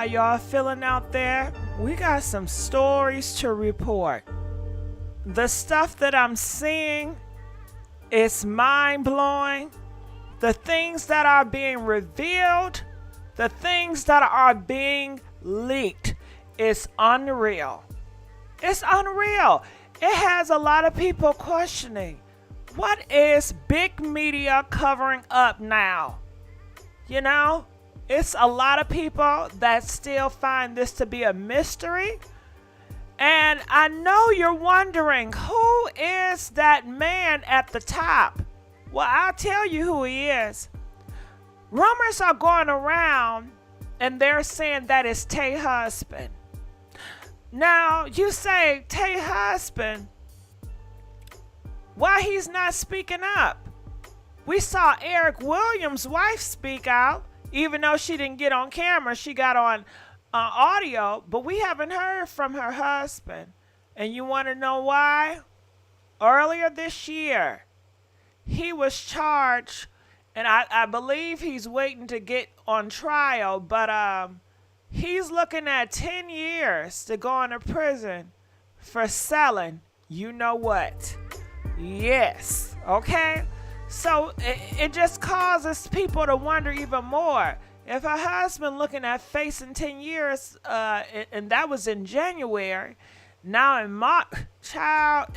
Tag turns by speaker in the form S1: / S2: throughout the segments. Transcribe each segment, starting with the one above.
S1: y'all feeling out there? We got some stories to report. The stuff that I'm seeing is mind-blowing. The things that are being revealed, the things that are being leaked is unreal. It's unreal. It has a lot of people questioning, what is big media covering up now? You know, it's a lot of people that still find this to be a mystery. And I know you're wondering, who is that man at the top? Well, I'll tell you who he is. Rumors are going around and they're saying that it's Tay husband. Now, you say Tay husband, why he's not speaking up? We saw Eric Williams' wife speak out, even though she didn't get on camera, she got on audio, but we haven't heard from her husband. And you want to know why? Earlier this year, he was charged, and I believe he's waiting to get on trial, but he's looking at 10 years to go into prison for selling you know what. Yes, okay? So it just causes people to wonder even more. If her husband looking at facing 10 years, and that was in January, now in March, child,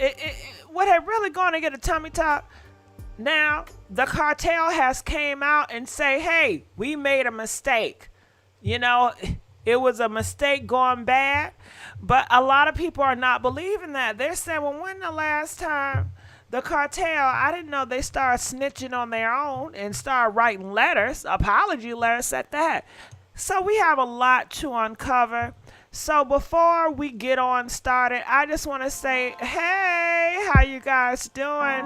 S1: what it really going to get a tummy tuck? Now, the cartel has came out and say, hey, we made a mistake. You know, it was a mistake going bad, but a lot of people are not believing that. They're saying, well, when the last time the cartel, I didn't know they started snitching on their own and started writing letters, apology letters at that. So we have a lot to uncover. So before we get on started, I just want to say, hey, how you guys doing?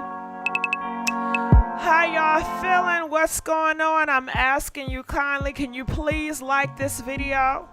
S1: How y'all feeling? What's going on? I'm asking you kindly, can you please like this video?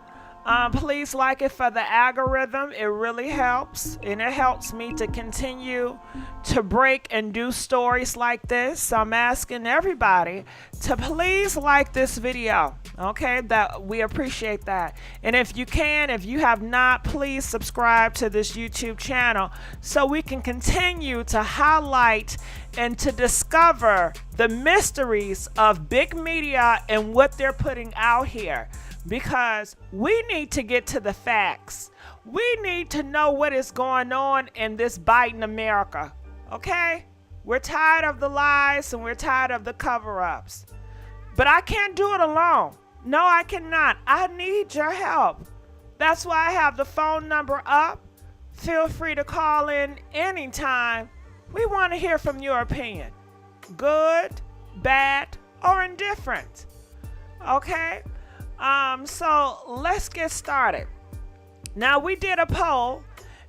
S1: Please like it for the algorithm. It really helps, and it helps me to continue to break and do stories like this. So I'm asking everybody to please like this video, okay? That we appreciate that. And if you can, if you have not, please subscribe to this YouTube channel so we can continue to highlight and to discover the mysteries of big media and what they're putting out here. Because we need to get to the facts. We need to know what is going on in this Biden America, okay? We're tired of the lies and we're tired of the cover-ups. But I can't do it alone. No, I cannot. I need your help. That's why I have the phone number up. Feel free to call in anytime. We want to hear from your opinion. Good, bad, or indifferent, okay? So let's get started. Now we did a poll,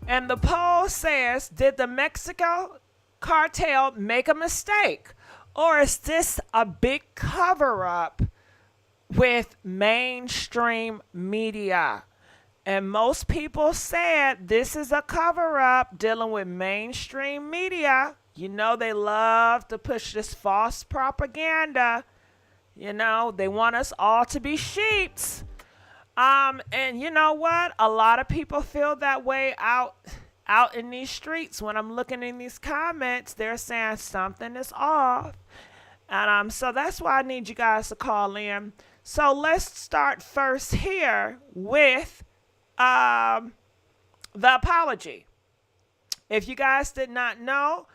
S1: and the poll says, did the Mexico cartel make a mistake? Or is this a big cover-up with mainstream media? And most people said this is a cover-up dealing with mainstream media. You know, they love to push this false propaganda. You know, they want us all to be sheeps. And you know what? A lot of people feel that way out in these streets. When I'm looking in these comments, they're saying something is off. And so that's why I need you guys to call in. So let's start first here with the apology. If you guys did not know,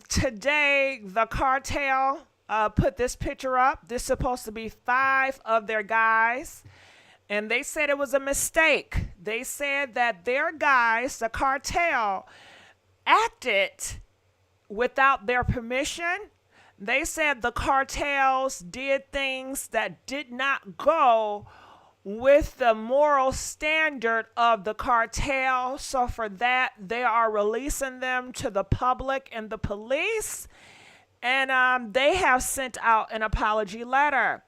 S1: today the cartel put this picture up. This is supposed to be 5 of their guys. And they said it was a mistake. They said that their guys, the cartel, acted without their permission. They said the cartels did things that did not go with the moral standard of the cartel. So for that, they are releasing them to the public and the police. And they have sent out an apology letter.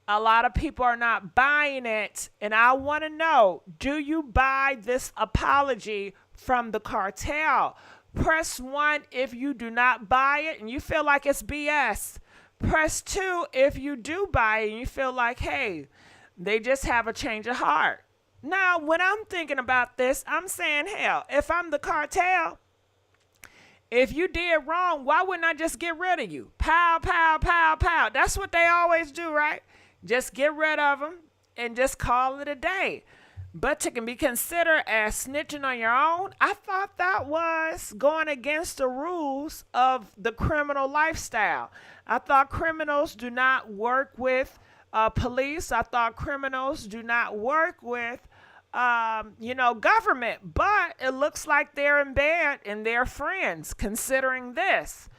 S1: A lot of people are not buying it. And I want to know, do you buy this apology from the cartel? Press 1 if you do not buy it and you feel like it's BS. Press 2 if you do buy it and you feel like, hey, They just have a change of heart. Now, when I'm thinking about this, I'm saying, hell, if I'm the cartel, if you did wrong, why wouldn't I just get rid of you? Pow, pow, pow, pow. That's what they always do, right? Just get rid of them and just call it a day. But to be considered as snitching on your own, I thought that was going against the rules of the criminal lifestyle. I thought criminals do not work with police. I thought criminals do not work with, government. But it looks like they're in bed and they're friends, considering this.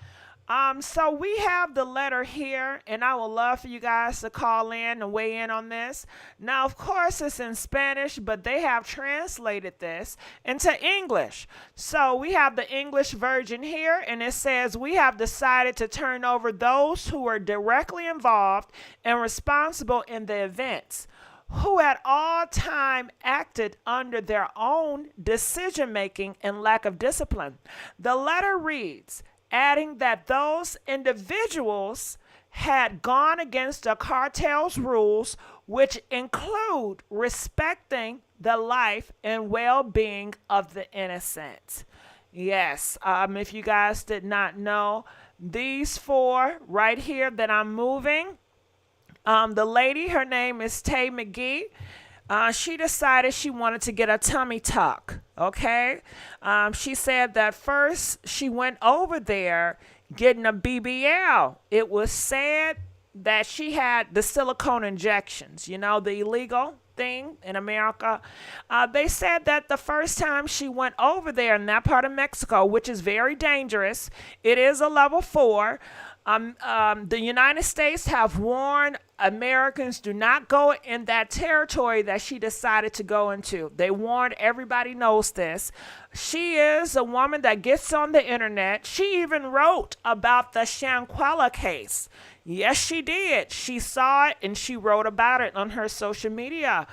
S1: So we have the letter here, and I would love for you guys to call in and weigh in on this. Now, of course, it's in Spanish, but they have translated this into English. So we have the English version here, and it says, we have decided to turn over those who were directly involved and responsible in the events, who at all time acted under their own decision-making and lack of discipline. The letter reads, adding that those individuals had gone against the cartel's rules, which include respecting the life and well-being of the innocent. Yes, if you guys did not know, these four right here that I'm moving, the lady, her name is Tay McGee. She decided she wanted to get a tummy tuck, okay? She said that first she went over there getting a BBL. It was said that she had the silicone injections, the illegal thing in America. They said that the first time she went over there in that part of Mexico, which is very dangerous, it is a level 4. The United States have warned Americans do not go in that territory that she decided to go into. They warned, everybody knows this. She is a woman that gets on the internet. She even wrote about the Shanquella case. Yes, she did. She saw it and she wrote about it on her social media.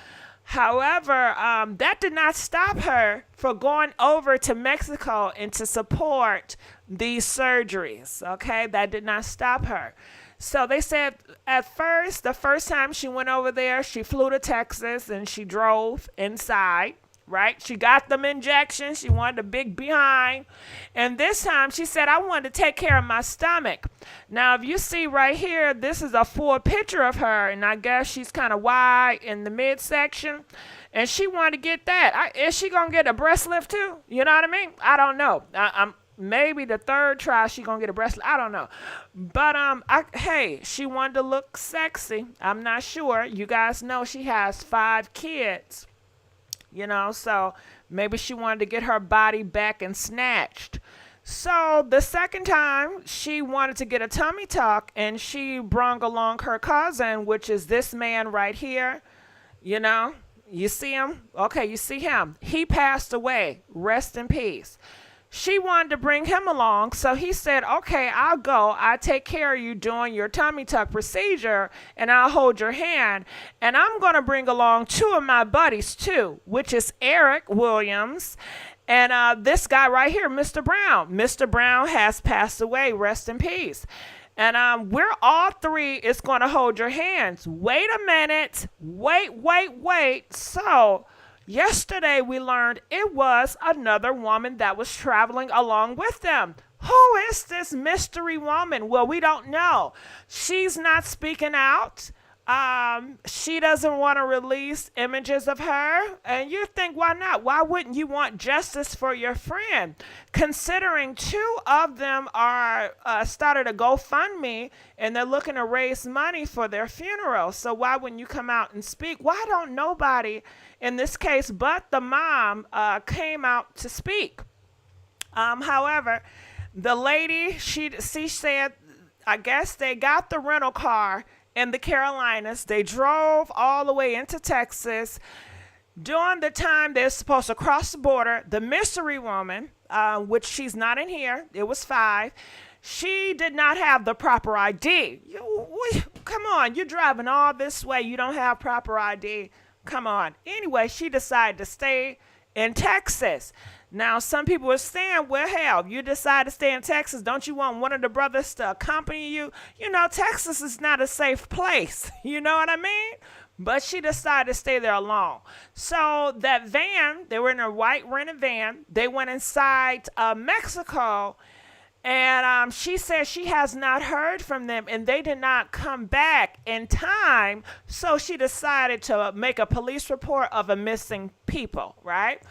S1: However, that did not stop her from going over to Mexico and to support these surgeries, okay? That did not stop her. So they said at first, the first time she went over there, she flew to Texas and she drove inside, right? She got them injections. She wanted a big behind. And this time she said, I wanted to take care of my stomach. Now, if you see right here, this is a full picture of her. And I guess she's kind of wide in the midsection. And she wanted to get that. Is she going to get a breast lift too? You know what I mean? I don't know. Maybe the third try she gonna get a breast. I don't know, but hey, she wanted to look sexy. I'm not sure. You guys know she has 5 kids, so maybe she wanted to get her body back and snatched. So the second time she wanted to get a tummy tuck, and she brought along her cousin, which is this man right here. You see him? Okay, you see him. He passed away. Rest in peace. She wanted to bring him along, so he said, okay, I'll go. I'll take care of you doing your tummy tuck procedure, and I'll hold your hand. And I'm going to bring along 2 of my buddies, too, which is Eric Williams and this guy right here, Mr. Brown. Mr. Brown has passed away. Rest in peace. And we're all 3 is going to hold your hands. Wait a minute. Wait. So yesterday we learned it was another woman that was traveling along with them. Who is this mystery woman? Well, we don't know. She's not speaking out. She doesn't want to release images of her. And you think, why not? Why wouldn't you want justice for your friend? Considering 2 of them are started a GoFundMe and they're looking to raise money for their funeral. So why wouldn't you come out and speak? Why don't nobody in this case but the mom came out to speak? However, the lady, she said, I guess they got the rental car in the Carolinas. They drove all the way into Texas. During the time they're supposed to cross the border, the mystery woman, which she's not in here, it was 5, she did not have the proper ID. Come on, you're driving all this way, you don't have proper ID. Come on. Anyway, she decided to stay in Texas. Now, some people are saying, well, hell, you decide to stay in Texas, don't you want one of the brothers to accompany you? Texas is not a safe place. You know what I mean? but she decided to stay there alone. So that van, they were in a white rented van. They went inside Mexico, and she said she has not heard from them, and they did not come back in time. So she decided to make a police report of a missing people, right?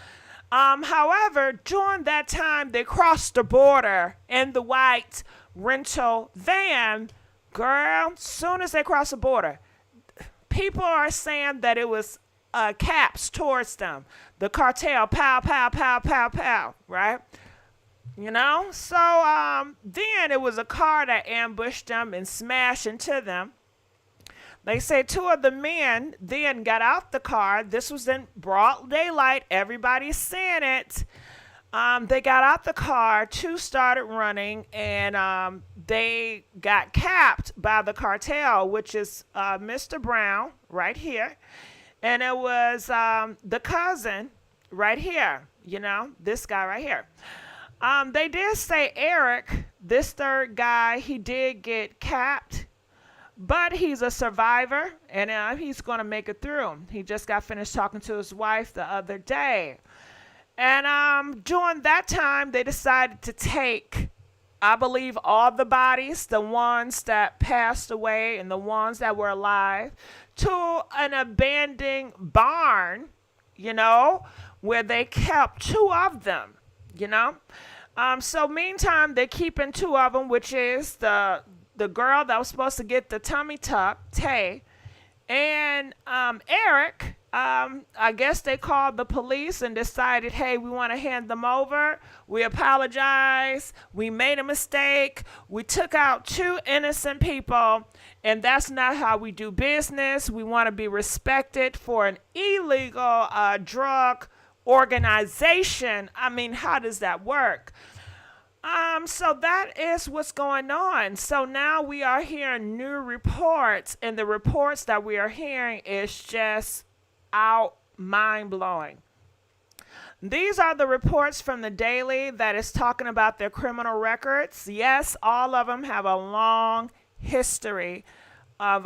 S1: However, during that time, they crossed the border in the white rental van. Girl, soon as they crossed the border, people are saying that it was caps towards them. The cartel, pow, pow, pow, pow, pow, right? You know? So then it was a car that ambushed them and smashed into them. They say two of the men then got out the car. This was in broad daylight. Everybody's seeing it. They got out the car. Two started running, and they got capped by the cartel, which is Mr. Brown right here. And it was the cousin right here, you know, this guy right here. They did say Eric, this third guy, he did get capped. But he's a survivor, and he's going to make it through. He just got finished talking to his wife the other day. And during that time, they decided to take, I believe, all the bodies, the ones that passed away and the ones that were alive, to an abandoned barn, you know, where they kept two of them, you know. So meantime, they're keeping two of them, which is the girl that was supposed to get the tummy tuck, Tay, and Eric. I guess they called the police and decided, hey, we want to hand them over. We apologize. We made a mistake. We took out two innocent people, and that's not how we do business. We want to be respected for an illegal drug organization. I mean, how does that work? So that is what's going on. So now we are hearing new reports, and the reports that we are hearing is just out mind-blowing. These are the reports from the Daily that is talking about their criminal records. Yes, all of them have a long history of,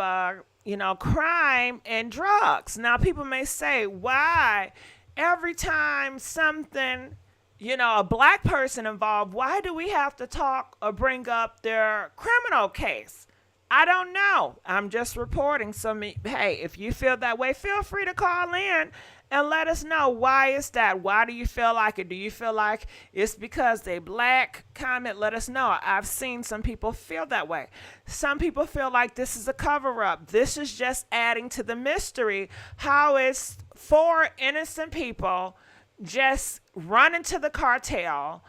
S1: crime and drugs. Now, people may say, why every time something, a black person involved, why do we have to talk or bring up their criminal case? I don't know. I'm just reporting. So, hey, if you feel that way, feel free to call in and let us know. Why is that? Why do you feel like it? Do you feel like it's because they black? Comment, let us know. I've seen some people feel that way. Some people feel like this is a cover-up. This is just adding to the mystery. How is four innocent people just run into the cartel?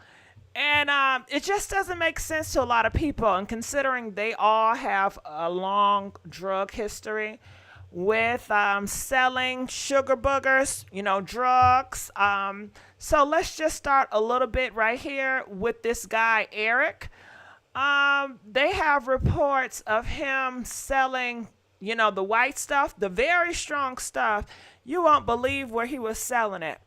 S1: And it just doesn't make sense to a lot of people. And considering they all have a long drug history with selling sugar boogers, drugs. So let's just start a little bit right here with this guy, Eric. They have reports of him selling, the white stuff, the very strong stuff. You won't believe where he was selling it.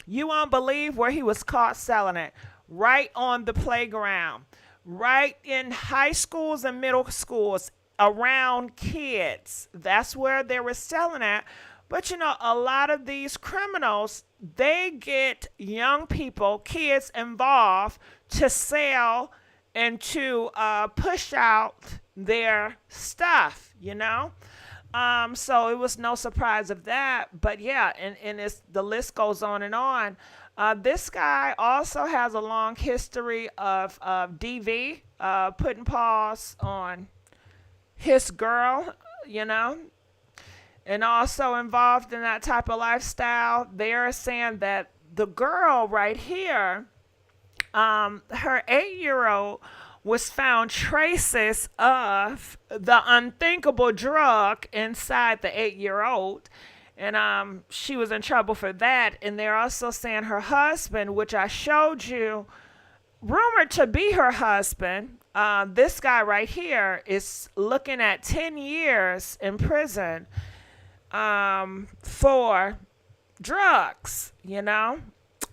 S1: You won't believe where he was caught selling it. Right on the playground, right in high schools and middle schools, around kids. That's where they were selling it. But a lot of these criminals, they get young people, kids involved to sell and to push out their stuff, So it was no surprise of that. But yeah, and the list goes on and on. This guy also has a long history of DV, putting paws on his girl, and also involved in that type of lifestyle. They are saying that the girl right here, her 8-year-old, was found traces of the unthinkable drug inside the 8-year-old. And she was in trouble for that. And they're also saying her husband, which I showed you, rumored to be her husband. This guy right here is looking at 10 years in prison for drugs,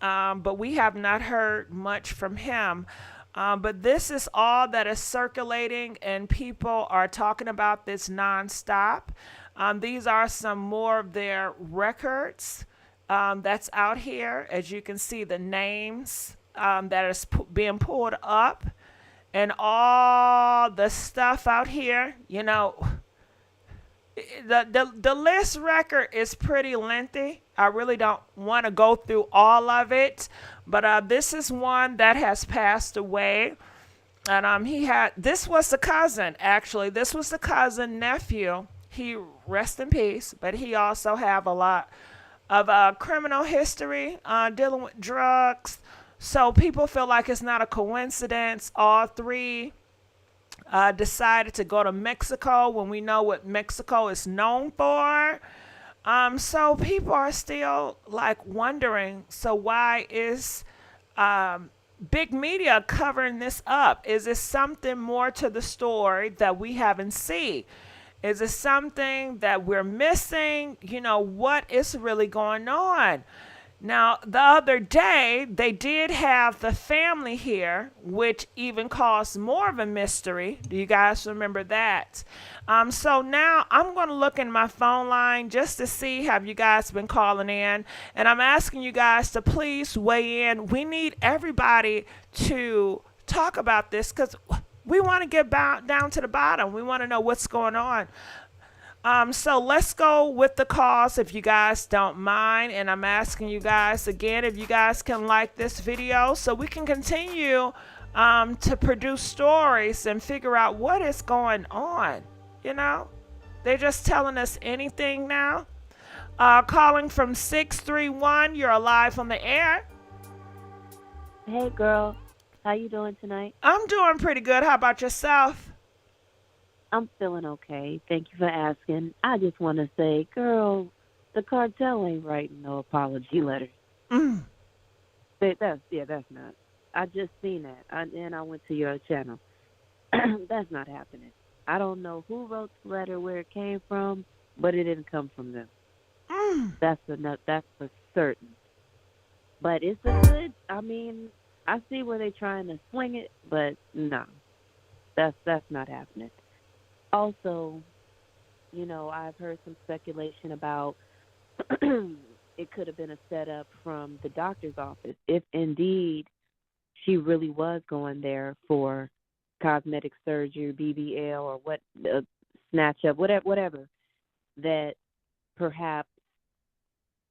S1: But we have not heard much from him. But this is all that is circulating, and people are talking about this nonstop. These are some more of their records that's out here. As you can see, the names that is being pulled up and all the stuff out here. The list record is pretty lengthy. I really don't want to go through all of it, but this is one that has passed away. And this was the cousin, actually. This was the cousin nephew. He rest in peace, but he also have a lot of criminal history, dealing with drugs. So people feel like it's not a coincidence. All three decided to go to Mexico when we know what Mexico is known for. So people are still like wondering, so why is big media covering this up? Is it something more to the story that we haven't seen? Is it something that we're missing? What is really going on? Now, the other day, they did have the family here, which even caused more of a mystery. Do you guys remember that? So now I'm going to look in my phone line just to see, have you guys been calling in? And I'm asking you guys to please weigh in. We need everybody to talk about this because we want to get down to the bottom. We want to know what's going on. So let's go with the calls if you guys don't mind. And I'm asking you guys again if you guys can like this video so we can continue to produce stories and figure out what is going on. They're just telling us anything now. Calling from 631, you're alive on the air.
S2: Hey girl, how you doing tonight?
S1: I'm doing pretty good. How about yourself?
S2: I'm feeling okay. Thank you for asking. I just want to say, girl, the cartel ain't writing no apology letters.
S1: Mm.
S2: That's not. I just seen that, and I went to your channel. That's not happening. I don't know who wrote the letter, where it came from, but it didn't come from them.
S1: Mm.
S2: That's for certain. But it's a good. I see where they're trying to swing it, but no, that's not happening. Also, I've heard some speculation about it could have been a setup from the doctor's office. If indeed she really was going there for cosmetic surgery, BBL, or snatch up, whatever, that perhaps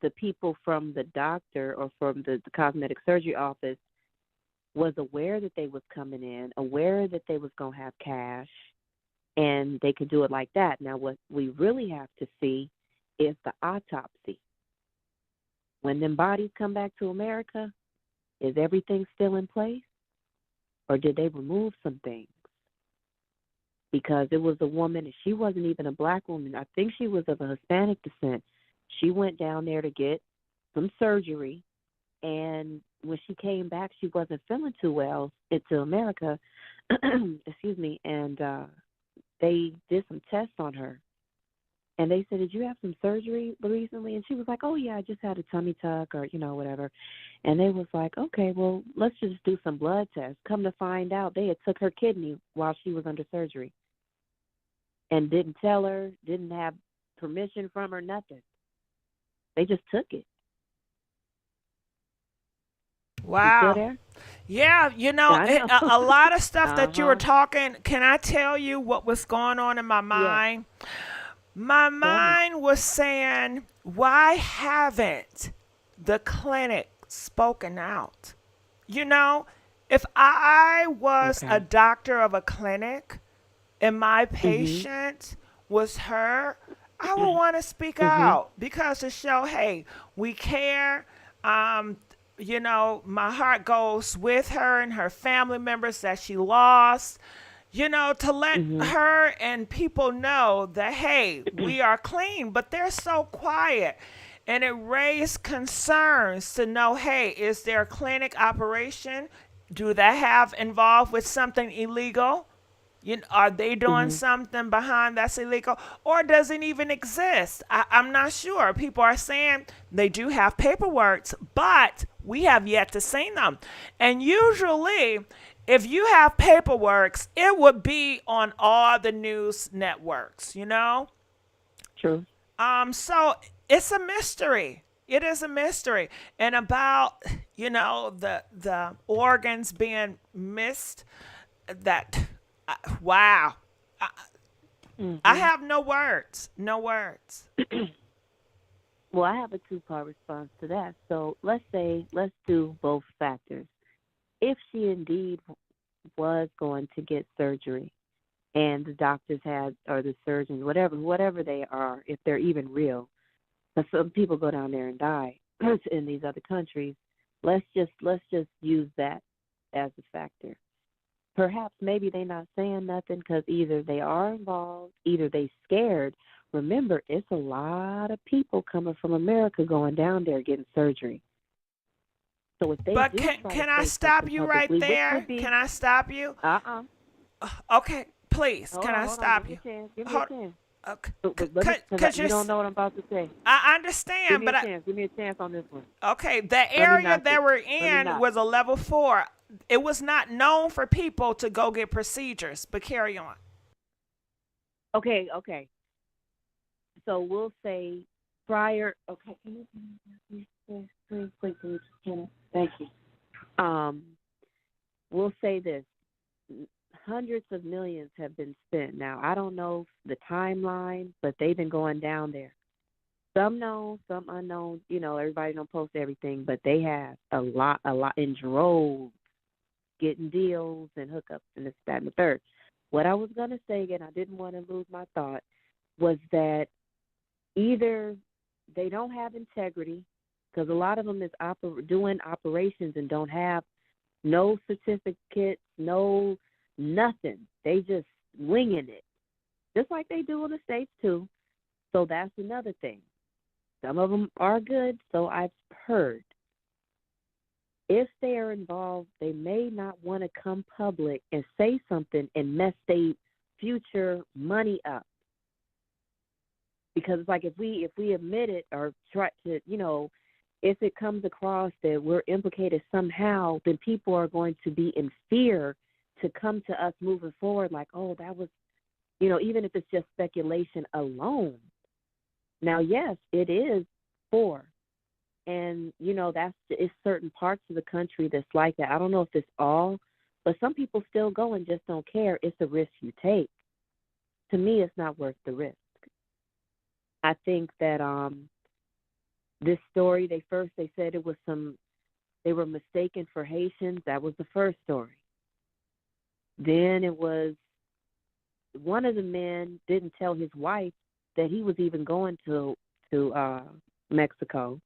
S2: the people from the doctor or from the cosmetic surgery office was aware that they was coming in, aware that they was going to have cash, and they could do it like that. Now, what we really have to see is the autopsy. When them bodies come back to America, is everything still in place? Or did they remove some things? Because it was a woman, and she wasn't even a black woman. I think she was of a Hispanic descent. She went down there to get some surgery, and when she came back, she wasn't feeling too well into America. Excuse me, and they did some tests on her, and they said, did you have some surgery recently? And she was like, oh, yeah, I just had a tummy tuck or, whatever. And they was like, okay, well, let's just do some blood tests. Come to find out, they had took her kidney while she was under surgery and didn't tell her, didn't have permission from her, nothing. They just took it.
S1: Wow.
S2: You still there?
S1: Yeah, a lot of stuff that you were talking. Can I tell you what was going on in my mind?
S2: Yeah.
S1: My mind was saying, why haven't the clinic spoken out? If I was a doctor of a clinic and my patient was her, I would want to speak out because to show, hey, we care. My heart goes with her and her family members that she lost, to let her and people know that, hey, we are clean, but they're so quiet. And it raised concerns to know, hey, is their clinic operation, do they have involved with something illegal? Are they doing something behind that's illegal, or does it even exist? I'm not sure. People are saying they do have paperwork, but we have yet to see them. And usually, if you have paperwork, it would be on all the news networks,
S2: True.
S1: So it's a mystery. It is a mystery. And about, the organs being missed, that, wow. I, I
S2: Mhm.
S1: have no words. No words.
S2: Well, I have a two-part response to that. So let's do both factors. If she indeed was going to get surgery, and the doctors had, or the surgeons, whatever they are, if they're even real, because some people go down there and die in these other countries. Let's just use that as a factor. Perhaps maybe they're not saying nothing because either they are involved, either they scared. Remember, it's a lot of people coming from America going down there getting surgery. So if they
S1: But
S2: do
S1: can
S2: try to
S1: can I
S2: say
S1: stop
S2: something
S1: you right
S2: publicly, which would
S1: there?
S2: be
S1: Can I stop you?
S2: uh-uh.
S1: Okay, please.
S2: Hold
S1: Can
S2: on,
S1: I
S2: hold on. Give
S1: stop
S2: me
S1: you?
S2: a chance. Give me a
S1: Hold.
S2: chance.
S1: Okay,
S2: But let me, because
S1: cause
S2: you don't know what I'm about to say.
S1: I
S2: Give
S1: understand,
S2: me a
S1: but
S2: chance. Give me a chance on this one.
S1: okay, the
S2: Let me
S1: area
S2: knock it.
S1: that we're
S2: Let me
S1: in
S2: knock
S1: was a level 4. It was not known for people to go get procedures. But carry on.
S2: it. Okay, okay. So we'll say prior. Okay, can you please, thank you. Um, we'll say this: hundreds of millions have been spent. Now I don't know the timeline, but they've been going down there. Some known, some unknown. Everybody don't post everything, but they have a lot in droves, getting deals and hookups and this, that, and the third. What I was gonna say again, I didn't want to lose my thought, was that either they don't have integrity, because a lot of them is doing operations and don't have no certificates, no nothing. They just winging it, just like they do in the States too. So that's another thing. Some of them are good, so I've heard. If they are involved, they may not want to come public and say something and mess their future money up. Because it's like if we admit it or try to, if it comes across that we're implicated somehow, then people are going to be in fear to come to us moving forward. Like, oh, that was, even if it's just speculation alone. Now, yes, it is for, and it's certain parts of the country that's like that. I don't know if it's all, but some people still go and just don't care. It's a risk you take. To me, it's not worth the risk. I think that this story, they said it was they were mistaken for Haitians. That was the first story. Then it was one of the men didn't tell his wife that he was even going to Mexico,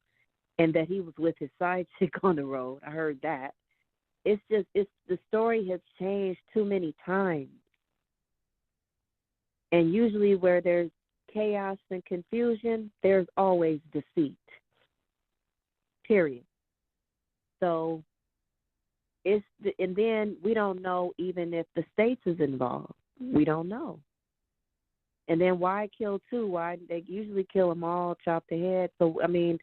S2: and that he was with his side chick on the road. I heard that. It's the story has changed too many times, and usually where there's chaos and confusion, there's always deceit. Period. So and then we don't know even if the states is involved. We don't know. And then why kill two? Why they usually kill them all, chop the head? So I mean,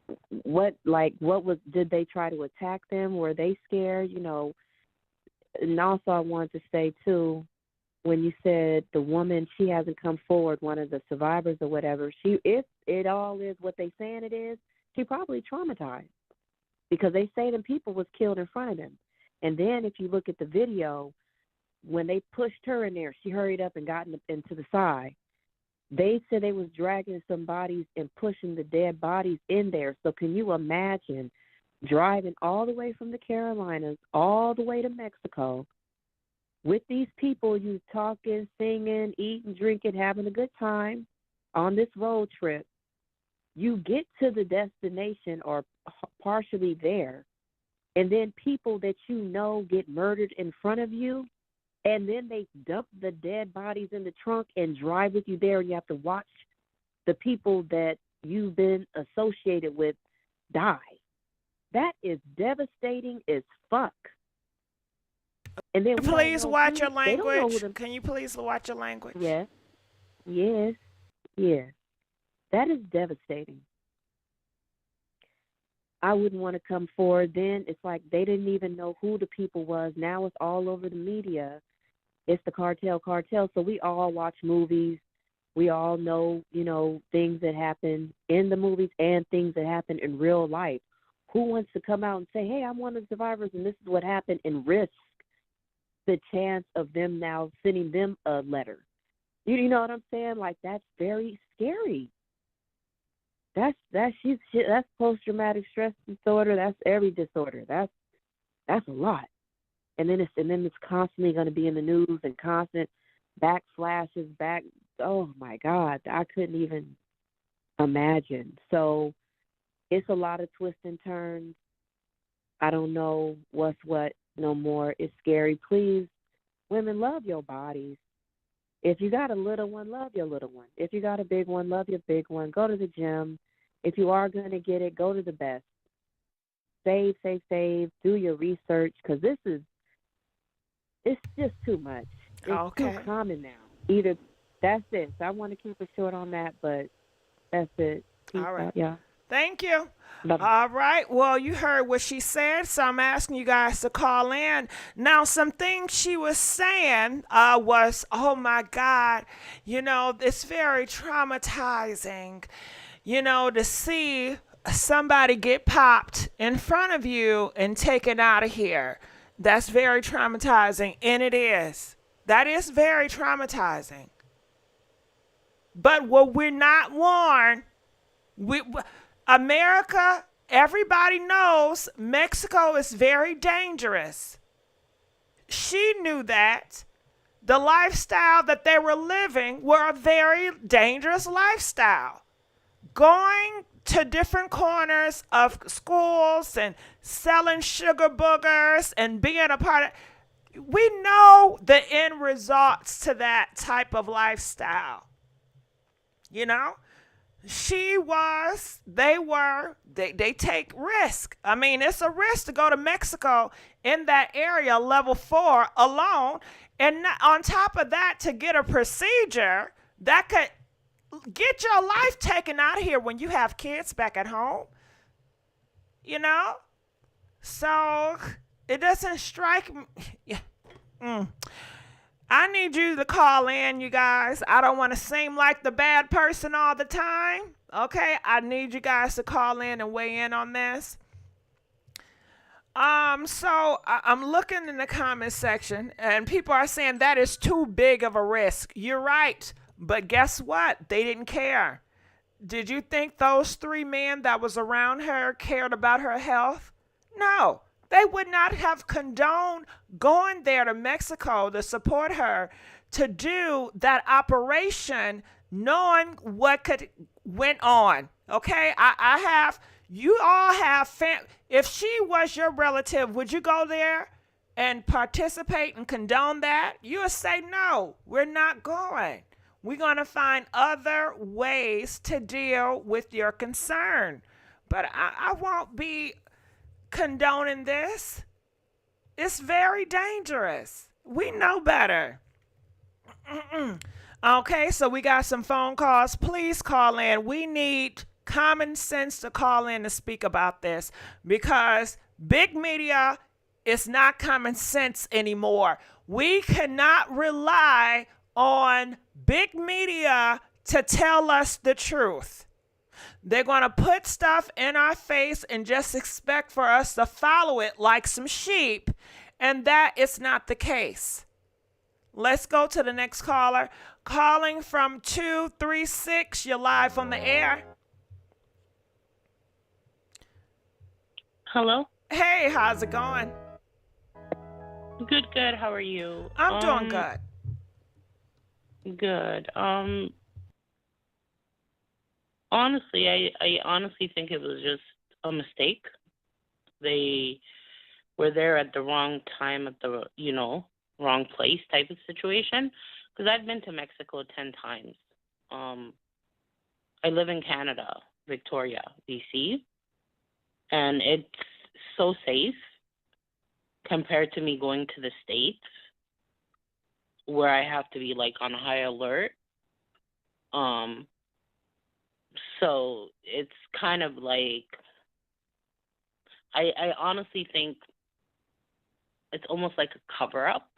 S2: did they try to attack them? Were they scared? And also I wanted to say too, when you said the woman, she hasn't come forward, one of the survivors or whatever, if it all is what they saying it is, she probably traumatized, because they say them people was killed in front of them. And then if you look at the video, when they pushed her in there, she hurried up and got into the side. They said they was dragging some bodies and pushing the dead bodies in there. So can you imagine driving all the way from the Carolinas all the way to Mexico with these people, you talking, singing, eating, drinking, having a good time on this road trip? You get to the destination or partially there, and then people that get murdered in front of you, and then they dump the dead bodies in the trunk and drive with you there, and you have to watch the people that you've been associated with die. That is devastating as fuck. And then we don't
S1: Please
S2: know
S1: watch
S2: who,
S1: your
S2: they don't know who
S1: language.
S2: them.
S1: Can you please watch your language?
S2: Yes, yes, yes. That is devastating. I wouldn't want to come forward. Then it's like they didn't even know who the people was. Now it's all over the media. It's the cartel. So we all watch movies. We all know, things that happen in the movies and things that happen in real life. Who wants to come out and say, hey, I'm one of the survivors and this is what happened, and risk the chance of them now sending them a letter? You know what I'm saying? Like, that's very scary. That's post traumatic stress disorder. That's every disorder. That's a lot. And then it's constantly going to be in the news and constant backflashes back. Oh my God, I couldn't even imagine. So it's a lot of twists and turns. I don't know what's what no more. It's scary. Please, women, love your bodies. If you got a little one, love your little one. If you got a big one, love your big one. Go to the gym. If you are going to get it, go to the best. Save, save, save. Do your research, because it's just too much. It's too
S1: Okay.
S2: common now. Either that's it. So I want to keep it short on that, but that's it. Peace
S1: All right.
S2: out, y'all.
S1: Thank you.
S2: Bye-bye.
S1: All right. Well, you heard what she said, so I'm asking you guys to call in. Now, some things she was saying was, oh my God, it's very traumatizing, to see somebody get popped in front of you and taken out of here. That's very traumatizing, and it is. That is very traumatizing. But what we're not warned, we, America, everybody knows Mexico is very dangerous. She knew that. The lifestyle that they were living were a very dangerous lifestyle. Going to different corners of schools and selling sugar boogers and being a part of, we know the end results to that type of lifestyle. You know? They take risk. I mean, it's a risk to go to Mexico in that area, level 4 alone. And on top of that, to get a procedure that could get your life taken out of here when you have kids back at home, you know? So it doesn't strike me. Mm. I need you to call in, you guys. I don't want to seem like the bad person all the time. Okay, I need you guys to call in and weigh in on this. I'm looking in the comment section, and people are saying that is too big of a risk. You're right, but guess what? They didn't care. Did you think those 3 men that was around her cared about her health? No. They would not have condoned going there to Mexico to support her to do that operation, knowing what could went on. Okay, I have. You all have. If she was your relative, would you go there and participate and condone that? You would say no. We're not going. We're gonna find other ways to deal with your concern. But I won't be condoning this. It's very dangerous. We know better. Okay, so we got some phone calls. Please call in. We need common sense to call in to speak about this, because big media is not common sense anymore. We cannot rely on big media to tell us the truth. They're going to put stuff in our face and just expect for us to follow it like some sheep, and that is not the case. Let's go to the next caller. Calling from 236, you're live on the air.
S3: Hello?
S1: Hey, how's it going?
S3: Good, good. How are you?
S1: I'm doing good.
S3: Good. Honestly, I honestly think it was just a mistake. They were there at the wrong time at the, wrong place type of situation. Because I've been to Mexico 10 times. I live in Canada, Victoria, BC, and it's so safe compared to me going to the States, where I have to be like on high alert. So it's kind of like, I honestly think it's almost like a cover up.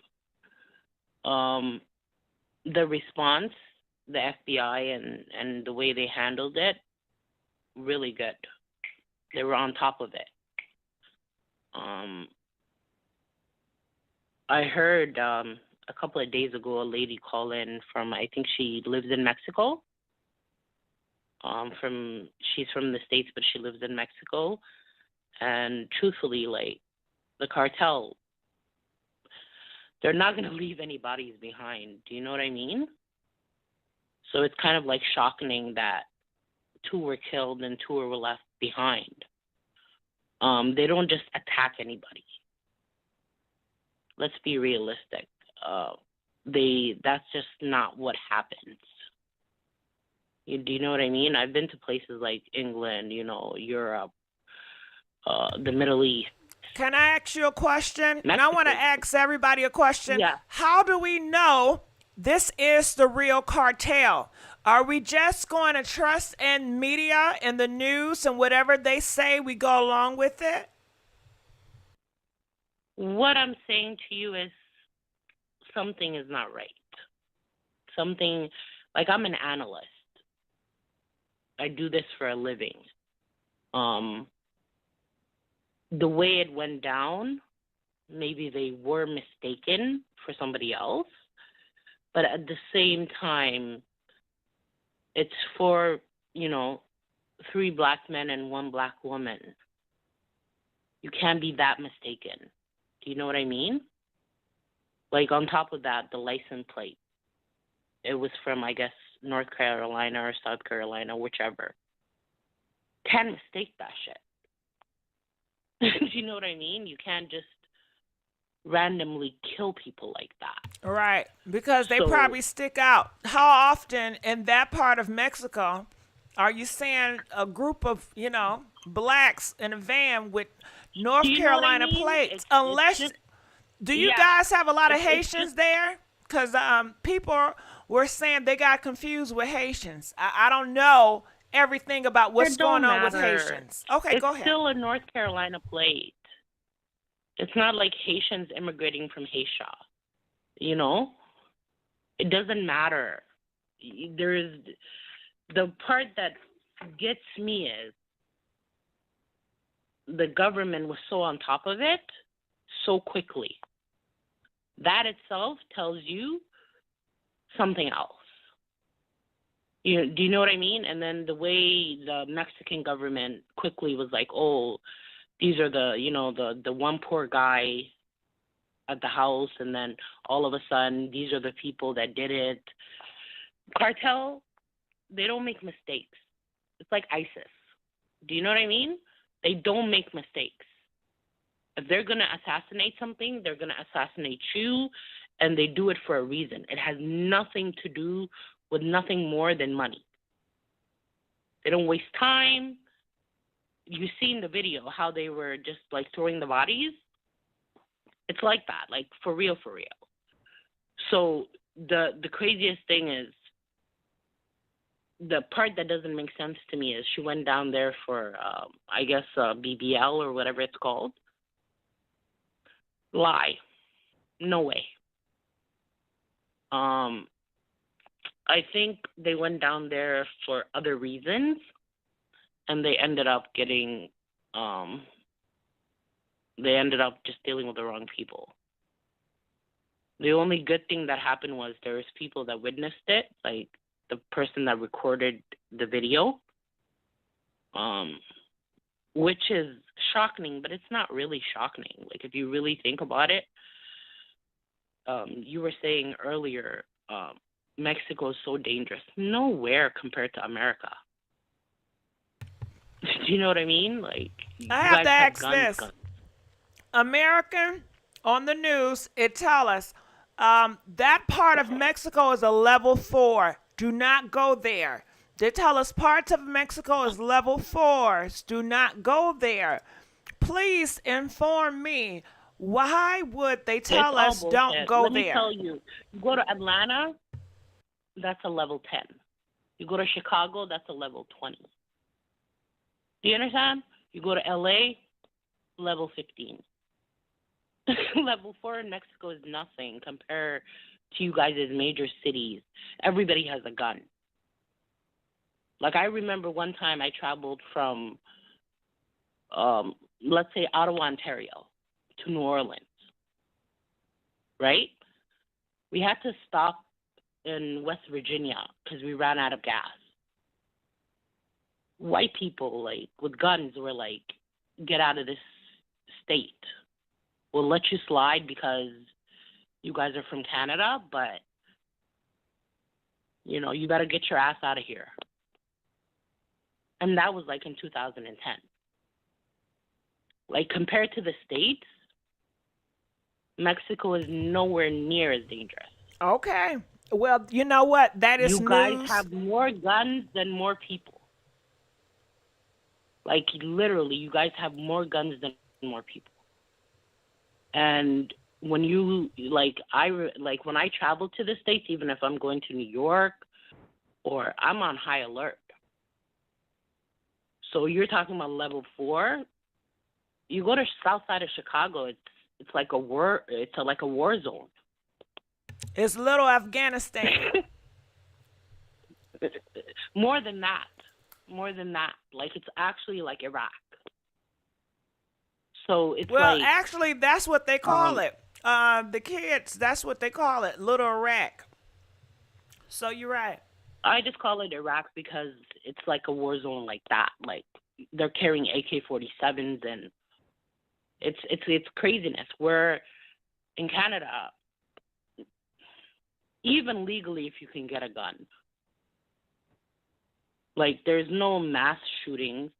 S3: The response the FBI and the way they handled it, really good. They were on top of it. I heard a couple of days ago a lady call in from, I think she lives in Mexico. She's from the States, but she lives in Mexico. And truthfully, like, the cartel, they're not going to leave any bodies behind. Do you know what I mean? So it's kind of like shocking that 2 were killed and 2 were left behind. They don't just attack anybody. Let's be realistic. That's just not what happens. Do you know what I mean? I've been to places like England, Europe, the Middle East.
S1: Can I ask you a question?
S3: Mexico.
S1: And I want to ask everybody a question.
S3: Yeah.
S1: How do we know this is the real cartel? Are we just going to trust in media and the news and whatever they say, we go along with it?
S3: What I'm saying to you is something is not right. Something, like, I'm an analyst. I do this for a living. The way it went down, maybe they were mistaken for somebody else, but at the same time, it's for, 3 black men and 1 black woman. You can't be that mistaken. Do you know what I mean? Like, on top of that, the license plate, it was from, I guess, North Carolina or South Carolina, whichever. Can't mistake that shit. Do you know what I mean? You can't just randomly kill people like that.
S1: Right, because they probably stick out. How often in that part of Mexico are you seeing a group of, blacks in a van with North Carolina plates? Do you guys have a lot of Haitians there? Because people were saying they got confused with Haitians. I don't know everything about what's going on with Haitians. Okay, go ahead.
S3: It's still a North Carolina plate. It's not like Haitians immigrating from Haiti. It doesn't matter. There's the part that gets me is the government was so on top of it so quickly. That itself tells you something else. Do you know what I mean? And then the way the Mexican government quickly was like, oh, these are the one poor guy at the house, and then all of a sudden, these are the people that did it. Cartel, they don't make mistakes. It's like ISIS. Do you know what I mean? They don't make mistakes. If they're going to assassinate something, they're going to assassinate you, and they do it for a reason. It has nothing to do with nothing more than money. They don't waste time. You've seen the video, how they were just, like, throwing the bodies. It's like that, like, for real, for real. So the craziest thing is, the part that doesn't make sense to me is she went down there for, I guess, BBL or whatever it's called. Lie. No way. I think they went down there for other reasons, and they ended up getting, they ended up just dealing with the wrong people. The only good thing that happened was there was people that witnessed it, like the person that recorded the video, which is shocking, but it's not really shocking. Like, if you really think about it, you were saying earlier, Mexico is so dangerous. Nowhere compared to America. Do you know what I mean? Like,
S1: I have to ask this. American, on the news, it tell us that part of Mexico is a level 4. Do not go there. They tell us parts of Mexico is level 4s. Do not go there. Please inform me. Why would they tell us don't go there?
S3: Let me tell you. You go to Atlanta, that's a level 10. You go to Chicago, that's a level 20. Do you understand? You go to LA, level 15. Level 4 in Mexico is nothing compared to you guys' major cities, everybody has a gun. Like, I remember one time I traveled from, let's say, Ottawa, Ontario, to New Orleans, right? We had to stop in West Virginia because we ran out of gas. White people, like, with guns were like, get out of this state. We'll let you slide because you guys are from Canada, but, you know, you better get your ass out of here. And that was like in 2010. Like, compared to the States, Mexico is nowhere near as dangerous.
S1: Okay. Well, you know what? That is
S3: You guys
S1: news.
S3: have more guns than more people. Like, literally, you guys have more guns than more people. And when you, like, when I travel to the States, even if I'm going to New York, or I'm on high alert. So you're talking about level 4. You go to south side of Chicago, it's like a war. It's like a war zone.
S1: It's little Afghanistan.
S3: More than that. More than that. Like, it's actually like Iraq. So it's
S1: Well,
S3: like,
S1: actually, that's what they call it. The kids, that's what they call it, Little Iraq. So you're right.
S3: I just call it Iraq because it's like a war zone like that. Like, they're carrying AK-47s, and it's craziness. Where in Canada, even legally, if you can get a gun, like, there's no mass shootings.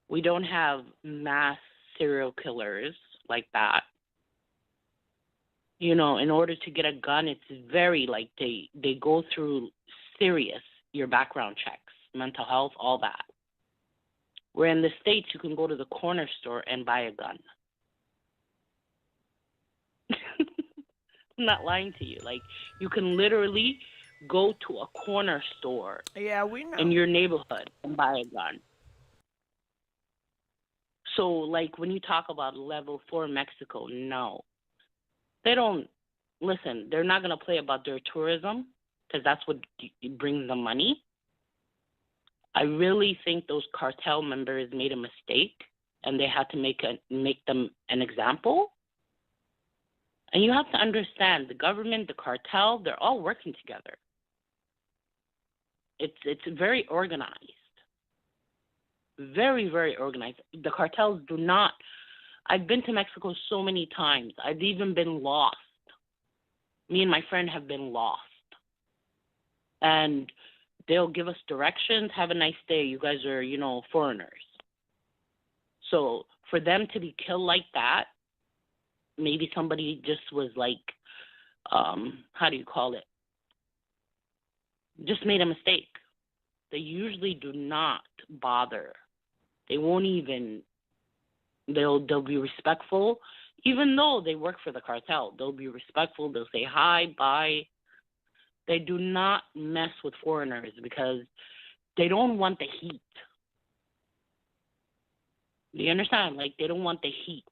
S3: We don't have mass serial killers like that. You know, in order to get a gun, it's very, like, they go through serious, your background checks, mental health, all that. Where in the States, you can go to the corner store and buy a gun. I'm not lying to you. Like, you can literally go to a corner store
S1: Yeah, we know.
S3: in your neighborhood and buy a gun. So, like, when you talk about level 4 Mexico, no. They don't, listen, they're not going to play about their tourism because that's what brings them money. I really think those cartel members made a mistake and they had to make them an example. And you have to understand, the government, the cartel, they're all working together. It's very organized. Very, very organized. The cartels do not. I've been to Mexico so many times. I've even been lost. Me and my friend have been lost. And they'll give us directions. Have a nice day. You guys are, you know, foreigners. So for them to be killed like that, maybe somebody just was like, how do you call it? Just made a mistake. They usually do not bother. They won't even, they'll be respectful. Even though they work for the cartel, they'll be respectful. They'll say hi, bye. They do not mess with foreigners because they don't want the heat. Do you understand? Like, they don't want the heat.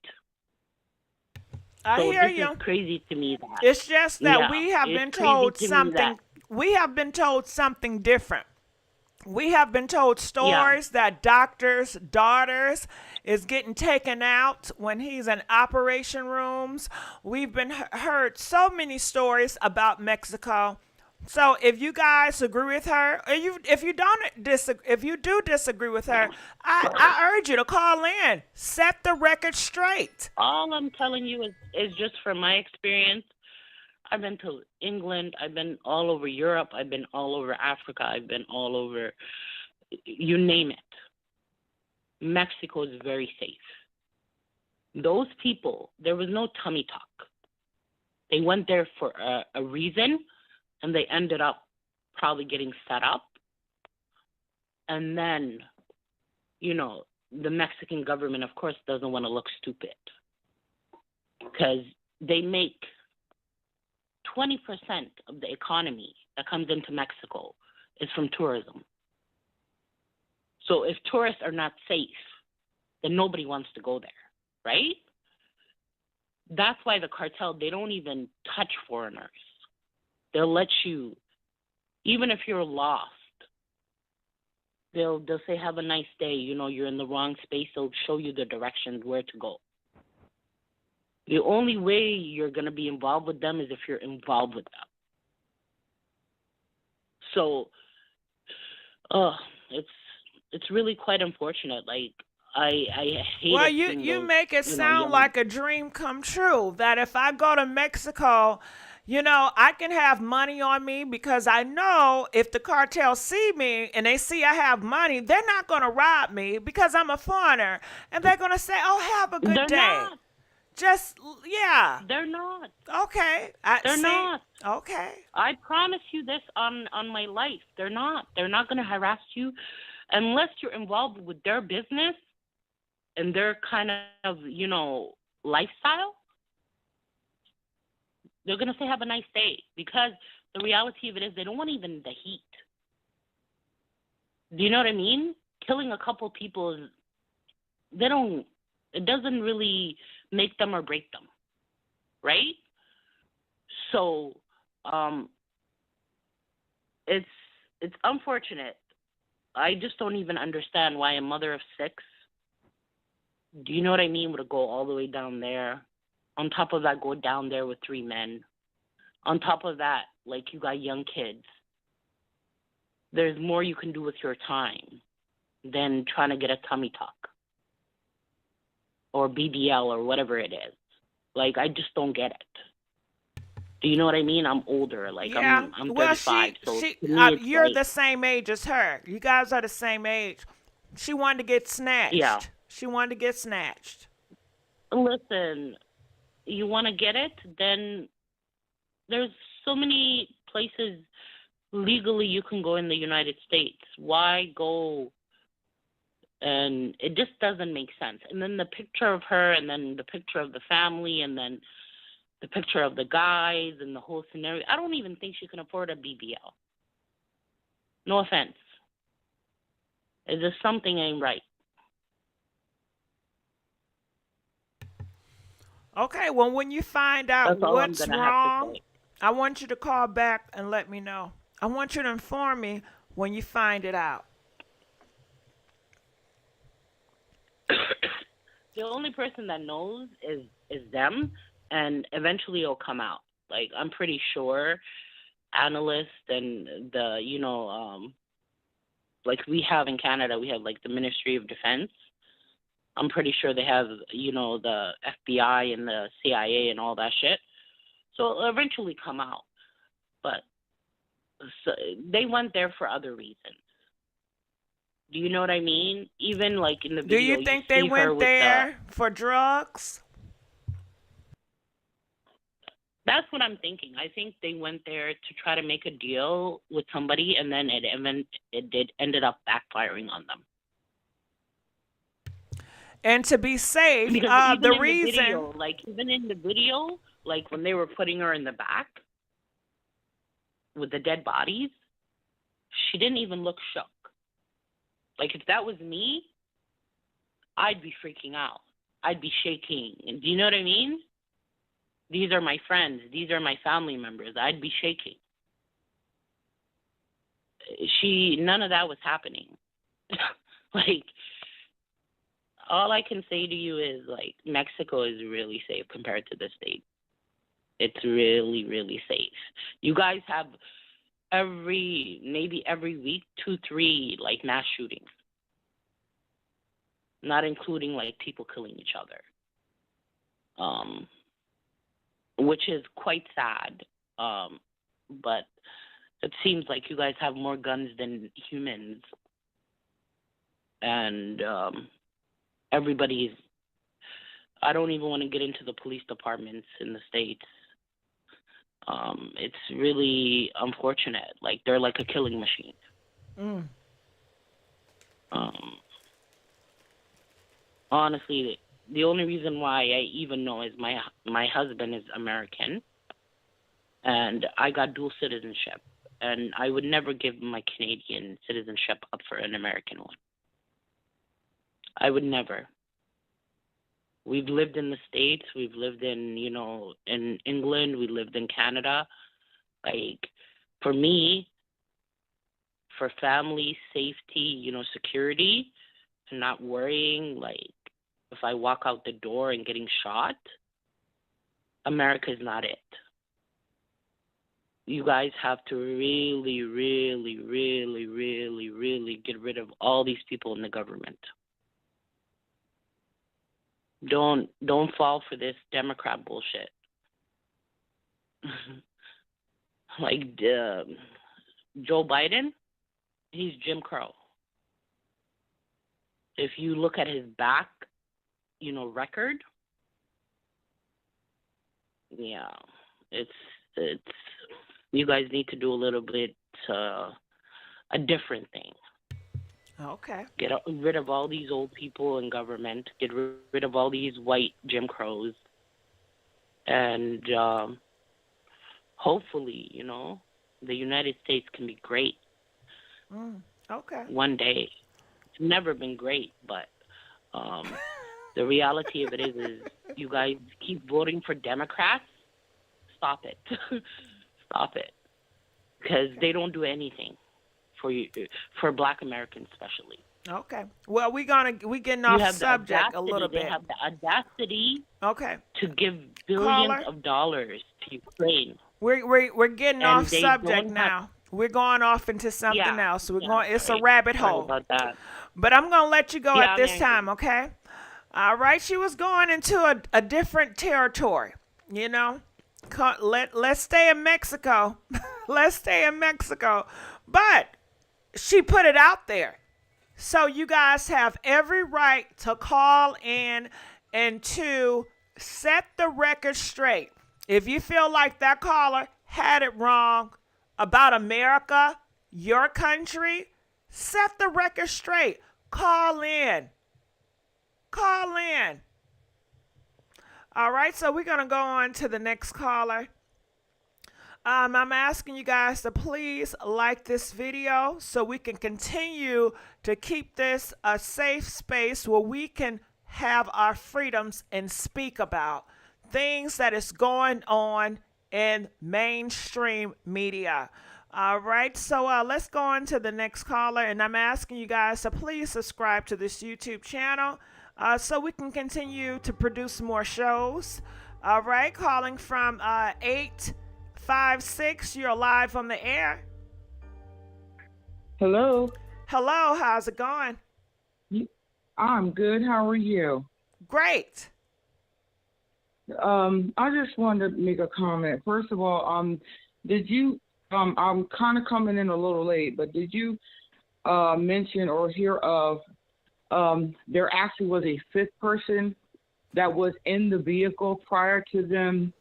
S1: I
S3: So
S1: hear
S3: this
S1: you.
S3: is crazy to me. That
S1: It's just that
S3: yeah,
S1: we have
S3: it's
S1: been
S3: crazy
S1: told
S3: to me
S1: something.
S3: that-
S1: We have been told something different. We have been told stories that doctors' daughters is getting taken out when he's in operation rooms. We've been heard so many stories about Mexico. So if you guys agree with her, or if you do disagree with her, I urge you to call in, set the record straight.
S3: All I'm telling you is just from my experience. I've been to England. I've been all over Europe. I've been all over Africa. I've been all over, you name it. Mexico is very safe. Those people, there was no tummy talk. They went there for a reason, and they ended up probably getting set up. And then, you know, the Mexican government, of course, doesn't want to look stupid because they make 20% of the economy that comes into Mexico is from tourism. So if tourists are not safe, then nobody wants to go there, right? That's why the cartel, they don't even touch foreigners. They'll let you, even if you're lost, they'll say, have a nice day. You know, you're in the wrong space. They'll show you the directions where to go. The only way you're going to be involved with them is if you're involved with them. So, it's really quite unfortunate. Like, I hate
S1: Well,
S3: it
S1: you
S3: seeing
S1: you
S3: those,
S1: make it
S3: you know,
S1: sound
S3: young.
S1: like a dream come true. That if I go to Mexico, you know, I can have money on me because I know if the cartel see me and they see I have money, they're not going to rob me because I'm a foreigner, and they're going to say, "Oh, have a good
S3: They're
S1: day."
S3: not.
S1: Just yeah.
S3: They're not.
S1: Okay. I
S3: They're
S1: see.
S3: not.
S1: Okay.
S3: I promise you this on my life. They're not. They're not going to harass you unless you're involved with their business and their kind of, you know, lifestyle. They're going to say, have a nice day, because the reality of it is they don't want even the heat. Do you know what I mean? Killing a couple people, it doesn't really make them or break them, right? So, it's unfortunate. I just don't even understand why a mother of 6, do you know what I mean, would go all the way down there. On top of that, go down there with 3 men. On top of that, like, you got young kids. There's more you can do with your time than trying to get a tummy tuck or BBL or whatever it is. Like, I just don't get it. Do you know what I mean? I'm older. Like,
S1: Yeah.
S3: I'm
S1: Well,
S3: 35. So
S1: she
S3: to me, it's
S1: you're
S3: like,
S1: the same age as her. You guys are the same age. She wanted to get
S3: yeah.
S1: snatched. She wanted to get snatched.
S3: Listen, you want to get it? Then there's so many places legally you can go in the United States. Why go? And it just doesn't make sense. And then the picture of her, and then the picture of the family, and then the picture of the guys, and the whole scenario. I don't even think she can afford a BBL. No offense. It's just something ain't right.
S1: Okay, well, when you find out
S3: That's all I'm
S1: what's
S3: gonna have to
S1: wrong,
S3: say.
S1: I want you to call back and let me know. I want you to inform me when you find it out.
S3: The only person that knows is them, and eventually it'll come out. Like, I'm pretty sure analysts and the, you know, like we have in Canada, we have like the Ministry of Defense. I'm pretty sure they have, you know, the FBI and the CIA and all that shit. So it'll eventually come out. But so they went there for other reasons. Do you know what I mean? Even like in the
S1: Do you
S3: video, you
S1: think they
S3: see her
S1: went
S3: with the.
S1: there for drugs?
S3: That's what I'm thinking. I think they went there to try to make a deal with somebody, and then it ended up backfiring on them.
S1: And to be safe,
S3: Because
S1: the reason.
S3: even in the video, like when they were putting her in the back with the dead bodies, she didn't even look shook. Like, if that was me, I'd be freaking out. I'd be shaking. Do you know what I mean? These are my friends. These are my family members. I'd be shaking. None of that was happening. Like, all I can say to you is, like, Mexico is really safe compared to the States. It's really, really safe. You guys have maybe every week, 2, 3, like, mass shootings. Not including, like, people killing each other. Which is quite sad. But it seems like you guys have more guns than humans. And everybody's. I don't even want to get into the police departments in the States. It's really unfortunate. Like, they're like a killing machine.
S1: Mm.
S3: Honestly, the only reason why I even know is my husband is American, and I got dual citizenship, and I would never give my Canadian citizenship up for an American one. I would never. We've lived in the States. We've lived in, in England. We lived in Canada. Like, for me, for family, safety, security, and not worrying, like, if I walk out the door and getting shot, America's not it. You guys have to really, really, really, really, really get rid of all these people in the government. Don't fall for this Democrat bullshit. Like Joe Biden, he's Jim Crow. If you look at his back, record, yeah, it's you guys need to do a little bit a different thing.
S1: Okay.
S3: Get rid of all these old people in government. Get rid of all these white Jim Crows. And hopefully, the United States can be great.
S1: Okay.
S3: One day. It's never been great, but the reality of it is you guys keep voting for Democrats. Stop it. Stop it. Because they don't do anything for you, for Black Americans especially.
S1: Okay. Well, we getting off subject a little bit.
S3: They have the audacity.
S1: Okay.
S3: To give billions of dollars to Ukraine.
S1: We're getting off subject now. We're going off into something else. It's a rabbit hole.
S3: Sorry about that.
S1: But I'm gonna let you go at this time, okay? All right. She was going into a different territory. Let's stay in Mexico. Let's stay in Mexico. But she put it out there. So you guys have every right to call in and to set the record straight. If you feel like that caller had it wrong about America, your country, set the record straight. Call in. Call in. All right, so we're going to go on to the next caller. I'm asking you guys to please like this video so we can continue to keep this a safe space where we can have our freedoms and speak about things that is going on in mainstream media. All right, so let's go on to the next caller, and I'm asking you guys to please subscribe to this YouTube channel so we can continue to produce more shows. All right, calling from 856, you're live on the air.
S4: Hello.
S1: Hello, how's it going?
S4: I'm good. How are you?
S1: Great.
S4: I just wanted to make a comment. First of all, did you? I'm kind of coming in a little late, but did you mention or hear of? There actually was a fifth person that was in the vehicle prior to them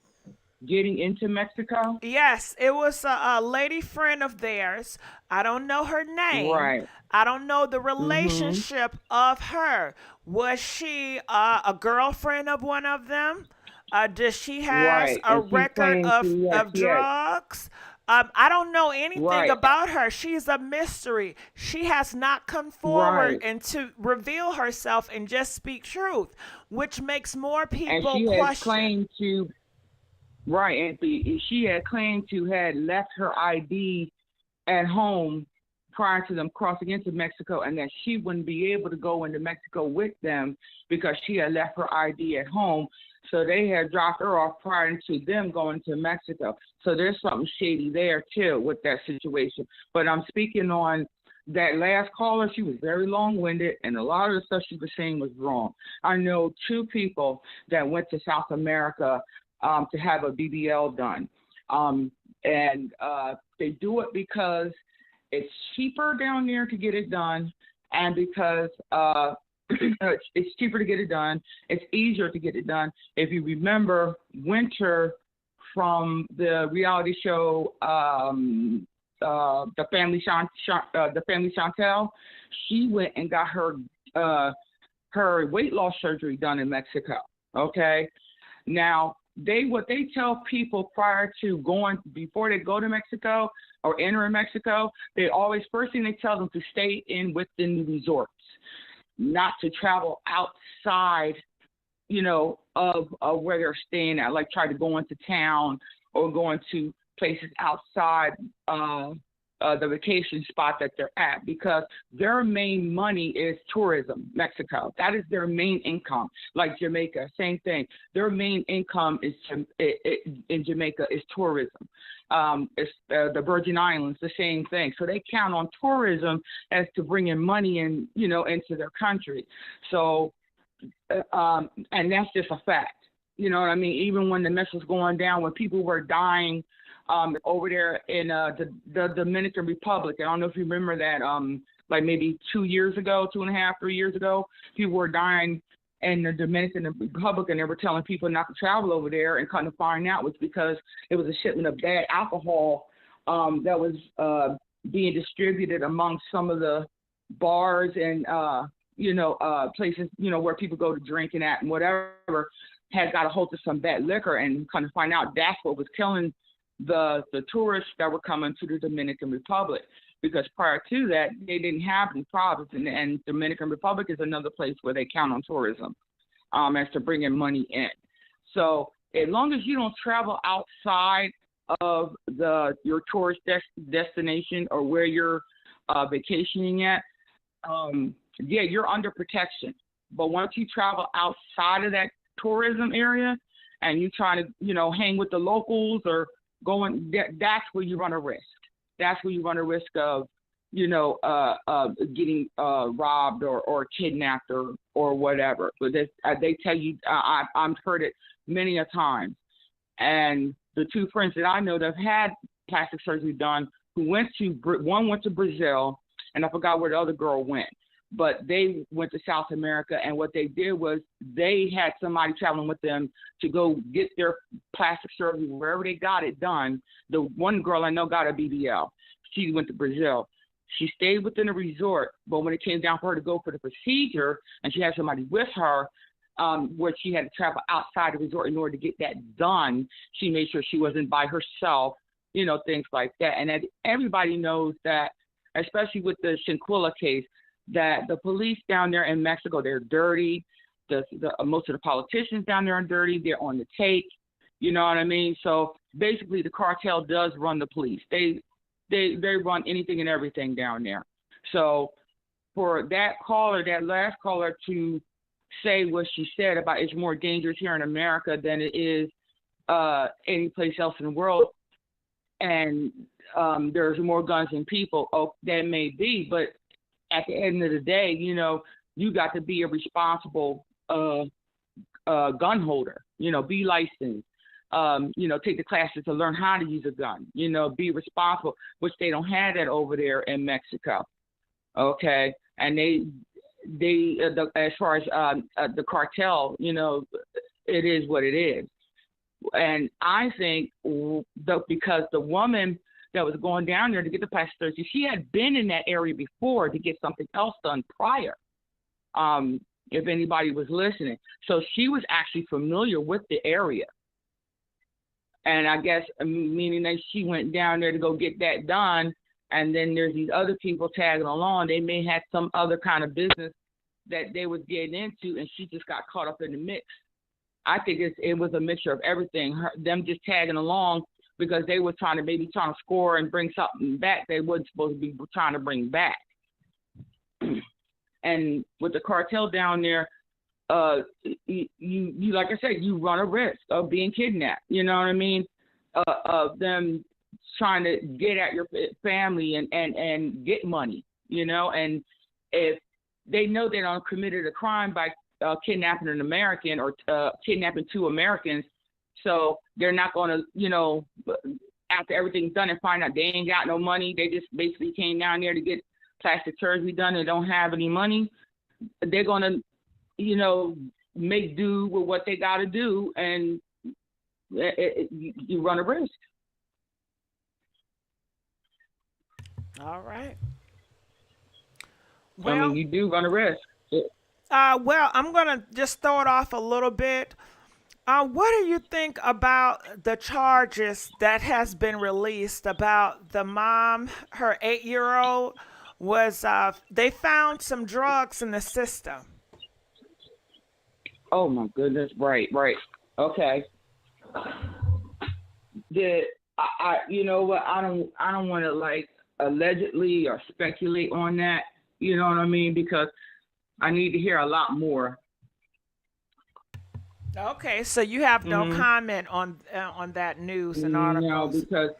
S4: getting into Mexico?
S1: Yes, it was a lady friend of theirs. I don't know her name.
S4: Right.
S1: I don't know the relationship of her. Was she a girlfriend of one of them? Does she have a record of drugs? I don't know anything about her. She's a mystery. She has not come forward and to reveal herself and just speak truth, which makes more people
S4: and she
S1: question.
S4: Had claimed to, and she had claimed to had left her ID at home prior to them crossing into Mexico, and that she wouldn't be able to go into Mexico with them because she had left her ID at home. So they had dropped her off prior to them going to Mexico. So there's something shady there, too, with that situation. But I'm speaking on that last caller. She was very long-winded, and a lot of the stuff she was saying was wrong. I know two people that went to South America to have a BBL done. And they do it because it's cheaper down there to get it done, and because it's cheaper to get it done. It's easier to get it done. If you remember Winter from the reality show, the Family Chantel, she went and got her weight loss surgery done in Mexico. Okay, now what they tell people prior to before they go to Mexico or enter Mexico, first thing they tell them to stay within the resorts, not to travel outside of where they're staying at, like try to go into town or going to places outside the vacation spot that they're at, because their main money is tourism. Mexico, that is their main income. Like Jamaica, same thing. Their main income is in Jamaica is tourism. It's the Virgin Islands, the same thing. So they count on tourism as to bringing money in, into their country. So, and that's just a fact. You know what I mean? Even when the mess was going down, when people were dying over there in the Dominican Republic. I don't know if you remember that, like maybe 2 years ago, 2.5, 3 years ago, people were dying in the Dominican Republic, and they were telling people not to travel over there, and kind of find out was because it was a shipment of bad alcohol that was being distributed among some of the bars and places where people go to drinking at and whatever, had got a hold of some bad liquor, and kind of find out that's what was killing the tourists that were coming to the Dominican Republic, because prior to that they didn't have any problems, and Dominican Republic is another place where they count on tourism as to bringing money in. So as long as you don't travel outside of your tourist destination or where you're vacationing at, you're under protection. But once you travel outside of that tourism area and you try to hang with the locals or that's where you run a risk. That's where you run a risk of, getting robbed or kidnapped or whatever. But they tell you, I've heard it many a time. And the two friends that I know that have had plastic surgery done, one went to Brazil, and I forgot where the other girl went. But they went to South America, and what they did was they had somebody traveling with them to go get their plastic surgery wherever they got it done. The one girl I know got a BBL. She went to Brazil. She stayed within a resort, but when it came down for her to go for the procedure, and she had somebody with her, where she had to travel outside the resort in order to get that done, she made sure she wasn't by herself, things like that. And everybody knows that, especially with the Shinquilla case, that the police down there in Mexico, they're dirty. Most of the politicians down there are dirty. They're on the take. You know what I mean? So basically, the cartel does run the police. They run anything and everything down there. So for that last caller, to say what she said about it's more dangerous here in America than it is any place else in the world, and there's more guns than people. Oh, that may be, but at the end of the day, you got to be a responsible gun holder. Be licensed. Take the classes to learn how to use a gun. Be responsible, which they don't have that over there in Mexico. Okay, and as far as the cartel, it is what it is. And I think because the woman that was going down there to get the plastic surgery, she had been in that area before to get something else done prior, if anybody was listening. So she was actually familiar with the area. And I guess, meaning that she went down there to go get that done, and then there's these other people tagging along. They may have some other kind of business that they was getting into, and she just got caught up in the mix. I think it was a mixture of everything. Them just tagging along because they were trying to score and bring something back they wasn't supposed to be trying to bring back. And with the cartel down there, you like I said, you run a risk of being kidnapped. You know what I mean? Of them trying to get at your family and get money. And if they know they don't committed a crime by kidnapping an American or kidnapping two Americans, so they're not going to, after everything's done and find out they ain't got no money, they just basically came down there to get plastic surgery done and don't have any money, they're going to, make do with what they got to do, and you run a risk.
S1: All right.
S4: Well, you do run a risk.
S1: Well, I'm going to just throw it off a little bit. What do you think about the charges that has been released about the mom, her 8-year-old, was they found some drugs in the system?
S4: Oh my goodness. Right. Right. Okay. Did you know what? I don't want to like allegedly or speculate on that. You know what I mean? Because I need to hear a lot more.
S1: Okay, so you have no
S4: Hmm.
S1: comment on that news and
S4: No,
S1: articles.
S4: because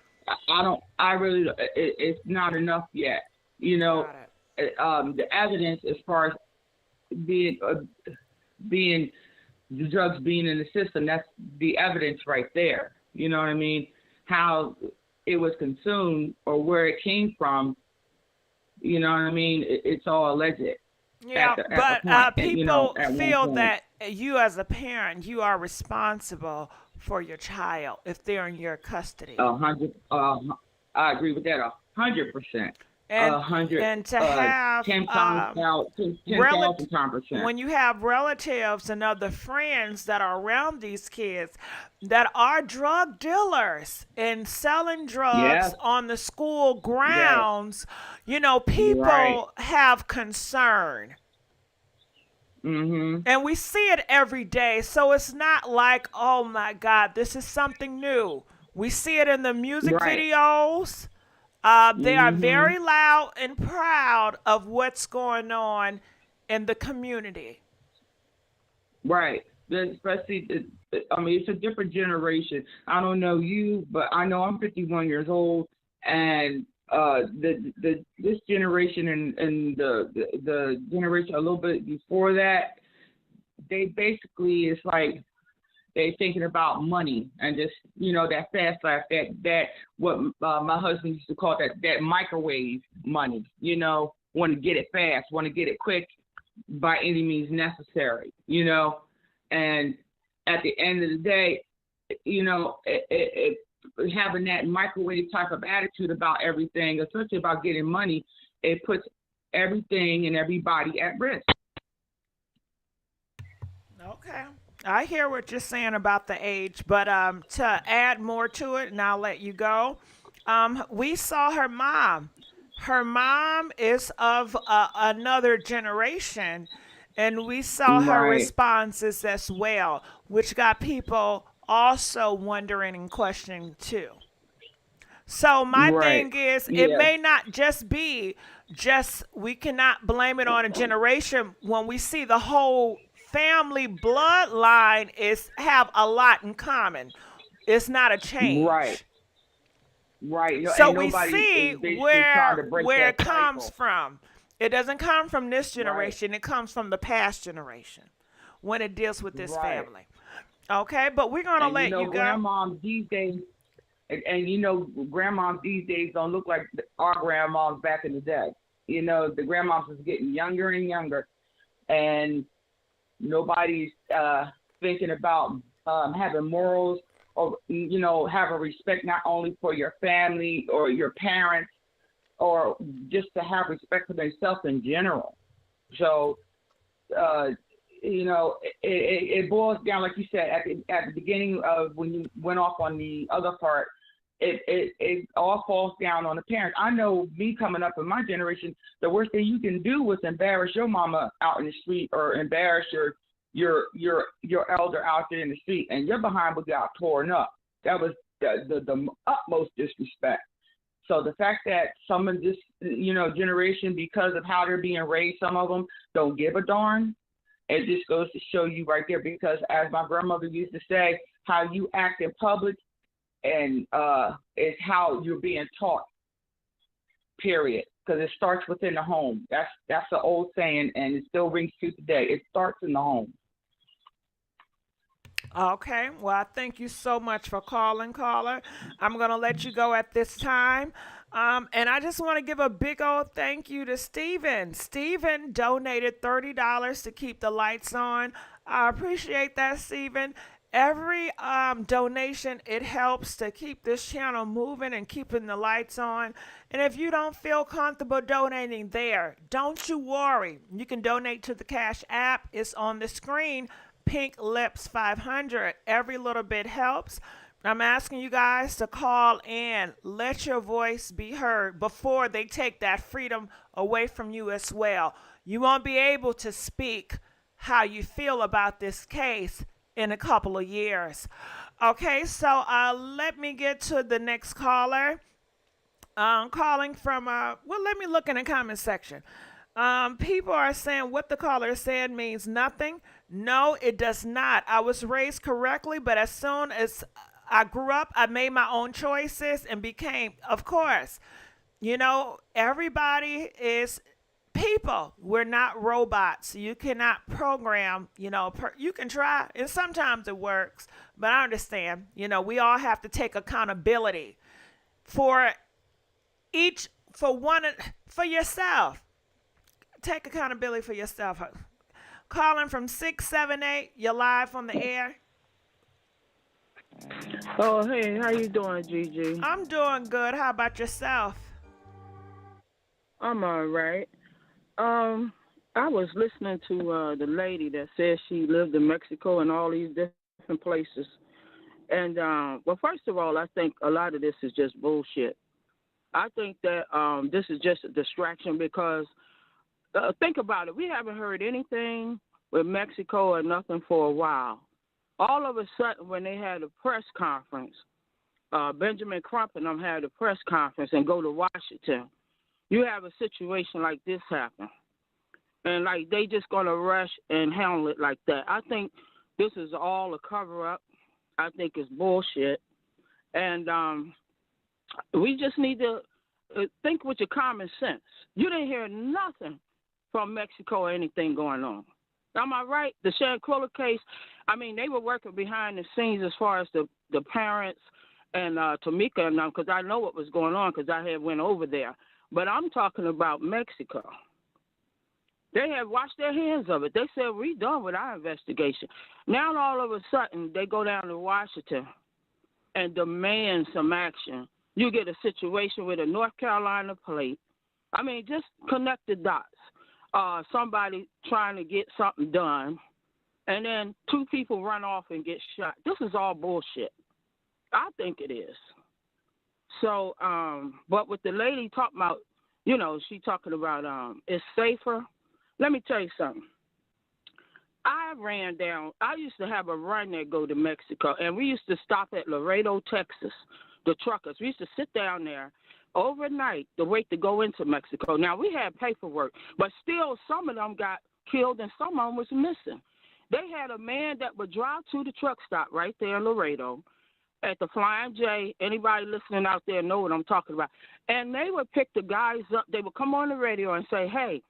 S4: I don't. I really. It's not enough yet. You know,
S1: Got it.
S4: the evidence as far as being being the drugs being in the system. That's the evidence right there. You know what I mean? How it was consumed or where it came from. You know what I mean? It's all alleged
S1: Yeah,
S4: at the
S1: but
S4: point. You know,
S1: people
S4: at one
S1: feel
S4: point.
S1: that you, as a parent, you are responsible for your child if they're in your custody.
S4: 100. I agree with that 100%.
S1: and
S4: 100.
S1: and to have
S4: 10 times out. Ten
S1: rel-
S4: thousand time percent.
S1: when you have relatives and other friends that are around these kids that are drug dealers and selling drugs
S4: Yes.
S1: on the school
S4: Yes.
S1: grounds,
S4: You're right.
S1: people have concern.
S4: Mhm.
S1: And we see it every day. So it's not like, oh my God, this is something new. We see it in the music
S4: Right.
S1: videos. They are
S4: Mhm.
S1: very loud and proud of what's going on in the community.
S4: Right. Especially, I mean, it's a different generation. I don't know you, but I know I'm 51 years old, and the this generation and the generation a little bit before that, they basically it's like they thinking about money and just that fast life, that what my husband used to call that microwave money. Want to get it fast, want to get it quick by any means necessary. And at the end of the day, having that microwave type of attitude about everything, especially about getting money, it puts everything and everybody at risk.
S1: Okay. I hear what you're saying about the age, but to add more to it, and I'll let you go. We saw her mom. Her mom is of another generation, and we saw her
S4: Right,
S1: responses as well, which got people also wondering and questioning too. So my
S4: right,
S1: thing is, it
S4: yeah,
S1: may not just be just we cannot blame it on a generation when we see the whole family bloodline is have a lot in common. It's not a
S4: right,
S1: change.
S4: right. No,
S1: So
S4: and
S1: we
S4: nobody
S1: see
S4: is basically trying
S1: where
S4: to break
S1: where
S4: that
S1: it comes
S4: cycle.
S1: from. It doesn't come from this
S4: Right,
S1: generation. It comes from the past generation when it deals with this
S4: right.
S1: family. Okay, but we're gonna
S4: And
S1: let you go.
S4: grandmoms these days, and grandmoms these days don't look like our grandmoms back in the day. The grandmoms is getting younger and younger, and nobody's thinking about having morals or having respect not only for your family or your parents or just to have respect for themselves in general. So uh, it boils down, like you said, at the beginning of when you went off on the other part. It all falls down on the parents. I know me coming up in my generation, the worst thing you can do was embarrass your mama out in the street or embarrass your elder out there in the street, and your behind would get torn up. That was the utmost disrespect. So the fact that some of this, generation, because of how they're being raised, some of them don't give a darn. It just goes to show you right there. Because as my grandmother used to say, how you act in public and is how you're being taught. Period. Because it starts within the home. That's the old saying, and it still rings true today. It starts in the home.
S1: Okay. Well, I thank you so much for calling, caller. I'm going to let you go at this time. And I just want to give a big old thank you to Steven. Steven donated $30 to keep the lights on. I appreciate that, Steven. Every donation, it helps to keep this channel moving and keeping the lights on. And if you don't feel comfortable donating there, don't you worry. You can donate to the Cash App. It's on the screen. Pink Lips 500. Every little bit helps. I'm asking you guys to call in. Let your voice be heard before they take that freedom away from you as well. You won't be able to speak how you feel about this case in a couple of years. Okay, so let me get to the next caller. Calling from, well, let me look in the comment section. People are saying what the caller said means nothing. No, it does not. I was raised correctly, but as soon as I grew up, I made my own choices and became, of course, everybody is people. We're not robots. You cannot program, you can try, and sometimes it works, but I understand, we all have to take accountability for each, for yourself. Take accountability for yourself. Calling from 678, you're live on the air.
S5: Oh, hey, how you doing, Gigi?
S1: I'm doing good. How about yourself?
S5: I'm all right. I was listening to the lady that says she lived in Mexico and all these different places. And, well, first of all, I think a lot of this is just bullshit. I think that this is just a distraction because, think about it, we haven't heard anything with Mexico or nothing for a while. All of a sudden, when they had a press conference, Benjamin Crump and them had a press conference and go to Washington, you have a situation like this happen. And, like, they just going to rush and handle it like that. I think this is all a cover-up. I think it's bullshit. And we just need to think with your common sense. You didn't hear nothing from Mexico or anything going on. Am I right? The Shankrilla case, I mean, they were working behind the scenes as far as the parents and Tamika and them, because I know what was going on because I had went over there. But I'm talking about Mexico. They had washed their hands of it. They said, we done with our investigation. Now all of a sudden, they go down to Washington and demand some action. You get a situation with a North Carolina plate. I mean, just connect the dots. Somebody trying to get something done, and then two people run off and get shot. This is all bullshit. I think it is. So, but with the lady talking about, she talking about it's safer. Let me tell you something. I used to have a run that go to Mexico, and we used to stop at Laredo, Texas, the truckers. We used to sit down there overnight to wait to go into Mexico. Now, we had paperwork, but still some of them got killed and some of them was missing. They had a man that would drive to the truck stop right there in Laredo at the Flying J. Anybody listening out there know what I'm talking about. And they would pick the guys up. They would come on the radio and say, hey,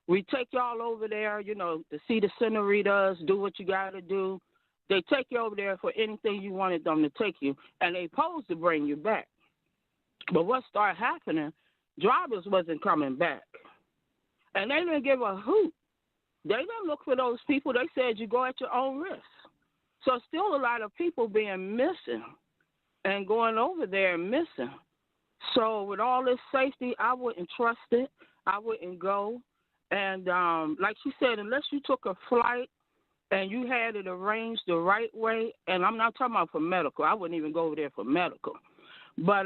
S5: we take y'all over there, to see the senoritas, do what you got to do. They take you over there for anything you wanted them to take you, and they supposed to bring you back. But what started happening, drivers wasn't coming back. And they didn't give a hoot. They didn't look for those people. They said you go at your own risk. So still a lot of people being missing and going over there and missing. So with all this safety, I wouldn't trust it. I wouldn't go. And like she said, unless you took a flight and you had it arranged the right way, and I'm not talking about for medical. I wouldn't even go over there for medical. But,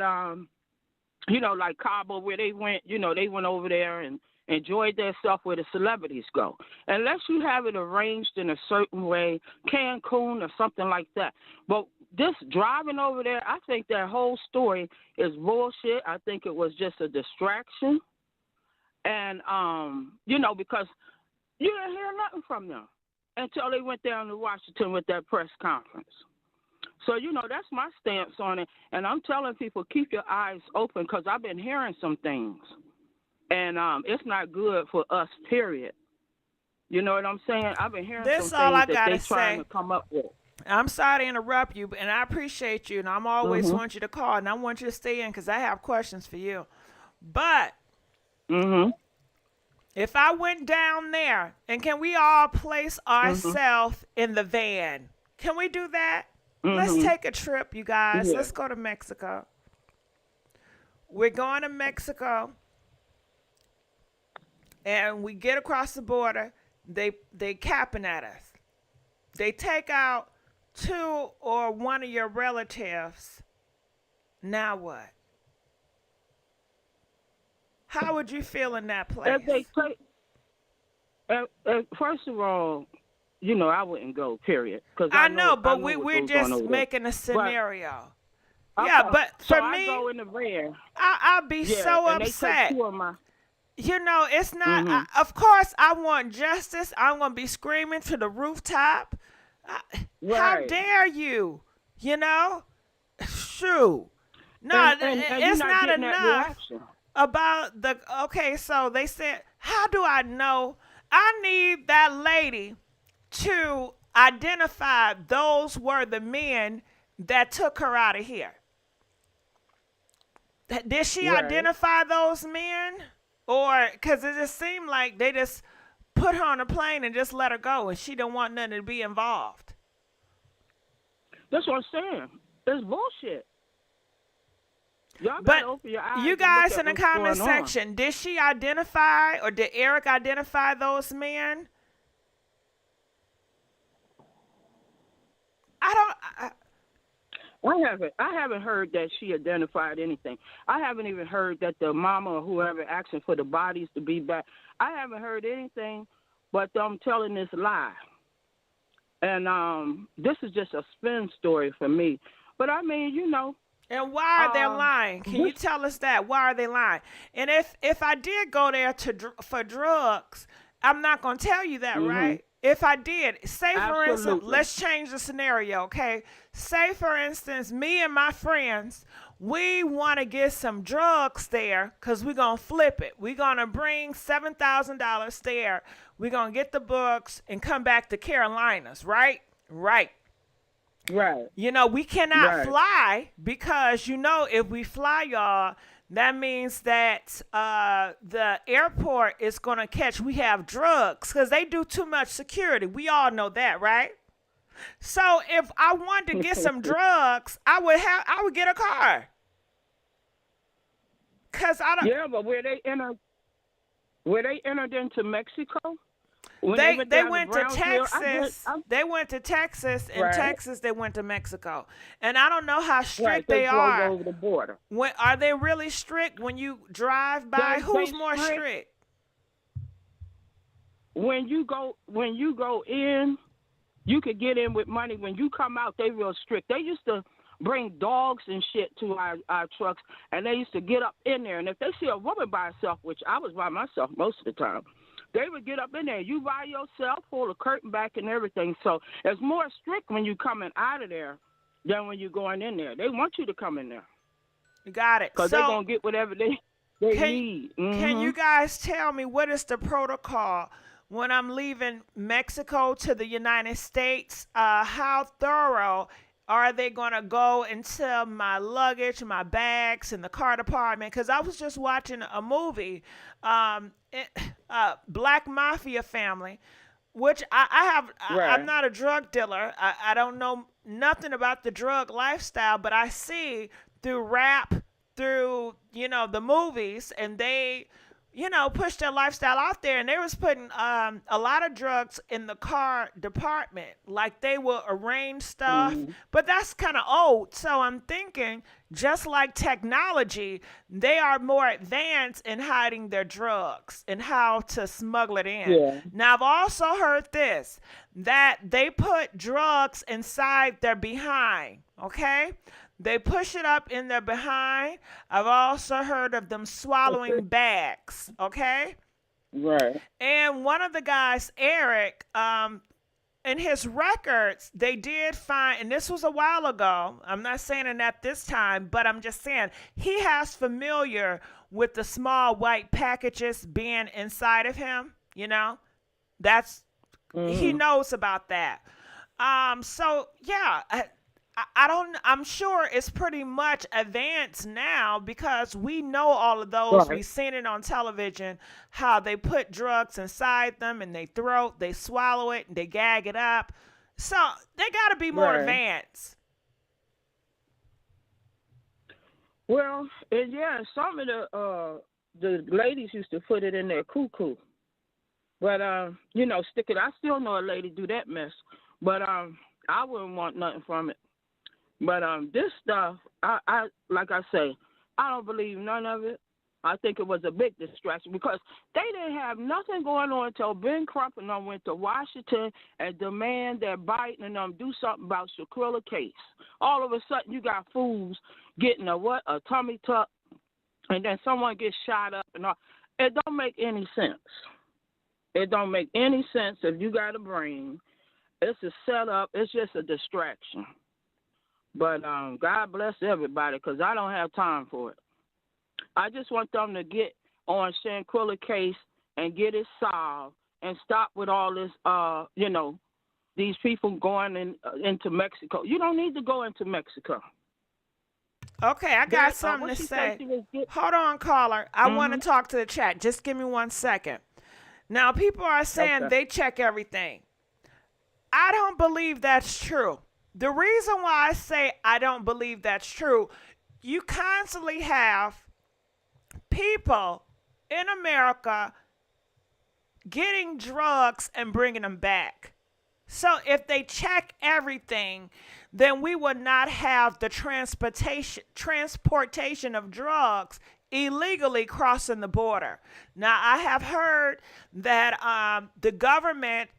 S5: like Cabo, where they went, they went over there and enjoyed themselves where the celebrities go. Unless you have it arranged in a certain way, Cancun or something like that. But this driving over there, I think that whole story is bullshit. I think it was just a distraction. And, because you didn't hear nothing from them until they went down to Washington with that press conference. So, that's my stance on it. And I'm telling people, keep your eyes open because I've been hearing some things. And it's not good for us, period. You know what I'm saying? I've been hearing
S1: This
S5: some
S1: all I
S5: things that
S1: gotta
S5: they're trying
S1: say.
S5: to come up with.
S1: I'm sorry to interrupt you, and I appreciate you, and I'm always want you to call, and I want you to stay in because I have questions for you. But if I went down there, and can we all place ourselves in the van? Can we do that? Let's take a trip, you guys.
S5: Yeah.
S1: Let's go to Mexico. We're going to Mexico, and we get across the border. They capping at us. They take out two or one of your relatives. Now what? How would you feel in that place?
S5: If they take, first of all, I wouldn't go. Period. Because
S1: I know, but
S5: what
S1: we're
S5: goes on
S1: just
S5: over there.
S1: making a scenario.
S5: But,
S1: Yeah,
S5: okay,
S1: but
S5: so
S1: for
S5: I
S1: me,
S5: go in the van.
S1: I'll be
S5: Yeah,
S1: so
S5: and they take
S1: upset.
S5: two of my.
S1: You know, it's not.
S5: Mhm.
S1: Of course, I want justice. I'm gonna be screaming to the rooftop. How
S5: Right.
S1: dare you? You know, shoo. No,
S5: And you're
S1: it's
S5: not
S1: not
S5: getting that
S1: enough
S5: reaction.
S1: about the. Okay, so they said, how do I know? I need that lady to identify those were the men that took her out of here. Did she
S5: Right.
S1: identify those men? Or, because it just seemed like they just put her on a plane and just let her go and she didn't want nothing to be involved.
S5: That's what I'm saying. It's bullshit. Y'all
S1: But
S5: gotta open your eyes
S1: you
S5: and
S1: guys
S5: look
S1: in
S5: at
S1: the
S5: what's
S1: comment
S5: going on.
S1: section, did she identify or did Eric identify those men? I don't.
S5: I haven't heard that she identified anything. I haven't even heard that the mama or whoever asking for the bodies to be back. I haven't heard anything but them telling this lie. And this is just a spin story for me. But I mean,
S1: And why are they lying? Can you tell us that? Why are they lying? And if I did go there for drugs, I'm not gonna tell you that, right? If I did, say for instance,
S5: Absolutely.
S1: let's change the scenario, okay? Say for instance, me and my friends, we want to get some drugs there because we're gonna flip it. We're gonna bring $7,000 there. We're gonna get the books and come back to Carolinas, right? Right.
S5: Right.
S1: You know, we cannot
S5: Right.
S1: fly because, if we fly, y'all, that means that the airport is going to catch, we have drugs because they do too much security. We all know that, right? So if I wanted to get some drugs, I would get a car. Cause I don't.
S5: Yeah, but where they entered into Mexico? When
S1: They
S5: down
S1: went to
S5: Brownsville,
S1: Texas. They went to Texas. In
S5: Right.
S1: Texas, they went to Mexico. And I don't know how strict
S5: right,
S1: they
S5: drove
S1: are.
S5: over the border.
S1: Are they really strict when you drive by?
S5: They
S1: Who's more
S5: strict.
S1: strict?
S5: When you go in, you could get in with money. When you come out, they real strict. They used to bring dogs and shit to our trucks, and they used to get up in there. And if they see a woman by herself, which I was by myself most of the time, they would get up in there. You by yourself, pull the curtain back and everything. So it's more strict when you coming out of there than when you're going in there. They want you to come in there.
S1: You got it.
S5: Because
S1: So
S5: they're going to get whatever they
S1: can,
S5: need.
S1: can you guys tell me what is the protocol when I'm leaving Mexico to the United States? How thorough are they going to go into my luggage, my bags, in the car department? Because I was just watching a movie, Black Mafia Family, which I'm not a drug dealer. I don't know nothing about the drug lifestyle, but I see through rap, through, the movies, and they, push their lifestyle out there, and they was putting a lot of drugs in the car department. Like they will arrange stuff, but that's kind of old. So I'm thinking, just like technology, they are more advanced in hiding their drugs and how to smuggle it in.
S5: Yeah.
S1: Now, I've also heard this, that they put drugs inside their behind, okay? They push it up in their behind. I've also heard of them swallowing bags, okay?
S5: Right.
S1: And one of the guys, Eric, in his records, they did find, and this was a while ago, I'm not saying it at this time, but I'm just saying, he has familiar with the small white packages being inside of him, That's, he knows about that. So, yeah, I don't. I'm sure it's pretty much advanced now because we know all of those.
S5: Right.
S1: We've seen it on television how they put drugs inside them and they swallow it and they gag it up. So they got to be more
S5: Right.
S1: advanced.
S5: Well, and yeah, some of the ladies used to put it in their cuckoo, but stick it. I still know a lady do that mess, but I wouldn't want nothing from it. But this stuff, I like I say, I don't believe none of it. I think it was a big distraction because they didn't have nothing going on until Ben Crump and them went to Washington and demand that Biden and them do something about Shaquilla case. All of a sudden, you got fools getting a tummy tuck, and then someone gets shot up and all. It don't make any sense. It don't make any sense if you got a brain. It's a setup. It's just a distraction. But God bless everybody because I don't have time for it. I just want them to get on Shanquilla case and get it solved and stop with all this, these people going into Mexico. You don't need to go into Mexico.
S1: Okay, I got something to say. Hold on, caller. I want to talk to the chat. Just give me 1 second. Now, people are saying they check everything. I don't believe that's true. The reason why I say I don't believe that's true, you constantly have people in America getting drugs and bringing them back. So if they check everything, then we would not have the transportation of drugs illegally crossing the border. Now, I have heard that the government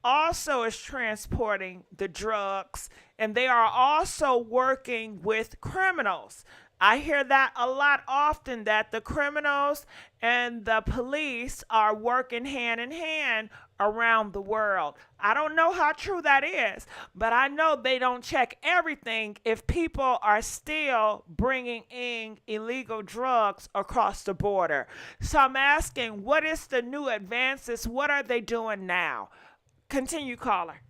S1: also is transporting the drugs, and they are also working with criminals. I hear that a lot often, that the criminals and the police are working hand in hand around the world. I don't know how true that is, but I know they don't check everything if people are still bringing in illegal drugs across the border. So I'm asking, what is the new advances? What are they doing now? Continue, caller.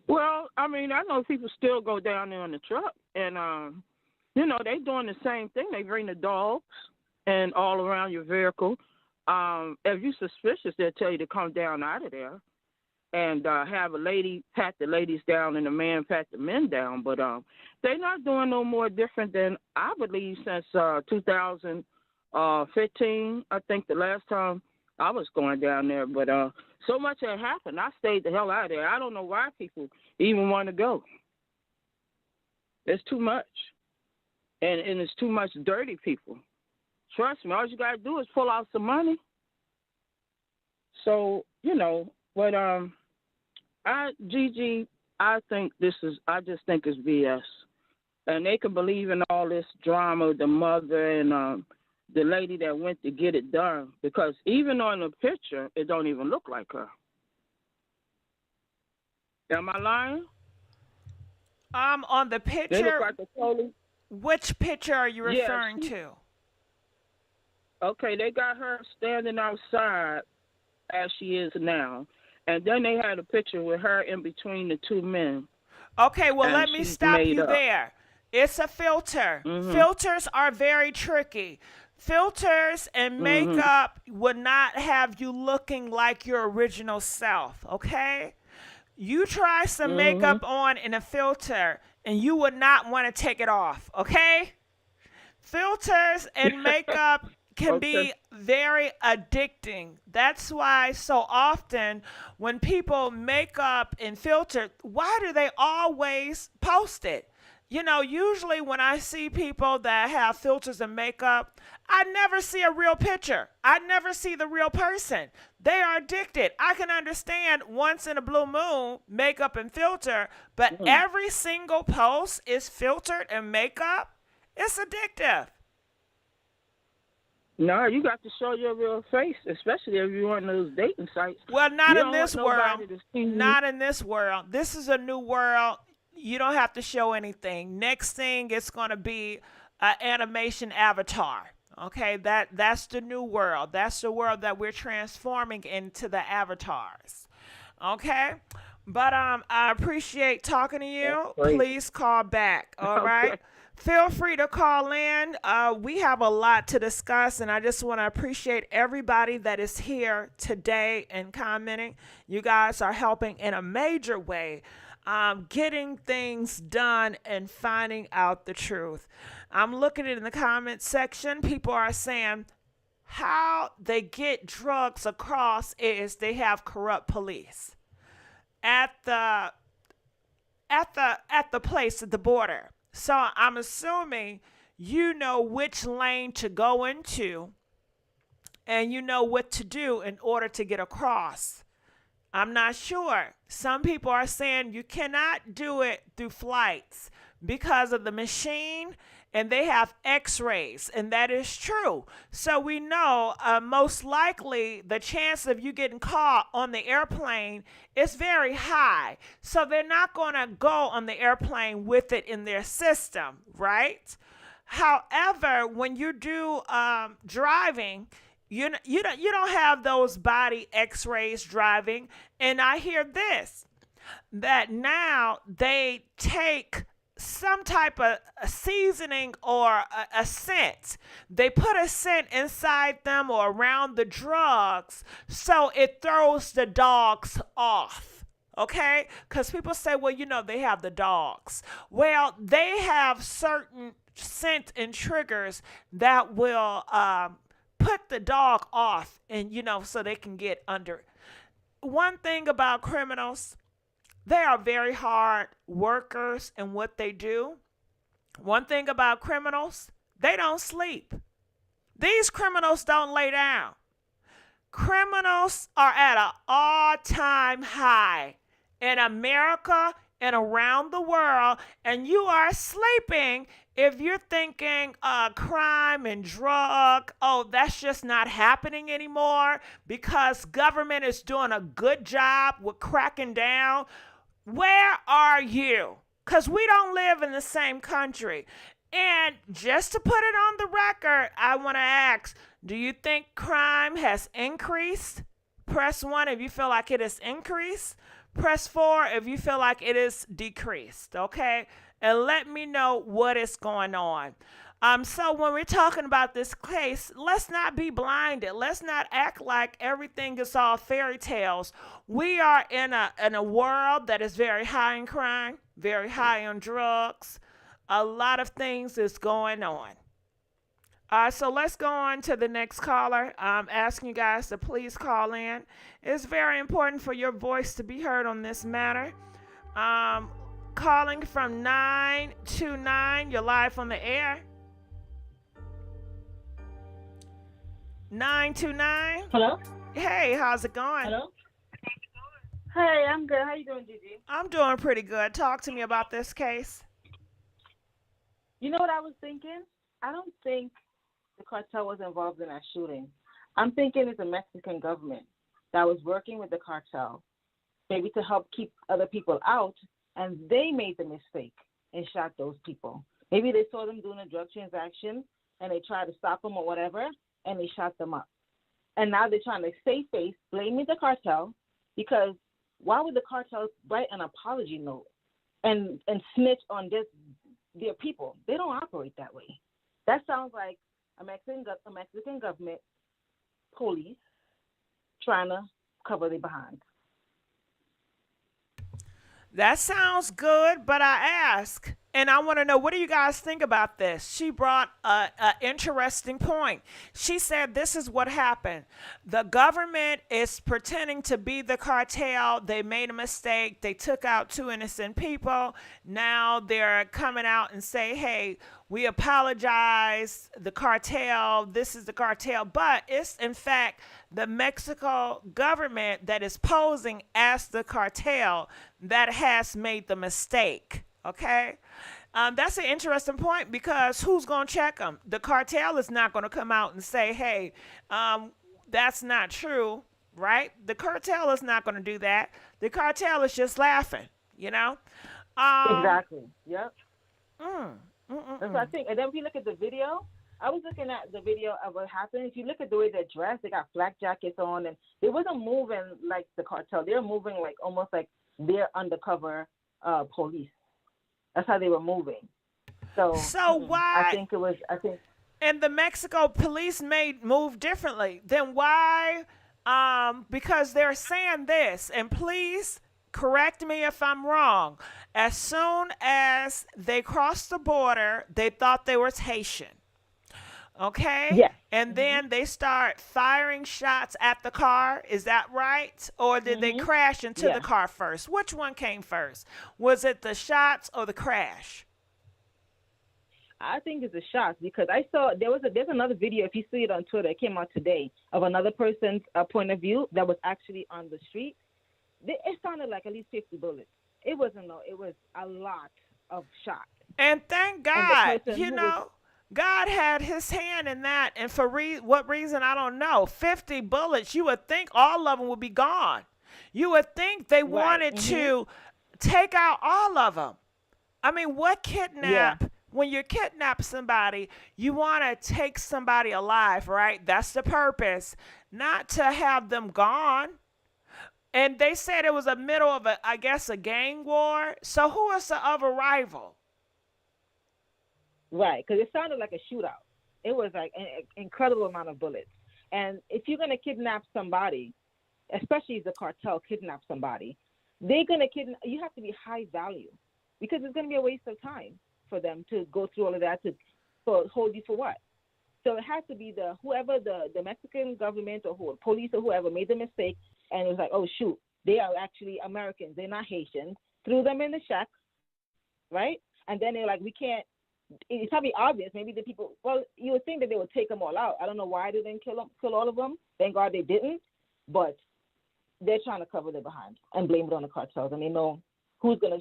S5: Well, I mean, I know people still go down there on the truck, and they doing the same thing. They bring the dogs and all around your vehicle. If you're suspicious, they'll tell you to come down out of there and have a lady pat the ladies down and a man pat the men down. But they're not doing no more different than, I believe, since 2015. I think the last time I was going down there. But so much had happened. I stayed the hell out of there. I don't know why people even want to go. It's too much. And it's too much dirty people. Trust me, all you got to do is pull out some money. So, but GIGI, I just think it's BS. And they can believe in all this drama, the mother and the lady that went to get it done, because even on the picture, it don't even look like her. Am I lying?
S1: On the picture,
S5: they look like a totally...
S1: Which picture are you referring to?
S5: Okay, they got her standing outside as she is now, and then they had a picture with her in between the two men.
S1: Okay, well, let me stop you there. It's a filter. Filters are very tricky. Filters and makeup would not have you looking like your original self, okay? You try some makeup on in a filter, and you would not want to take it off, okay? Filters and makeup can be very addicting. That's why so often when people make up and filter, why do they always post it? Usually when I see people that have filters and makeup, I never see a real picture. I never see the real person. They are addicted. I can understand once in a blue moon, makeup and filter, but every single post is filtered and makeup. It's addictive.
S5: No, you got to show your real face, especially if you're on those dating sites.
S1: Well, not in this world. Not in this world. This is a new world. You don't have to show anything. Next thing, it's going to be an animation avatar. Okay, that's the new world. That's the world that we're transforming into the avatars. Okay, but I appreciate talking to you. Please call back. All right. Feel free to call in. We have a lot to discuss, and I just want to appreciate everybody that is here today and commenting. You guys are helping in a major way. Getting things done and finding out the truth. I'm looking at it in the comment section. People are saying how they get drugs across is they have corrupt police at the place at the border. So I'm assuming you know which lane to go into and you know what to do in order to get across. I'm not sure. Some people are saying you cannot do it through flights because of the machine and they have x-rays, and that is true. So we know most likely the chance of you getting caught on the airplane is very high. So they're not going to go on the airplane with it in their system, right? However, when you do driving, you don't have those body x-rays driving. And I hear this, that now they take some type of a seasoning or a scent. They put a scent inside them or around the drugs so it throws the dogs off. Okay? Because people say, well, they have the dogs. Well, they have certain scent and triggers that will put the dog off, and so they can get under. One thing about criminals, they are very hard workers in what they do. One thing about criminals, they don't sleep. These criminals don't lay down. Criminals are at an all-time high in America and around the world, and you are sleeping if you're thinking crime and drug, that's just not happening anymore because government is doing a good job with cracking down. Where are you? Because we don't live in the same country. And just to put it on the record, I want to ask, do you think crime has increased? Press 1 if you feel like it has increased. Press 4 if you feel like it is decreased, okay? And let me know what is going on. So when we're talking about this case, let's not be blinded. Let's not act like everything is all fairy tales. We are in a world that is very high in crime, very high on drugs. A lot of things is going on. So let's go on to the next caller. I'm asking you guys to please call in. It's very important for your voice to be heard on this matter. Calling from 929. You're live on the air. 929.
S6: Hello?
S1: Hey, how's it going?
S6: Hello? Hey, I'm good. How you doing, Gigi?
S1: I'm doing pretty good. Talk to me about this case.
S6: You know what I was thinking? I don't think the cartel was involved in that shooting. I'm thinking it's the Mexican government that was working with the cartel, maybe to help keep other people out, and they made the mistake and shot those people. Maybe they saw them doing a drug transaction, and they tried to stop them or whatever, and they shot them up. And now they're trying to save face, blaming the cartel, because why would the cartel write an apology note and snitch on their people? They don't operate that way. That sounds like a Mexican government police trying to cover their behind.
S1: That sounds good, but I ask, and I want to know, what do you guys think about this? She brought an interesting point. She said this is what happened. The government is pretending to be the cartel. They made a mistake. They took out 2 innocent people. Now they're coming out and say, hey, we apologize, the cartel, this is the cartel. But it's, in fact, the Mexico government that is posing as the cartel that has made the mistake, okay? That's an interesting point because who's going to check them? The cartel is not going to come out and say, hey, that's not true, right? The cartel is not going to do that. The cartel is just laughing,
S6: Exactly, yep. That's what I
S1: Mm.
S6: think. And then if you look at the video, I was looking at the video of what happened. If you look at the way they're dressed, they got flak jackets on, and they wasn't moving like the cartel. They were moving like almost like they're undercover police. That's how they were moving. So
S1: why?
S6: I think.
S1: And the Mexico police move differently. Then why? Because they're saying this, and please correct me if I'm wrong. As soon as they crossed the border, they thought they were Haitian. Okay?
S6: Yes.
S1: And then they start firing shots at the car. Is that right? Or did they crash into the car first? Which one came first? Was it the shots or the crash?
S6: I think it's a shock because I saw there's another video, if you see it on Twitter, it came out today, of another person's point of view that was actually on the street. It sounded like at least 50 bullets. It wasn't no, it was a lot of shots.
S1: And thank
S6: And the
S1: God,
S6: person who was
S1: God had his hand in that. And for what reason, I don't know. 50 bullets, you would think all of them would be gone. You would think they wanted to take out all of them. I mean, what kidnap?
S6: Yeah.
S1: When you kidnap somebody, you want to take somebody alive, right? That's the purpose, not to have them gone. And they said it was a middle of I guess, a gang war. So who is the other rival?
S6: Right, because it sounded like a shootout. It was like an incredible amount of bullets. And if you're going to kidnap somebody, especially if the cartel kidnap somebody, they're going to kidnap. You have to be high value because it's going to be a waste of time for them to go through all of that to hold you for what? So it has to be whoever the Mexican government or police or whoever made the mistake and it was like, oh, shoot, they are actually Americans. They're not Haitians. Threw them in the shack, right? And then they're like, we can't. It's probably obvious. Maybe the people, well, you would think that they would take them all out. I don't know why they didn't kill all of them. Thank God they didn't. But they're trying to cover their behind and blame it on the cartels. And they know who's gonna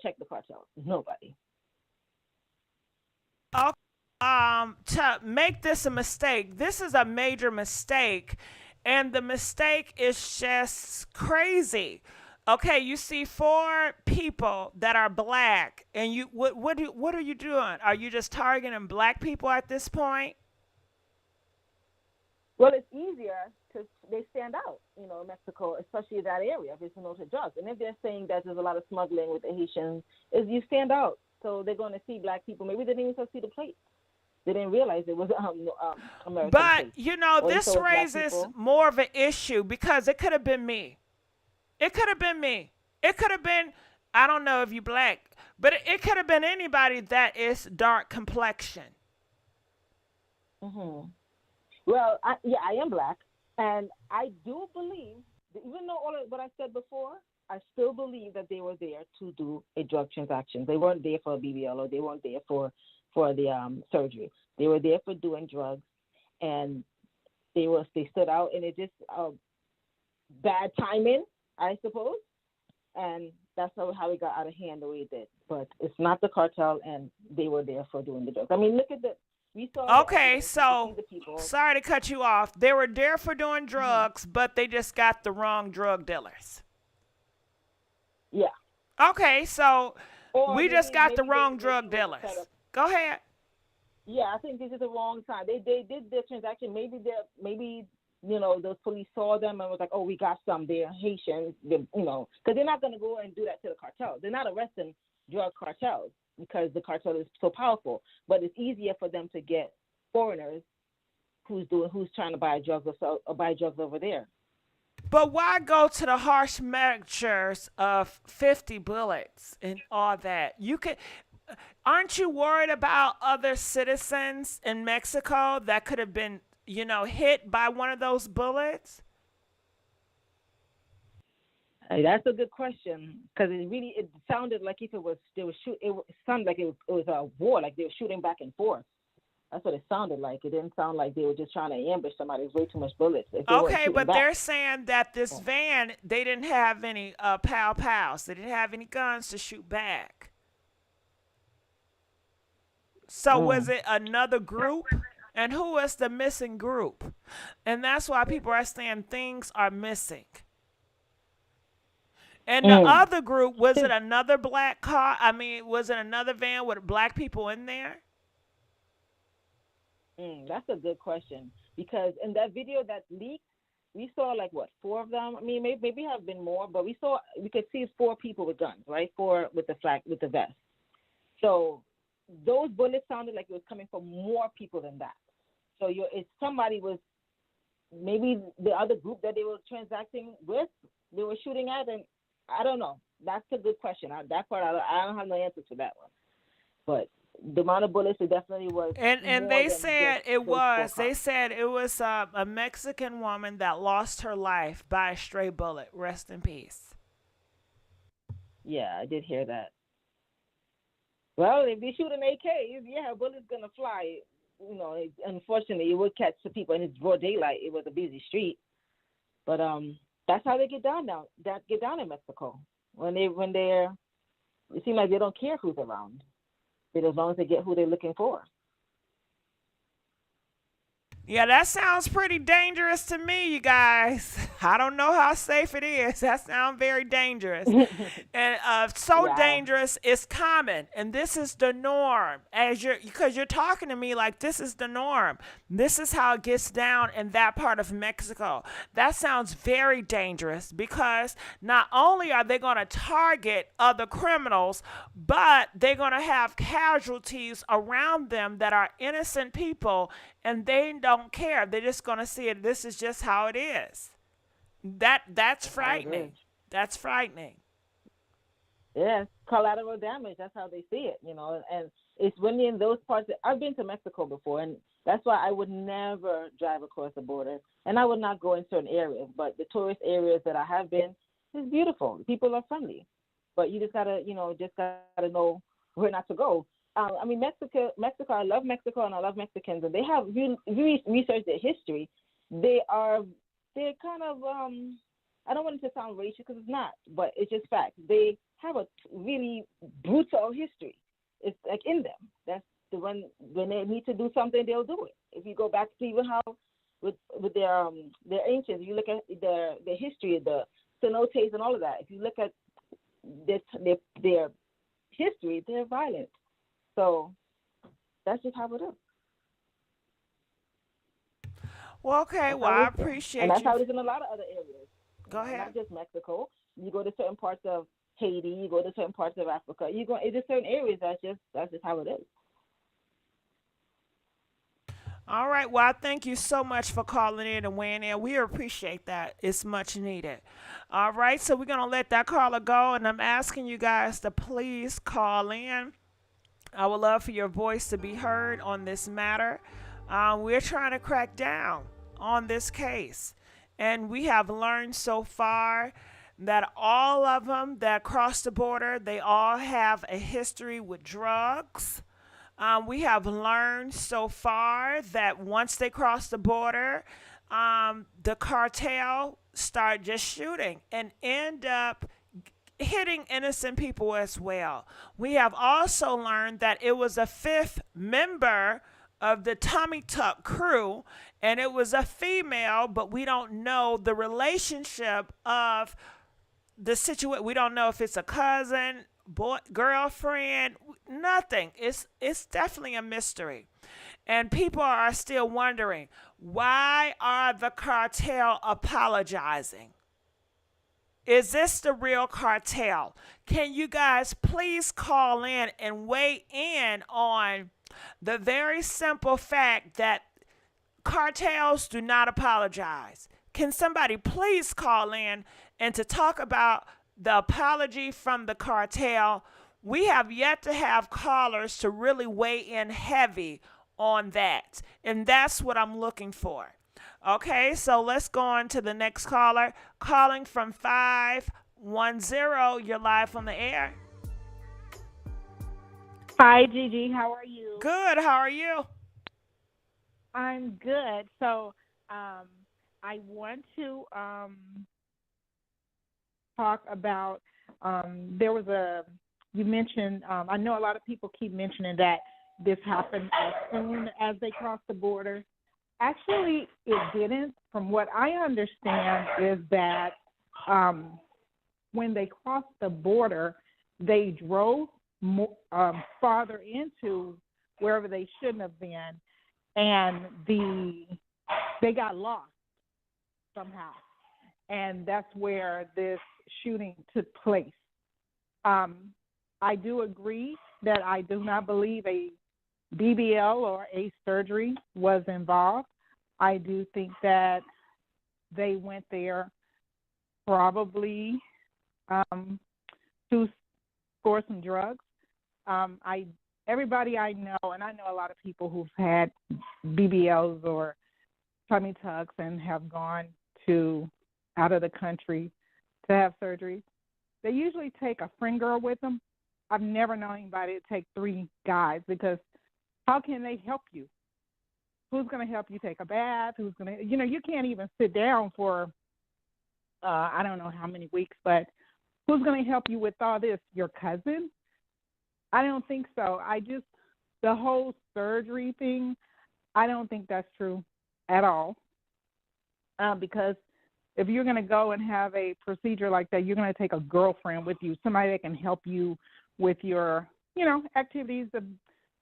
S6: check the cartels. Nobody.
S1: To make this a mistake, this is a major mistake, and the mistake is just crazy. Okay, you see 4 people that are black, and you what are you doing? Are you just targeting black people at this point?
S6: Well, it's easier because they stand out, in Mexico, especially that area, if it's known to drugs. And if they're saying that there's a lot of smuggling with the Haitians, is you stand out. So they're going to see black people. Maybe they didn't even see the plate. They didn't realize it was American.
S1: But,
S6: plate.
S1: this raises more of an issue because it could have been me. It could have been me. It could have been, I don't know if you black, but it could have been anybody that is dark complexion.
S6: Mm-hmm. Well, I am black, and I do believe, even though all of what I said before, I still believe that they were there to do a drug transaction. They weren't there for a BBL or they weren't there for the surgery. They were there for doing drugs, and they stood out, and it just bad timing, I suppose, and that's how it got out of hand the way it did. But it's not the cartel, and they were there for doing the drugs. I mean, look at we saw.
S1: Okay, so sorry to cut you off. They were there for doing drugs, but they just got the wrong drug dealers.
S6: Yeah.
S1: Okay, so we just got the wrong drug
S6: maybe
S1: dealers. Go ahead.
S6: Yeah, I think this is the wrong time. They did their transaction. Maybe those police saw them and was like, oh, we got some. They're Haitians. Because they're not going to go and do that to the cartel. They're not arresting drug cartels because the cartel is so powerful. But it's easier for them to get foreigners who's trying to buy drugs over there.
S1: But why go to the harsh measures of 50 bullets and all that? Aren't you worried about other citizens in Mexico that could have been, hit by one of those bullets?
S6: That's a good question because it sounded like if it sounded like it was a war, like they were shooting back and forth. That's what it sounded like. It didn't sound like they were just trying to ambush somebody. It was way too much bullets.
S1: Okay, but they're saying that this van, they didn't have any pow-pows. They didn't have any guns to shoot back. So was it another group? And who was the missing group? And that's why people are saying things are missing. And the other group, was it another black car? I mean, was it another van with black people in there?
S6: That's a good question because in that video that leaked, we saw 4 of them. I mean, maybe have been more, but we could see 4 people with guns, right? 4 with the vest. So those bullets sounded like it was coming from more people than that. So if somebody was maybe the other group that they were transacting with, they were shooting at, and I don't know. That's a good question. That part I don't have no answer to that one, but. The amount of bullets, it definitely was.
S1: And they said it was. They said it was a Mexican woman that lost her life by a stray bullet. Rest in peace.
S6: Yeah, I did hear that. Well, if they shoot an AK, yeah, a bullet's gonna fly. You know, unfortunately, it would catch the people, and it's broad daylight. It was a busy street, but that's how they get down now. That get down in Mexico when they're. It seems like they don't care who's around, but as long as they get who they're looking for.
S1: Yeah, that sounds pretty dangerous to me, you guys. I don't know how safe it is. That sounds very dangerous. And so
S6: Yeah.
S1: dangerous, it's common. And this is the norm. Because you're talking to me like this is the norm. This is how it gets down in that part of Mexico. That sounds very dangerous because not only are they going to target other criminals, but they're going to have casualties around them that are innocent people, and they don't care. They're just going to see it. This is just how it is. That's
S6: That's how it
S1: frightening.
S6: is.
S1: That's frightening.
S6: Yes, collateral damage. That's how they see it, you know. And it's when you're in those parts. I've been to Mexico before, and that's why I would never drive across the border, and I would not go in certain areas. But the tourist areas that I have been is beautiful. People are friendly, but you just gotta, just gotta know where not to go. I mean, Mexico. I love Mexico, and I love Mexicans, and they have researched their history. They're kind of I don't want it to sound racist because it's not, but it's just fact. They have a really brutal history. It's like in them. That's the when they need to do something, they'll do it. If you go back to even how with their ancients, you look at their history, the cenotes and all of that. If you look at their history, they're violent. So that's just how it is.
S1: Well, okay.
S6: That's
S1: Well,
S6: how
S1: I
S6: it is, and
S1: appreciate
S6: that's
S1: you.
S6: how it is in a lot of other areas.
S1: Go ahead.
S6: Not just Mexico. You go to certain parts of Haiti. You go to certain parts of Africa. You go into certain areas. That's just how it is.
S1: All right. Well, I thank you so much for calling in and weighing in. We appreciate that. It's much needed. All right. So we're going to let that caller go. And I'm asking you guys to please call in. I would love for your voice to be heard on this matter. We're trying to crack down on this case. And we have learned so far that all of them that cross the border, they all have a history with drugs. We have learned so far that once they cross the border, the cartel start just shooting and end up hitting innocent people as well. We have also learned that it was a fifth member of the Tommy Tuck crew, and it was a female, but we don't know the relationship of the situation. We don't know if it's a cousin, boy, girlfriend, nothing. It's definitely a mystery. And people are still wondering, why are the cartel apologizing? Is this the real cartel? Can you guys please call in and weigh in on the very simple fact that cartels do not apologize? Can somebody please call in and to talk about the apology from the cartel? We have yet to have callers to really weigh in heavy on that. And that's what I'm looking for. Okay, so let's go on to the next caller. Calling from 510. You're live on the air.
S7: Hi, Gigi. How are you?
S1: Good. How are you?
S7: I'm good. So, I want to talk about. You mentioned. I know a lot of people keep mentioning that this happened as soon as they crossed the border. Actually, it didn't. From what I understand, is that when they crossed the border, they drove farther into wherever they shouldn't have been, and they got lost somehow, and that's where this shooting took place. I do agree that I do not believe a BBL or a surgery was involved. I do think that they went there probably to score some drugs. Everybody I know, and I know a lot of people who've had BBLs or tummy tucks and have gone out of the country to have surgery. They usually take a friend girl with them. I've never known anybody to take 3 guys because how can they help you? Who's going to help you take a bath? Who's going to, you can't even sit down for, I don't know how many weeks, but who's going to help you with all this? Your cousin? I don't think so. The whole surgery thing, I don't think that's true at all. Because if you're going to go and have a procedure like that, you're going to take a girlfriend with you, somebody that can help you with your, activities of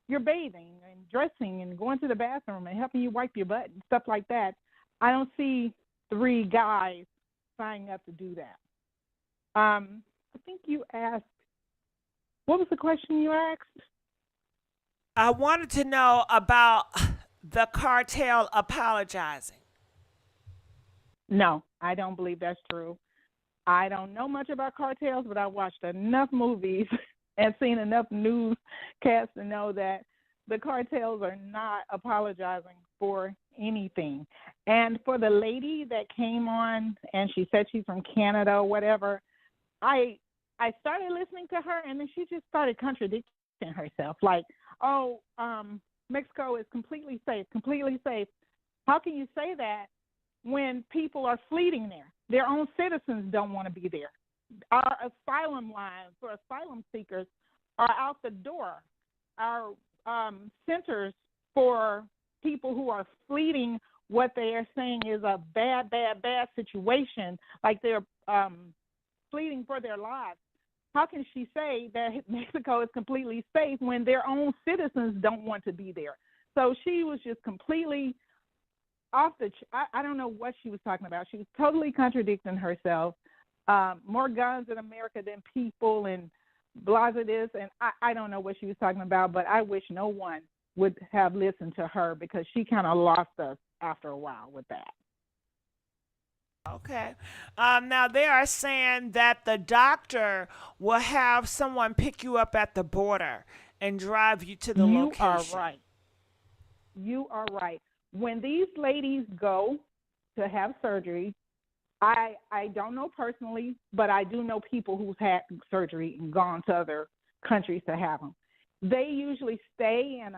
S7: your bathing and dressing and going to the bathroom and helping you wipe your butt and stuff like that. I don't see 3 guys signing up to do that. I think you asked, what was the question you asked?
S1: I wanted to know about the cartel apologizing.
S7: No, I don't believe that's true. I don't know much about cartels, but I watched enough movies and seen enough newscasts to know that the cartels are not apologizing for anything. And for the lady that came on and she said she's from Canada or whatever, I started listening to her and then she just started contradicting herself. Like, Mexico is completely safe, completely safe. How can you say that when people are fleeing there? Their own citizens don't want to be there. Our asylum lines for asylum seekers are out the door. Our centers for people who are fleeing what they are saying is a bad, bad, bad situation, like they're fleeing for their lives. How can she say that Mexico is completely safe when their own citizens don't want to be there? So she was just completely off the I don't know what she was talking about. She was totally contradicting herself. More guns in America than people and blah blah this, and I don't know what she was talking about, but I wish no one would have listened to her because she kind of lost us after a while with that.
S1: Okay. Now they are saying that the doctor will have someone pick you up at the border and drive you to the location.
S7: You are right. You are right. When these ladies go to have surgery, I don't know personally, but I do know people who've had surgery and gone to other countries to have them. They usually stay in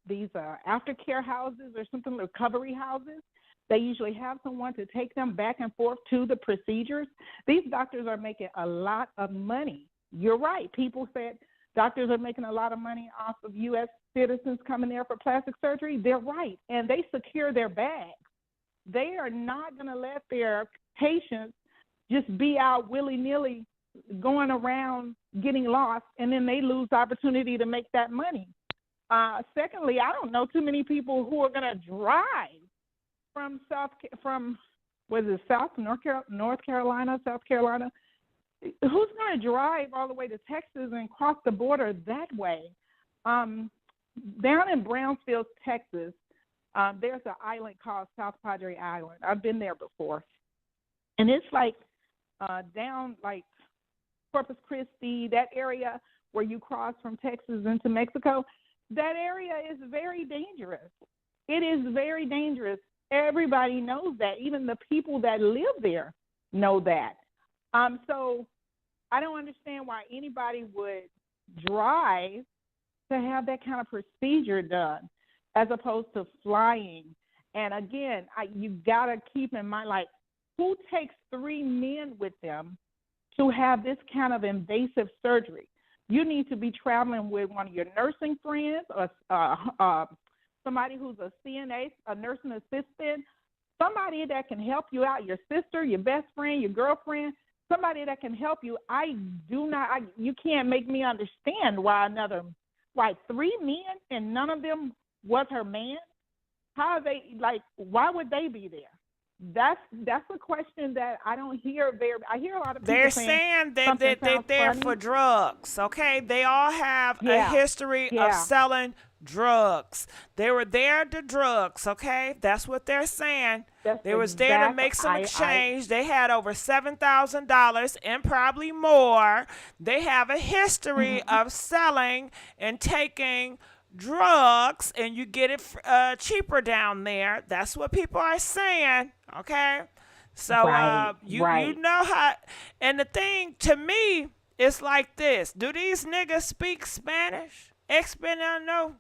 S7: these aftercare houses or something, recovery houses. They usually have someone to take them back and forth to the procedures. These doctors are making a lot of money. You're right. People said doctors are making a lot of money off of U.S. citizens coming there for plastic surgery. They're right. And they secure their bags. They are not going to let their patients just be out willy-nilly going around getting lost, and then they lose the opportunity to make that money. Secondly, I don't know too many people who are going to drive from North Carolina, South Carolina. Who's going to drive all the way to Texas and cross the border that way? Down in Brownsville, Texas, there's an island called South Padre Island. I've been there before. And it's like down like Corpus Christi, that area where you cross from Texas into Mexico. That area is very dangerous. It is very dangerous. Everybody knows that. Even the people that live there know that. So I don't understand why anybody would drive to have that kind of procedure done as opposed to flying. And again, you got to keep in mind, like, who takes 3 men with them to have this kind of invasive surgery? You need to be traveling with one of your nursing friends or somebody who's a CNA, a nursing assistant, somebody that can help you out, your sister, your best friend, your girlfriend, somebody that can help you. You can't make me understand why 3 men and none of them was her man? How are they, why would they be there? That's a question that I don't hear I hear a lot of people
S1: they're saying that they're there for drugs, okay? They all have a history of selling drugs. They were there to drugs, okay? That's what they're saying. They was there to make some exchange. They had over $7,000 and probably more. They have a history of selling and taking drugs, and you get it cheaper down there. That's what people are saying, okay? So you know how, and the thing to me it's like this. Do these niggas speak Spanish? Español?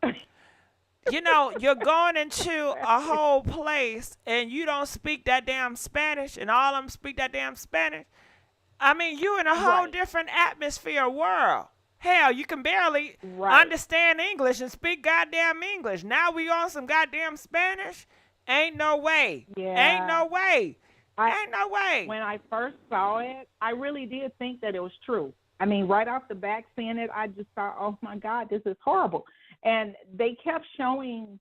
S1: You know, you're going into a whole place and you don't speak that damn Spanish, and all of them speak that damn Spanish. I mean, you in a whole
S7: Right.
S1: different atmosphere world. Hell, you can barely
S7: Right.
S1: understand English and speak goddamn English. Now we on some goddamn Spanish? Ain't no way. Ain't
S7: Yeah.
S1: no way.
S7: I
S1: Ain't no way.
S7: When I first saw it, I really did think that it was true. I mean, right off the back seeing it, I just thought, oh my God, this is horrible. And they kept showing.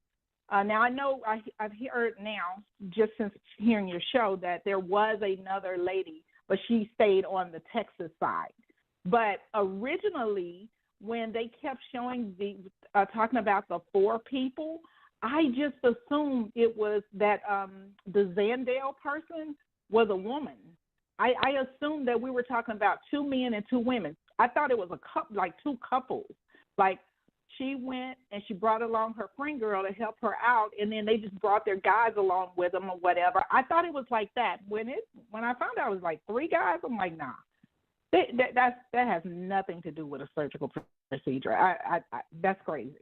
S7: Now I know I've heard now, just since hearing your show, that there was another lady, but she stayed on the Texas side. But originally, when they kept showing talking about the 4 people, I just assumed it was that the Zandale person was a woman. I assumed that we were talking about 2 men and 2 women. I thought it was a couple, like 2 couples. Like she went and she brought along her friend girl to help her out, and then they just brought their guys along with them or whatever. I thought it was like that. When I found out it was like 3 guys, I'm like, nah. That has nothing to do with a surgical procedure. That's crazy.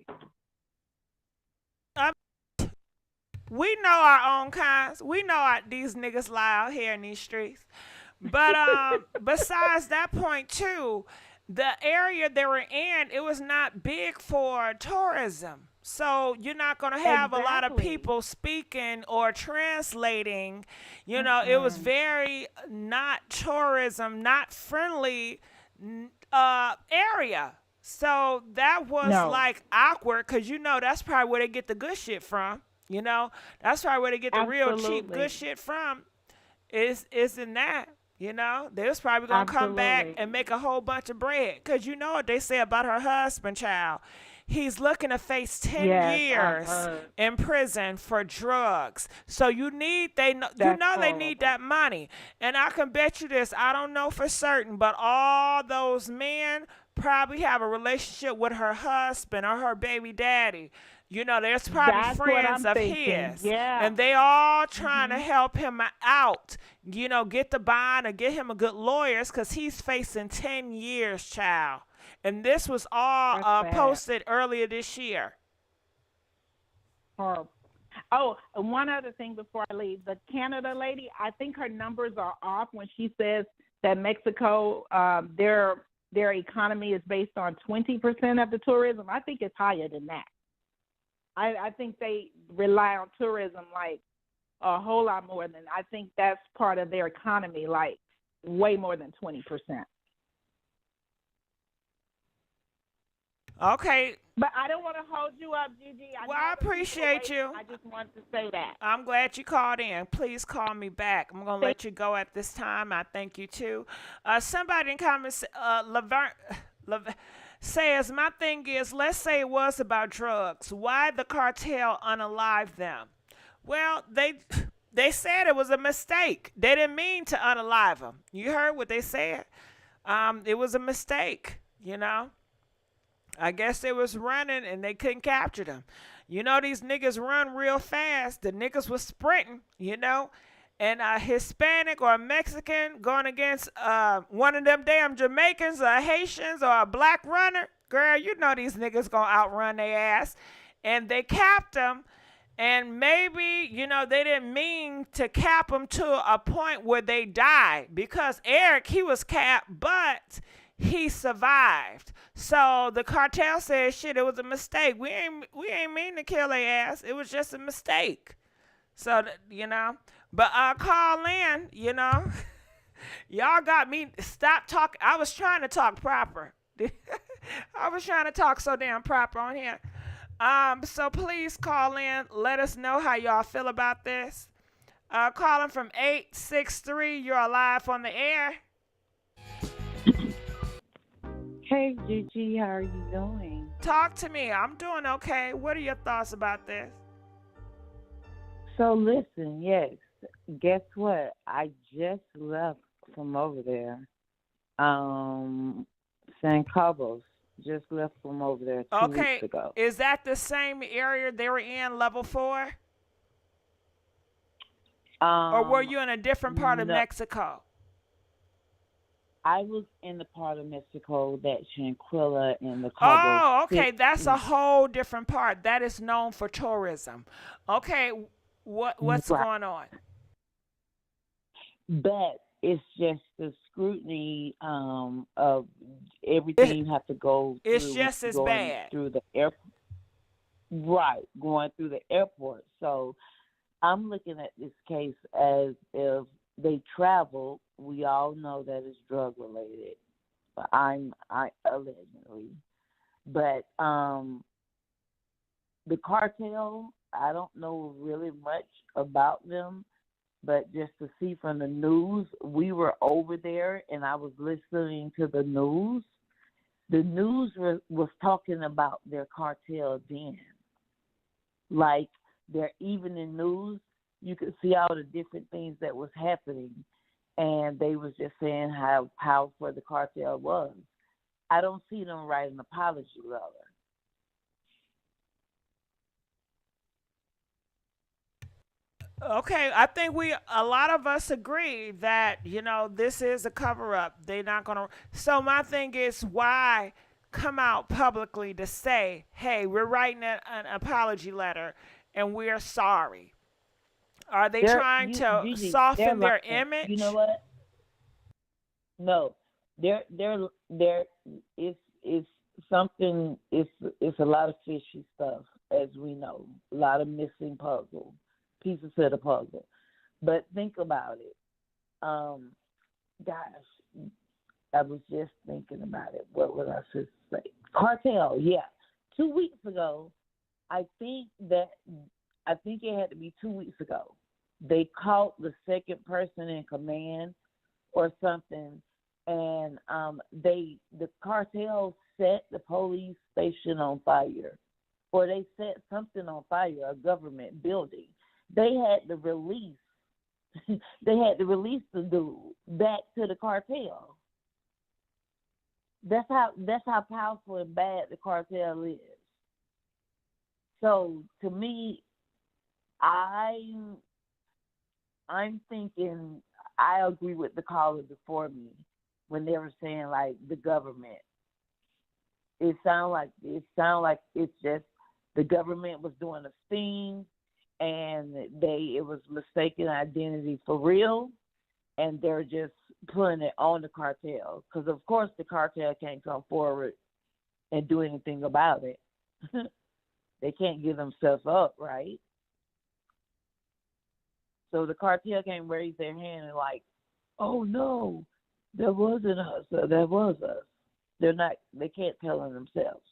S1: We know our own kinds. We know these niggas lie out here in these streets. But besides that point too, the area they were in, it was not big for tourism. So you're not going to have a lot of
S7: Exactly.
S1: people speaking or translating. You know, it was very not tourism, not friendly area. So that was
S7: No.
S1: like awkward because, you know, that's probably where they get the good shit from. You know, that's probably where they get the real cheap
S7: Absolutely.
S1: good shit from is in that. You know, they was probably going to come back
S7: Absolutely.
S1: and make a whole bunch of bread. Because you know what they say about her husband, child. He's looking to face 10
S7: Yes, I've
S1: years
S7: heard.
S1: in prison for drugs. So you need, they need that money. And I can bet you this, I don't know for certain, but all those men probably have a relationship with her husband or her baby daddy. You know, there's probably
S7: That's what
S1: friends
S7: I'm
S1: of
S7: thinking.
S1: his.
S7: Yeah.
S1: And they all trying to help him out. You know, get the bond or get him a good lawyers because he's facing 10 years, child. And this was all
S7: That's bad.
S1: posted earlier this year.
S7: Horrible. Oh, and one other thing before I leave. The Canada lady, I think her numbers are off when she says that Mexico, their economy is based on 20% of the tourism. I think it's higher than that. I think they rely on tourism like a whole lot more than, I think that's part of their economy, like way more than 20%.
S1: Okay.
S7: But I don't want to hold you up, Gigi.
S1: Well, I appreciate you.
S7: I just wanted to say that.
S1: I'm glad you called in. Please call me back. I'm going to let you go at this time. I thank you, too. Somebody in comments, Laverne says, my thing is, let's say it was about drugs. Why the cartel unalive them? Well, they said it was a mistake. They didn't mean to unalive them. You heard what they said? It was a mistake, you know. I guess they was running and they couldn't capture them. You know, these niggas run real fast. The niggas was sprinting, you know. And a Hispanic or a Mexican going against one of them damn Jamaicans or Haitians or a black runner, girl, you know these niggas gonna outrun their ass. And they capped them. And maybe, you know, they didn't mean to cap them to a point where they died. Because Eric, he was capped, but he survived. So the cartel said, shit, it was a mistake. We ain't mean to kill their ass. It was just a mistake. So, you know. But call in, you know. Y'all got me. Stop talking. I was trying to talk proper. I was trying to talk so damn proper on here. So please call in. Let us know how y'all feel about this. Calling from 863. You're live on the air.
S2: Hey, Gigi, how are you doing?
S1: Talk to me. I'm doing okay. What are your thoughts about this?
S2: So listen, yes. Guess what? I just left from over there. San Carlos. Just left from over there 2 weeks ago.
S1: Is that the same area they were in, level 4? Or were you in a different part of Mexico?
S2: I was in the part of Mexico that Shanquilla and the cargo
S1: Oh,
S2: fit
S1: okay. That's a
S2: in.
S1: whole different part. That is known for tourism. Okay, what's
S2: Right.
S1: going on?
S2: But it's just the scrutiny of everything
S1: It,
S2: you have to go
S1: it's
S2: through when
S1: just
S2: you
S1: as
S2: going
S1: bad.
S2: through the air. Right, going through the airport. So I'm looking at this case as if they travel. We all know that it's drug related. But I allegedly, but the cartel. I don't know really much about them, but just to see from the news, we were over there and I was listening to the news. The news was talking about their cartel then. Like their evening news, you could see all the different things that was happening, and they was just saying how powerful the cartel was. I don't see them write an apology letter.
S1: Okay, I think a lot of us agree that, this is a cover up. They're not going to. So my thing is, why come out publicly to say, hey, we're writing an apology letter and we're sorry? Are they
S2: They're
S1: trying
S2: you
S1: to
S2: Gigi, they're
S1: soften their
S2: lying. You know
S1: image?
S2: what? No, they're it's something. It's a lot of fishy stuff, as we know. A lot of missing puzzle pieces of the puzzle. But think about it. Um, gosh, I was just thinking about it. What would I should say? Cartel, yeah. 2 weeks ago, I think that I think it had to be 2 weeks ago. They caught the second person in command or something, and the cartel set the police station on fire, or they set something on fire, a government building. They had to release they had to release the dude back to the cartel. That's how powerful and bad the cartel is. So to me, I I'm thinking I agree with the caller before me when they were saying like the government. It sound like it's just the government was doing a sting and it was mistaken identity for real, and they're just putting it on the cartel because of course the cartel can't come forward and do anything about it. They can't give themselves up, right? So the cartel can't raise their hand and like, oh no, that wasn't us, or that was us. They're not. They can't tell on themselves.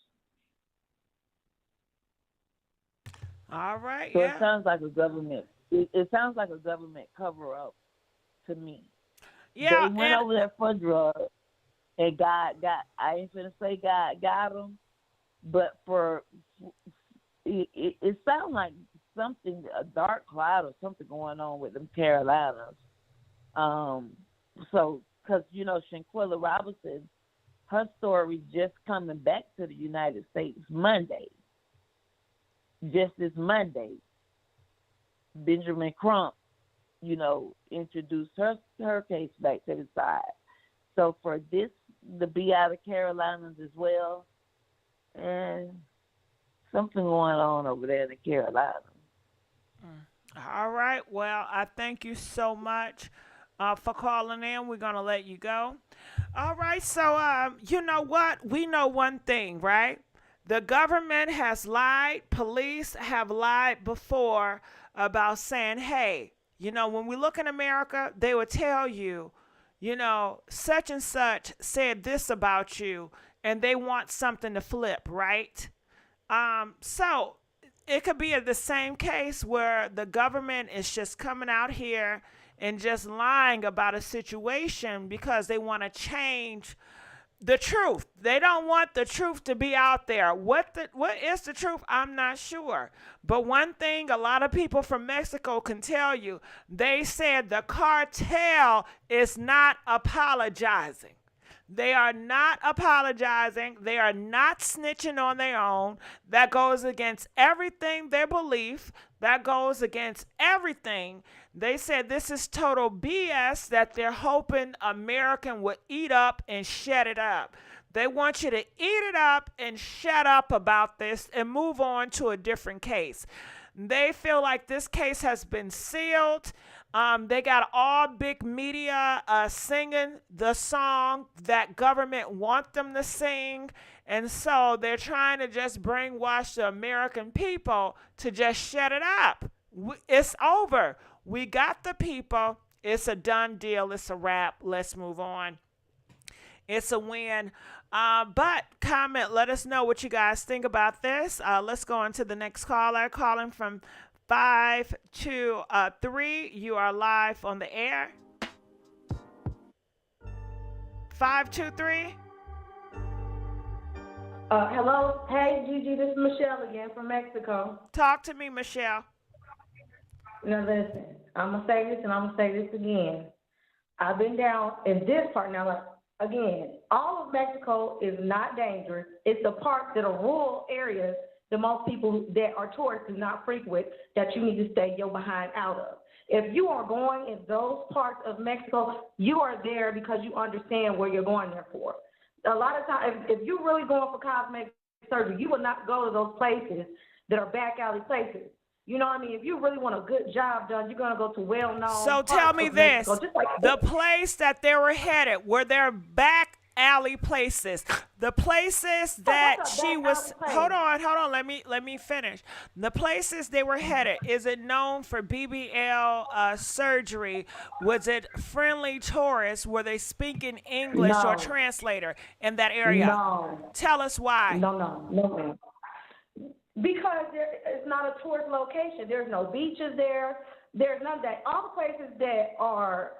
S1: All right,
S2: So it
S1: yeah.
S2: sounds like a government. It sounds like a government cover up to me. They
S1: Yeah,
S2: went
S1: and
S2: over there for drugs, and God got. I ain't gonna say God got them, but it sounds like something, a dark cloud or something going on with them Carolinas. Um, so because Shanquilla Robinson, her story just coming back to the United States Monday, just this Monday. Benjamin Crump, introduced her case back to the side. So for this to be out of Carolinas as well, and something going on over there in the Carolinas.
S1: all right. Well, I thank you so much for calling in. We're gonna let you go. All right. So, you know what? We know one thing, right? The government has lied. Police have lied before about saying, hey, when we look in America, they would tell you, such and such said this about you, and they want something to flip, right? So it could be the same case where the government is just coming out here and just lying about a situation because they want to change the truth. They don't want the truth to be out there. What is the truth? I'm not sure. But one thing a lot of people from Mexico can tell you, they said the cartel is not apologizing. They are not apologizing. They are not snitching on their own. That goes against everything, their belief. That goes against everything. They said this is total BS that they're hoping American would eat up and shut it up. They want you to eat it up and shut up about this and move on to a different case. They feel like this case has been sealed. They got all big media singing the song that government want them to sing. And so they're trying to just brainwash the American people to just shut it up. It's over. We got the people. It's a done deal. It's a wrap. Let's move on. It's a win. But comment, let us know what you guys think about this. Let's go on to the next caller. Calling from 523. You are live on the air. 523.
S6: Hello. Hey, Gigi, this is Michelle again from Mexico.
S1: Talk to me, Michelle.
S6: Now, listen, I'm going to say this and I'm going to say this again. I've been down in this part now. Like, again, all of Mexico is not dangerous. It's the parts that are rural areas that most people that are tourists do not frequent that you need to stay your behind out of. If you are going in those parts of Mexico, you are there because you understand where you're going there for. A lot of times, if you're really going for cosmetic surgery, you will not go to those places that are back alley places. You know what I mean? If you really want a good job done, you're going to go to well-known.
S1: So tell me this,
S6: like
S1: the place that they were headed, were there back alley places? The places that she was, hold on, let me finish. The places they were headed, is it known for BBL surgery? Was it friendly tourists? Were they speaking English or translator in that area?
S6: No.
S1: Tell us why.
S6: No. Because it's not a tourist location. There's no beaches there. There's none of that. All the places that are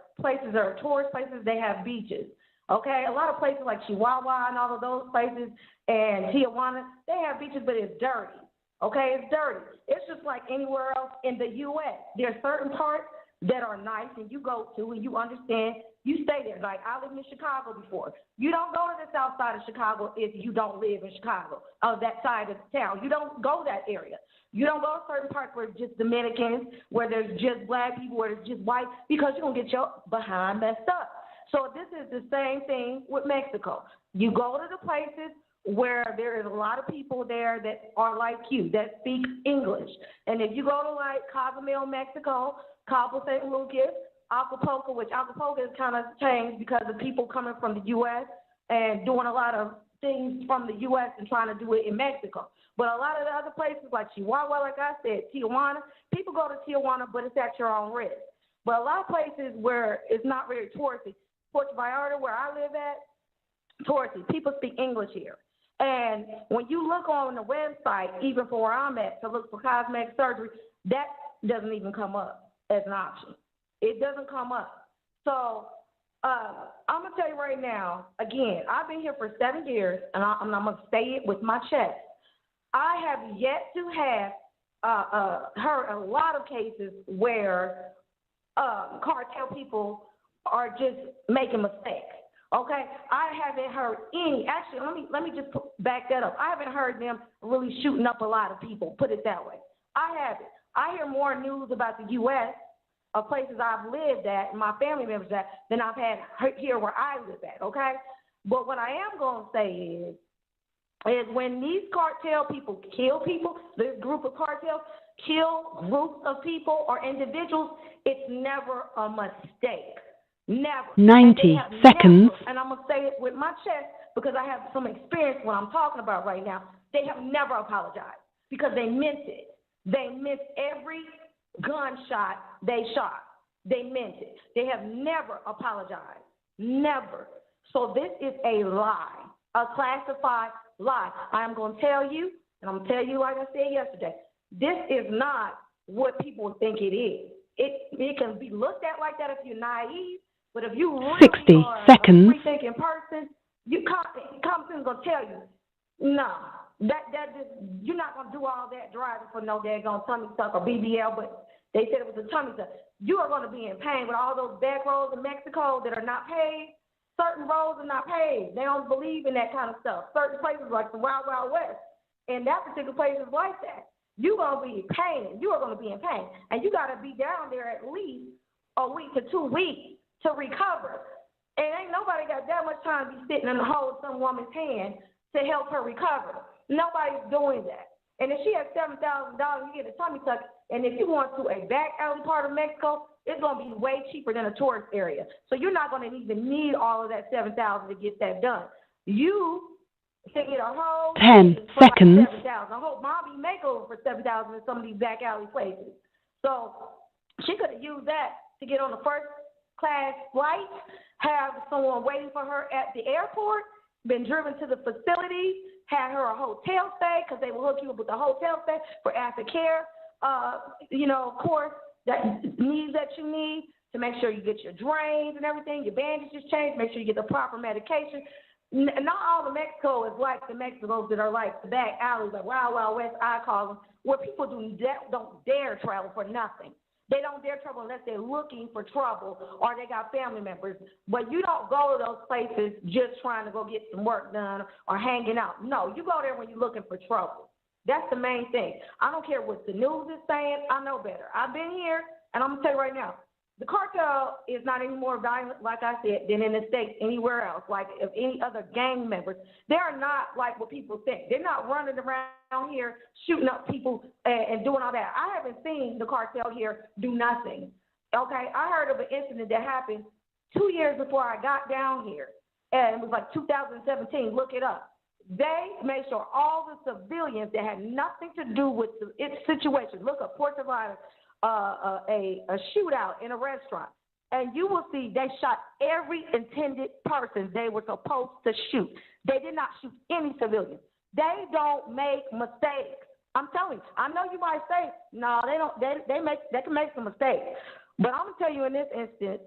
S6: tourist places, they have beaches. Okay? A lot of places like Chihuahua and all of those places and Tijuana, they have beaches, but it's dirty. Okay? It's dirty. It's just like anywhere else in the U.S. There's certain parts that are nice and you go to and you understand. You stay there. Like, I lived in Chicago before. You don't go to the south side of Chicago if you don't live in Chicago, that side of town. You don't go that area. You don't go to certain parts where it's just Dominicans, where there's just black people, where it's just white, because you're going to get your behind messed up. So this is the same thing with Mexico. You go to the places where there is a lot of people there that are like you, that speak English. And if you go to, like, Cozumel, Mexico, Cabo San Lucas, Acapulco, which Acapulco has kind of changed because of people coming from the U.S. and doing a lot of things from the U.S. and trying to do it in Mexico. But a lot of the other places like Chihuahua, like I said, Tijuana, people go to Tijuana, but it's at your own risk. But a lot of places where it's not very touristy, Puerto Vallarta, where I live at, touristy, people speak English here. And when you look on the website, even for where I'm at, to look for cosmetic surgery, that doesn't even come up as an option. It doesn't come up. So I'm going to tell you right now, again, I've been here for 7 years, and I'm going to say it with my chest. I have yet to have heard a lot of cases where cartel people are just making mistakes. Okay? I haven't heard any. Actually, let me just back that up. I haven't heard them really shooting up a lot of people, put it that way. I haven't. I hear more news about the U.S. of places I've lived at and my family members at than I've had here where I live at, okay? But what I am going to say is when these cartel people kill people, this group of cartels kill groups of people or individuals, it's never a mistake. Never.
S8: 90 seconds.
S6: Never, and I'm going to say it with my chest because I have some experience what I'm talking about right now. They have never apologized because they meant it. They meant every gunshot they shot. They meant it. They have never apologized. Never. So this is a lie, a classified lie. I am going to tell you, and I'm going to tell you like I said yesterday, this is not what people think it is. It can be looked at like that if you're naive, but if you really
S8: 60
S6: are
S8: seconds.
S6: a free-thinking person, common sense is going to tell you, no. That just, you're not going to do all that driving for no daggone tummy tuck or BBL, but they said it was a tummy tuck. You are going to be in pain with all those back roads in Mexico that are not paved.
S8: Certain roads are not paved. They don't believe in that kind of stuff. Certain places like the Wild Wild West, and that particular place is like that. You're going to be in pain. You are going to be in pain. And you got to be down there at least a week to 2 weeks to recover. And ain't nobody got that much time to be sitting and hold some woman's hand to help her recover. Nobody's doing that. And if she has $7,000, you get a tummy tuck. And if you want to a back alley part of Mexico, it's going to be way cheaper than a tourist area. So you're not going to even need all of that $7,000 to get that done. You can get a whole
S9: 10 seconds.
S8: Like $7,000. A whole mommy makeover for $7,000 in some of these back alley places. So she could have used that to get on the first class flight, have someone waiting for her at the airport, been driven to the facility, had her a hotel stay because they will hook you up with a hotel stay for aftercare. Of course, that needs that you need to make sure you get your drains and everything, your bandages changed, make sure you get the proper medication. Not all of Mexico is like the Mexicos that are like the back alleys, like Wild Wild West, I call them, where people don't dare travel for nothing. They don't dare travel unless they're looking for trouble or they got family members. But you don't go to those places just trying to go get some work done or hanging out. No, you go there when you're looking for trouble. That's the main thing. I don't care what the news is saying. I know better. I've been here, and I'm going to tell you right now, the cartel is not any more violent, like I said, than in the States anywhere else, like of any other gang members. They're not like what people think. They're not running around here shooting up people and doing all that. I haven't seen the cartel here do nothing. Okay, I heard of an incident that happened 2 years before I got down here, and it was like 2017. Look it up. They made sure all the civilians that had nothing to do with its situation. Look up Port Savannah. A shootout in a restaurant, and you will see they shot every intended person they were supposed to shoot. They did not shoot any civilians. They don't make mistakes. I'm telling you. I know you might say, no, they don't. They can make some mistakes, but I'm gonna tell you in this instance,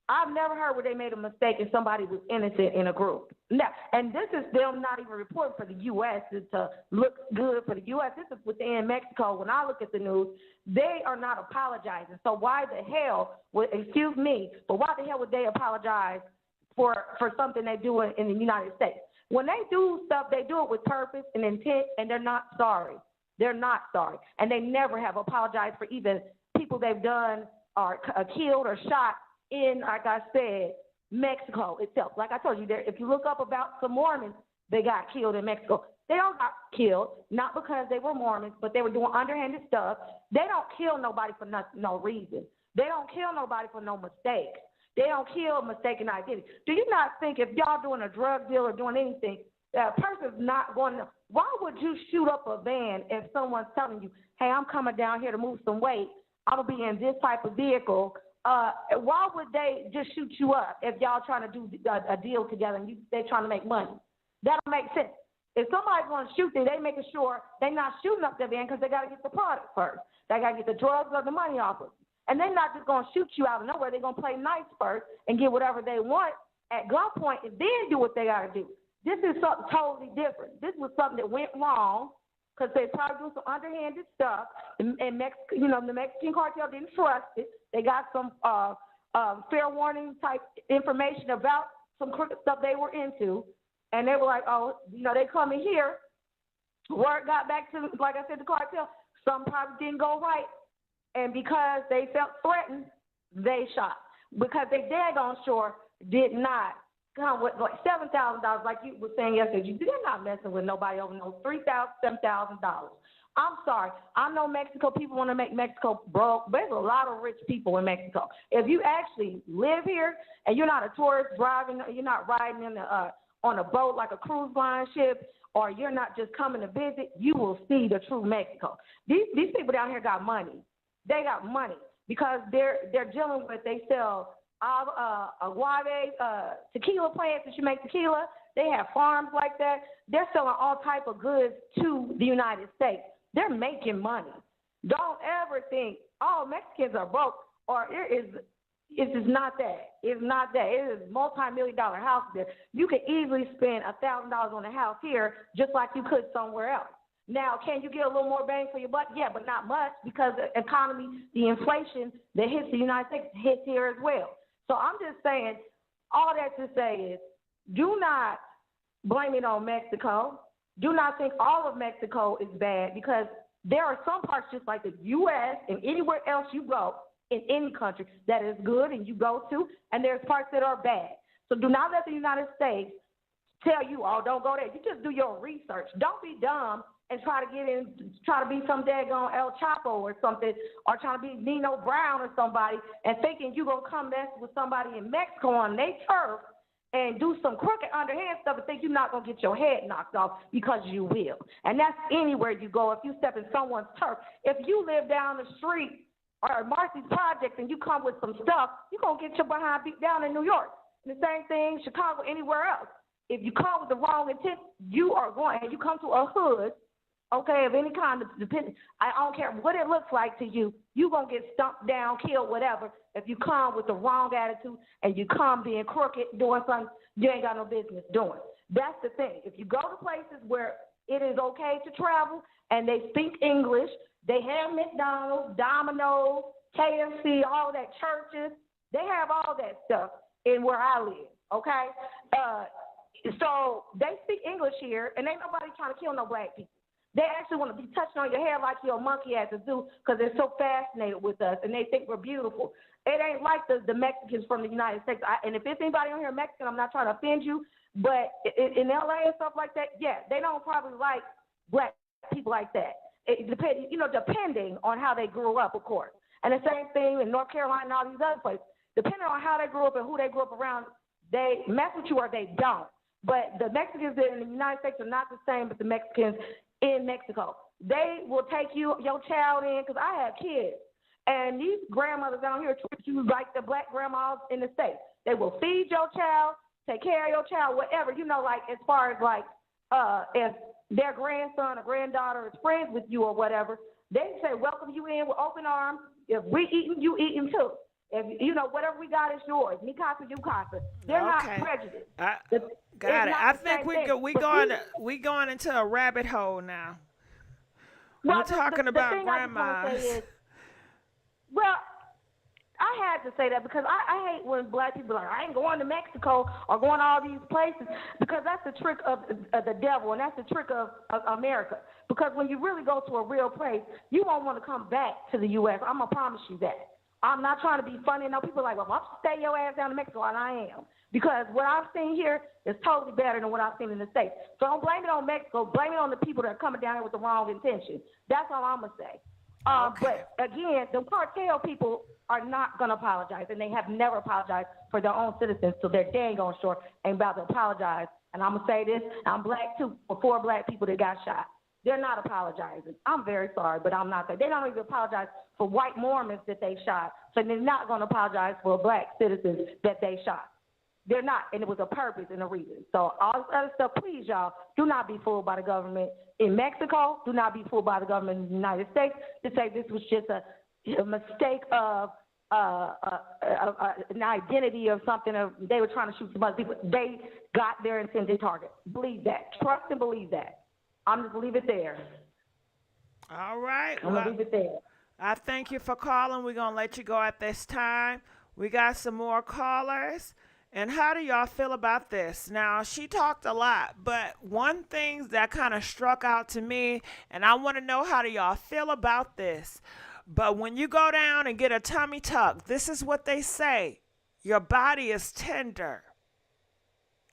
S8: I've never heard where they made a mistake and somebody was innocent in a group. No, and this is them not even reporting for the U.S. to look good for the U.S. This is within Mexico. When I look at the news, they are not apologizing. So why the hell would, excuse me, but why the hell would they apologize for something they do in the United States? When they do stuff, they do it with purpose and intent, and they're not sorry. They're not sorry. And they never have apologized for even people they've done or killed or shot in, like I said, Mexico itself. Like I told you, if you look up about some Mormons, they got killed in Mexico. They don't got killed, not because they were Mormons, but they were doing underhanded stuff. They don't kill nobody for no reason. They don't kill nobody for no mistake. They don't kill mistaken identity. Do you not think if y'all doing a drug deal or doing anything, that person's not going to, why would you shoot up a van if someone's telling you, hey, I'm coming down here to move some weight, I'm going to be in this type of vehicle? Why would they just shoot you up if y'all trying to do a deal together and they're trying to make money? That don't make sense. If somebody's going to shoot you, they making sure they're not shooting up the van because they got to get the product first. They got to get the drugs or the money off of it. And they're not just going to shoot you out of nowhere. They're going to play nice first and get whatever they want at gunpoint and then do what they got to do. This is something totally different. This was something that went wrong because they probably do some underhanded stuff. And Mexico, the Mexican cartel didn't trust it. They got some fair warning type information about some crooked stuff they were into. And they were like, oh, they come in here. Word got back to, like I said, the cartel. Some probably didn't go right. And because they felt threatened, they shot. Because they daggone sure did not come with like $7,000, like you were saying yesterday. They're not messing with nobody over no $3,000, $7,000. I'm sorry. I know Mexico, people want to make Mexico broke, but there's a lot of rich people in Mexico. If you actually live here and you're not a tourist driving, you're not riding in on a boat like a cruise line ship, or you're not just coming to visit, you will see the true Mexico. These people down here got money. They got money because they're dealing with, they sell agave, tequila plants that you make tequila. They have farms like that. They're selling all type of goods to the United States. They're making money. Don't ever think, oh, Mexicans are broke, or it's just not that. It's not that. It is a multi-million-dollar house there. You could easily spend $1,000 on a house here just like you could somewhere else. Now, can you get a little more bang for your buck? Yeah, but not much because the economy, the inflation that hits the United States hits here as well. So I'm just saying, all that to say is, do not blame it on Mexico. Do not think all of Mexico is bad, because there are some parts just like the U.S. and anywhere else you go in any country that is good and you go to, and there's parts that are bad. So do not let the United States tell you, oh, don't go there. You just do your research. Don't be dumb and try to be some daggone El Chapo or something, or trying to be Nino Brown or somebody, and thinking you're going to come mess with somebody in Mexico on their turf and do some crooked underhand stuff and think you're not going to get your head knocked off, because you will. And that's anywhere you go. If you step in someone's turf, if you live down the street or Marcy's Project and you come with some stuff, you're going to get your behind beat down in New York. And the same thing, Chicago, anywhere else. If you come with the wrong intent, you are going, and you come to a hood, okay, of any kind, I don't care what it looks like to you, you're going to get stumped down, killed, whatever, if you come with the wrong attitude and you come being crooked, doing something you ain't got no business doing. That's the thing. If you go to places where it is okay to travel and they speak English, they have McDonald's, Domino's, KFC, all that, churches, they have all that stuff in where I live, okay? So they speak English here, and ain't nobody trying to kill no black people. They actually want to be touching on your hair like you're a monkey at the zoo, because they're so fascinated with us and they think we're beautiful. It ain't like the Mexicans from the United States. And if it's anybody on here Mexican, I'm not trying to offend you, but in LA and stuff like that, yeah, they don't probably like black people like that. It depends, depending on how they grew up, of course. And the same thing in North Carolina and all these other places. Depending on how they grew up and who they grew up around, they mess with you or they don't. But the Mexicans in the United States are not the same as the Mexicans in Mexico. They will take your child in, because I have kids, and these grandmothers down here treat you like the black grandmas in the States. They will feed your child, take care of your child, whatever, like as far as like if their grandson or granddaughter is friends with you or whatever, they say welcome you in with open arms. If we eating, you eating too. If whatever we got is yours. Me casa, you casa. They're not prejudiced.
S1: Got it. I think we going into a rabbit hole now. We're talking about grandmas.
S8: Well, I had to say that because I hate when black people are like, I ain't going to Mexico or going to all these places, because that's the trick of the devil, and that's the trick of America. Because when you really go to a real place, you won't want to come back to the U.S. I'm going to promise you that. I'm not trying to be funny. No, people are like, well, I'll stay your ass down in Mexico, and I am. Because what I've seen here is totally better than what I've seen in the States. So don't blame it on Mexico. Blame it on the people that are coming down here with the wrong intention. That's all I'm going to say. But again, the cartel people are not going to apologize, and they have never apologized for their own citizens, so they're dang on sure ain't about to apologize. And I'm going to say this, I'm black too, for 4 black people that got shot. They're not apologizing. I'm very sorry, but I'm not. They don't even apologize for white Mormons that they shot, so they're not going to apologize for black citizens that they shot. They're not, and it was a purpose and a reason. So all this other stuff, please, y'all, do not be fooled by the government in Mexico. Do not be fooled by the government in the United States to say this was just a mistake of an identity of something. They were trying to shoot some other people. They got their intended target. Believe that. Trust and believe that. I'm just leave it there.
S1: All right.
S8: I'm going to leave it there.
S1: I thank you for calling. We're going to let you go at this time. We got some more callers. And how do y'all feel about this? Now, she talked a lot, but one thing that kind of struck out to me, and I want to know how do y'all feel about this. But when you go down and get a tummy tuck, this is what they say. Your body is tender.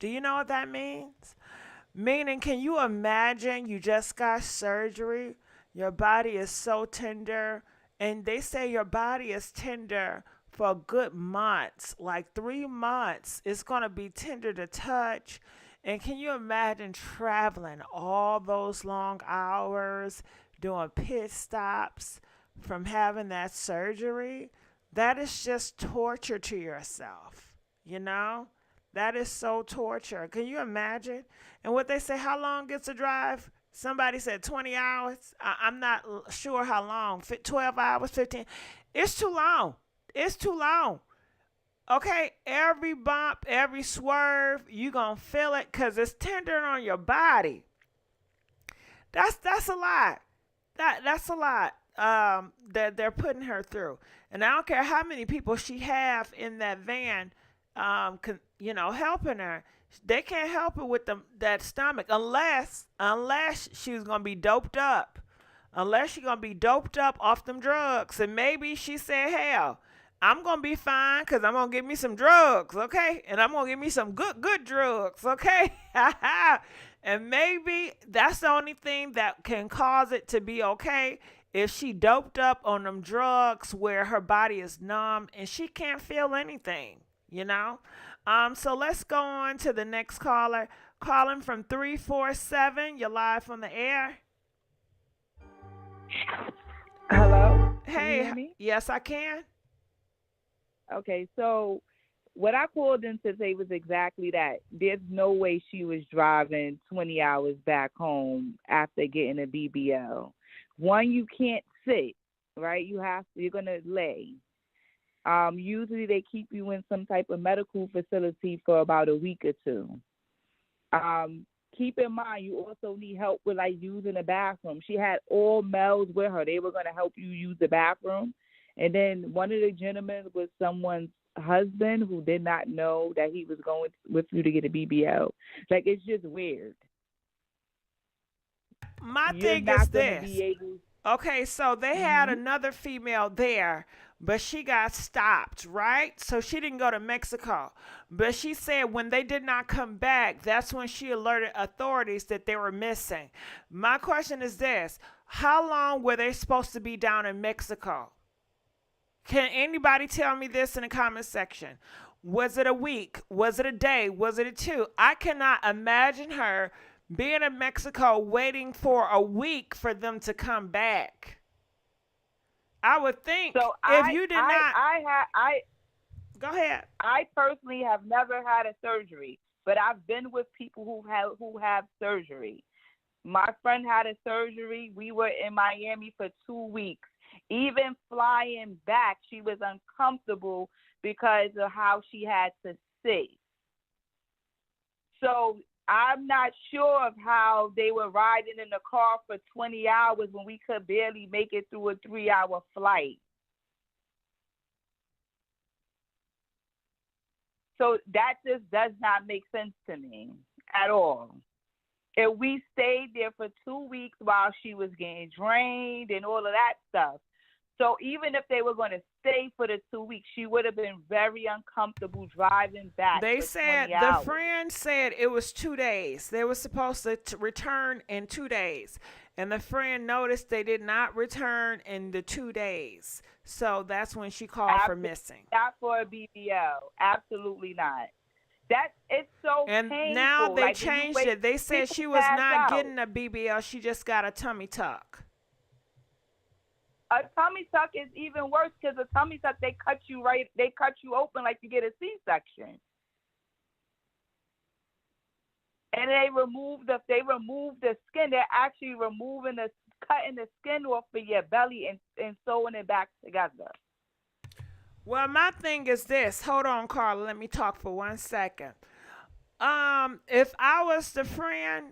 S1: Do you know what that means? Meaning, can you imagine you just got surgery? Your body is so tender. And they say your body is tender for good months, like 3 months. It's going to be tender to touch. And can you imagine traveling all those long hours, doing pit stops from having that surgery? That is just torture to yourself, That is so torture. Can you imagine? And what they say, how long it's a drive? Somebody said 20 hours. I'm not sure how long. 12 hours, 15. It's too long. It's too long. Okay, every bump, every swerve, you're going to feel it because it's tender on your body. That's a lot. That's a lot that they're putting her through. And I don't care how many people she have in that van helping her. They can't help her with that stomach unless she's gonna be doped up. Unless she's gonna be doped up off them drugs, and maybe she said, "Hell, I'm gonna be fine because I'm gonna give me some drugs, okay? And I'm gonna give me some good drugs, okay?" And maybe that's the only thing that can cause it to be okay if she doped up on them drugs where her body is numb and she can't feel anything, you know? So let's go on to the next caller. Calling from 347. You're live on the air.
S9: Hello? Can you
S1: Hey,
S9: hear me?
S1: yes, I can.
S9: Okay, so what I called in to say was exactly that. There's no way she was driving 20 hours back home after getting a BBL. One, you can't sit, right? You're gonna lay. Usually they keep you in some type of medical facility for about a week or two. Keep in mind, you also need help with like using the bathroom. She had all males with her. They were gonna help you use the bathroom, and then one of the gentlemen was someone's husband who did not know that he was going with you to get a BBL. Like, it's just weird.
S1: My
S9: You're
S1: thing is
S9: not gonna
S1: this.
S9: be able.
S1: Okay, so they had another female there, but she got stopped, right? So she didn't go to Mexico. But she said when they did not come back, that's when she alerted authorities that they were missing. My question is this: how long were they supposed to be down in Mexico? Can anybody tell me this in the comment section? Was it a week? Was it a day? Was it a two? I cannot imagine her being in Mexico waiting for a week for them to come back. I would think
S9: So
S1: if you did not. Go ahead.
S9: I personally have never had a surgery, but I've been with people who have surgery. My friend had a surgery. We were in Miami for 2 weeks. Even flying back, she was uncomfortable because of how she had to sit. So I'm not sure of how they were riding in the car for 20 hours when we could barely make it through a 3-hour flight. So that just does not make sense to me at all. And we stayed there for 2 weeks while she was getting drained and all of that stuff. So even if they were going to stay for the 2 weeks, she would have been very uncomfortable driving back.
S1: They
S9: for
S1: said
S9: 20
S1: the
S9: hours.
S1: friend said it was 2 days. They were supposed to return in 2 days. And the friend noticed they did not return in the 2 days. So that's when she called for missing.
S9: Not for a BBL. Absolutely not. It's so
S1: and
S9: painful.
S1: Now they
S9: like,
S1: changed it. They said she was not getting a BBL. She just got a tummy tuck.
S9: A tummy tuck is even worse because a tummy tuck, they cut you open like you get a C-section. And they remove the skin. They're actually cutting the skin off of your belly and sewing it back together.
S1: Well, my thing is this. Hold on, Carla. Let me talk for 1 second. If I was the friend,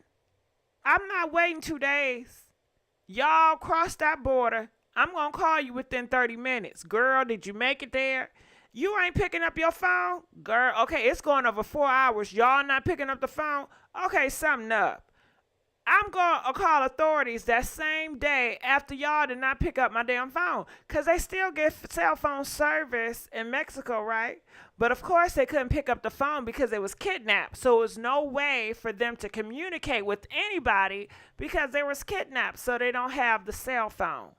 S1: I'm not waiting 2 days. Y'all cross that border. I'm going to call you within 30 minutes. Girl, did you make it there? You ain't picking up your phone? Girl, okay, it's going over 4 hours. Y'all not picking up the phone? Okay, something up. I'm going to call authorities that same day after y'all did not pick up my damn phone. Because they still get cell phone service in Mexico, right? But of course they couldn't pick up the phone because they was kidnapped. So it was no way for them to communicate with anybody because they was kidnapped. So they don't have the cell phone.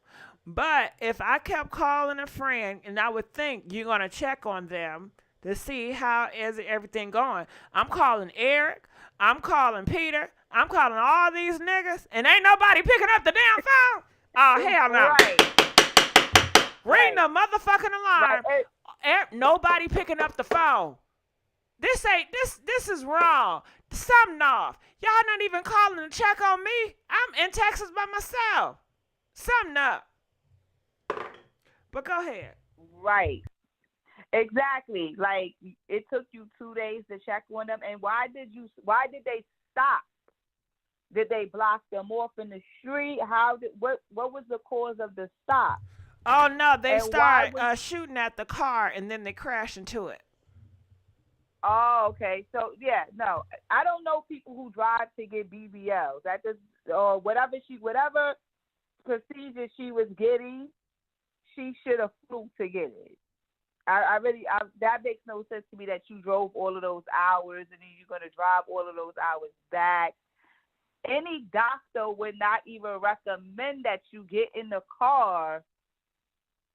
S1: But if I kept calling a friend, and I would think you're going to check on them to see how is everything going. I'm calling Eric. I'm calling Peter. I'm calling all these niggas, and ain't nobody picking up the damn phone. Oh, hell no.
S9: Right.
S1: Ring the motherfucking alarm.
S9: Right.
S1: Nobody picking up the phone. This is wrong. Something off. Y'all not even calling to check on me. I'm in Texas by myself. Something up. But go ahead.
S9: Right. Exactly. Like, it took you 2 days to check on them. And why did they stop? Did they block them off in the street? What was the cause of the stop?
S1: Oh no, they started shooting at the car and then they crashed into it.
S9: Oh, okay. So yeah, no, I don't know people who drive to get BBLs. That just or whatever procedure she was getting, she should have flew to get it. That makes no sense to me that you drove all of those hours and then you're gonna drive all of those hours back. Any doctor would not even recommend that you get in the car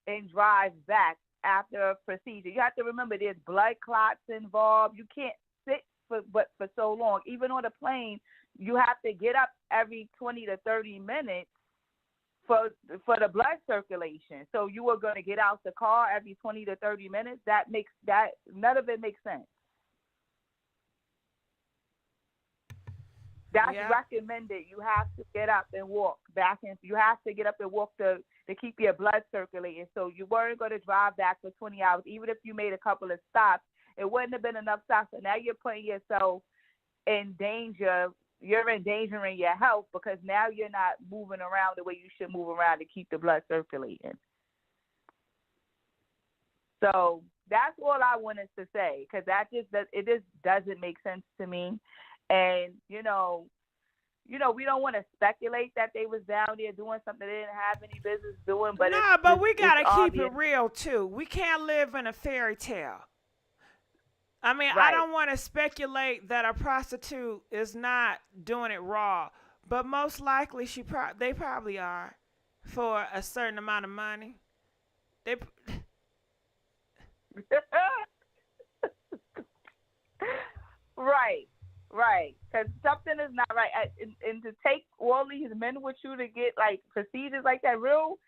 S9: and drive back after a procedure. You have to remember there's blood clots involved. You can't sit for so long. Even on a plane, you have to get up every 20 to 30 minutes for the blood circulation. So you are going to get out the car every 20 to 30 minutes. That none of it makes sense. That's recommended. You have to get up and walk back, and you have to get up and walk to keep your blood circulating. So you weren't going to drive back for 20 hours. Even if you made a couple of stops, it wouldn't have been enough stops. So now you're putting yourself in danger. You're endangering your health because now you're not moving around the way you should move around to keep the blood circulating. So that's all I wanted to say, because it just doesn't make sense to me. And we don't want to speculate that they was down there doing something they didn't have any business doing. But
S1: but we gotta keep it real too. We can't live in a fairy tale. I mean,
S9: right.
S1: I don't want to speculate that a prostitute is not doing it raw, but most likely they probably are for a certain amount of money. They.
S9: Right, because something is not right. And to take all these men with you to get like procedures like that, real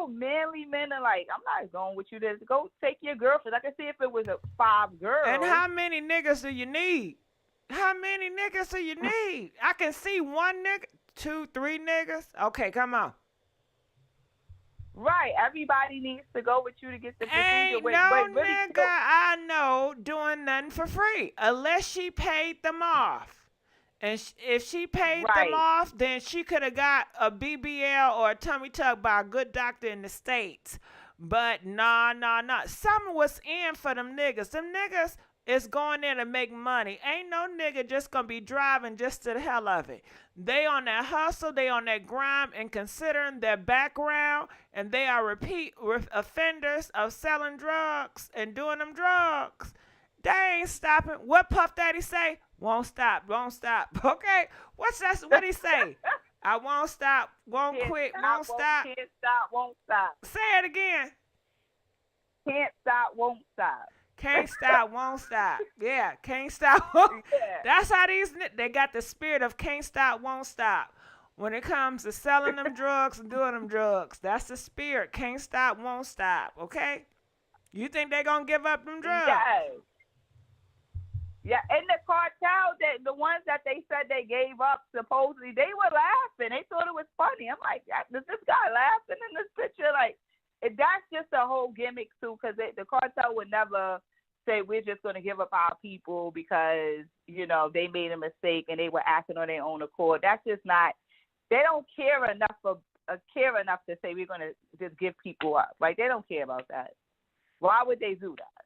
S9: manly men are like, I'm not going with you to go take your girlfriend. I can see if it was 5 girls.
S1: And how many niggas do you need? How many niggas do you need? I can see 1 nigga, 2, 3 niggas. Okay, come on.
S9: Right, everybody needs to go with you to get the procedure.
S1: Ain't no nigga I know doing nothing for free unless she paid them off. And if she paid them off, then she could have got a BBL or a tummy tuck by a good doctor in the States. But nah. Something was in for them niggas. Them niggas is going in to make money. Ain't no nigga just gonna be driving just to the hell of it. They on that hustle, they on that grind, and considering their background, and they are repeat offenders of selling drugs and doing them drugs. They ain't stopping. What Puff Daddy say? Won't stop. Okay, what's that? What he say? I won't stop, won't quit, won't stop.
S9: Can't stop, won't stop.
S1: Say it again.
S9: Can't stop, won't stop.
S1: Can't stop, won't stop. Yeah, can't stop. That's how they got the spirit of can't stop, won't stop. When it comes to selling them drugs and doing them drugs, that's the spirit. Can't stop, won't stop. Okay? You think they gonna give up them drugs?
S9: Yes. Yeah, and the cartel, the ones that they said they gave up, supposedly, they were laughing. They thought it was funny. I'm like, is this guy laughing in this picture? Like, that's just a whole gimmick, too, because the cartel would never say we're just going to give up our people because, they made a mistake and they were acting on their own accord. That's just not, they don't care enough to say we're going to just give people up. Like, they don't care about that. Why would they do that?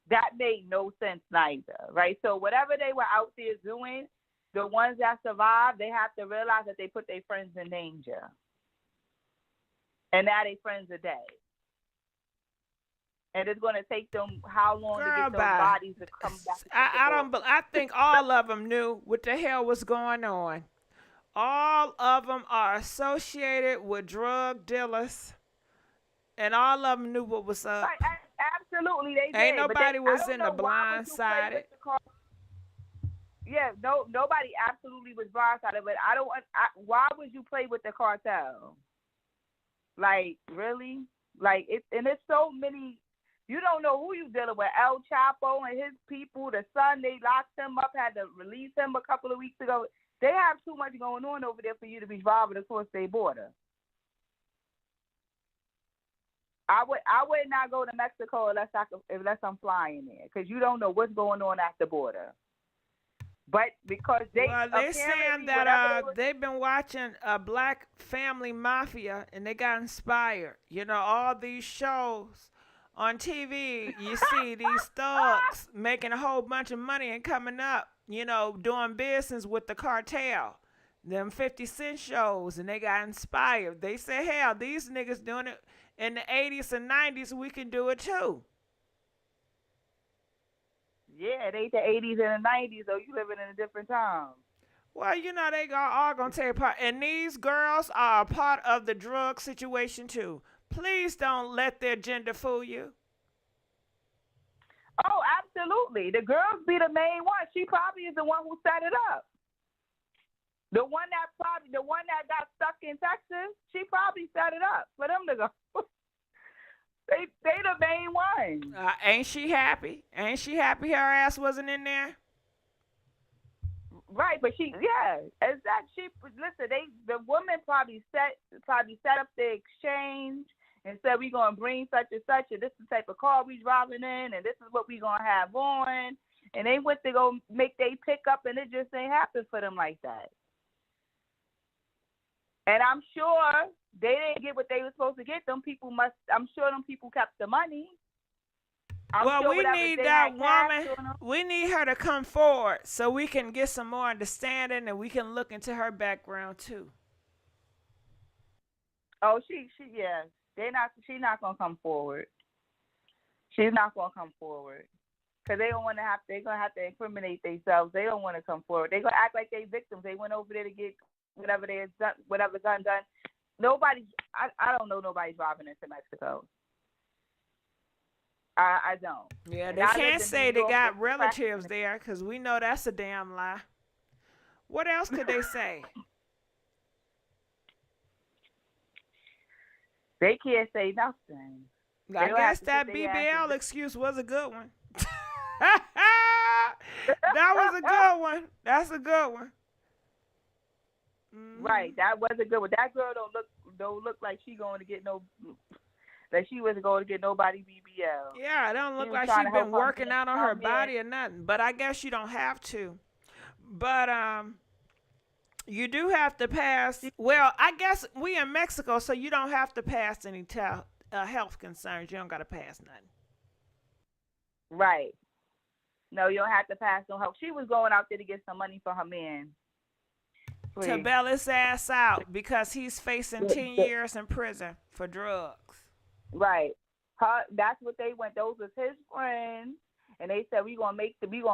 S9: That made no sense neither, right? So whatever they were out there doing, the ones that survived, they have to realize that they put their friends in danger. And now their friends are dead. And it's going to take them how long to get those bodies to come back?
S1: I think all of them knew what the hell was going on. All of them are associated with drug dealers. And all of them knew what was up.
S9: Right, absolutely, they did.
S1: Ain't nobody was in the blindsided.
S9: Yeah, nobody absolutely was blindsided. But why would you play with the cartel? Like, really? Like, and it's so many. You don't know who you dealing with. El Chapo and his people. The son, they locked him up. Had to release him a couple of weeks ago. They have too much going on over there for you to be driving across their border. I would not go to Mexico unless I'm flying there, because you don't know what's going on at the border. But because they're
S1: saying that they've been watching a Black Family Mafia and they got inspired. All these shows on TV, you see these thugs making a whole bunch of money and coming up, doing business with the cartel. Them 50 Cent shows, and they got inspired. They say, hell, these niggas doing it in the 80s and 90s, we can do it too.
S9: Yeah, it ain't the 80s and the 90s, so you living in a different time.
S1: Well, they all gonna take part, and these girls are a part of the drug situation too. Please don't let their gender fool you.
S9: Oh, absolutely. The girls be the main one. She probably is the one who set it up. The one that got stuck in Texas, she probably set it up for them to go. they the main one.
S1: Ain't she happy? Ain't she happy her ass wasn't in there?
S9: Right, but exactly. The woman probably set up the exchange and said we gonna bring such and such, and this is the type of car we driving in, and this is what we gonna have on, and they went to go make they pick up, and it just ain't happen for them like that. And I'm sure they didn't get what they were supposed to get. I'm sure them people kept the money.
S1: We need that woman. We need her to come forward so we can get some more understanding and we can look into her background too.
S9: Oh, she's not gonna come forward. She's not gonna come forward because they're gonna have to incriminate themselves. They don't want to come forward. They're gonna act like they victims. They went over there to get whatever done. I don't know nobody driving into Mexico. I don't.
S1: Yeah, they can't say they got relatives there because we know that's a damn lie. What else could they say?
S9: They can't say nothing.
S1: I guess that BBL excuse was a good one. That was a good one. That's a good one. Mm-hmm.
S9: Right, that was a good one. That girl don't look like she going to get no. That she wasn't going to get nobody BBL.
S1: Yeah, it don't look like she's been working out on her body or nothing. But I guess you don't have to. But you do have to pass. Well, I guess we in Mexico, so you don't have to pass any health concerns. You don't got to pass nothing.
S9: Right. No, you don't have to pass no health. She was going out there to get some money for her man. Please.
S1: To bail his ass out because he's facing 10 years in prison for drugs.
S9: Right. That's what they went. Those was his friends, and they said we gonna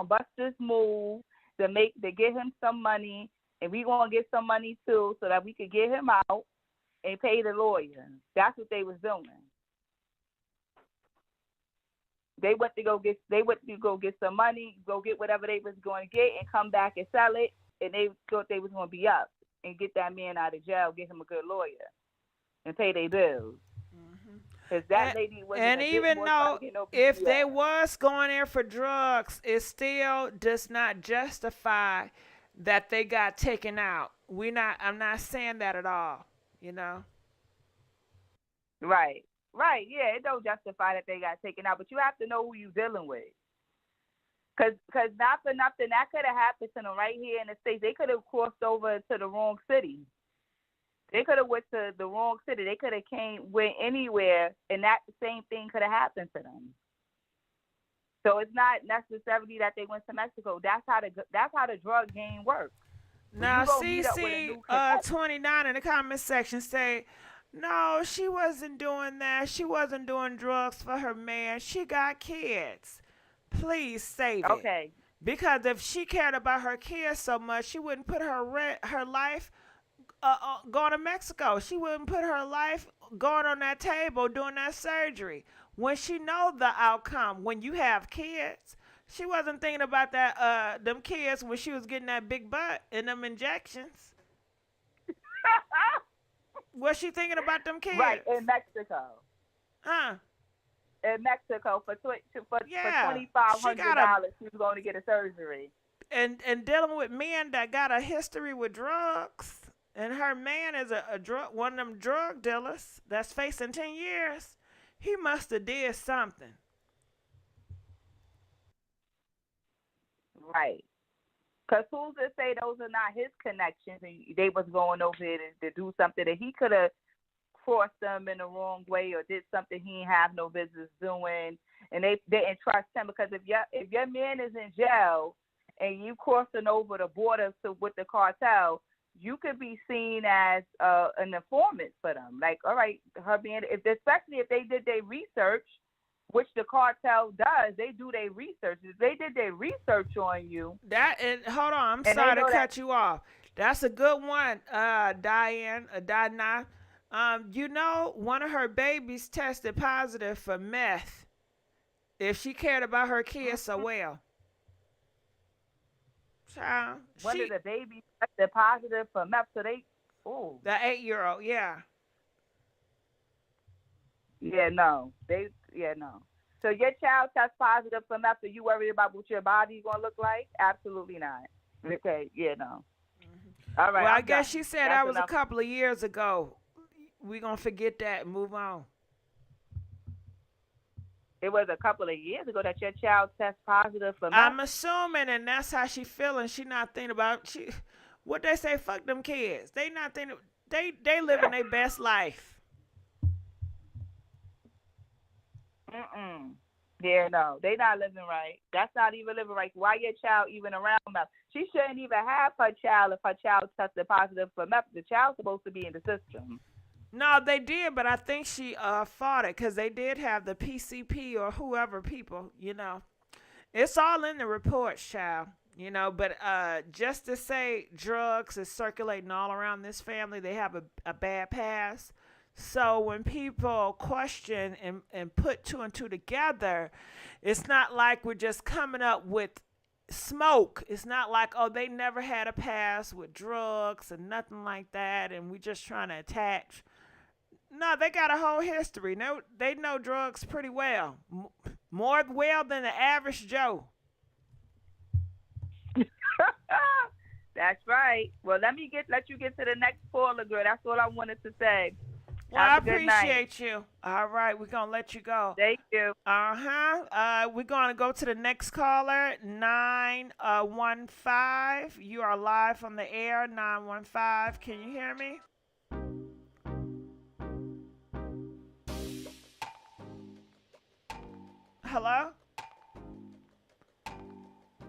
S9: bust this move to get him some money, and we gonna get some money too, so that we could get him out and pay the lawyer. That's what they was doing. They went to go get some money, go get whatever they was going to get, and come back and sell it. And they thought they was going to be up and get that man out of jail, get him a good lawyer, and pay their bills. Because that lady wasn't. And even though
S1: if they was going there for drugs, it still does not justify that they got taken out. I'm not saying that at all.
S9: Right. Yeah, it don't justify that they got taken out, but you have to know who you dealing with. Cause not for nothing, that could have happened to them right here in the States. They could have crossed over to the wrong city. They could have went to the wrong city. They could have went anywhere, and that same thing could have happened to them. So it's not necessarily that they went to Mexico. That's how the drug game works.
S1: Now, CC29 in the comment section say, no, she wasn't doing that. She wasn't doing drugs for her man. She got kids. Please save it.
S9: Okay.
S1: Because if she cared about her kids so much, she wouldn't put her life going to Mexico. She wouldn't put her life going on that table doing that surgery. When she know the outcome, when you have kids, she wasn't thinking about that them kids when she was getting that big butt and them injections. Was she thinking about them kids?
S9: Right, in Mexico. In Mexico for $2,500, she was going to get a surgery.
S1: And dealing with men that got a history with drugs, and her man is one of them drug dealers that's facing 10 years. He must have did something.
S9: Right. Because who's to say those are not his connections and they was going over there to do something that he could have crossed them in the wrong way or did something he didn't have no business doing, and they didn't trust him because if your man is in jail and you crossing over the border with the cartel, you could be seen as an informant for them. Like, all right, her being, especially if they did their research, which the cartel does, they do their research. If they did their research on you.
S1: Hold on, I'm sorry to cut you off. That's a good one, Diana. You know, one of her babies tested positive for meth. If she cared about her kids so well. Child,
S9: one of the babies tested positive for meth, so they,
S1: the 8-year-old, yeah.
S9: Yeah, no. No. So your child tests positive for meth, so you worried about what your body's going to look like? Absolutely not. Okay, yeah, no. Mm-hmm. All right.
S1: Well, I guess she said that was enough. A couple of years ago. We're going to forget that and move on.
S9: It was a couple of years ago that your child tested positive for meth?
S1: I'm assuming, and that's how she feeling. She not thinking about, what they say, fuck them kids. They not thinking, they living their best life.
S9: Yeah, no, they not living right. That's not even living right. Why your child even around meth? She shouldn't even have her child if her child tested positive for meth. The child's supposed to be in the system.
S1: No, they did, but I think she fought it because they did have the PCP or whoever people, you know. It's all in the reports, child, you know. But just to say drugs is circulating all around this family, they have a bad past. So when people question and put two and two together, it's not like we're just coming up with smoke. It's not like, oh, they never had a past with drugs and nothing like that, and we just trying to attach. No, they got a whole history. No, they know drugs pretty well. More well than the average Joe.
S9: That's right. Well, let you get to the next caller, girl. That's all I wanted to say.
S1: Well, I appreciate you. All right, we're going to let you go.
S9: Thank you.
S1: We're going to go to the next caller, 915. You are live on the air, 915. Can you hear me? Hello?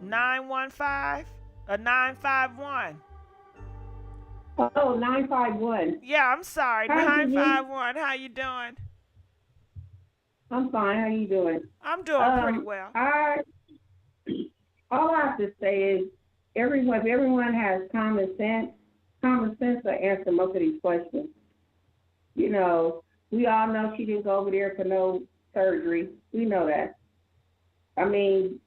S1: 915? 951?
S10: Oh, 951.
S1: Yeah, I'm sorry. 951. How you doing?
S10: I'm fine. How you doing?
S1: I'm doing pretty well.
S10: All I have to say is, if everyone has common sense will answer most of these questions. You know, we all know she didn't go over there for no surgery. We know that. I mean,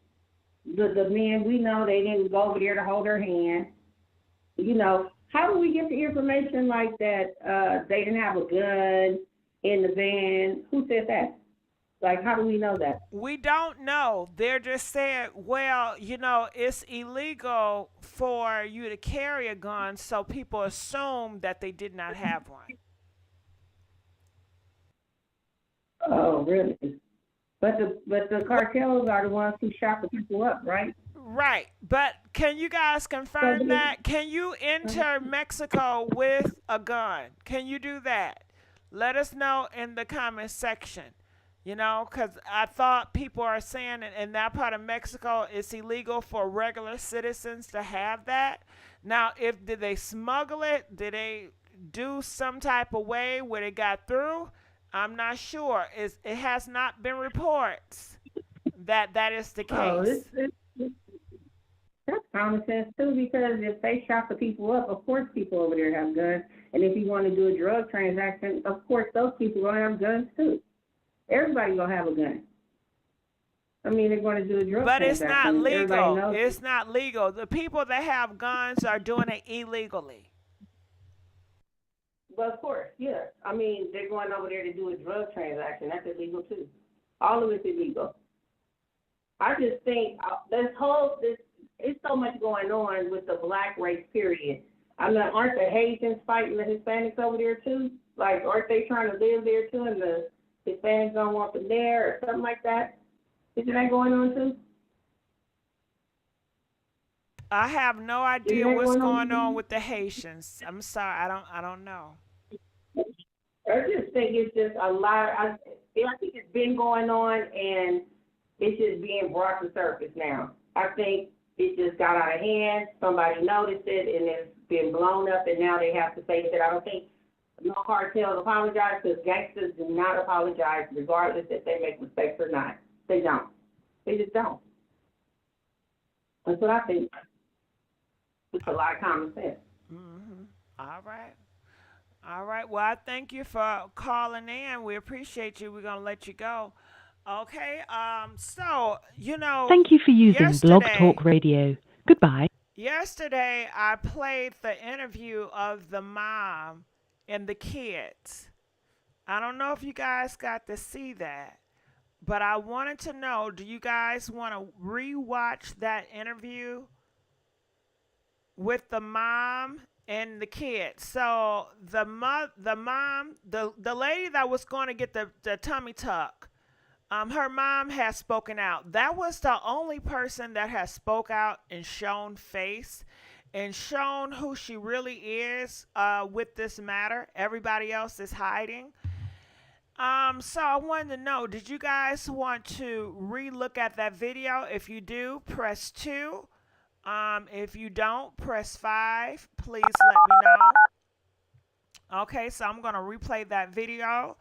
S10: the men, we know they didn't go over there to hold her hand. You know, how do we get the information like that they didn't have a gun in the van? Who said that? Like, how do we know that?
S1: We don't know. They're just saying, well, you know, it's illegal for you to carry a gun, so people assume that they did not have one.
S10: Oh, really? But the cartels are the ones who shot the people up, right?
S1: Right. But can you guys confirm that? Can you enter Mexico with a gun? Can you do that? Let us know in the comment section. You know, because I thought people are saying in that part of Mexico it's illegal for regular citizens to have that. Now, did they smuggle it? Did they do some type of way where it got through? I'm not sure. It has not been reports that is the case.
S10: That's common sense too, because if they shot the people up, of course people over there have guns. And if you want to do a drug transaction, of course those people are going to have guns too. Everybody's going to have a gun. I mean, they're going to do a drug transaction.
S1: But it's not legal. It's not legal. The people that have guns are doing it illegally.
S10: Well, of course, yeah. I mean, they're going over there to do a drug transaction. That's illegal too. All of it's illegal. I just think it's so much going on with the black race, period. I mean, aren't the Haitians fighting the Hispanics over there too? Like, aren't they trying to live there too, and the Hispanics don't want them there or something like that? Isn't that going on too?
S1: I have no idea what's going on with the Haitians. I'm sorry, I don't know.
S10: I just think it's just a lot. I think it's been going on, and it's just being brought to surface now. I think it just got out of hand. Somebody noticed it, and it's been blown up, and now they have to face it. I don't think no cartels apologize, because gangsters do not apologize, regardless if they make mistakes or not. They don't. They just don't. That's what I think. It's a lot of common sense.
S1: Mm-hmm. All right. All right. Well, I thank you for calling in. We appreciate you. We're gonna let you go. Okay. So
S11: Thank you for using Blog
S1: yesterday,
S11: Talk Radio. Goodbye.
S1: yesterday I played the interview of the mom and the kids. I don't know if you guys got to see that, but I wanted to know, do you guys want to rewatch that interview with the mom and the kids? So the mom, the lady that was going to get the tummy tuck, her mom has spoken out. That was the only person that has spoke out and shown face and shown who she really is with this matter. Everybody else is hiding. So I wanted to know, did you guys want to re-look at that video? If you do, press 2. If you don't, press 5. Please let me know. Okay, so I'm going to replay that video.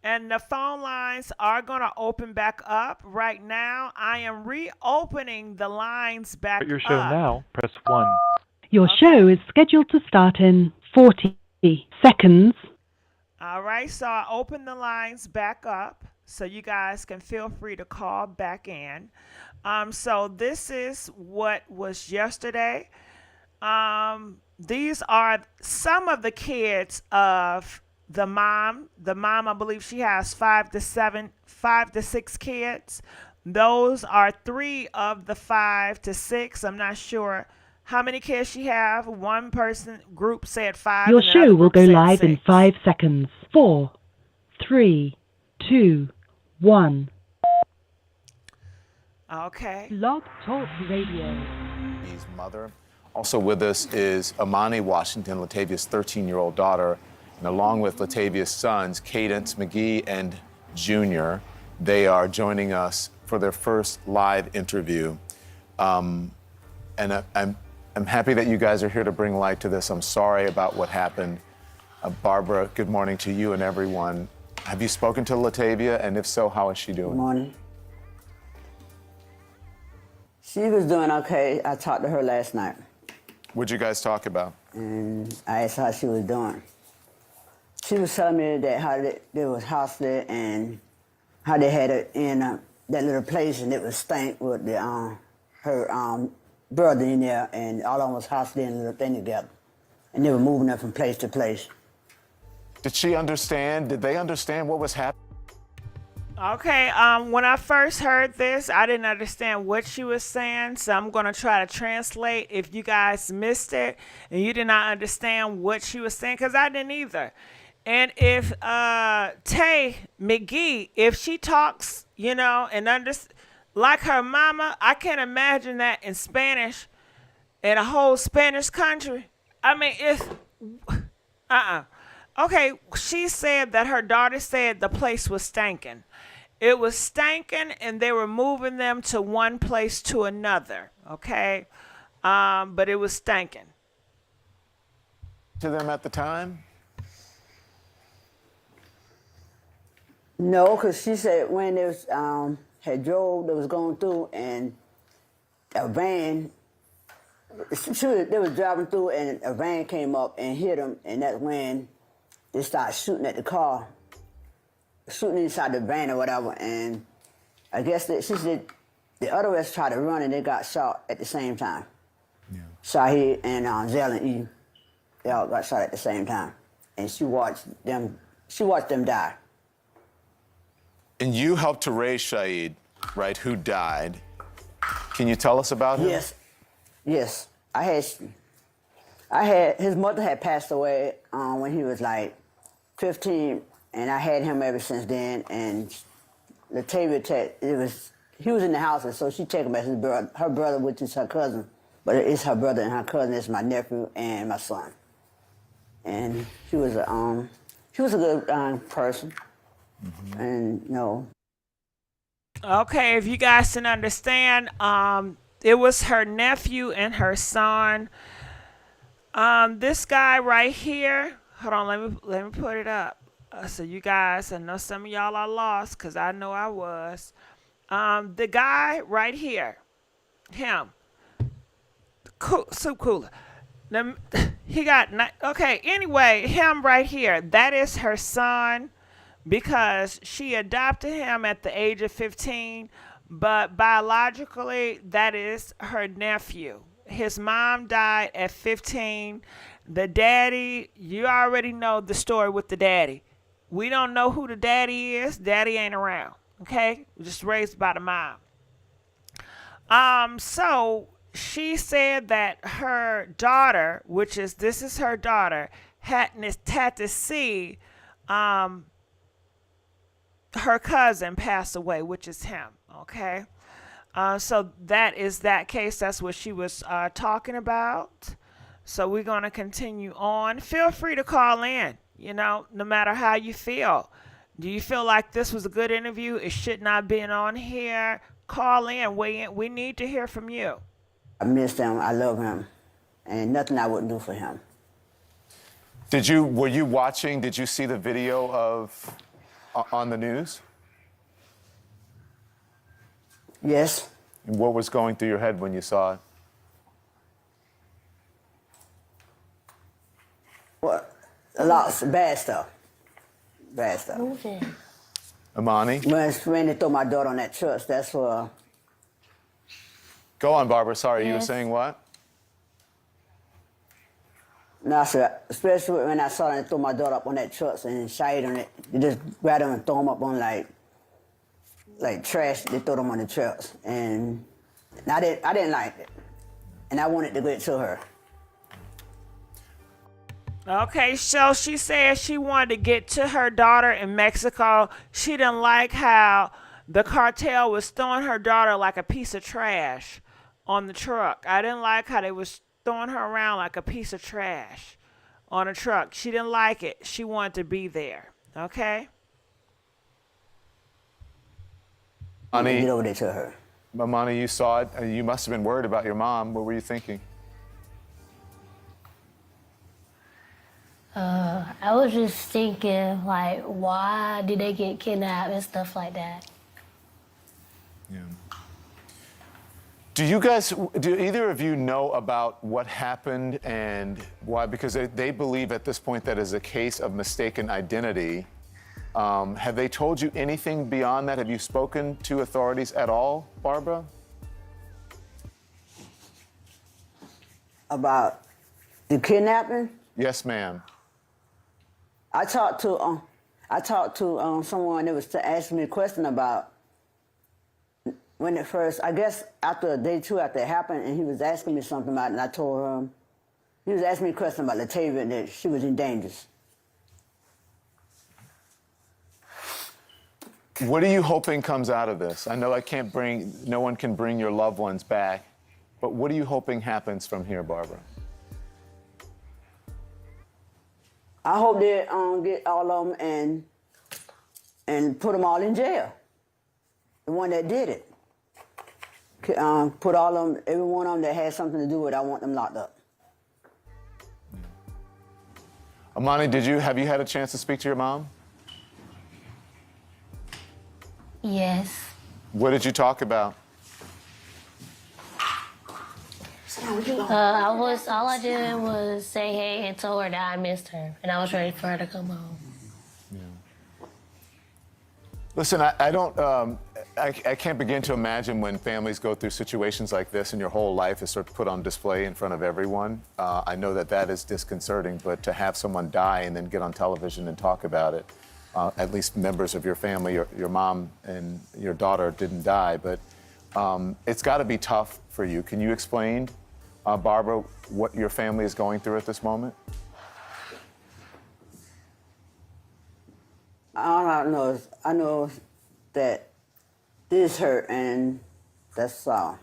S1: And the phone lines are going to open back up. Right now, I am reopening the lines back
S12: Start your show
S1: up.
S12: now. Press 1.
S11: Your show is scheduled to start in 40 seconds.
S1: All right, so I opened the lines back up so you guys can feel free to call back in. So this is what was yesterday. These are some of the kids of the mom. The mom, I believe she has 5 to 6 kids. Those are 3 of the 5 to 6. I'm not sure how many kids she have. One person group said 5.
S11: Your
S1: and
S11: show
S1: another
S11: will
S1: group
S11: go
S1: said
S11: live
S1: 6.
S11: in 5 seconds. 4, 3, 2, 1.
S1: Okay.
S11: Blog Talk Radio.
S13: His mother. Also with us is Amani Washington, Latavia's 13-year-old daughter, and along with Latavia's sons, Cadence McGee and Junior. They are joining us for their first live interview. And I'm happy that you guys are here to bring light to this. I'm sorry about what happened. Barbara, good morning to you and everyone. Have you spoken to Latavia? And if so, how is she doing?
S14: Good morning. She was doing okay. I talked to her last night.
S13: What'd you guys talk about?
S14: And I asked her how she was doing. She was telling me that how they was hostile and how they had it in that little place and it was stank with the, her brother in there and all of them was hostile in a little thing together. And they were moving her from place to place.
S13: Did she understand? Did they understand what was happening?
S1: Okay, when I first heard this, I didn't understand what she was saying, so I'm going to try to translate if you guys missed it and you did not understand what she was saying, because I didn't either. And if Tay McGee, if she talks, and like her mama, I can't imagine that in Spanish, in a whole Spanish country. I mean, Okay, she said that her daughter said the place was stankin'. It was stankin', and they were moving them to one place to another, okay? But it was stankin'.
S13: To them at the time?
S14: No, because she said when they was, had drove, they was going through, and a van, they was driving through, and a van came up and hit them, and that's when they started shooting at the car, shooting inside the van or whatever, and I guess she said the other ones tried to run and they got shot at the same time. Yeah. Shahid and Zell and Eve, they all got shot at the same time, and she watched them die.
S13: And you helped to raise Shahid, right, who died. Can you tell us about him?
S14: Yes. I had his mother had passed away when he was like 15, and I had him ever since then. And Latavia, he was in the house, and so she took him as her brother, which is her cousin. But it's her brother and her cousin. It's my nephew and my son. And he was She was a good person, and you know.
S1: Okay, if you guys can understand, it was her nephew and her son. This guy right here. Hold on, let me put it up. So you guys, I know some of y'all are lost, cause I know I was. The guy right here, him, cool, soup cooler. He got okay. Anyway, him right here. That is her son, because she adopted him at the age of 15, but biologically that is her nephew. His mom died at 15. The daddy, you already know the story with the daddy. We don't know who the daddy is. Daddy ain't around. Okay, just raised by the mom. So she said that her daughter, this is her daughter, had to see her cousin pass away, which is him. Okay, so that is that case. That's what she was talking about. So we're gonna continue on. Feel free to call in. No matter how you feel. Do you feel like this was a good interview? It should not have been on here. Call in, weigh in. We need to hear from you.
S14: I miss him. I love him, and nothing I wouldn't do for him.
S13: Were you watching? Did you see the video on the news?
S14: Yes.
S13: And what was going through your head when you saw it?
S14: What? A lot of bad stuff. Bad stuff.
S13: Imani?
S14: When they throw my daughter on that truck, that's for.
S13: Go on, Barbara. Sorry, you were saying what?
S14: No, sir. Especially when I saw them throw my daughter up on that truck and shite on it. They just grab them and throw them up on like trash. They throw them on the trucks, and I didn't like it, and I wanted to get to her.
S1: Okay, so she said she wanted to get to her daughter in Mexico. She didn't like how the cartel was throwing her daughter like a piece of trash on the truck. I didn't like how they was throwing her around like a piece of trash on a truck. She didn't like it. She wanted to be there. Okay?
S14: Get over there to her.
S13: Imani, you saw it. You must have been worried about your mom. What were you thinking?
S12: I was just thinking, like, why did they get kidnapped and stuff like that?
S13: Yeah. Do either of you know about what happened and why? Because they believe at this point that is a case of mistaken identity. Have they told you anything beyond that? Have you spoken to authorities at all, Barbara?
S14: About the kidnapping?
S13: Yes, ma'am.
S14: I talked to someone that was asking me a question about when it first, I guess after day 2 after it happened, and he was asking me something about it, and I told him, he was asking me a question about Latavia and that she was in danger.
S13: What are you hoping comes out of this? I know no one can bring your loved ones back, but what are you hoping happens from here, Barbara?
S14: I hope they get all of them and put them all in jail. The one that did it. Put all of them, every one of them that had something to do with it, I want them locked up.
S13: Imani, have you had a chance to speak to your mom?
S12: Yes.
S13: What did you talk about?
S12: All I did was say hey and told her that I missed her and I was ready for her to come home.
S13: Yeah. Listen, I can't begin to imagine when families go through situations like this and your whole life is sort of put on display in front of everyone. I know that is disconcerting, but to have someone die and then get on television and talk about it, at least members of your family, your mom and your daughter didn't die, but it's got to be tough for you. Can you explain, Barbara, what your family is going through at this moment?
S14: All I know is I know that this hurt, and that's all.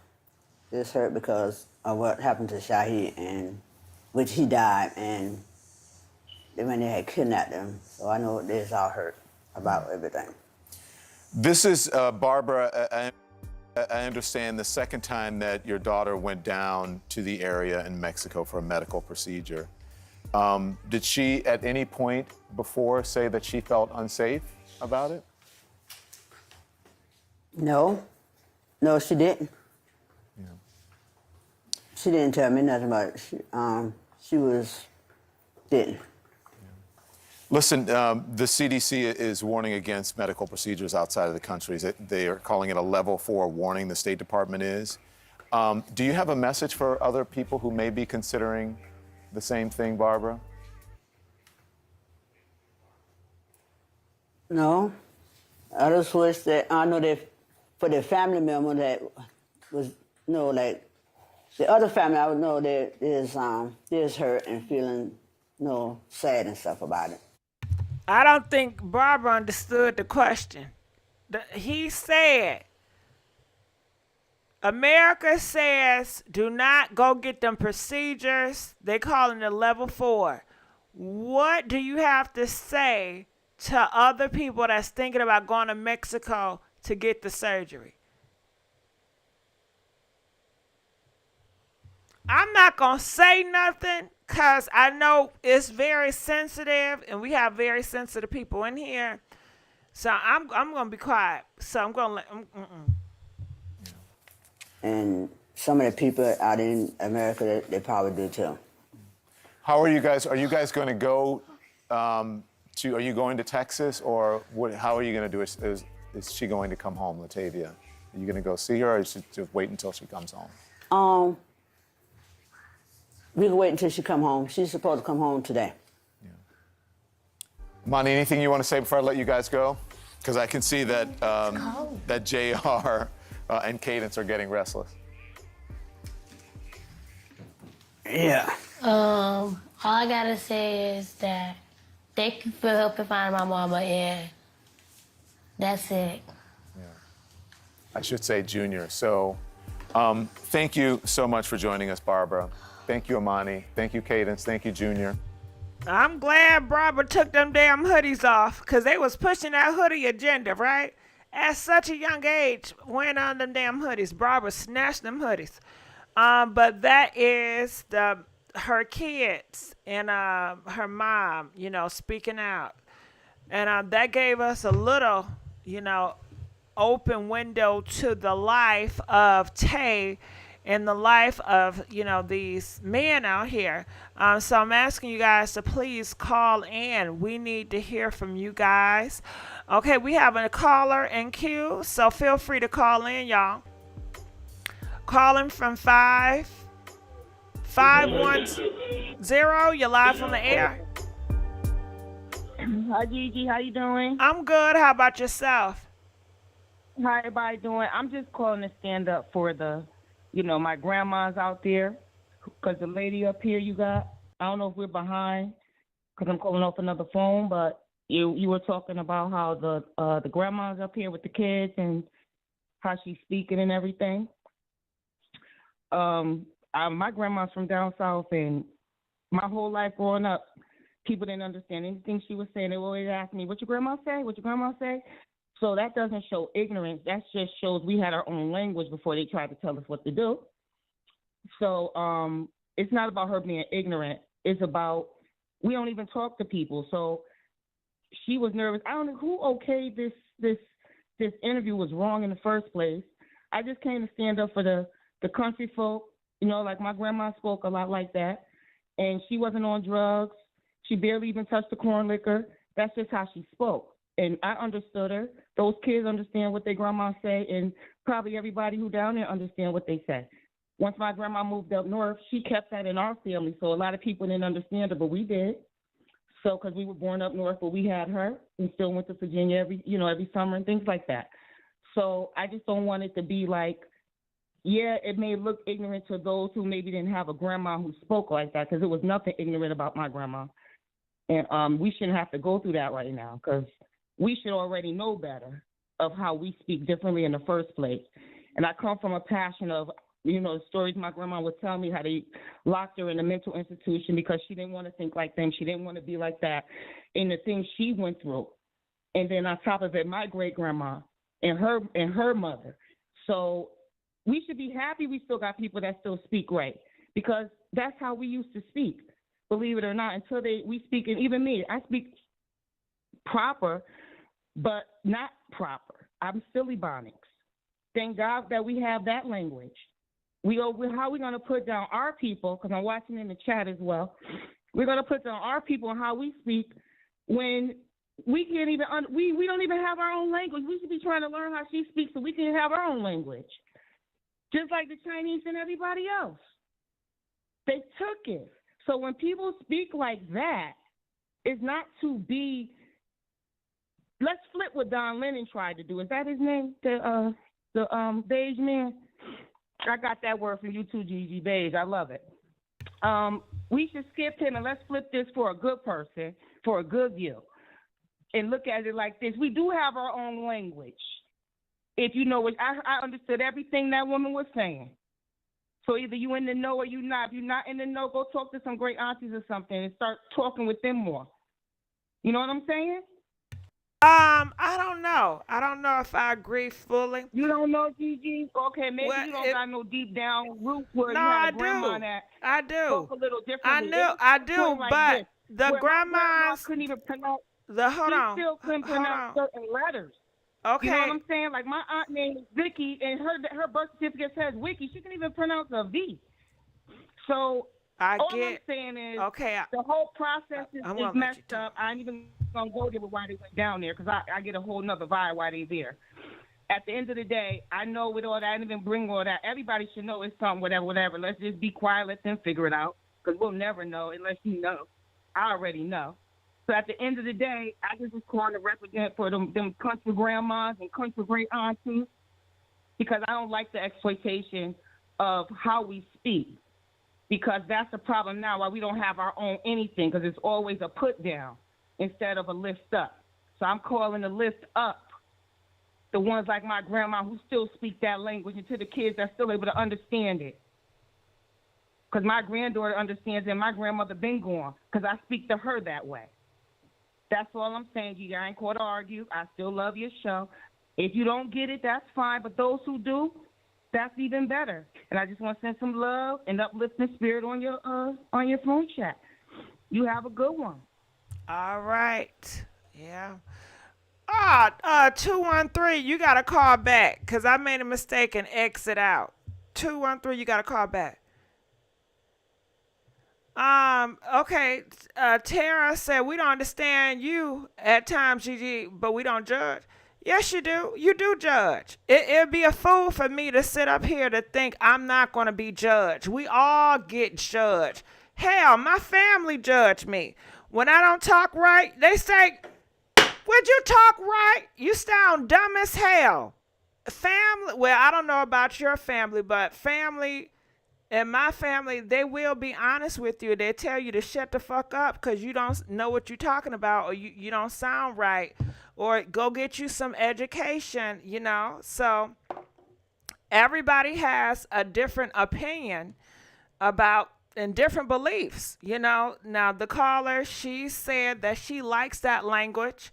S14: This hurt because of what happened to Shahid, and which he died, and when they had kidnapped them. So I know they was all hurt about everything.
S13: This is, Barbara, I understand the second time that your daughter went down to the area in Mexico for a medical procedure. Did she at any point before say that she felt unsafe about it?
S14: No. No, she didn't.
S13: Yeah.
S14: She didn't tell me nothing about it. She didn't.
S13: Listen, the CDC is warning against medical procedures outside of the country. They are calling it a level 4 warning, the State Department is. Do you have a message for other people who may be considering the same thing, Barbara?
S14: No. I just wish that, I know that for the family member that was, like, the other family, I would know that is hurt and feeling, sad and stuff about it.
S1: I don't think Barbara understood the question. He said, America says do not go get them procedures. They calling it level 4. What do you have to say to other people that's thinking about going to Mexico to get the surgery? I'm not going to say nothing because I know it's very sensitive and we have very sensitive people in here. So I'm going to be quiet. So I'm going to let...
S14: And some of the people out in America, they probably do too.
S13: How are you guys? Are you guys going to go are you going to Texas or how are you going to do it? Is she going to come home, Latavia? Are you going to go see her or is she just wait until she comes home?
S14: We can wait until she come home. She's supposed to come home today.
S13: Yeah. Monty, anything you want to say before I let you guys go? Because I can see that that JR and Cadence are getting restless.
S14: Yeah.
S12: All I gotta say is that thank you for helping find my mama, and that's it.
S13: Yeah. I should say Junior. So thank you so much for joining us, Barbara. Thank you, Amani. Thank you, Cadence. Thank you, Junior.
S1: I'm glad Barbara took them damn hoodies off because they was pushing that hoodie agenda, right? At such a young age, wearing on them damn hoodies. Barbara snatched them hoodies. But that is her kids and her mom, speaking out. And that gave us a little, open window to the life of Tay and the life of, these men out here. So I'm asking you guys to please call in. We need to hear from you guys. Okay, we have a caller in queue, so feel free to call in, y'all. Calling from 5510. You're live on the air.
S5: Hi, Gigi. How you doing?
S1: I'm good. How about yourself?
S5: How everybody doing? I'm just calling to stand up for the, my grandma's out there. Because the lady up here you got, I don't know if we're behind because I'm calling off another phone, but you were talking about how the grandma's up here with the kids and how she's speaking and everything. My grandma's from down south, and my whole life growing up, people didn't understand anything she was saying. They always ask me, what your grandma say? What your grandma say? So that doesn't show ignorance. That just shows we had our own language before they tried to tell us what to do. So it's not about her being ignorant. It's about we don't even talk to people. So she was nervous. I don't know who okayed this interview was wrong in the first place. I just came to stand up for the country folk. Like my grandma spoke a lot like that. And she wasn't on drugs. She barely even touched the corn liquor. That's just how she spoke. And I understood her. Those kids understand what their grandma say, and probably everybody who down there understand what they say. Once my grandma moved up north, she kept that in our family. So a lot of people didn't understand her, but we did. So because we were born up north, but we had her and still went to Virginia every summer and things like that. So I just don't want it to be like, yeah, it may look ignorant to those who maybe didn't have a grandma who spoke like that, because it was nothing ignorant about my grandma. And we shouldn't have to go through that right now, because we should already know better of how we speak differently in the first place. And I come from a passion of The stories my grandma would tell me, how they locked her in a mental institution because she didn't want to think like them. She didn't want to be like that. And the things she went through. And then on top of it, my great-grandma and her mother. So we should be happy we still got people that still speak right, because that's how we used to speak, believe it or not, until we speak. And even me, I speak proper, but not proper. I'm still Ebonics. Thank God that we have that language. How are we going to put down our people, because I'm watching in the chat as well, we're going to put down our people and how we speak when we can't even, we don't even have our own language. We should be trying to learn how she speaks so we can have our own language. Just like the Chinese and everybody else. They took it. So when people speak like that, it's not to be, let's flip what Don Lennon tried to do. Is that his name? The beige man? I got that word from you too, Gigi, beige. I love it. We should skip him and let's flip this for a good person, for a good view. And look at it like this. We do have our own language. If you know it, I understood everything that woman was saying. So either you in the know or you not. If you're not in the know, go talk to some great aunties or something and start talking with them more. You know what I'm saying?
S1: I don't know. I don't know if I agree fully.
S5: You don't know, Gigi? Okay, maybe you don't got no deep down root where you had a grandma that spoke a little differently.
S1: I do,
S5: like
S1: but the
S5: grandmas couldn't even pronounce. Still couldn't pronounce certain letters.
S1: Okay.
S5: You know what I'm saying? Like my aunt named Vicky, and her birth certificate says Wiki. She can even pronounce a V. So all I'm saying is, the whole process is messed up. I ain't even gonna go there with why they went down there, because I get a whole nother vibe why they there. At the end of the day, I know with all that, I didn't even bring all that. Everybody should know it's something, whatever. Let's just be quiet, let them figure it out, because we'll never know unless you know. I already know. So at the end of the day, I just was calling to represent for them country grandmas and country great aunties, because I don't like the exploitation of how we speak, because that's the problem now, why we don't have our own anything, because it's always a put down instead of a lift up. So I'm calling to lift up the ones like my grandma who still speak that language, and to the kids that's still able to understand it. Because my granddaughter understands it, and my grandmother been gone, because I speak to her that way. That's all I'm saying, Gigi. I ain't called to argue. I still love your show. If you don't get it, that's fine. But those who do, that's even better. And I just want to send some love and uplifting spirit on your phone chat. You have a good one.
S1: All right. Yeah. 213, you got to call back, because I made a mistake and exit out. 213, you got to call back. Okay. Tara said, we don't understand you at times, Gigi, but we don't judge. Yes, you do. You do judge. It'd be a fool for me to sit up here to think I'm not going to be judged. We all get judged. Hell, my family judge me. When I don't talk right, they say, would you talk right? You sound dumb as hell. Family, well, I don't know about your family, but family, in my family, they will be honest with you. They tell you to shut the fuck up because you don't know what you're talking about, or you don't sound right, or go get you some education, you know. So everybody has a different opinion about and different beliefs, you know. Now, the caller, she said that she likes that language.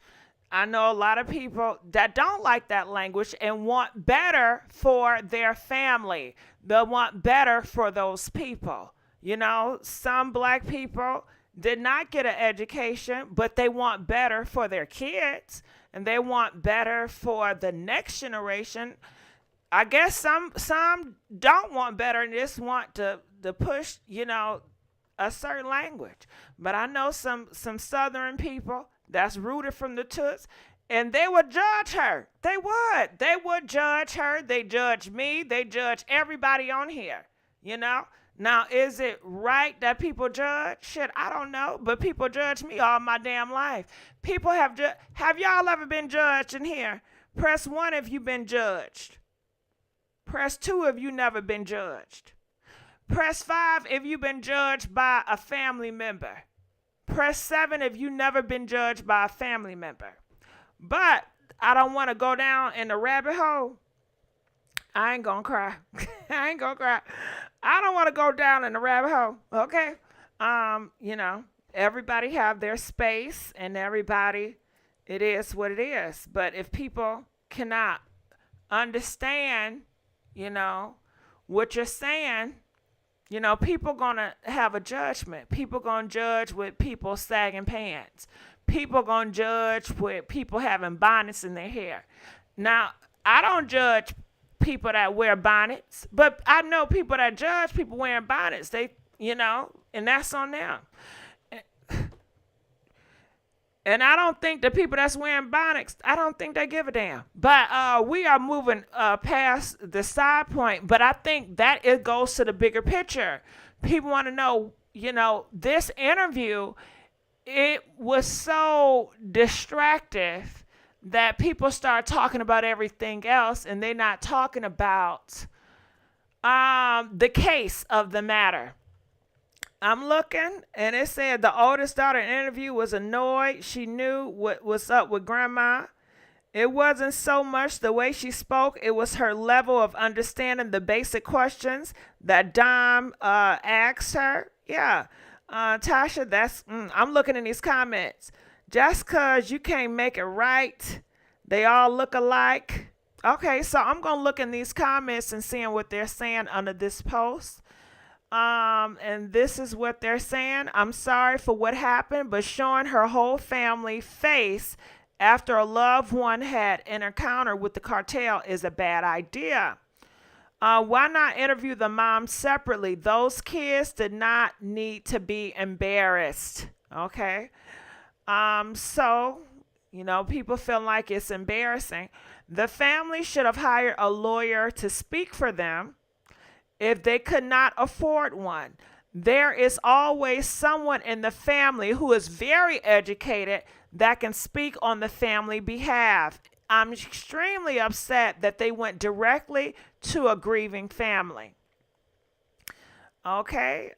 S1: I know a lot of people that don't like that language and want better for their family. They want better for those people. You know, some black people did not get an education, but they want better for their kids, and they want better for the next generation. I guess some don't want better and just want to push, you know, a certain language. But I know some Southern people that's rooted from the toots, and they would judge her. They would judge her. They judge me. They judge everybody on here, you know. Now, is it right that people judge? Shit, I don't know, but people judge me all my damn life. People have y'all ever been judged in here? Press 1 if you've been judged. Press 2 if you never been judged. Press 5 if you've been judged by a family member. Press 7 if you've never been judged by a family member. But I don't want to go down in the rabbit hole. I ain't gonna cry. I ain't gonna cry. I don't want to go down in the rabbit hole. Okay. You know, everybody have their space, and everybody, it is what it is. But if people cannot understand, you know, what you're saying, you know, people gonna have a judgment. People gonna judge with people sagging pants. People gonna judge with people having bonnets in their hair. Now, I don't judge people that wear bonnets, but I know people that judge people wearing bonnets. They, you know, and that's on them. And I don't think the people that's wearing bonnets, I don't think they give a damn. But we are moving past the side point. But I think that it goes to the bigger picture. People want to know, you know, this interview, it was so distractive that people start talking about everything else, and they're not talking about the case of the matter. I'm looking, and it said the oldest daughter in the interview was annoyed. She knew what was up with grandma. It wasn't so much the way she spoke. It was her level of understanding the basic questions that Dom asked her. Yeah, Tasha, I'm looking in these comments. Just because you can't make it right, they all look alike. Okay, so I'm going to look in these comments and seeing what they're saying under this post. And this is what they're saying. I'm sorry for what happened, but showing her whole family face after a loved one had an encounter with the cartel is a bad idea. Why not interview the mom separately? Those kids did not need to be embarrassed. Okay. So, you know, people feel like it's embarrassing. The family should have hired a lawyer to speak for them if they could not afford one. There is always someone in the family who is very educated that can speak on the family behalf. I'm extremely upset that they went directly to a grieving family. Okay,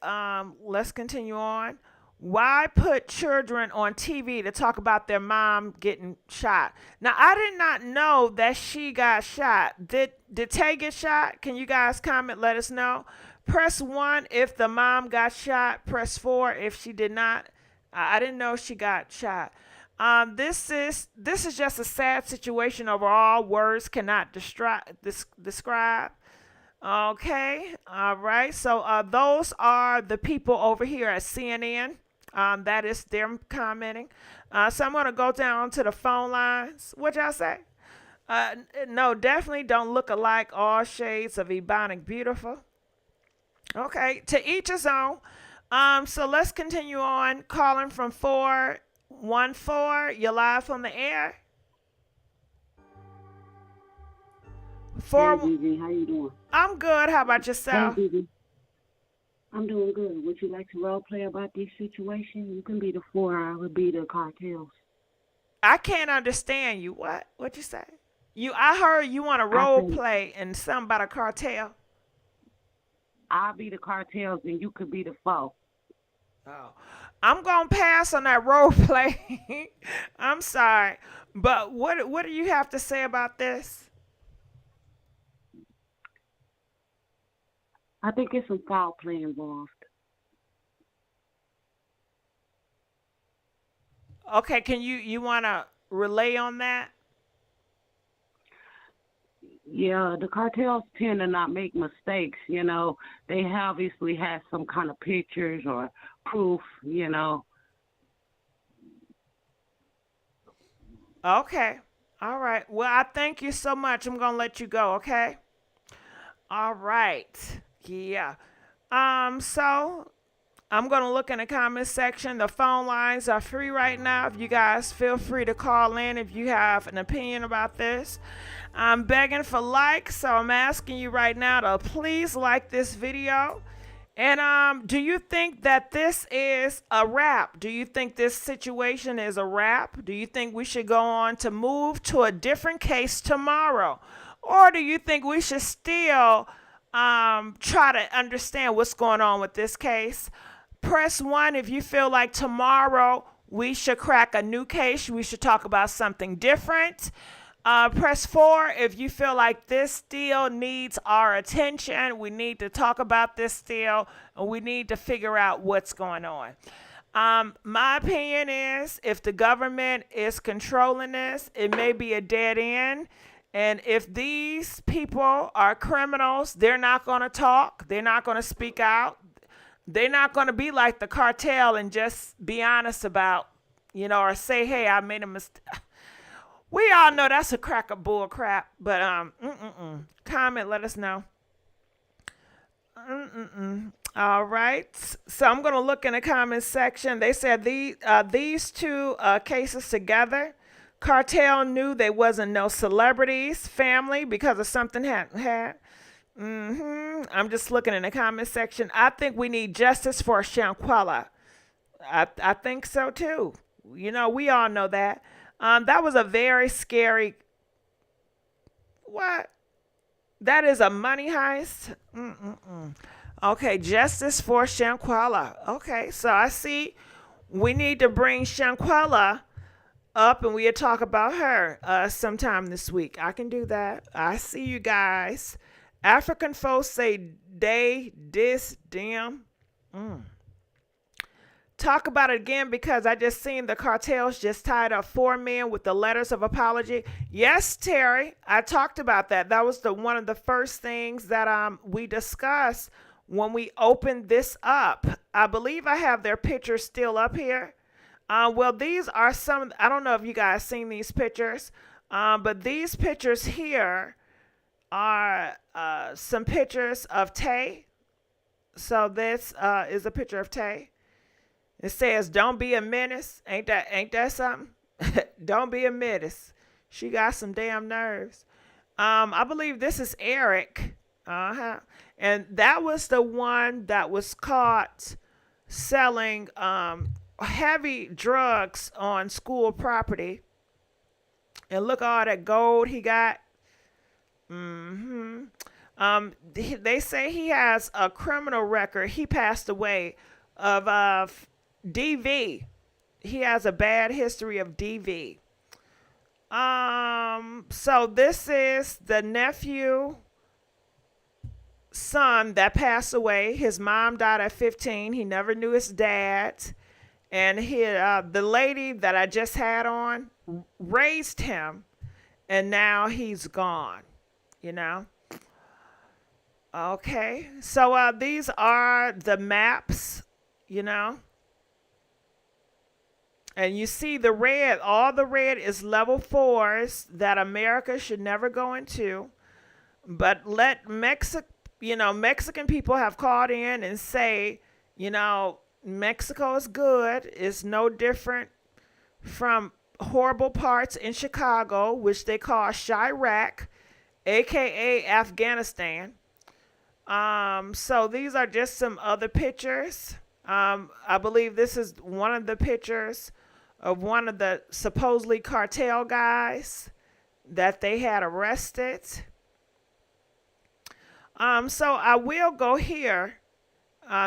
S1: let's continue on. Why put children on TV to talk about their mom getting shot? Now, I did not know that she got shot. Did Tay get shot? Can you guys comment? Let us know. Press 1 if the mom got shot. Press 4 if she did not. I didn't know she got shot. This is just a sad situation overall. Words cannot describe. Okay, all right. So those are the people over here at CNN. That is them commenting. So I'm going to go down to the phone lines. What y'all say? No, definitely don't look alike. All shades of Ebonic beautiful. Okay, to each his own. So let's continue on. Calling from 414. You're live on the air.
S15: Hey, Gigi, how you doing?
S1: I'm good. How about yourself?
S15: Hey, Gigi. I'm doing good. Would you like to role play about this situation? You can be the 4, I would be the cartels.
S1: I can't understand you. What? What you say? I heard you want to role play and something about a cartel.
S15: I'll be the cartels and you could be the 4.
S1: Oh. I'm going to pass on that role play. I'm sorry. But what do you have to say about this?
S15: I think it's some foul play involved.
S1: Okay, can you want to relay on that?
S15: Yeah, the cartels tend to not make mistakes, you know. They obviously have some kind of pictures or proof, you know.
S1: Okay. All right. Well, I thank you so much. I'm going to let you go, okay? All right. Yeah. So I'm going to look in the comment section. The phone lines are free right now. If you guys feel free to call in if you have an opinion about this. I'm begging for likes, so I'm asking you right now to please like this video. And do you think that this is a wrap? Do you think this situation is a wrap? Do you think we should go on to move to a different case tomorrow? Or do you think we should still try to understand what's going on with this case? Press 1 if you feel like tomorrow we should crack a new case. We should talk about something different. Press 4 if you feel like this deal needs our attention. We need to talk about this deal, and we need to figure out what's going on. My opinion is if the government is controlling this, it may be a dead end. And if these people are criminals, they're not going to talk. They're not going to speak out. They're not going to be like the cartel and just be honest about, or say, hey, I made a mistake. We all know that's a crack of bull crap, but comment, let us know. All right, so I'm gonna look in the comment section. They said these two cases together. Cartel knew they wasn't no celebrities, family, because of something had. I'm just looking in the comment section. I think we need justice for Shanquella. I think so too. We all know that. That was a very scary. What? That is a money heist? Okay, justice for Shanquella. Okay, so I see we need to bring Shanquella up and we'll talk about her sometime this week. I can do that. I see you guys. African folks say they, this, them. Talk about it again because I just seen the cartels just tied up 4 men with the letters of apology. Yes, Terry, I talked about that. That was one of the first things that we discussed when we opened this up. I believe I have their pictures still up here. Well, these are some. I don't know if you guys seen these pictures, but these pictures here are some pictures of Tay. So this is a picture of Tay. It says, "Don't be a menace." Ain't that something? Don't be a menace. She got some damn nerves. I believe this is Eric. And that was the one that was caught selling heavy drugs on school property. And look all that gold he got. They say he has a criminal record. He passed away of DV. He has a bad history of DV. So this is the nephew son that passed away. His mom died at 15. He never knew his dad. And the lady that I just had on raised him, and now he's gone, Okay, so these are the maps, And you see the red, all the red is level 4s that America should never go into. But let Mexican people have called in and say, Mexico is good. It's no different from horrible parts in Chicago, which they call Chirac, aka Afghanistan. So these are just some other pictures. I believe this is one of the pictures of one of the supposedly cartel guys that they had arrested. So I will go here.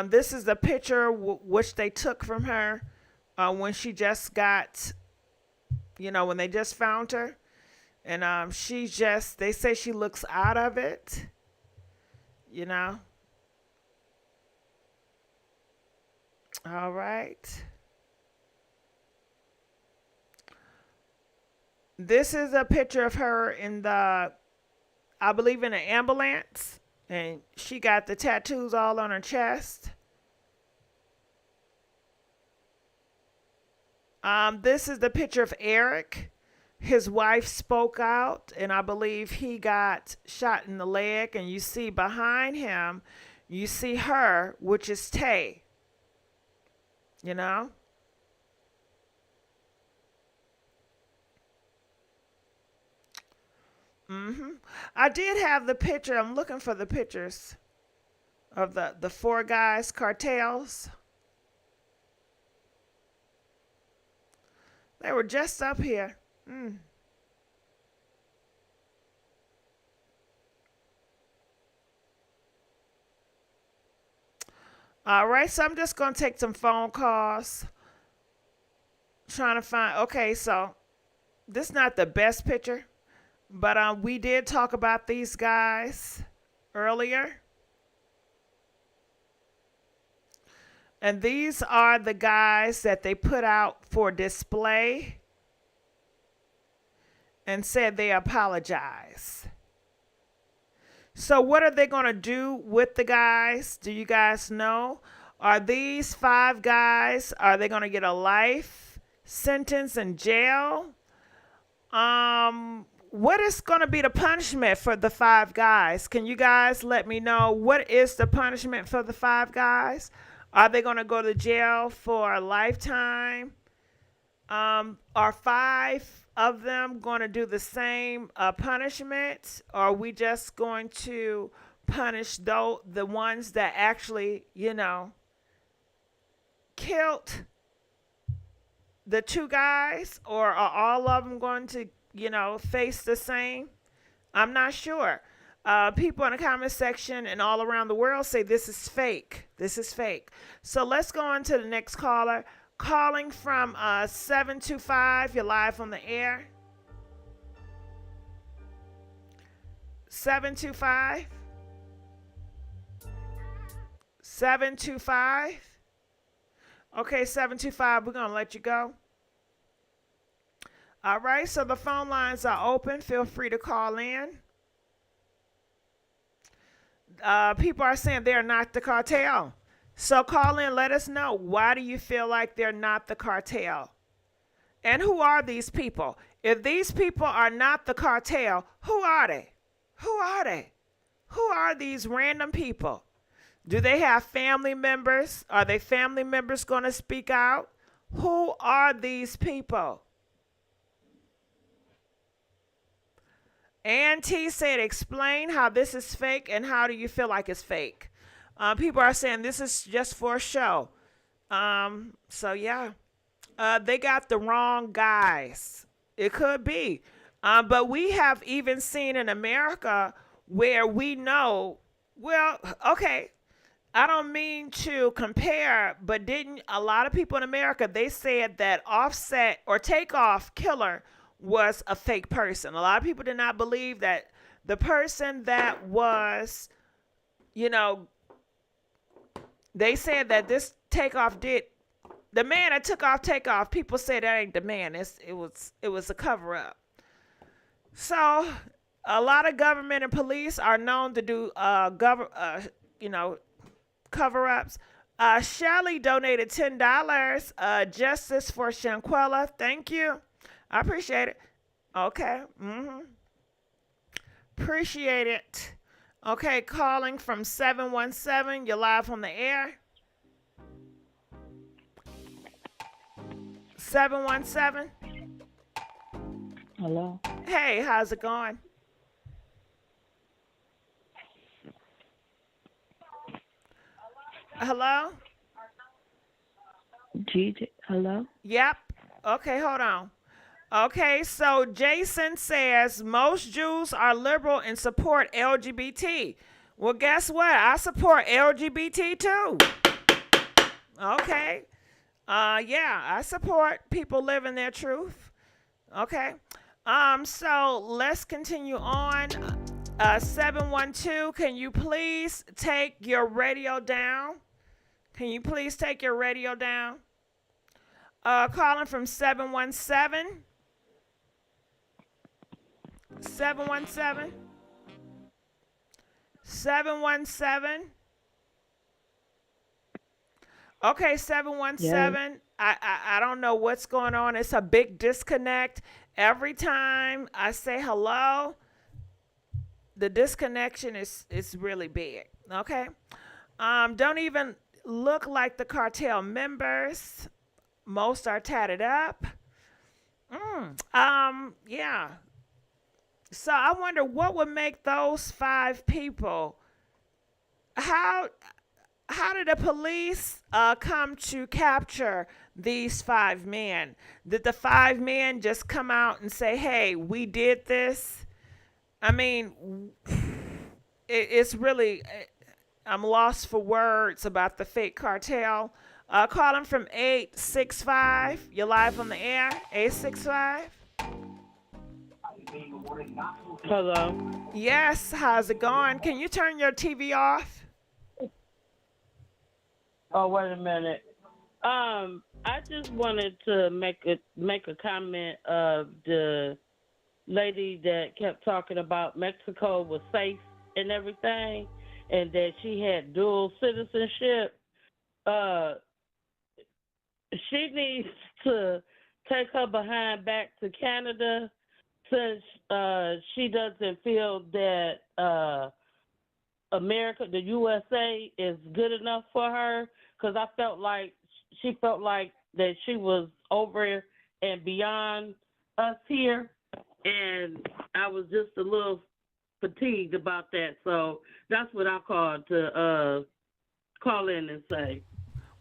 S1: This is the picture which they took from her when she just got, when they just found her. And they say she looks out of it, All right. This is a picture of her I believe in an ambulance. And she got the tattoos all on her chest. This is the picture of Eric. His wife spoke out, and I believe he got shot in the leg. And you see behind him, you see her, which is Tay. I did have the picture. I'm looking for the pictures of the 4 guys, cartels. They were just up here. All right, so I'm just going to take some phone calls. Trying to find, okay, so this is not the best picture. But we did talk about these guys earlier. And these are the guys that they put out for display and said they apologize. So what are they going to do with the guys? Do you guys know? Are these 5 guys, are they going to get a life sentence in jail? What is going to be the punishment for the 5 guys? Can you guys let me know what is the punishment for the 5 guys? Are they going to go to jail for a lifetime? Are 5 of them going to do the same punishment? Or are we just going to punish the ones that actually, killed the 2 guys? Or are all of them going to, face the same? I'm not sure. People in the comment section and all around the world say this is fake. This is fake. So let's go on to the next caller. Calling from 725. You're live on the air. 725. 725. Okay, 725. We're going to let you go. All right, so the phone lines are open. Feel free to call in. People are saying they're not the cartel. So call in, let us know. Why do you feel like they're not the cartel? And who are these people? If these people are not the cartel, who are they? Who are they? Who are these random people? Do they have family members? Are they family members going to speak out? Who are these people? Auntie said, explain how this is fake and how do you feel like it's fake? People are saying this is just for a show. So, yeah. They got the wrong guys. It could be. But we have even seen in America where we know, well, okay, I don't mean to compare, but didn't a lot of people in America, they said that Offset or Takeoff Killer was a fake person. A lot of people did not believe that the person that was, they said that this Takeoff did, the man that took off Takeoff, people say that ain't the man. It was a cover up. So a lot of government and police are known to do cover ups. Shelly donated $10. Justice for Shanquella. Thank you. I appreciate it. Okay. Appreciate it. Okay, calling from 717. You're live on the air. 717.
S16: Hello.
S1: Hey, how's it going? Hello?
S16: GIGI, hello?
S1: Yep. Okay, hold on. Okay, so Jason says most Jews are liberal and support LGBT. Well, guess what? I support LGBT too. Okay. Yeah, I support people living their truth. Okay. So let's continue on. 712, can you please take your radio down? Can you please take your radio down? Calling from 717. 717. 717. Okay, 717. Yeah. I don't know what's going on. It's a big disconnect. Every time I say hello, the disconnection is really big. Okay. Don't even look like the cartel members. Most are tatted up. Yeah. So I wonder what would make those 5 people. How did the police come to capture these 5 men? Did the 5 men just come out and say, hey, we did this? I mean, it's really, I'm lost for words about the fake cartel. Calling from 865. You're live on the air. 865.
S3: Hello.
S1: Yes, how's it going? Can you turn your TV off?
S3: Oh, wait a minute. I just wanted to make a comment of the lady that kept talking about Mexico was safe and everything, and that she had dual citizenship. Uh, she needs to take her behind back to Canada since she doesn't feel that America, the USA, is good enough for her. Because I felt like she felt like that she was over and beyond us here, and I was just a little fatigued about that. So that's what I called to call in and say.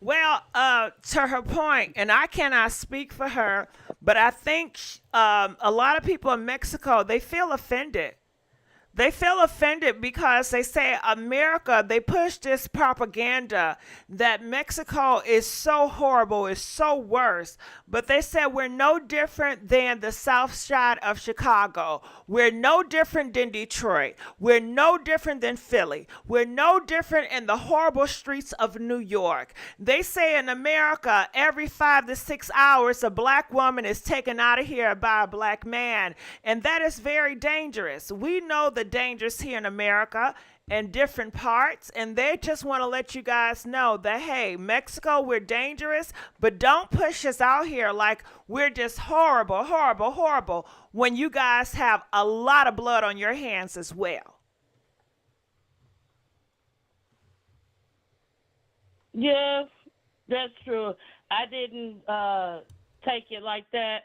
S1: Well, to her point, and I cannot speak for her, but I think a lot of people in Mexico, they feel offended. They feel offended because they say America, they push this propaganda that Mexico is so horrible, is so worse. But they said we're no different than the South Side of Chicago. We're no different than Detroit. We're no different than Philly. We're no different in the horrible streets of New York. They say in America, every 5 to 6 hours, a black woman is taken out of here by a black man. And that is very dangerous. We know the dangers here in America in different parts, and they just want to let you guys know that, hey, Mexico, we're dangerous, but don't push us out here like we're just horrible, horrible, horrible, when you guys have a lot of blood on your hands as well.
S3: Yeah, that's true. I didn't take it like that,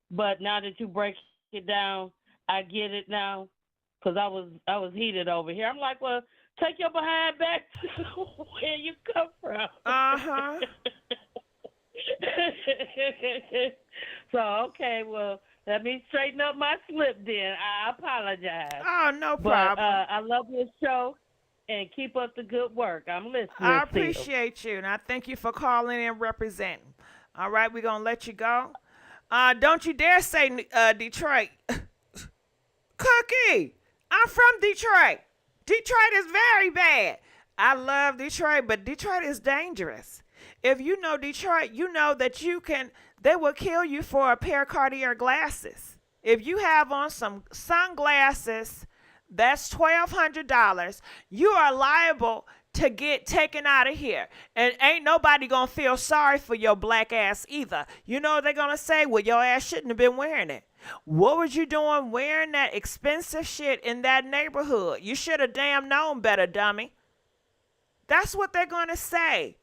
S3: but now that you break it down, I get it now. Because I was heated over here. I'm like, well, take your behind back to where you come from.
S1: Uh-huh.
S3: So, okay, well, let me straighten up my slip then. I apologize.
S1: Oh, no
S3: But
S1: problem.
S3: I love your show, and keep up the good work. I'm listening.
S1: I appreciate you, and I thank you for calling and representing. All right, we're going to let you go. Don't you dare say Detroit. Cookie! I'm from Detroit. Detroit is very bad. I love Detroit, but Detroit is dangerous. If you know Detroit, you know that they will kill you for a pair of Cartier glasses. If you have on some sunglasses, that's $1,200. You are liable to get taken out of here. And ain't nobody going to feel sorry for your black ass either. You know what they're going to say? Well, your ass shouldn't have been wearing it. What was you doing wearing that expensive shit in that neighborhood? You should have damn known better, dummy. That's what they're going to say.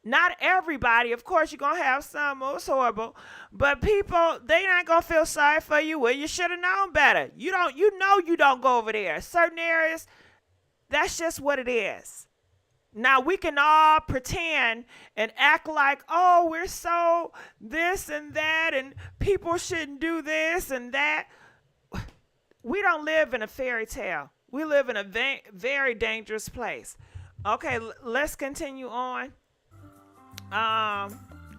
S1: Not everybody. Of course, you're going to have some who's horrible. But people, they not going to feel sorry for you. Well, you should have known better. You know you don't go over there. Certain areas, that's just what it is. Now, we can all pretend and act like, oh, we're so this and that, and people shouldn't do this and that. We don't live in a fairy tale. We live in a very dangerous place. Okay, let's continue on.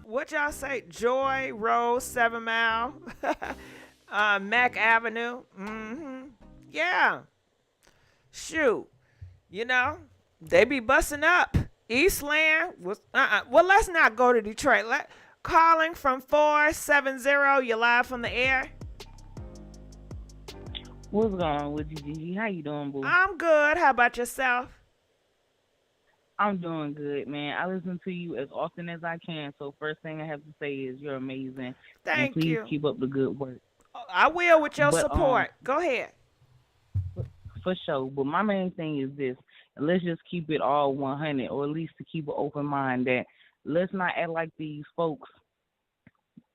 S1: What y'all say? Joy, Rose, 7 Mile, Mac Avenue. Yeah. Shoot. You know. They be busting up. Eastland was Well, let's not go to Detroit. Calling from 470. You're live from the air.
S16: What's going on with you, Gigi? How you doing, boo?
S1: I'm good. How about yourself?
S16: I'm doing good, man. I listen to you as often as I can. So first thing I have to say is you're amazing.
S1: Thank
S16: and please
S1: you.
S16: Keep up the good work.
S1: I will with your support. Go ahead.
S16: For sure. But my main thing is this. Let's just keep it all 100, or at least to keep an open mind that let's not act like these folks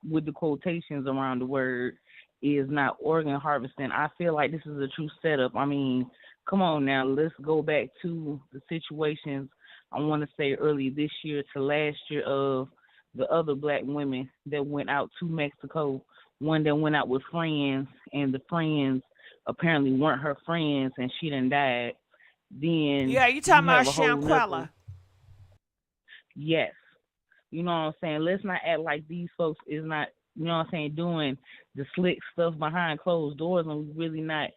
S16: with the quotations around the word is not organ harvesting. I feel like this is a true setup. I mean, come on now. Let's go back to the situations, I want to say early this year to last year, of the other black women that went out to Mexico. One that went out with friends, and the friends apparently weren't her friends, and she done died. Then
S1: yeah, you talking about Shanquella.
S16: Yes. You know what I'm saying? Let's not act like these folks is not you know what I'm saying, doing the slick stuff behind closed doors, and we really not,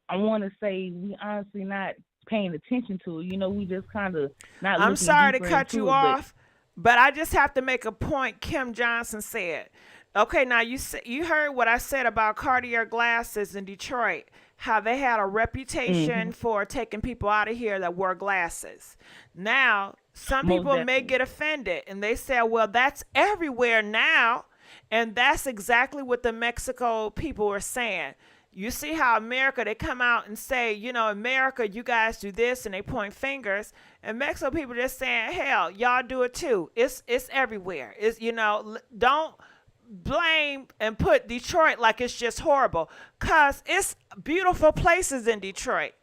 S16: I want to say, we honestly not paying attention to it. You know, we just kind of not
S1: I'm
S16: looking
S1: sorry to
S16: deeper
S1: cut you
S16: into it,
S1: off, but I just have to make a point. Kim Johnson said, "Okay, now you heard what I said about Cartier glasses in Detroit. How they had a reputation for taking people out of here that wore glasses. Now, some
S16: most
S1: people may
S16: definitely.
S1: get offended and they say, well, that's everywhere now. And that's exactly what the Mexico people were saying. You see how America, they come out and say, you know, America, you guys do this, and they point fingers. And Mexico people just saying, hell, y'all do it too. It's everywhere. It's, you know, don't blame and put Detroit like it's just horrible, cause it's beautiful places in Detroit.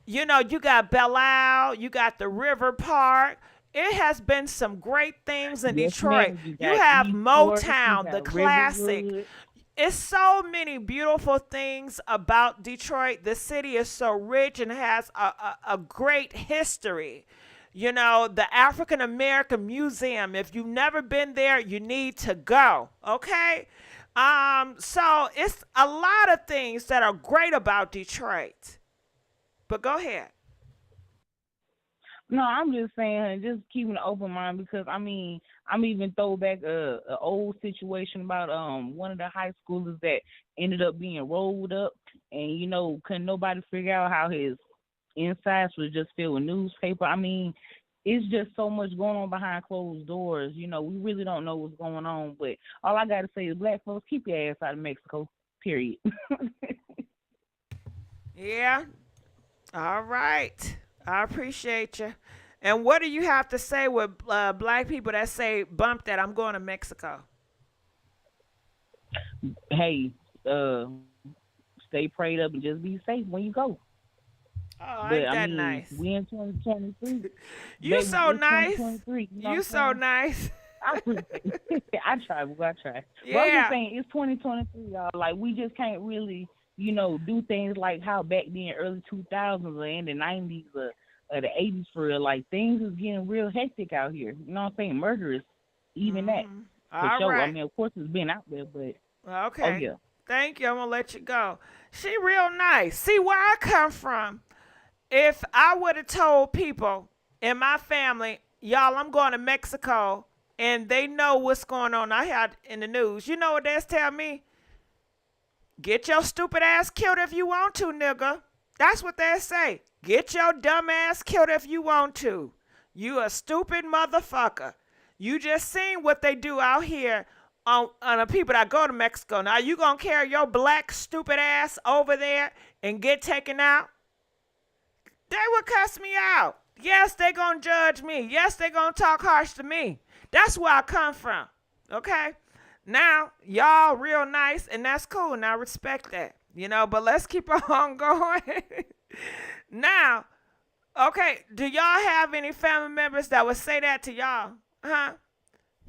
S1: You know, you got Belle Isle, you got the River Park. It has been some great things in
S16: Yes,
S1: Detroit.
S16: ma'am. You
S1: You
S16: got
S1: have
S16: East Forest, you
S1: Motown, the
S16: got
S1: classic.
S16: Riverwood.
S1: It's so many beautiful things about Detroit. The city is so rich and has a great history. You know, the African American Museum, if you've never been there, you need to go. Okay? So it's a lot of things that are great about Detroit. But go ahead.
S16: No, I'm just saying, just keeping an open mind, because I mean, I'm even throw back a old situation about one of the high schoolers that ended up being rolled up, and you know, couldn't nobody figure out how his insides was just filled with newspaper. I mean, it's just so much going on behind closed doors. You know, we really don't know what's going on. But all I gotta say is, black folks, keep your ass out of Mexico. Period.
S1: Yeah. All right. I appreciate you. And what do you have to say with black people that say, bump that, I'm going to Mexico?
S16: Hey, stay prayed up and just be safe when you go.
S1: Oh,
S16: But
S1: ain't
S16: I
S1: that
S16: mean,
S1: nice?
S16: we in 2023.
S1: You
S16: Baby,
S1: so
S16: it's
S1: nice.
S16: 2023. You know
S1: You
S16: what
S1: so
S16: I'm saying?
S1: nice.
S16: I appreciate it. I try, boo, I try. But I'm
S1: Yeah.
S16: just saying, it's 2023, y'all. Like, we just can't really, you know, do things like how back then, early 2000s or in the 90s or the 80s for real. Like, things is getting real hectic out here. You know what I'm saying? Murderous, even that, for
S1: All
S16: sure. I
S1: right.
S16: mean, of course, it's been out there, but, oh,
S1: Okay.
S16: yeah.
S1: Thank you. I'm going to let you go. She real nice. See where I come from. If I would have told people in my family, y'all, I'm going to Mexico, and they know what's going on, I had in the news, you know what they'd tell me? Get your stupid ass killed if you want to, nigga. That's what they say. Get your dumb ass killed if you want to. You a stupid motherfucker. You just seen what they do out here on the people that go to Mexico. Now you gonna carry your black stupid ass over there and get taken out? They would cuss me out. Yes, they gonna judge me. Yes, they gonna talk harsh to me. That's where I come from. Okay? Now, y'all real nice, and that's cool, and I respect that. You know, but let's keep on going. Now, okay, do y'all have any family members that would say that to y'all? Huh?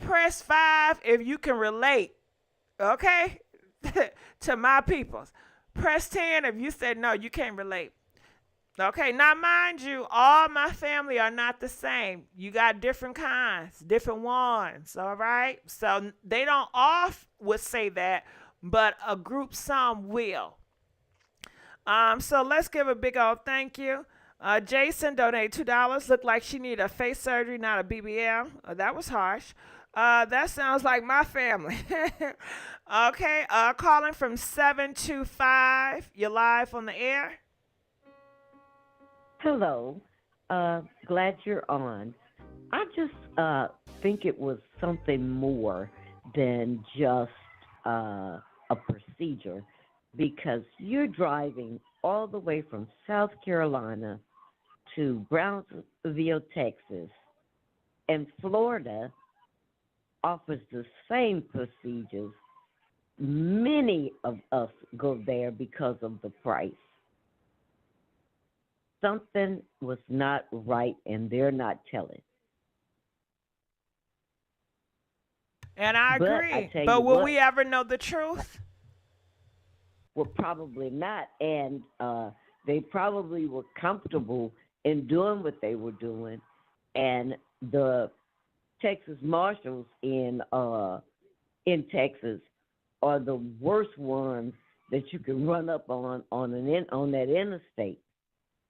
S1: Press 5 if you can relate. Okay? To my peoples. Press 10 if you said no, you can't relate. Okay, now mind you, all my family are not the same. You got different kinds, different ones, all right? So they don't all would say that, but a group some will. So let's give a big old thank you. Jason donated $2. Looked like she needed a face surgery, not a BBL. That was harsh. That sounds like my family. Okay, calling from 725. You're live on the air.
S17: Hello. Glad you're on. I just think it was something more than just a procedure, because you're driving all the way from South Carolina to Brownsville, Texas, and Florida offers the same procedures. Many of us go there because of the price. Something was not right, and they're not telling.
S1: And I
S17: But
S1: agree.
S17: I tell
S1: But
S17: you
S1: will
S17: what,
S1: we ever know the truth?
S17: well, probably not. And they probably were comfortable in doing what they were doing. And the Texas Marshals in in Texas are the worst ones that you can run up on that interstate.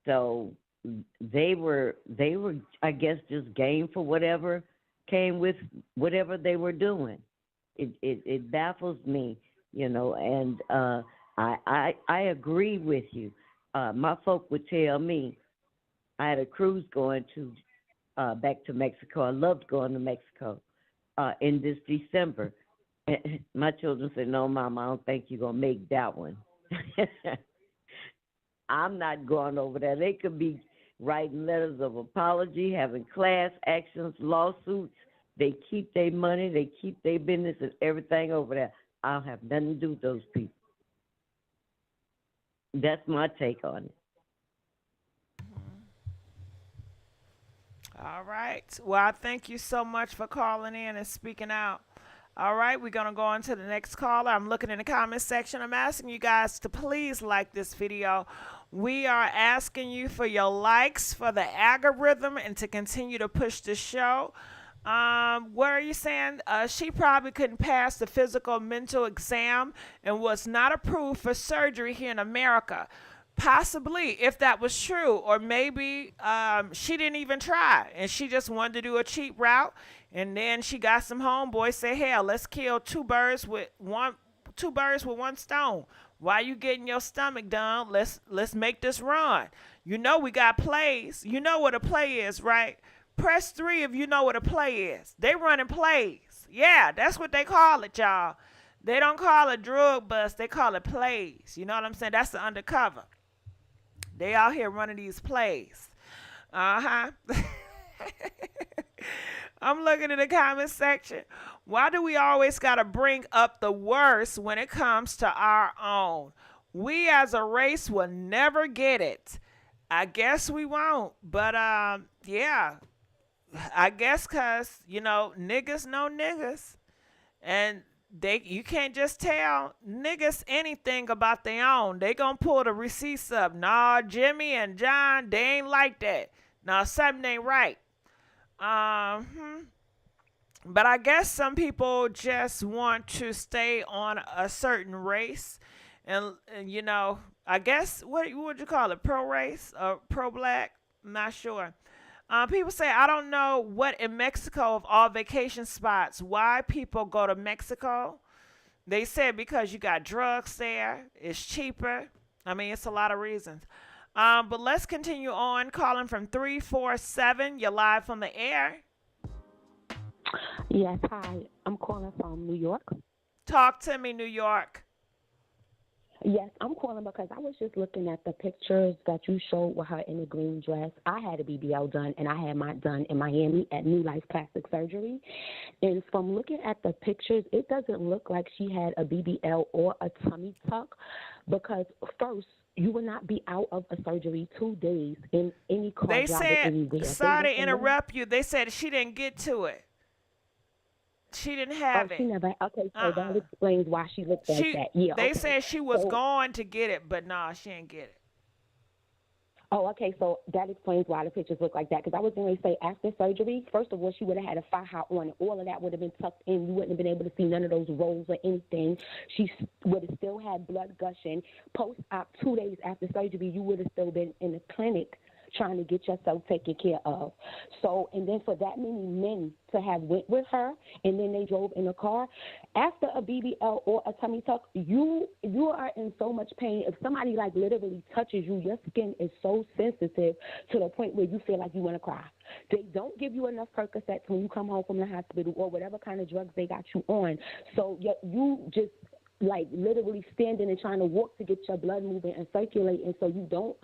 S17: So they were I guess just game for whatever came with whatever they were doing. It baffles me, and I agree with you. My folk would tell me I had a cruise going to back to Mexico. I loved going to Mexico in this December. And my children said, "No, Mom, I don't think you're gonna make that one." I'm not going over there. They could be writing letters of apology, having class actions, lawsuits. They keep their money, they keep their business and everything over there. I don't have nothing to do with those people. That's my take on it.
S1: All right. Well, I thank you so much for calling in and speaking out. All right, we're going to go on to the next caller. I'm looking in the comment section. I'm asking you guys to please like this video. We are asking you for your likes for the algorithm and to continue to push the show. What are you saying? She probably couldn't pass the physical mental exam and was not approved for surgery here in America. Possibly, if that was true, or maybe she didn't even try and she just wanted to do a cheap route, and then she got some homeboys say, "Hell, let's kill two birds with one stone. Why you getting your stomach done? Let's make this run. We got plays. You know what a play is, right? Press 3 if you know what a play is. They running plays. Yeah, that's what they call it, y'all. They don't call it drug bust. They call it plays. You know what I'm saying? That's the undercover. They out here running these plays. I'm looking in the comment section. Why do we always got to bring up the worst when it comes to our own? We as a race will never get it. I guess we won't. But, yeah. I guess because, niggas know niggas. And you can't just tell niggas anything about their own. They gonna pull the receipts up. Nah, Jimmy and John, they ain't like that. Nah, something ain't right. But I guess some people just want to stay on a certain race, and I guess what would you call it? Pro race or pro black? I'm not sure. People say, I don't know what in Mexico of all vacation spots, why people go to Mexico. They said because you got drugs there, it's cheaper. I mean, it's a lot of reasons. But let's continue on. Calling from 347. You're live from the air.
S18: Yes, hi. I'm calling from New York.
S1: Talk to me, New York.
S18: Yes, I'm calling because I was just looking at the pictures that you showed with her in the green dress. I had a BBL done, and I had mine done in Miami at New Life Plastic Surgery. And from looking at the pictures, it doesn't look like she had a BBL or a tummy tuck because, first, you will not be out of a surgery 2 days in any car
S1: They
S18: driving
S1: said,
S18: anywhere.
S1: sorry to interrupt you. They said she didn't get to it. She didn't have it.
S18: She never. Okay, so that explains why she looked like that. Yeah.
S1: They
S18: okay.
S1: said she was
S18: So-
S1: going to get it, but nah, she didn't get it.
S18: Oh, okay, so that explains why the pictures look like that. Because I was going to say, after surgery, first of all, she would have had a faja on, and all of that would have been tucked in. You wouldn't have been able to see none of those rolls or anything. She would have still had blood gushing. Post-op, 2 days after surgery, you would have still been in the clinic trying to get yourself taken care of. So, and then for that many men to have went with her, and then they drove in a car, after a BBL or a tummy tuck, you are in so much pain. If somebody like literally touches you, your skin is so sensitive to the point where you feel like you want to cry. They don't give you enough Percocets when you come home from the hospital or whatever kind of drugs they got you on. So you just like literally standing and trying to walk to get your blood moving and circulating so you don't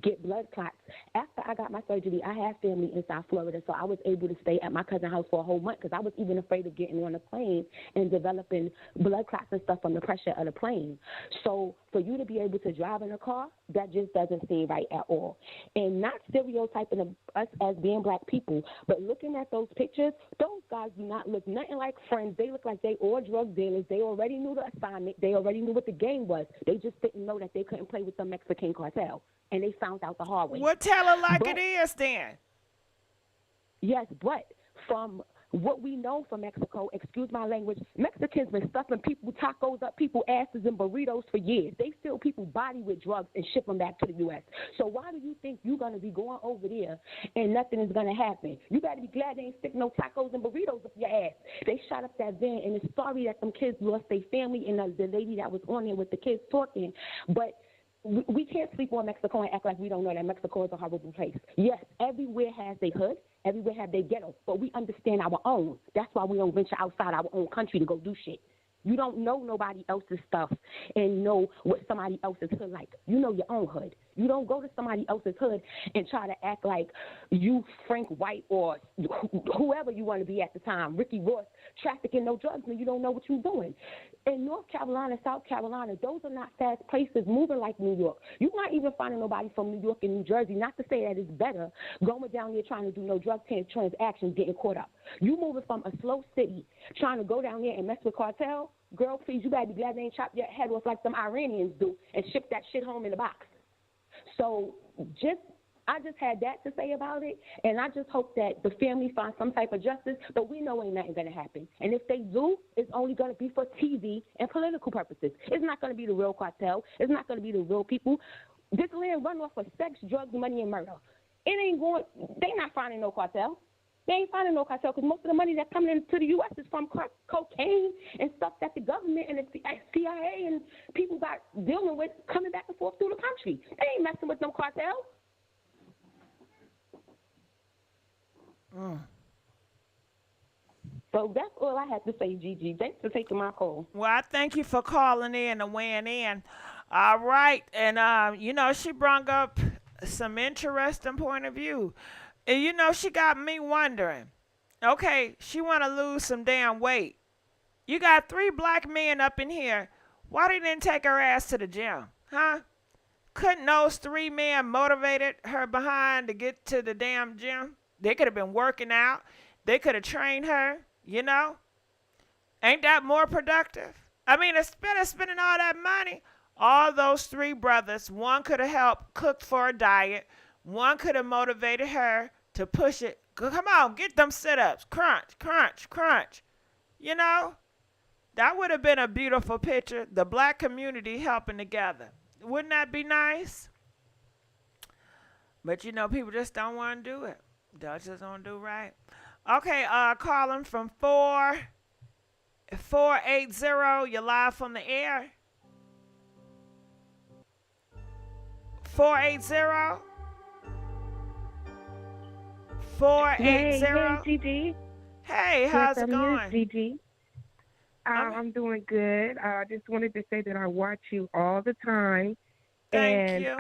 S18: get blood clots. After I got my surgery, I have family in South Florida, so I was able to stay at my cousin's house for a whole month because I was even afraid of getting on a plane and developing blood clots and stuff from the pressure of the plane. So for you to be able to drive in a car, that just doesn't seem right at all. And not stereotyping us as being black people, but looking at those pictures, those guys do not look nothing like friends. They look like they all drug dealers. They already knew the assignment. They already knew what the game was. They just didn't know that they couldn't play with the Mexican cartel. And they found out the hard way.
S1: Well, tell her like it is then.
S18: Yes, but from what we know from Mexico, excuse my language, Mexicans been stuffing people tacos up people's asses and burritos for years. They fill people's body with drugs and ship them back to the U.S. So why do you think you're going to be going over there and nothing is going to happen? You better be glad they ain't stick no tacos and burritos up your ass. They shot up that van, and it's sorry that them kids lost their family and the lady that was on there with the kids talking, but we can't sleep on Mexico and act like we don't know that Mexico is a horrible place. Yes, everywhere has their hood, everywhere have their ghetto, but we understand our own. That's why we don't venture outside our own country to go do shit. You don't know nobody else's stuff and know what somebody else's hood like. You know your own hood. You don't go to somebody else's hood and try to act like you Frank White or whoever you want to be at the time, Ricky Ross, trafficking no drugs when you don't know what you're doing. In North Carolina, South Carolina, those are not fast places moving like New York. You're not even finding nobody from New York and New Jersey, not to say that it's better, going down there trying to do no drug transactions, getting caught up. You moving from a slow city, trying to go down there and mess with cartel, girl, please, you better be glad they ain't chop your head off like some Iranians do and ship that shit home in a box. So I just had that to say about it, and I just hope that the family finds some type of justice, but we know ain't nothing going to happen. And if they do, it's only going to be for TV and political purposes. It's not going to be the real cartel. It's not going to be the real people. This land run off of sex, drugs, money, and murder. It ain't going, they not finding no cartel. They ain't finding no cartel because most of the money that's coming into the U.S. is from cocaine and stuff that the government and the CIA and people got dealing with coming back and forth through the country. They ain't messing with no cartel. So that's all I have to say, Gigi. Thanks for taking my call.
S1: Well, I thank you for calling in and weighing in. All right. And, she brought up some interesting point of view. And, she got me wondering, okay, she want to lose some damn weight. You got 3 black men up in here. Why they didn't take her ass to the gym? Huh? Couldn't those 3 men motivated her behind to get to the damn gym? They could have been working out. They could have trained her, Ain't that more productive? I mean, instead of spending all that money, all those 3 brothers, one could have helped cook for a diet. One could have motivated her to push it. Come on, get them sit-ups. Crunch, crunch, crunch. That would have been a beautiful picture. The black community helping together. Wouldn't that be nice? But, people just don't want to do it. They just don't do right. Okay, calling from 480. You're live from the air. 480. 480.
S19: Hey, Gigi.
S1: Hey, how's it going?
S19: Gigi. I'm doing good. I just wanted to say that I watch you all the time.
S1: Thank you.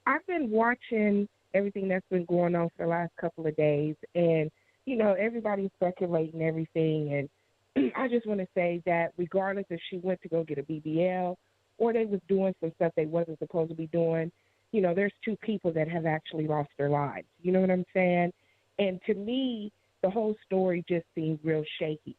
S19: I've been watching everything that's been going on for the last couple of days, and everybody's speculating everything, and I just want to say that regardless if she went to go get a BBL or they was doing some stuff they wasn't supposed to be doing, there's 2 people that have actually lost their lives. You know what I'm saying? And to me, the whole story just seems real shaky.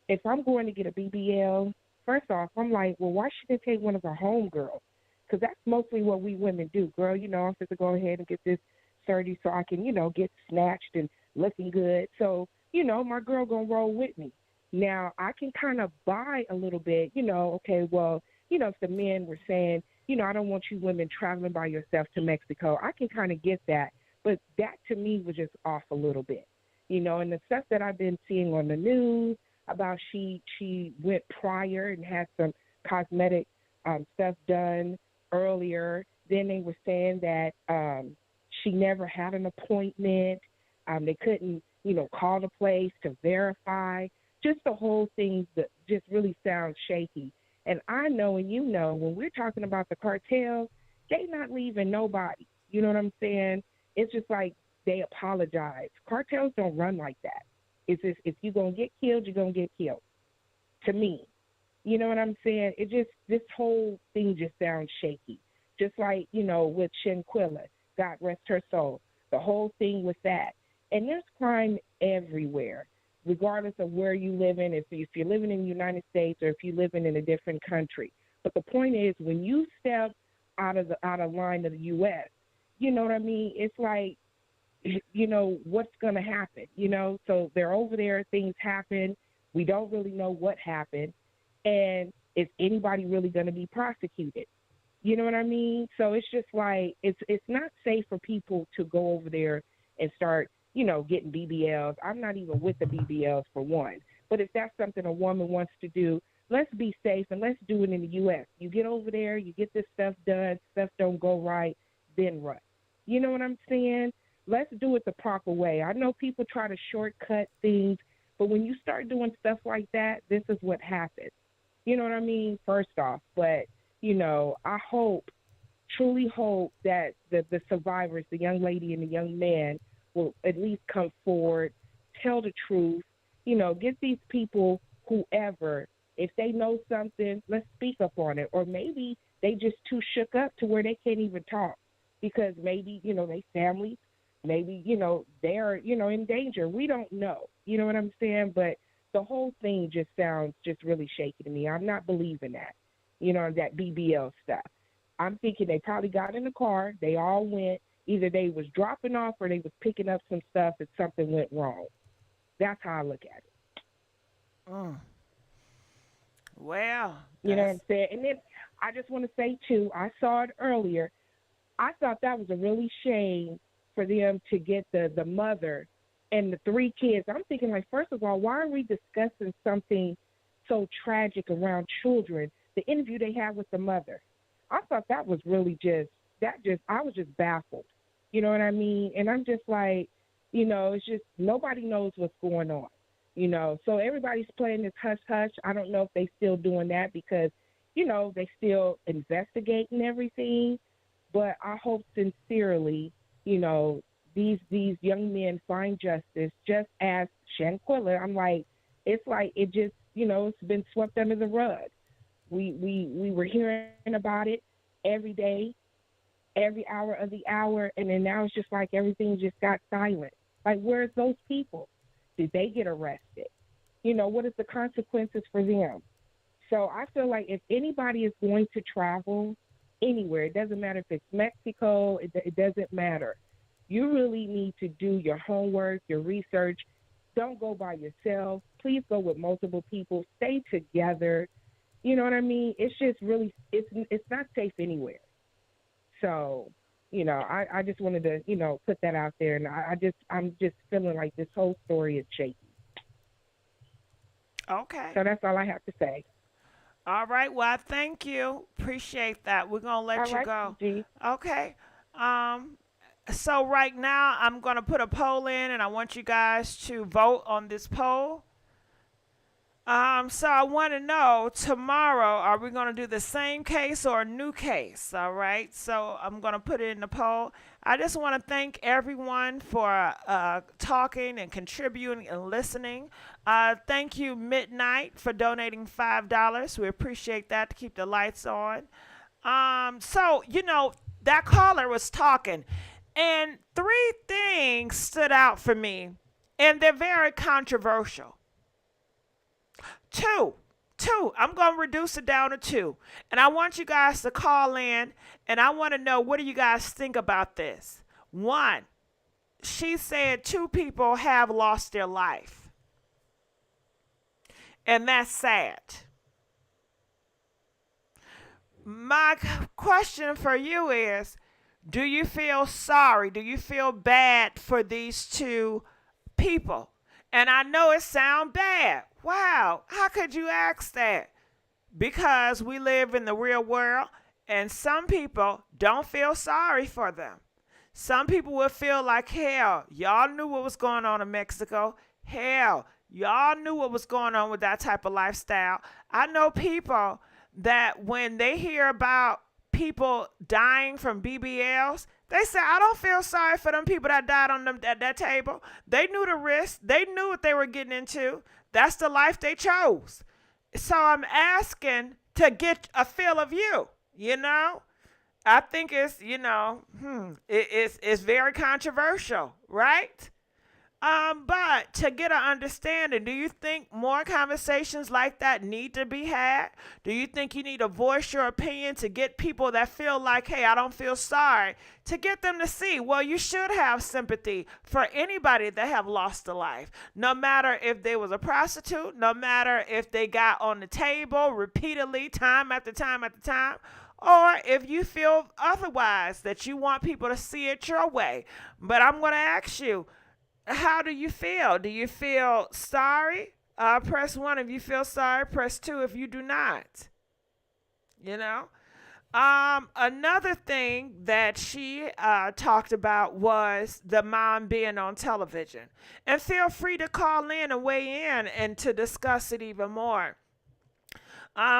S19: If I'm going to get a BBL, first off, I'm like, well, why shouldn't I take one of our homegirls? Because that's mostly what we women do. Girl, I'm supposed to go ahead and get this 30 so I can, get snatched and looking good. So, my girl going to roll with me. Now, I can kind of buy a little bit, okay, well, if the men were saying, I don't want you women traveling by yourself to Mexico, I can kind of get that. But that to me was just off a little bit, and the stuff that I've been seeing on the news about she went prior and had some cosmetic stuff done earlier. Then they were saying that she never had an appointment. They couldn't, call the place to verify. Just the whole thing that just really sounds shaky. And I know, and when we're talking about the cartel, they not leaving nobody. You know what I'm saying? It's just like they apologize. Cartels don't run like that. It's just, if you're going to get killed, you're going to get killed. To me. You know what I'm saying? This whole thing just sounds shaky. Just like, with Shinquilla, God rest her soul. The whole thing with that. And there's crime everywhere, regardless of where you live in, if you're living in the United States or if you're living in a different country. But the point is, when you step out of line of the U.S., you know what I mean? It's like what's going to happen, So they're over there, things happen. We don't really know what happened. And is anybody really going to be prosecuted? You know what I mean? So it's just like, it's not safe for people to go over there and start, getting BBLs. I'm not even with the BBLs for one. But if that's something a woman wants to do, let's be safe and let's do it in the U.S. You get over there, you get this stuff done, stuff don't go right, then run. You know what I'm saying? Let's do it the proper way. I know people try to shortcut things, but when you start doing stuff like that, this is what happens. You know what I mean? First off, but, I truly hope that the survivors, the young lady and the young man, will at least come forward, tell the truth, get these people, whoever, if they know something, let's speak up on it. Or maybe they just too shook up to where they can't even talk because maybe, they families, maybe, they're, in danger. We don't know. You know what I'm saying? But the whole thing just sounds just really shaky to me. I'm not believing that, that BBL stuff. I'm thinking they probably got in the car. They all went. Either they was dropping off or they was picking up some stuff and something went wrong. That's how I look at it.
S1: Well,
S19: you know what I'm saying? And then I just want to say, too, I saw it earlier. I thought that was a really shame for them to get the mother and the 3 kids. I'm thinking, like, first of all, why are we discussing something so tragic around children? The interview they had with the mother. I thought that was really I was just baffled. You know what I mean? And I'm just like, it's just nobody knows what's going on. So everybody's playing this hush-hush. I don't know if they still doing that because, they still investigating everything. But I hope sincerely, these young men find justice just as Shanquilla. I'm like, it's like it just, it's been swept under the rug. We were hearing about it every day, every hour of the hour, and then now it's just like everything just got silent. Like, where's those people? Did they get arrested? What is the consequences for them? So I feel like if anybody is going to travel anywhere, it doesn't matter if it's Mexico, it doesn't matter. You really need to do your homework, your research. Don't go by yourself. Please go with multiple people. Stay together. You know what I mean? It's just really, it's not safe anywhere. So, I just wanted to, put that out there. And I'm just feeling like this whole story is shaky.
S1: Okay.
S19: So that's all I have to say.
S1: All right. Well, thank you. Appreciate that. We're going to let you go.
S19: G.
S1: Okay. So right now I'm going to put a poll in and I want you guys to vote on this poll. So I want to know tomorrow, are we going to do the same case or a new case? All right. So I'm going to put it in the poll. I just want to thank everyone for talking and contributing and listening. Thank you, Midnight, for donating $5. We appreciate that to keep the lights on. So, that caller was talking, and 3 things stood out for me, and they're very controversial. Two. I'm going to reduce it down to 2. And I want you guys to call in, and I want to know, what do you guys think about this? 1, she said 2 people have lost their life. And that's sad. My question for you is, do you feel sorry? Do you feel bad for these 2 people? And I know it sounds bad. Wow, how could you ask that? Because we live in the real world, and some people don't feel sorry for them. Some people will feel like, hell, y'all knew what was going on in Mexico. Hell, y'all knew what was going on with that type of lifestyle. I know people that when they hear about people dying from BBLs, they say, I don't feel sorry for them people that died on them at that table. They knew the risk. They knew what they were getting into. That's the life they chose. So I'm asking to get a feel of you, I think it's, it's very controversial, right? But to get an understanding, do you think more conversations like that need to be had? Do you think you need to voice your opinion to get people that feel like, hey, I don't feel sorry, to get them to see, well, you should have sympathy for anybody that have lost a life, no matter if they was a prostitute, no matter if they got on the table repeatedly, time after time after time, or if you feel otherwise, that you want people to see it your way. But I'm going to ask you, how do you feel? Do you feel sorry? Press 1 if you feel sorry. Press 2 if you do not. You know? Another thing that she talked about was the mom being on television. And feel free to call in and weigh in and to discuss it even more.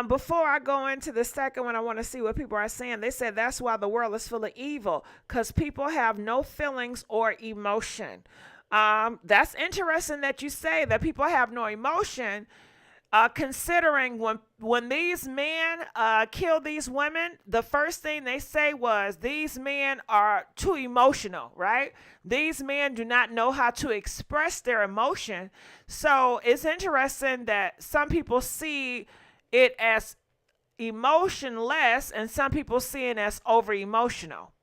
S1: Before I go into the second one, I want to see what people are saying. They said that's why the world is full of evil, because people have no feelings or emotion. That's interesting that you say that people have no emotion, considering when these men kill these women, the first thing they say was these men are too emotional, right? These men do not know how to express their emotion. So it's interesting that some people see it as emotionless and some people see it as over emotional.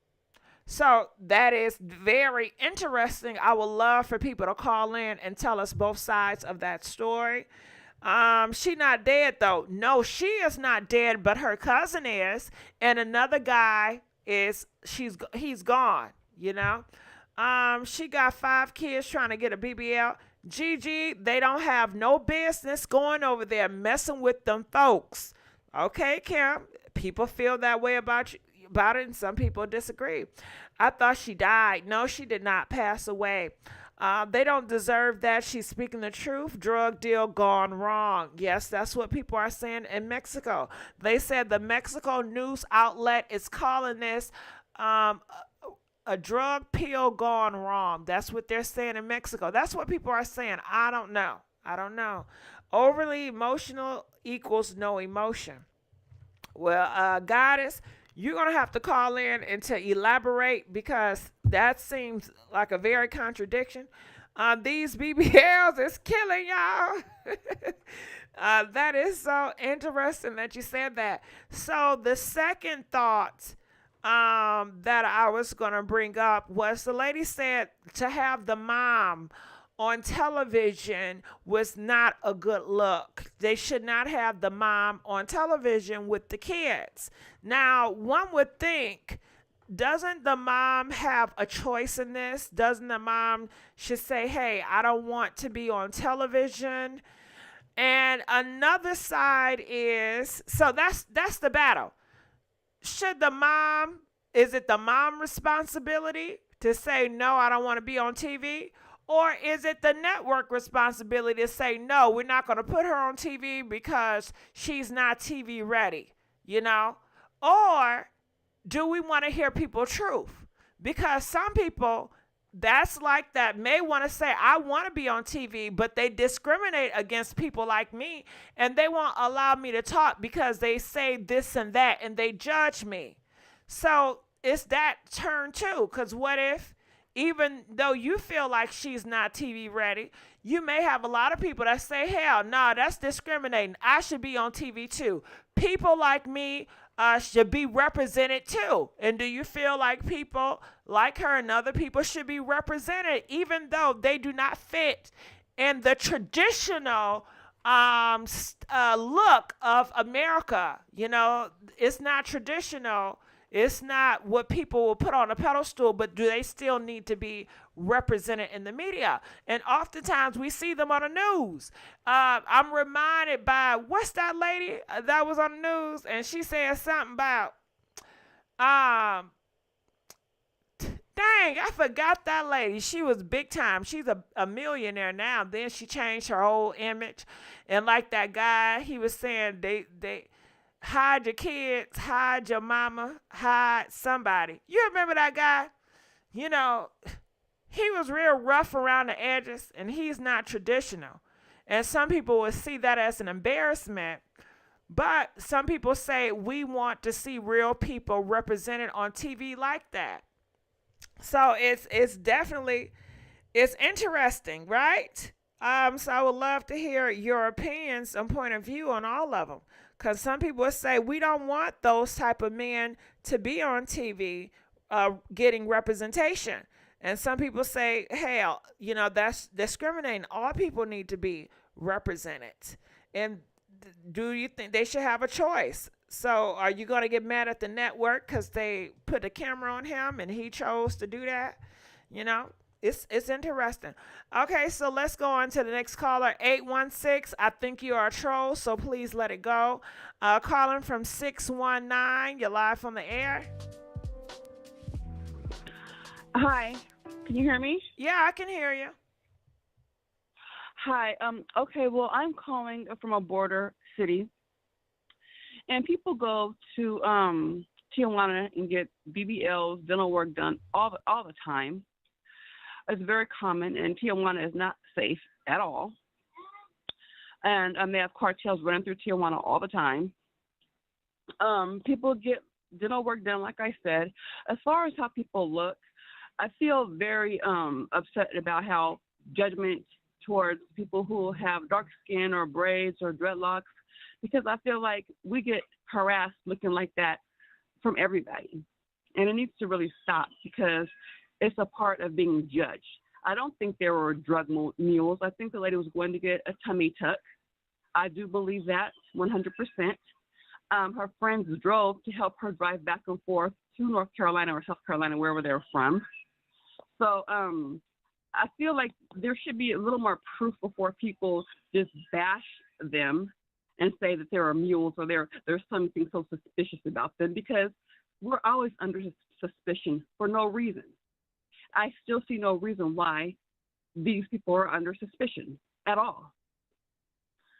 S1: So that is very interesting. I would love for people to call in and tell us both sides of that story. She not dead though. No, she is not dead, but her cousin is, and another guy he's gone, you know. She got 5 kids trying to get a BBL. GIGI, they don't have no business going over there messing with them folks. Okay, Kim, people feel that way about you. About it, and some people disagree. I thought she died. No, she did not pass away. They don't deserve that. She's speaking the truth. Drug deal gone wrong. Yes, that's what people are saying in Mexico. They said the Mexico news outlet is calling this a drug pill gone wrong. That's what they're saying in Mexico. That's what people are saying. I don't know. Overly emotional equals no emotion. Well, Goddess, you're going to have to call in and to elaborate, because that seems like a very contradiction. These BBLs is killing y'all. That is so interesting that you said that. So the second thought that I was going to bring up was the lady said to have the mom on television was not a good look. They should not have the mom on television with the kids. Now, one would think, doesn't the mom have a choice in this? Doesn't the mom should say, hey, I don't want to be on television? And another side is, so that's the battle. Should the mom, is it the mom responsibility to say, no, I don't want to be on TV? Or is it the network responsibility to say, no, we're not going to put her on TV because she's not TV ready, you know? Or do we want to hear people's truth? Because some people that's like that may want to say, I want to be on TV, but they discriminate against people like me, and they won't allow me to talk because they say this and that, and they judge me. So it's that turn too, because what if, even though you feel like she's not TV ready, you may have a lot of people that say, hell, no, that's discriminating. I should be on TV too. People like me should be represented too. And do you feel like people like her and other people should be represented, even though they do not fit in the traditional look of America? You know, it's not traditional. It's not what people will put on a pedestal, but do they still need to be represented in the media? And oftentimes we see them on the news. I'm reminded by, what's that lady that was on the news? And she said something about, dang, I forgot that lady. She was big time. She's a millionaire now. Then she changed her whole image. And like that guy, he was saying they hide your kids, hide your mama, hide somebody. You remember that guy? You know, he was real rough around the edges, and he's not traditional. And some people will see that as an embarrassment. But some people say we want to see real people represented on TV like that. So it's definitely It's interesting, right? So I would love to hear your opinions and point of view on all of them. Because some people say we don't want those type of men to be on TV getting representation. And some people say, hell, that's discriminating. All people need to be represented. And do you think they should have a choice? So are you going to get mad at the network because they put a camera on him and he chose to do that? It's interesting. Okay, so let's go on to the next caller, 816. I think you are a troll, so please let it go. Calling from 619. You're live on the air.
S20: Hi, can you hear me?
S1: Yeah, I can hear you.
S20: Hi. Okay. Well, I'm calling from a border city, and people go to Tijuana and get BBLs, dental work done all the time. It's very common, and Tijuana is not safe at all. And they have cartels running through Tijuana all the time. People get dental work done, like I said. As far as how people look, I feel very upset about how judgment towards people who have dark skin or braids or dreadlocks, because I feel like we get harassed looking like that from everybody. And it needs to really stop because it's a part of being judged. I don't think there were drug mules. I think the lady was going to get a tummy tuck. I do believe that 100%. Her friends drove to help her drive back and forth to North Carolina or South Carolina, wherever they're from. So I feel like there should be a little more proof before people just bash them and say that there are mules or there's something so suspicious about them, because we're always under suspicion for no reason. I still see no reason why these people are under suspicion at all.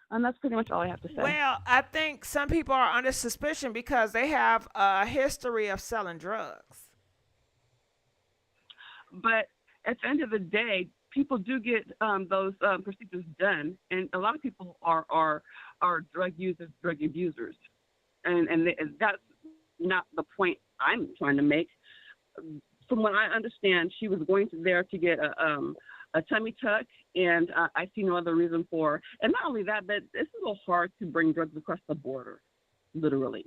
S20: And that's pretty much all I have to say.
S1: Well, I think some people are under suspicion because they have a history of selling drugs.
S20: But at the end of the day, people do get those procedures done, and a lot of people are drug users, drug abusers, and that's not the point I'm trying to make. From what I understand, she was going there to get a tummy tuck, and I see no other reason for. And not only that, but it's a little hard to bring drugs across the border, literally.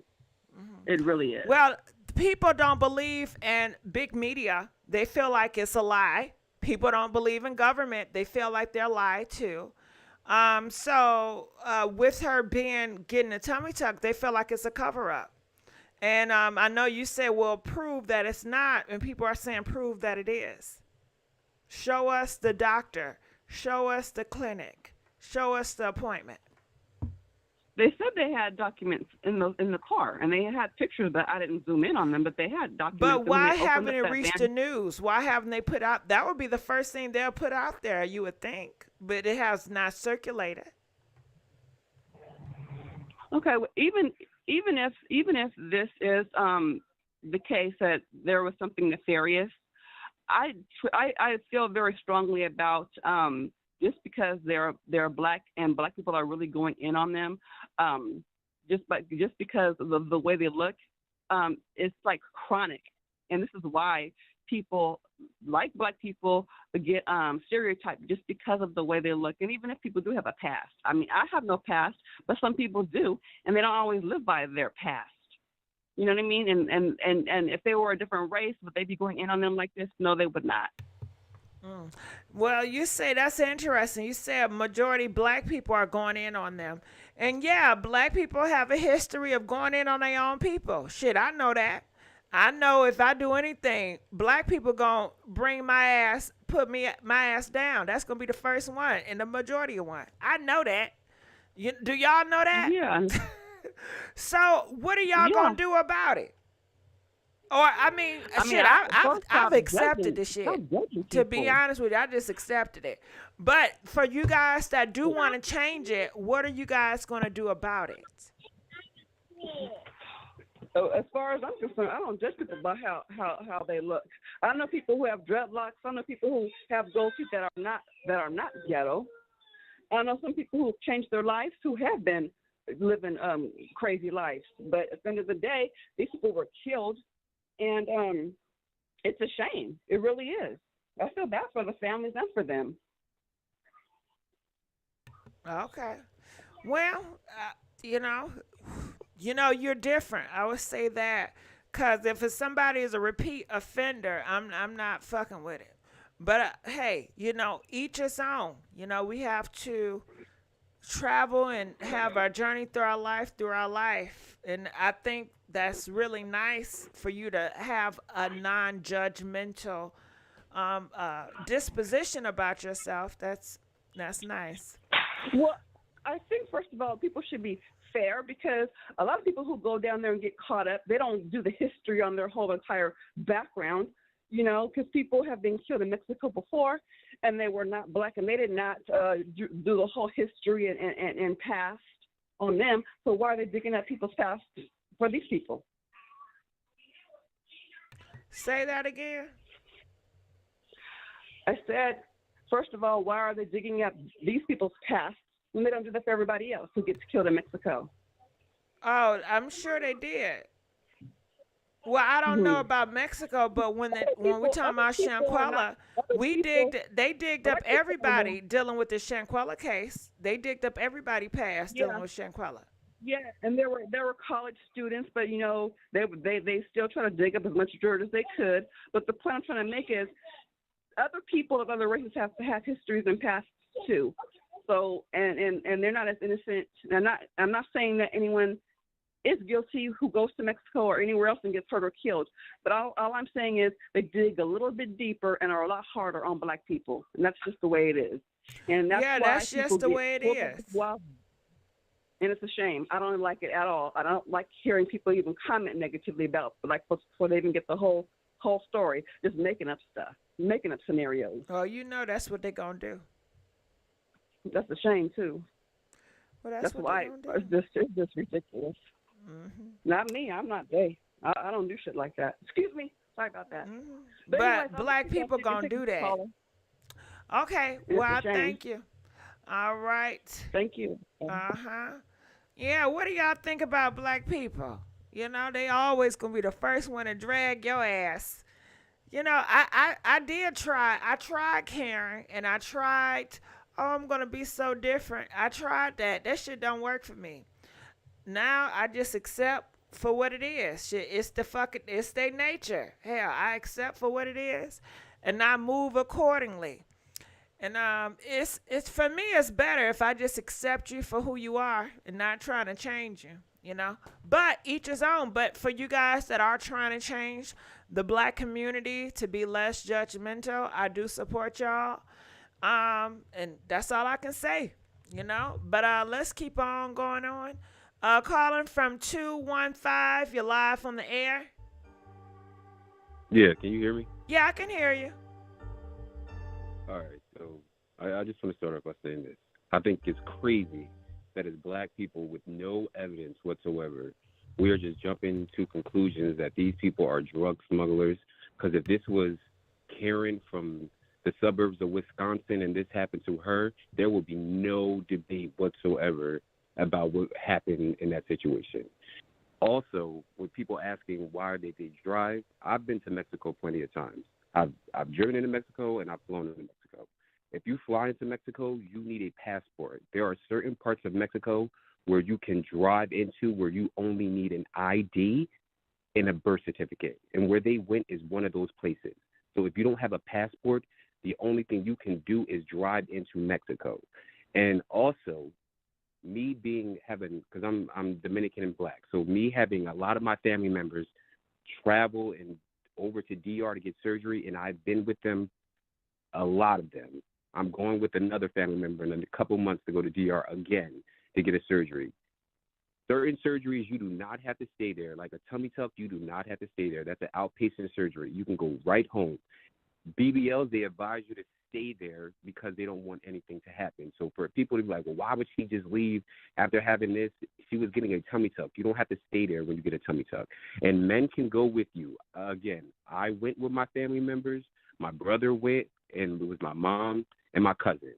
S20: Mm-hmm. It really is.
S1: Well, people don't believe in big media. They feel like it's a lie. People don't believe in government. They feel like they're lied to. So with her getting a tummy tuck, they feel like it's a cover-up. And I know you said, well, prove that it's not. And people are saying, prove that it is. Show us the doctor. Show us the clinic. Show us the appointment.
S20: They said they had documents in the car, and they had pictures, but I didn't zoom in on them, but they had documents.
S1: But why haven't it reached the news? Why haven't they put out? That would be the first thing they'll put out there, you would think. But it has not circulated.
S20: Okay, well, even if this is the case that there was something nefarious, I feel very strongly about just because they're black and black people are really going in on them, just because of the way they look, it's like chronic, and this is why people like black people get stereotyped just because of the way they look. And even if people do have a past, I mean, I have no past, but some people do, and they don't always live by their past. You know what I mean? And if they were a different race, would they be going in on them like this? No, they would not.
S1: Well, you say that's interesting. You say a majority black people are going in on them. And yeah, black people have a history of going in on their own people. Shit, I know that. I know if I do anything, black people gonna bring my ass, my ass down. That's gonna be the first one and the majority of one. I know that. Do y'all know that?
S20: Yeah.
S1: So what are y'all gonna do about it? Or I've accepted the shit. To be honest with you, I just accepted it. But for you guys that do want to change it, what are you guys gonna do about it?
S20: So as far as I'm concerned, I don't judge people by how they look. I know people who have dreadlocks. I know people who have gold teeth that are not ghetto. I know some people who have changed their lives who have been living crazy lives. But at the end of the day, these people were killed, and it's a shame. It really is. I feel bad for the families and for them.
S1: Okay. Well, you know, you're different. I would say that because if it's somebody is a repeat offender, I'm not fucking with it. But hey, each its own. We have to travel and have our journey through our life, and I think that's really nice for you to have a non-judgmental disposition about yourself. That's nice.
S20: Well, I think first of all, people should be fair because a lot of people who go down there and get caught up, they don't do the history on their whole entire background, because people have been killed in Mexico before and they were not black and they did not do the whole history and past on them. So why are they digging up people's past for these people?
S1: Say that again.
S20: I said, first of all, why are they digging up these people's past when they don't do that for everybody else who gets killed in Mexico?
S1: Oh, I'm sure they did. Well, I don't know about Mexico, but when we talking about Shanquella, they digged up everybody dealing with the Shanquella case. They digged up everybody past dealing with Shanquella.
S20: Yeah, and there were college students, but they still try to dig up as much dirt as they could. But the point I'm trying to make is, other people of other races have to have histories and past too. So and they're not as innocent. I'm not saying that anyone is guilty who goes to Mexico or anywhere else and gets hurt or killed. But all I'm saying is they dig a little bit deeper and are a lot harder on black people. And that's just the way it is. And that's
S1: just the way it is.
S20: And it's a shame. I don't like it at all. I don't like hearing people even comment negatively about black folks before they even get the whole story. Just making up stuff, making up scenarios.
S1: Oh, that's what they're going to do.
S20: That's a shame, too.
S1: Well, that's
S20: why it's just ridiculous.
S1: Mm-hmm.
S20: Not me. I'm not gay. I don't do shit like that. Excuse me. Sorry about that.
S1: Mm-hmm.
S20: But anyways,
S1: black people going to do that. Okay. Well, thank you. All right.
S20: Thank you.
S1: Uh-huh. Yeah, what do y'all think about black people? They always going to be the first one to drag your ass. I did try. I tried caring, and I tried, I'm going to be so different. I tried that. That shit don't work for me. Now I just accept for what it is. Shit, it's their nature. Hell, I accept for what it is, and I move accordingly. And it's for me. It's better if I just accept you for who you are and not trying to change you. But each his own. But for you guys that are trying to change the black community to be less judgmental, I do support y'all. And that's all I can say. But let's keep on going on. Calling from 215. You're live on the air.
S21: Yeah, can you hear me?
S1: Yeah, I can hear you.
S21: All right, so I just want to start off by saying this. I think it's crazy that as black people with no evidence whatsoever, we are just jumping to conclusions that these people are drug smugglers. Because if this was Karen from the suburbs of Wisconsin and this happened to her, there will be no debate whatsoever about what happened in that situation. Also, with people asking why they drive, I've been to Mexico plenty of times. I've driven into Mexico and I've flown into Mexico. If you fly into Mexico, you need a passport. There are certain parts of Mexico where you can drive into where you only need an ID and a birth certificate. And where they went is one of those places. So if you don't have a passport, the only thing you can do is drive into Mexico. And also, me because I'm Dominican and black, so me having a lot of my family members travel and over to DR to get surgery, and I've been with them, a lot of them. I'm going with another family member in a couple months to go to DR again to get a surgery. Certain surgeries, you do not have to stay there. Like a tummy tuck, you do not have to stay there. That's an outpatient surgery. You can go right home. BBLs, they advise you to stay there because they don't want anything to happen. So for people to be like, well, why would she just leave after having this? She was getting a tummy tuck. You don't have to stay there when you get a tummy tuck. And men can go with you. Again, I went with my family members. My brother went, and it was my mom and my cousin.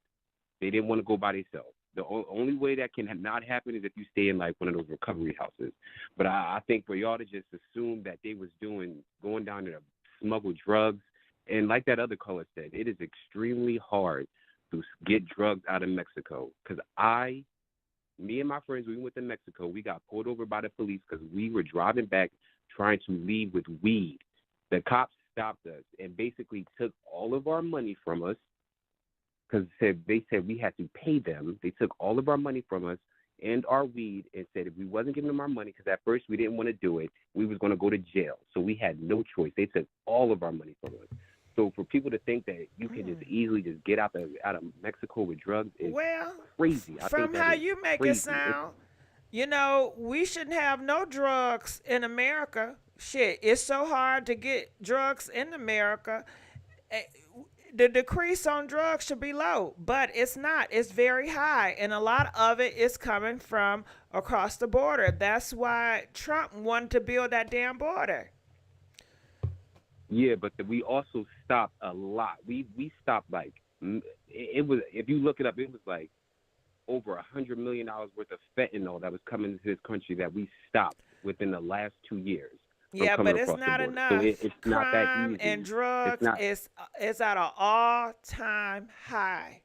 S21: They didn't want to go by themselves. The only way that can not happen is if you stay in like one of those recovery houses. But I think for y'all to just assume that they was going down there to smuggle drugs, And like that other caller said, it is extremely hard to get drugs out of Mexico. Because me and my friends, we went to Mexico. We got pulled over by the police because we were driving back trying to leave with weed. The cops stopped us and basically took all of our money from us because they said we had to pay them. They took all of our money from us and our weed and said if we wasn't giving them our money, because at first we didn't want to do it, we was going to go to jail. So we had no choice. They took all of our money from us. So for people to think that you can just easily just get out of Mexico with drugs is crazy.
S1: From how you make it sound, you know, we shouldn't have no drugs in America. Shit, it's so hard to get drugs in America. The decrease on drugs should be low, but it's not. It's very high, and a lot of it is coming from across the border. That's why Trump wanted to build that damn border.
S21: Yeah, but we also stopped a lot. We stopped like it was. If you look it up, it was like over $100 million worth of fentanyl that was coming into this country that we stopped within the last 2 years.
S1: Yeah, but it's not enough.
S21: So it's not that
S1: Crime
S21: easy.
S1: and drugs is at an all-time high.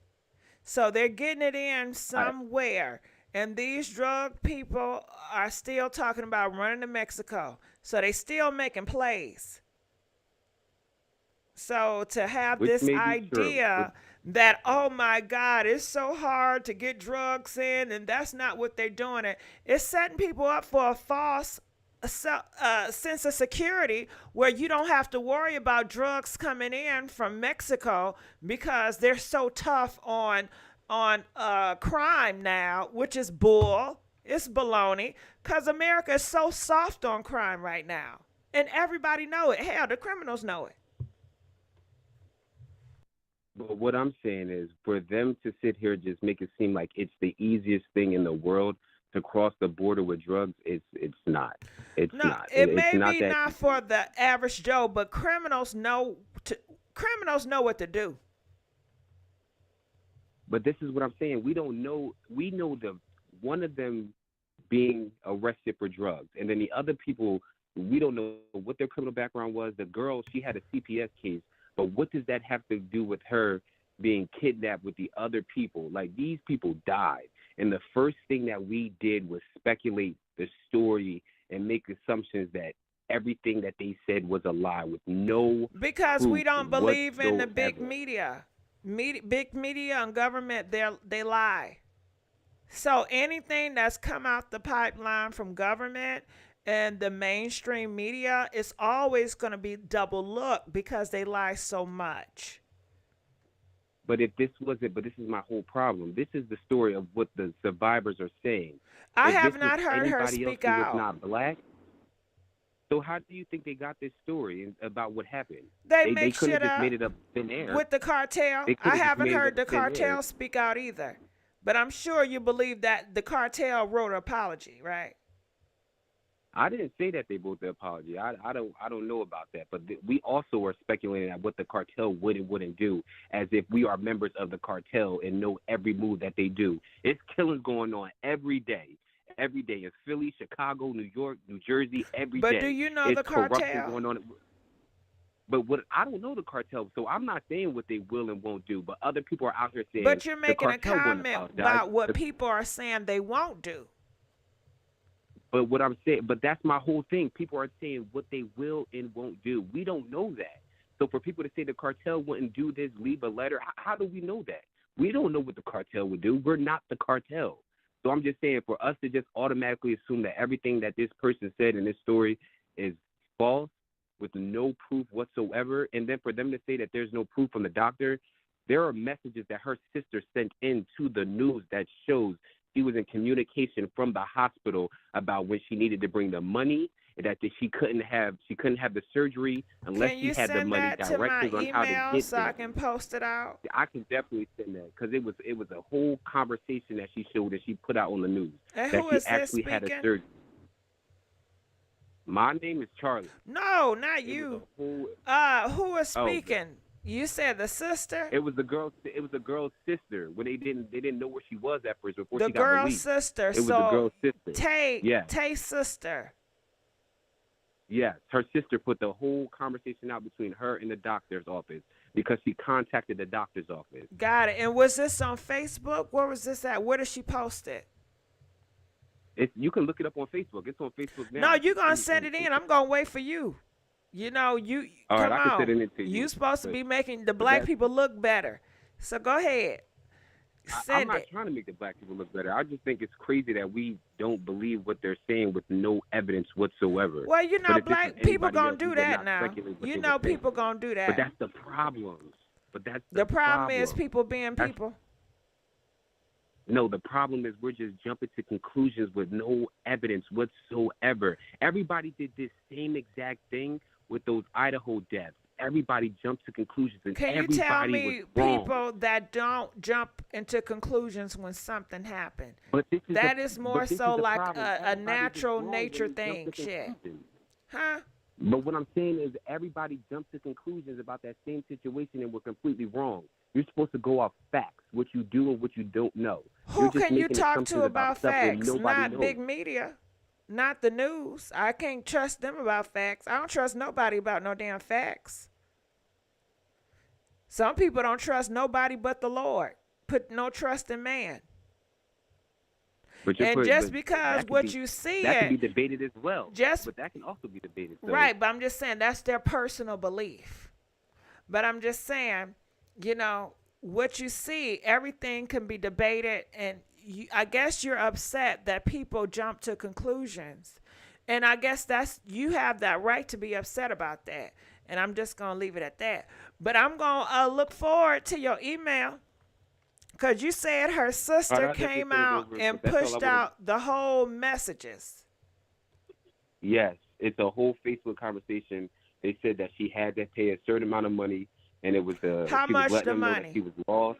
S1: So they're getting it in somewhere. And these drug people are still talking about running to Mexico. So they still making plays. So to have this idea that, oh my God, it's so hard to get drugs in, and that's not what they're doing. It's setting people up for a false sense of security where you don't have to worry about drugs coming in from Mexico because they're so tough on crime now, which is bull. It's baloney because America is so soft on crime right now. And everybody know it. Hell, the criminals know it.
S21: But what I'm saying is for them to sit here and just make it seem like it's the easiest thing in the world to cross the border with drugs, it's not. It's not.
S1: It
S21: it's
S1: may
S21: not
S1: be
S21: that
S1: not for the average Joe, but criminals know what to do.
S21: But this is what I'm saying. We don't know. We know one of them being arrested for drugs, and then the other people, we don't know what their criminal background was. The girl, she had a CPS case, but what does that have to do with her being kidnapped with the other people? Like, these people died. And the first thing that we did was speculate the story and make assumptions that everything that they said was a lie with no
S1: because
S21: proof
S1: we don't believe in the big
S21: whatsoever.
S1: big media and government. They lie. So anything that's come out the pipeline from government and the mainstream media is always going to be double looked because they lie so much.
S21: But if this wasn't, but this is my whole problem. This is the story of what the survivors are saying.
S1: I
S21: If
S1: have
S21: this
S1: not
S21: was
S1: heard her
S21: anybody else
S1: speak
S21: who was
S1: out.
S21: not black, so how do you think they got this story about what happened?
S1: They make
S21: couldn't
S1: shit
S21: have just
S1: up
S21: made it up thin air.
S1: with the cartel.
S21: They could've
S1: I
S21: just
S1: haven't
S21: made it
S1: heard the
S21: up thin air.
S1: cartel speak out either. But I'm sure you believe that the cartel wrote an apology, right?
S21: I didn't say that they wrote the apology. I don't know about that. But we also are speculating at what the cartel would and wouldn't do, as if we are members of the cartel and know every move that they do. It's killings going on every day. Every day in Philly, Chicago, New York, New Jersey, every day.
S1: But do you know
S21: it's
S1: the
S21: corruption
S1: cartel?
S21: going on. But I don't know the cartel, so I'm not saying what they will and won't do. But other people are out here saying
S1: But you're
S21: the
S1: making a
S21: cartel wouldn't
S1: comment
S21: apologize.
S1: about what people are saying they won't do.
S21: But what I'm saying, but that's my whole thing. People are saying what they will and won't do. We don't know that. So for people to say the cartel wouldn't do this, leave a letter, how do we know that? We don't know what the cartel would do. We're not the cartel. So I'm just saying, for us to just automatically assume that everything that this person said in this story is false with no proof whatsoever, and then for them to say that there's no proof from the doctor, there are messages that her sister sent in to the news that shows she was in communication from the hospital about when she needed to bring the money, and that she couldn't have the surgery unless
S1: Can
S21: she
S1: you
S21: had the
S1: send
S21: money.
S1: that to my
S21: Directions on how to
S1: email
S21: get
S1: so
S21: there.
S1: I can post it out?
S21: I can definitely send that because it was a whole conversation that she showed that she put out on the news
S1: And
S21: that
S1: who
S21: she
S1: is this
S21: actually had a
S1: speaking?
S21: surgery. My name is Charlie.
S1: No, not you. Who is
S21: Oh,
S1: speaking? You said the sister?
S21: It was the girl. It was the girl's sister. When they didn't know where she was at first before
S1: The
S21: she got
S1: girl's
S21: released.
S1: sister.
S21: It was
S1: so
S21: the girl's sister.
S1: Tay,
S21: Yeah.
S1: Tay's sister.
S21: Yes, her sister put the whole conversation out between her and the doctor's office because she contacted the doctor's office.
S1: Got it. And was this on Facebook? Where was this at? Where did she post it?
S21: You can look it up on Facebook. It's on Facebook now.
S1: No, you gonna send it in. I'm gonna wait for you. You know, you
S21: All
S1: come
S21: right, I can
S1: on.
S21: send it to you.
S1: You supposed to
S21: But-
S1: be making the
S21: but
S1: black
S21: that's-
S1: people look better. So go ahead.
S21: I'm
S1: Send
S21: not
S1: it.
S21: trying to make the black people look better. I just think it's crazy that we don't believe what they're saying with no evidence whatsoever.
S1: Well, you know,
S21: But if this
S1: black
S21: was
S1: people
S21: anybody
S1: gonna
S21: else, we
S1: do
S21: would
S1: that
S21: not
S1: now.
S21: speculate what
S1: You
S21: they
S1: know,
S21: were saying.
S1: people gonna do that.
S21: But that's the problem.
S1: The problem is people being
S21: That's-
S1: people.
S21: No, the problem is we're just jumping to conclusions with no evidence whatsoever. Everybody did this same exact thing with those Idaho deaths. Everybody jumped to conclusions, and
S1: Can you
S21: everybody
S1: tell me
S21: was wrong.
S1: people that don't jump into conclusions when something happened?
S21: But this is
S1: That
S21: the-
S1: is
S21: but
S1: more
S21: this is
S1: so
S21: the
S1: like
S21: problem.
S1: a
S21: Everybody was
S1: natural
S21: wrong when
S1: nature
S21: they jumped
S1: thing,
S21: to
S1: shit.
S21: conclusions.
S1: Huh?
S21: But what I'm saying is everybody jumped to conclusions about that same situation and were completely wrong. You're supposed to go off facts, what you do and what you don't know.
S1: Who
S21: You're just
S1: can you
S21: making
S1: talk
S21: assumptions
S1: to about
S21: stuff that
S1: facts?
S21: nobody
S1: Not
S21: knows.
S1: big media, not the news. I can't trust them about facts. I don't trust nobody about no damn facts. Some people don't trust nobody but the Lord. Put no trust in man.
S21: But you're
S1: And
S21: putting-
S1: just
S21: but
S1: because
S21: that can
S1: what
S21: be-
S1: you see
S21: that can
S1: it-
S21: be debated as well.
S1: Just-
S21: but that can also be debated. So
S1: Right, but I'm just saying that's their personal belief. But I'm just saying, you know, what you see, everything can be debated, and I guess you're upset that people jump to conclusions. And I guess you have that right to be upset about that. And I'm just going to leave it at that. But I'm going to look forward to your email. Because you said her sister
S21: All right,
S1: came
S21: that's
S1: out
S21: over,
S1: and
S21: but that's all I
S1: pushed
S21: wanna-
S1: out the whole messages.
S21: Yes, it's a whole Facebook conversation. They said that she had to pay a certain amount of money, and it was
S1: How
S21: she
S1: much
S21: was letting
S1: the
S21: them know
S1: money?
S21: that she was lost.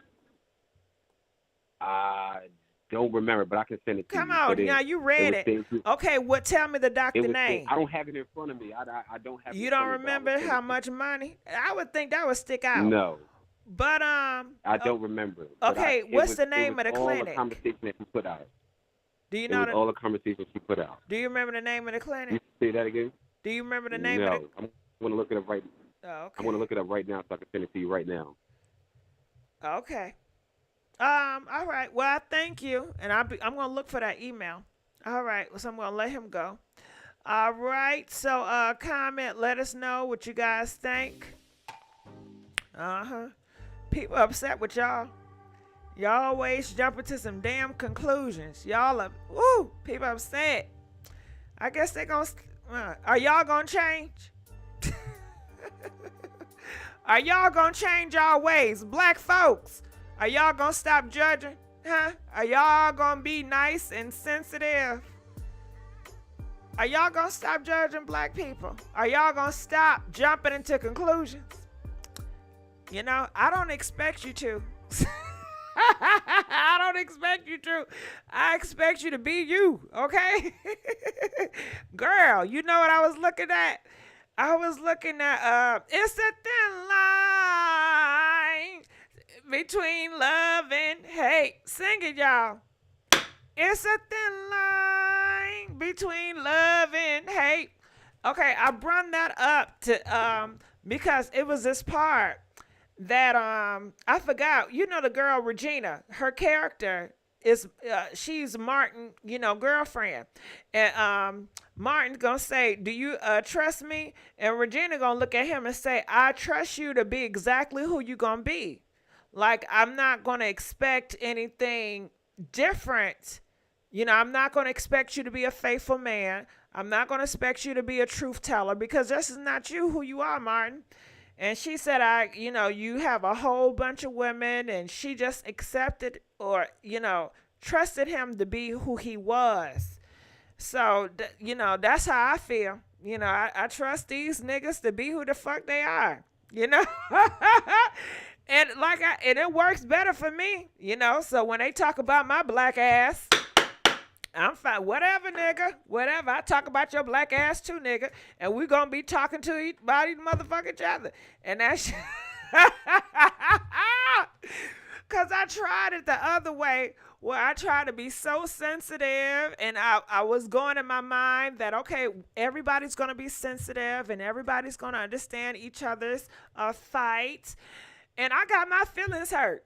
S21: I don't remember, but I can send it to
S1: Come
S21: you.
S1: on,
S21: But
S1: now you read
S21: was
S1: it.
S21: saying-
S1: Okay, tell me the
S21: It
S1: doctor
S21: was
S1: name.
S21: I don't have it in front of me. I don't have. it
S1: You
S21: in
S1: don't
S21: front of me, but I will
S1: remember
S21: send
S1: how
S21: it to
S1: much money? I would think that would stick
S21: you.
S1: out.
S21: No,
S1: But
S21: I don't remember. But
S1: okay,
S21: it
S1: what's
S21: was-
S1: the
S21: it
S1: name
S21: was
S1: of the
S21: all
S1: clinic?
S21: a conversation that she put out.
S1: Do you
S21: It
S1: know
S21: was all a conversation she put out.
S1: Do you remember the name of the
S21: You
S1: clinic?
S21: say that again?
S1: Do you remember the name
S21: No,
S1: of the?
S21: I'm going to look it up right.
S1: Oh, okay.
S21: I'm going to look it up right now so I can send it to you right now.
S1: Okay. All right. Well, I thank you, and I'm gonna look for that email. All right. So I'm gonna let him go. All right. So comment. Let us know what you guys think. People upset with y'all. Y'all always jumping to some damn conclusions. Y'all are people upset. I guess they gonna. Are y'all gonna change? Are y'all gonna change y'all ways, black folks? Are y'all gonna stop judging? Huh? Are y'all gonna be nice and sensitive? Are y'all gonna stop judging black people? Are y'all gonna stop jumping into conclusions? You know, I don't expect you to. I don't expect you to. I expect you to be you, okay? Girl, you know what I was looking at? I was looking at, it's a thin line between love and hate. Sing it, y'all. It's a thin line between love and hate. Okay, I brought that up to because it was this part that I forgot. You know the girl Regina, her character is she's Martin, girlfriend. And Martin's gonna say, do you trust me? And Regina gonna look at him and say, I trust you to be exactly who you gonna be. Like, I'm not gonna expect anything different. I'm not gonna expect you to be a faithful man. I'm not gonna expect you to be a truth teller, because this is not you, who you are, Martin. And she said, you have a whole bunch of women, and she just accepted or, trusted him to be who he was. So, that's how I feel. I trust these niggas to be who the fuck they are, And and it works better for me, So when they talk about my black ass, I'm fine. Whatever, nigga. Whatever. I talk about your black ass too, nigga. And we gonna be talking to about each motherfucking each other. And that's Because I tried it the other way where I tried to be so sensitive and I was going in my mind that, okay, everybody's going to be sensitive and everybody's going to understand each other's fight. And I got my feelings hurt.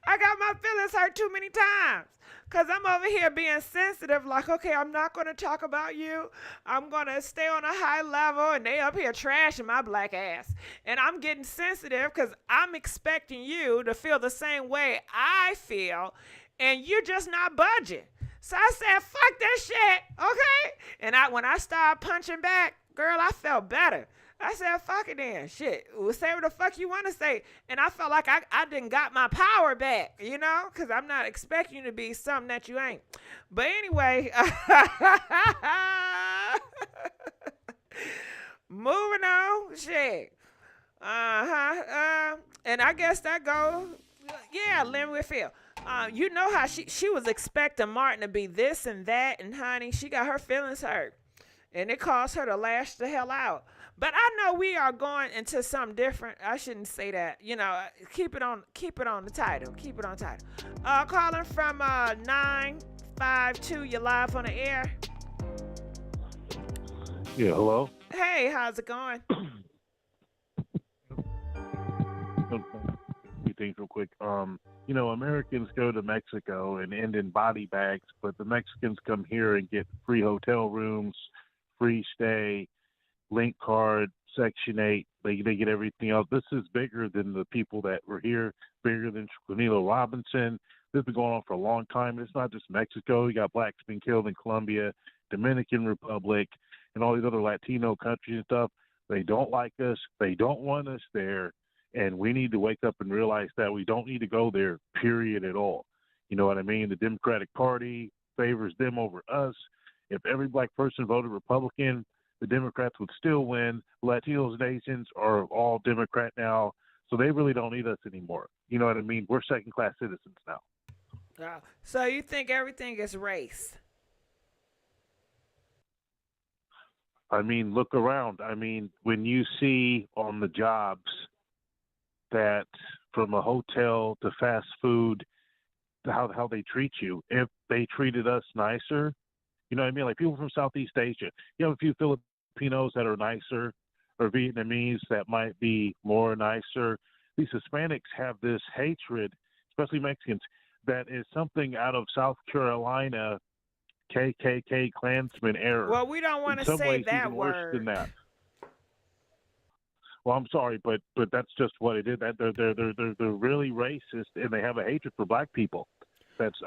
S1: I got my feelings hurt too many times. Because I'm over here being sensitive, like, okay, I'm not going to talk about you. I'm going to stay on a high level, and they up here trashing my black ass. And I'm getting sensitive because I'm expecting you to feel the same way I feel, and you're just not budging. So I said, fuck that shit, okay? And when I started punching back, girl, I felt better. I said, fuck it then. Shit. Well, say what the fuck you want to say. And I felt like I didn't got my power back, you know? Because I'm not expecting you to be something that you ain't. But anyway, moving on. Shit. And I guess that goes, yeah, Lynn Whitfield. You know how she was expecting Martin to be this and that. And honey, she got her feelings hurt. And it caused her to lash the hell out. But I know we are going into something different. I shouldn't say that. You know, keep it on the title. Keep it on title. Calling from 952. You're live on the air.
S4: Yeah, hello.
S1: Hey, how's it going?
S4: Few things real quick. You know, Americans go to Mexico and end in body bags, but the Mexicans come here and get free hotel rooms, free stay, link card, Section 8. They get everything else. This is bigger than the people that were here, bigger than Quinilo Robinson. This has been going on for a long time. It's not just Mexico. You got blacks being killed in Colombia, Dominican Republic, and all these other Latino countries and stuff. They don't like us. They don't want us there. And we need to wake up and realize that we don't need to go there, period, at all. You know what I mean? The Democratic Party favors them over us. If every black person voted Republican, the Democrats would still win. Latinos and Asians are all Democrat now, so they really don't need us anymore. You know what I mean? We're second-class citizens now.
S1: So you think everything is race?
S4: I mean, look around. I mean, when you see on the jobs that from a hotel to fast food, how they treat you, if they treated us nicer, you know what I mean? Like people from Southeast Asia. You have a few Filipinos that are nicer, or Vietnamese that might be more nicer. These Hispanics have this hatred, especially Mexicans, that is something out of South Carolina KKK Klansman era.
S1: Well, we don't want to say that
S4: even
S1: word.
S4: Worse than that. Well, I'm sorry, but that's just what it is. That they're really racist, and they have a hatred for black people. That's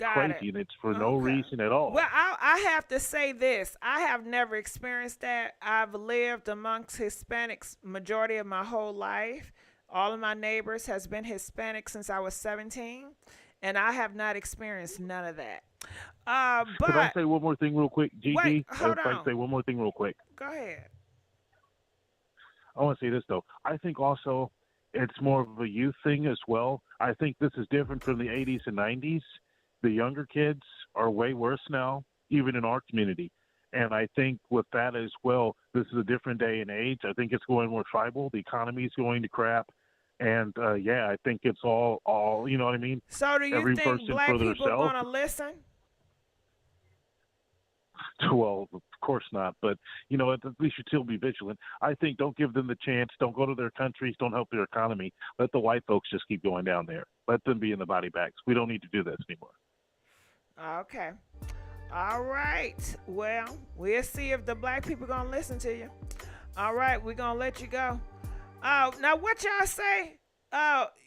S4: crazy, and it's for no reason at all.
S1: Well, I have to say this. I have never experienced that. I've lived amongst Hispanics majority of my whole life. All of my neighbors has been Hispanic since I was 17, and I have not experienced none of that. But
S4: can I say one more thing real quick, GG?
S1: Wait, hold
S4: If I
S1: on.
S4: say one more thing real quick.
S1: Go ahead.
S4: I want to say this, though. I think also it's more of a youth thing as well. I think this is different from the 80s and 90s. The younger kids are way worse now, even in our community. And I think with that as well, this is a different day and age. I think it's going more tribal. The economy is going to crap. And, yeah, I think it's all you know what I mean?
S1: So do you
S4: Every
S1: think
S4: person
S1: black
S4: for
S1: people are
S4: themselves.
S1: going to listen?
S4: Well, of course not. But, you know, at least you still be vigilant. I think don't give them the chance. Don't go to their countries. Don't help their economy. Let the white folks just keep going down there. Let them be in the body bags. We don't need to do this anymore.
S1: Okay. All right. Well, we'll see if the black people going to listen to you. All right. We're going to let you go. Now, what y'all say?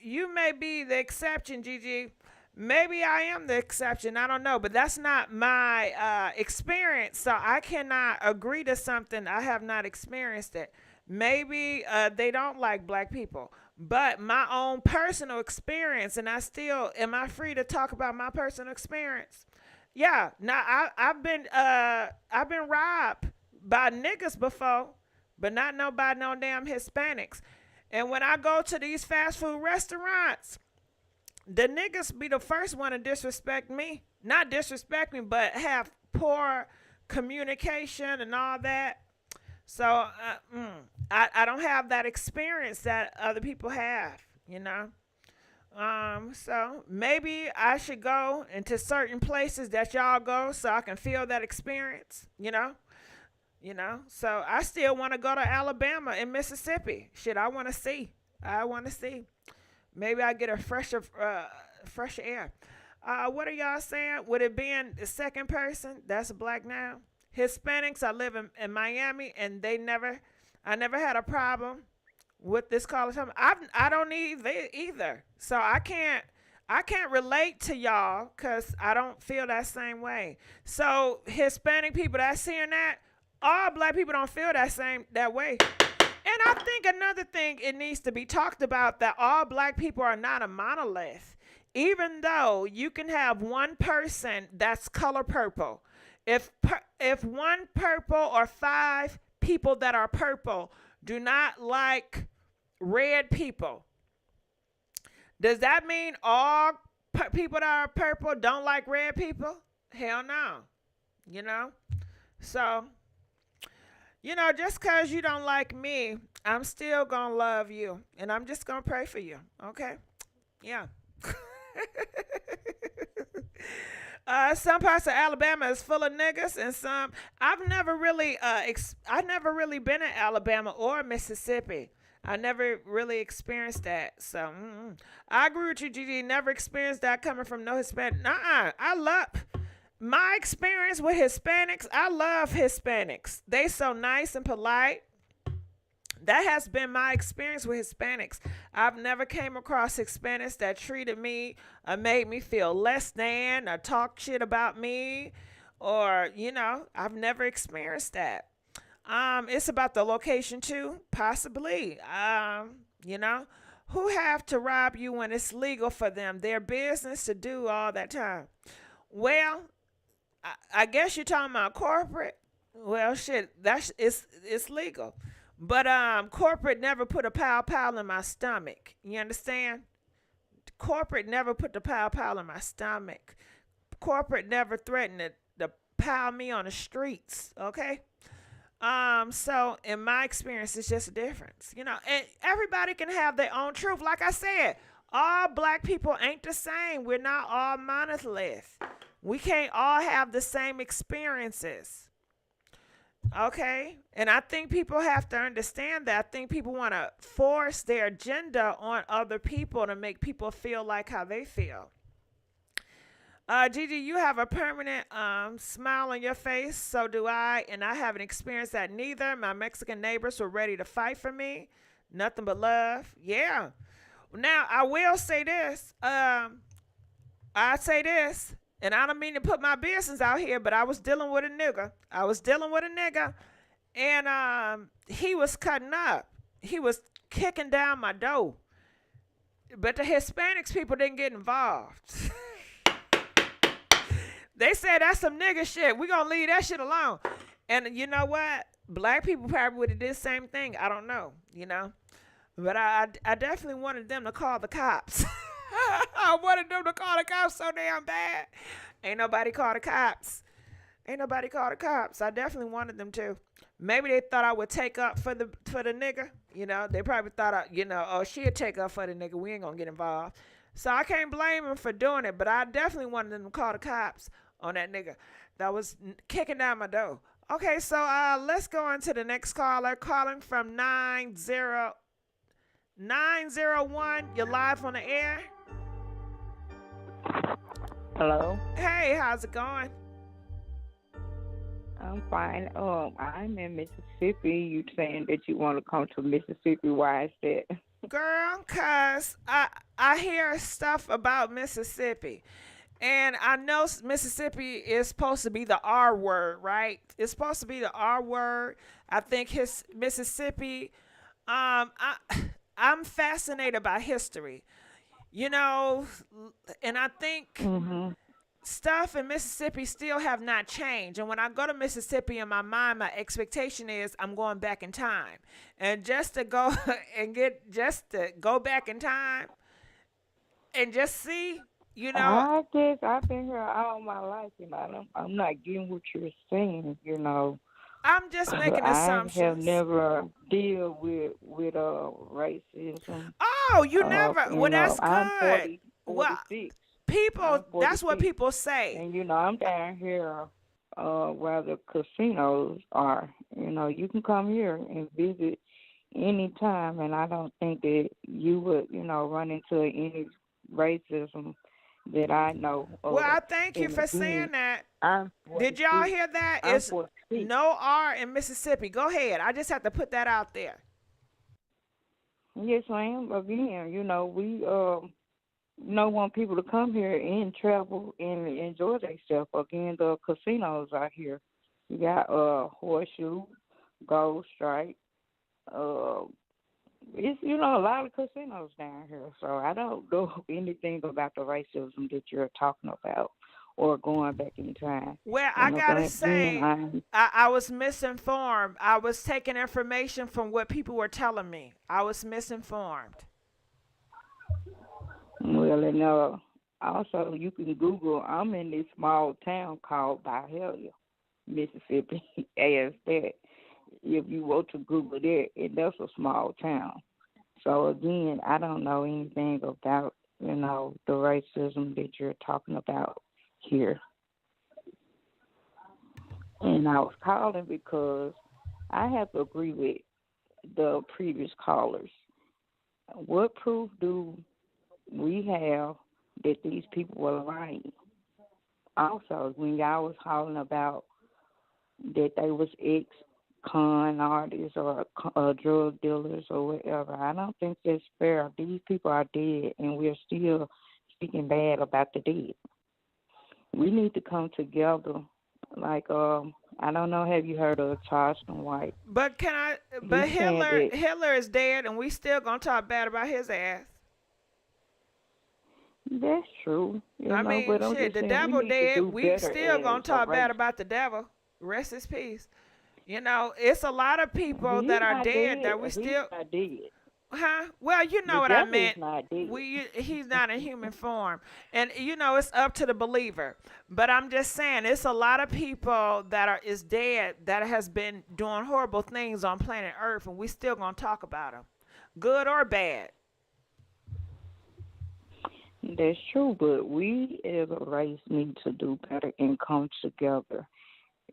S1: You may be the exception, Gigi. Maybe I am the exception. I don't know. But that's not my experience. So I cannot agree to something. I have not experienced it. Maybe they don't like black people. But my own personal experience, and am I free to talk about my personal experience? Yeah. Now, I've been robbed by niggas before, but not by no damn Hispanics. And when I go to these fast food restaurants, the niggas be the first one to disrespect me. Not disrespect me, but have poor communication and all that. So I don't have that experience that other people have. you know. So maybe I should go into certain places that y'all go so I can feel that experience, you know. So I still want to go to Alabama and Mississippi. Shit, I want to see. I want to see. Maybe I get a fresh air. What are y'all saying? Would it be in the second person? That's black now. Hispanics. I live in Miami, and I never had a problem with this college. I don't need either. So I can't relate to y'all because I don't feel that same way. So Hispanic people that's hearing that, all black people don't feel that way. And I think another thing it needs to be talked about that all black people are not a monolith. Even though you can have one person that's color purple, if one purple or 5 people that are purple do not like red people, does that mean all people that are purple don't like red people? Hell no. You know? So, just because you don't like me, I'm still going to love you. And I'm just going to pray for you. Okay? Yeah. Some parts of Alabama is full of niggas, and some I've never really been in Alabama or Mississippi. I never really experienced that. So I agree with you, Gigi. Never experienced that coming from no Hispanic. I love my experience with Hispanics. I love Hispanics. They so nice and polite. That has been my experience with Hispanics. I've never came across Hispanics that treated me or made me feel less than or talk shit about me or, I've never experienced that. It's about the location too, possibly. Who have to rob you when it's legal for them? Their business to do all that time. Well, I guess you're talking about corporate. Well, shit, it's legal. But corporate never put a pow in my stomach. You understand? Corporate never put the pow in my stomach. Corporate never threatened to pow me on the streets. Okay? So in my experience, it's just a difference. And everybody can have their own truth. Like I said, all black people ain't the same. We're not all monolith. We can't all have the same experiences. Okay? And I think people have to understand that. I think people want to force their agenda on other people to make people feel like how they feel. Gigi, you have a permanent smile on your face. So do I. And I haven't experienced that neither. My Mexican neighbors were ready to fight for me. Nothing but love. Yeah. Now, I will say this. And I don't mean to put my business out here, but I was dealing with a nigga. And he was cutting up. He was kicking down my door. But the Hispanics people didn't get involved. They said that's some nigga shit. We gonna leave that shit alone. And you know what? Black people probably would have did the same thing. I don't know, But I definitely wanted them to call the cops. I wanted them to call the cops so damn bad. Ain't nobody called the cops. I definitely wanted them to. Maybe they thought I would take up for the nigga. They probably thought, oh, she'll take up for the nigga. We ain't gonna get involved. So I can't blame them for doing it. But I definitely wanted them to call the cops on that nigga that was kicking down my door. Okay, so let's go on to the next caller. Calling from 901. You're live on the air.
S9: Hello.
S1: Hey, how's it going?
S9: I'm fine. I'm in Mississippi. You saying that you want to come to Mississippi? Why is that?
S1: Girl, cause I hear stuff about Mississippi. And I know Mississippi is supposed to be the R word, right? It's supposed to be the R word. I think Mississippi, I'm fascinated by history, and I think stuff in Mississippi still have not changed. And when I go to Mississippi, in my mind, my expectation is I'm going back in time. And just to go go back in time and just see,
S9: I guess I've been here all my life, I'm not getting what you're saying,
S1: I'm just making assumptions.
S9: I have never dealt with racism.
S1: Oh, No, you never. Well, that's
S7: I'm
S1: good. Well,
S7: 46.
S1: people,
S7: I'm
S1: that's what
S7: 46.
S1: people say.
S7: And, I'm down here where the casinos are. You can come here and visit anytime, and I don't think that you would, run into any racism that I know of.
S1: Well, I thank you
S7: And
S1: for
S7: again,
S1: saying that.
S7: I'm
S1: Did y'all
S7: 46.
S1: hear that?
S7: I'm
S1: It's
S7: 46.
S1: no R in Mississippi. Go ahead. I just have to put that out there.
S7: Yes, ma'am. Again, we want people to come here and travel and enjoy themselves. Again, the casinos out here. You got Horseshoe, Gold Strike. It's a lot of casinos down here. So I don't know anything about the racism that you're talking about or going back in time.
S1: Well, I gotta
S7: Again,
S1: say, I was misinformed. I was taking information from what people were telling me. I was misinformed.
S7: Well, and also you can Google. I'm in this small town called Byhalia, Mississippi. As that, if you want to Google that, and that's a small town. So again, I don't know anything about the racism that you're talking about here. And I was calling because I have to agree with the previous callers. What proof do we have that these people were lying? Also, when y'all was calling about that they was ex-con artists or drug dealers or whatever, I don't think that's fair. These people are dead, and we're still speaking bad about the dead. We need to come together. Like, I don't know, have you heard of Charleston White?
S1: But Hitler is dead, and we still gonna talk bad about his ass.
S7: That's true.
S1: I mean,
S7: but I'm
S1: shit,
S7: just
S1: the
S7: saying
S1: devil
S7: we need to
S1: dead.
S7: do
S1: We
S7: better
S1: still
S7: as
S1: gonna
S7: a
S1: talk bad
S7: race.
S1: about the devil. Rest his peace. It's a lot of people
S7: He's
S1: that are
S7: not
S1: dead that we
S7: He's
S1: still.
S7: not dead.
S1: Huh? Well, you know
S7: The
S1: what I
S7: devil
S1: meant.
S7: is not dead.
S1: He's not in human form, and it's up to the believer. But I'm just saying, it's a lot of people that is dead that has been doing horrible things on planet Earth, and we still gonna talk about them, good or bad.
S7: That's true, but we as a race need to do better and come together.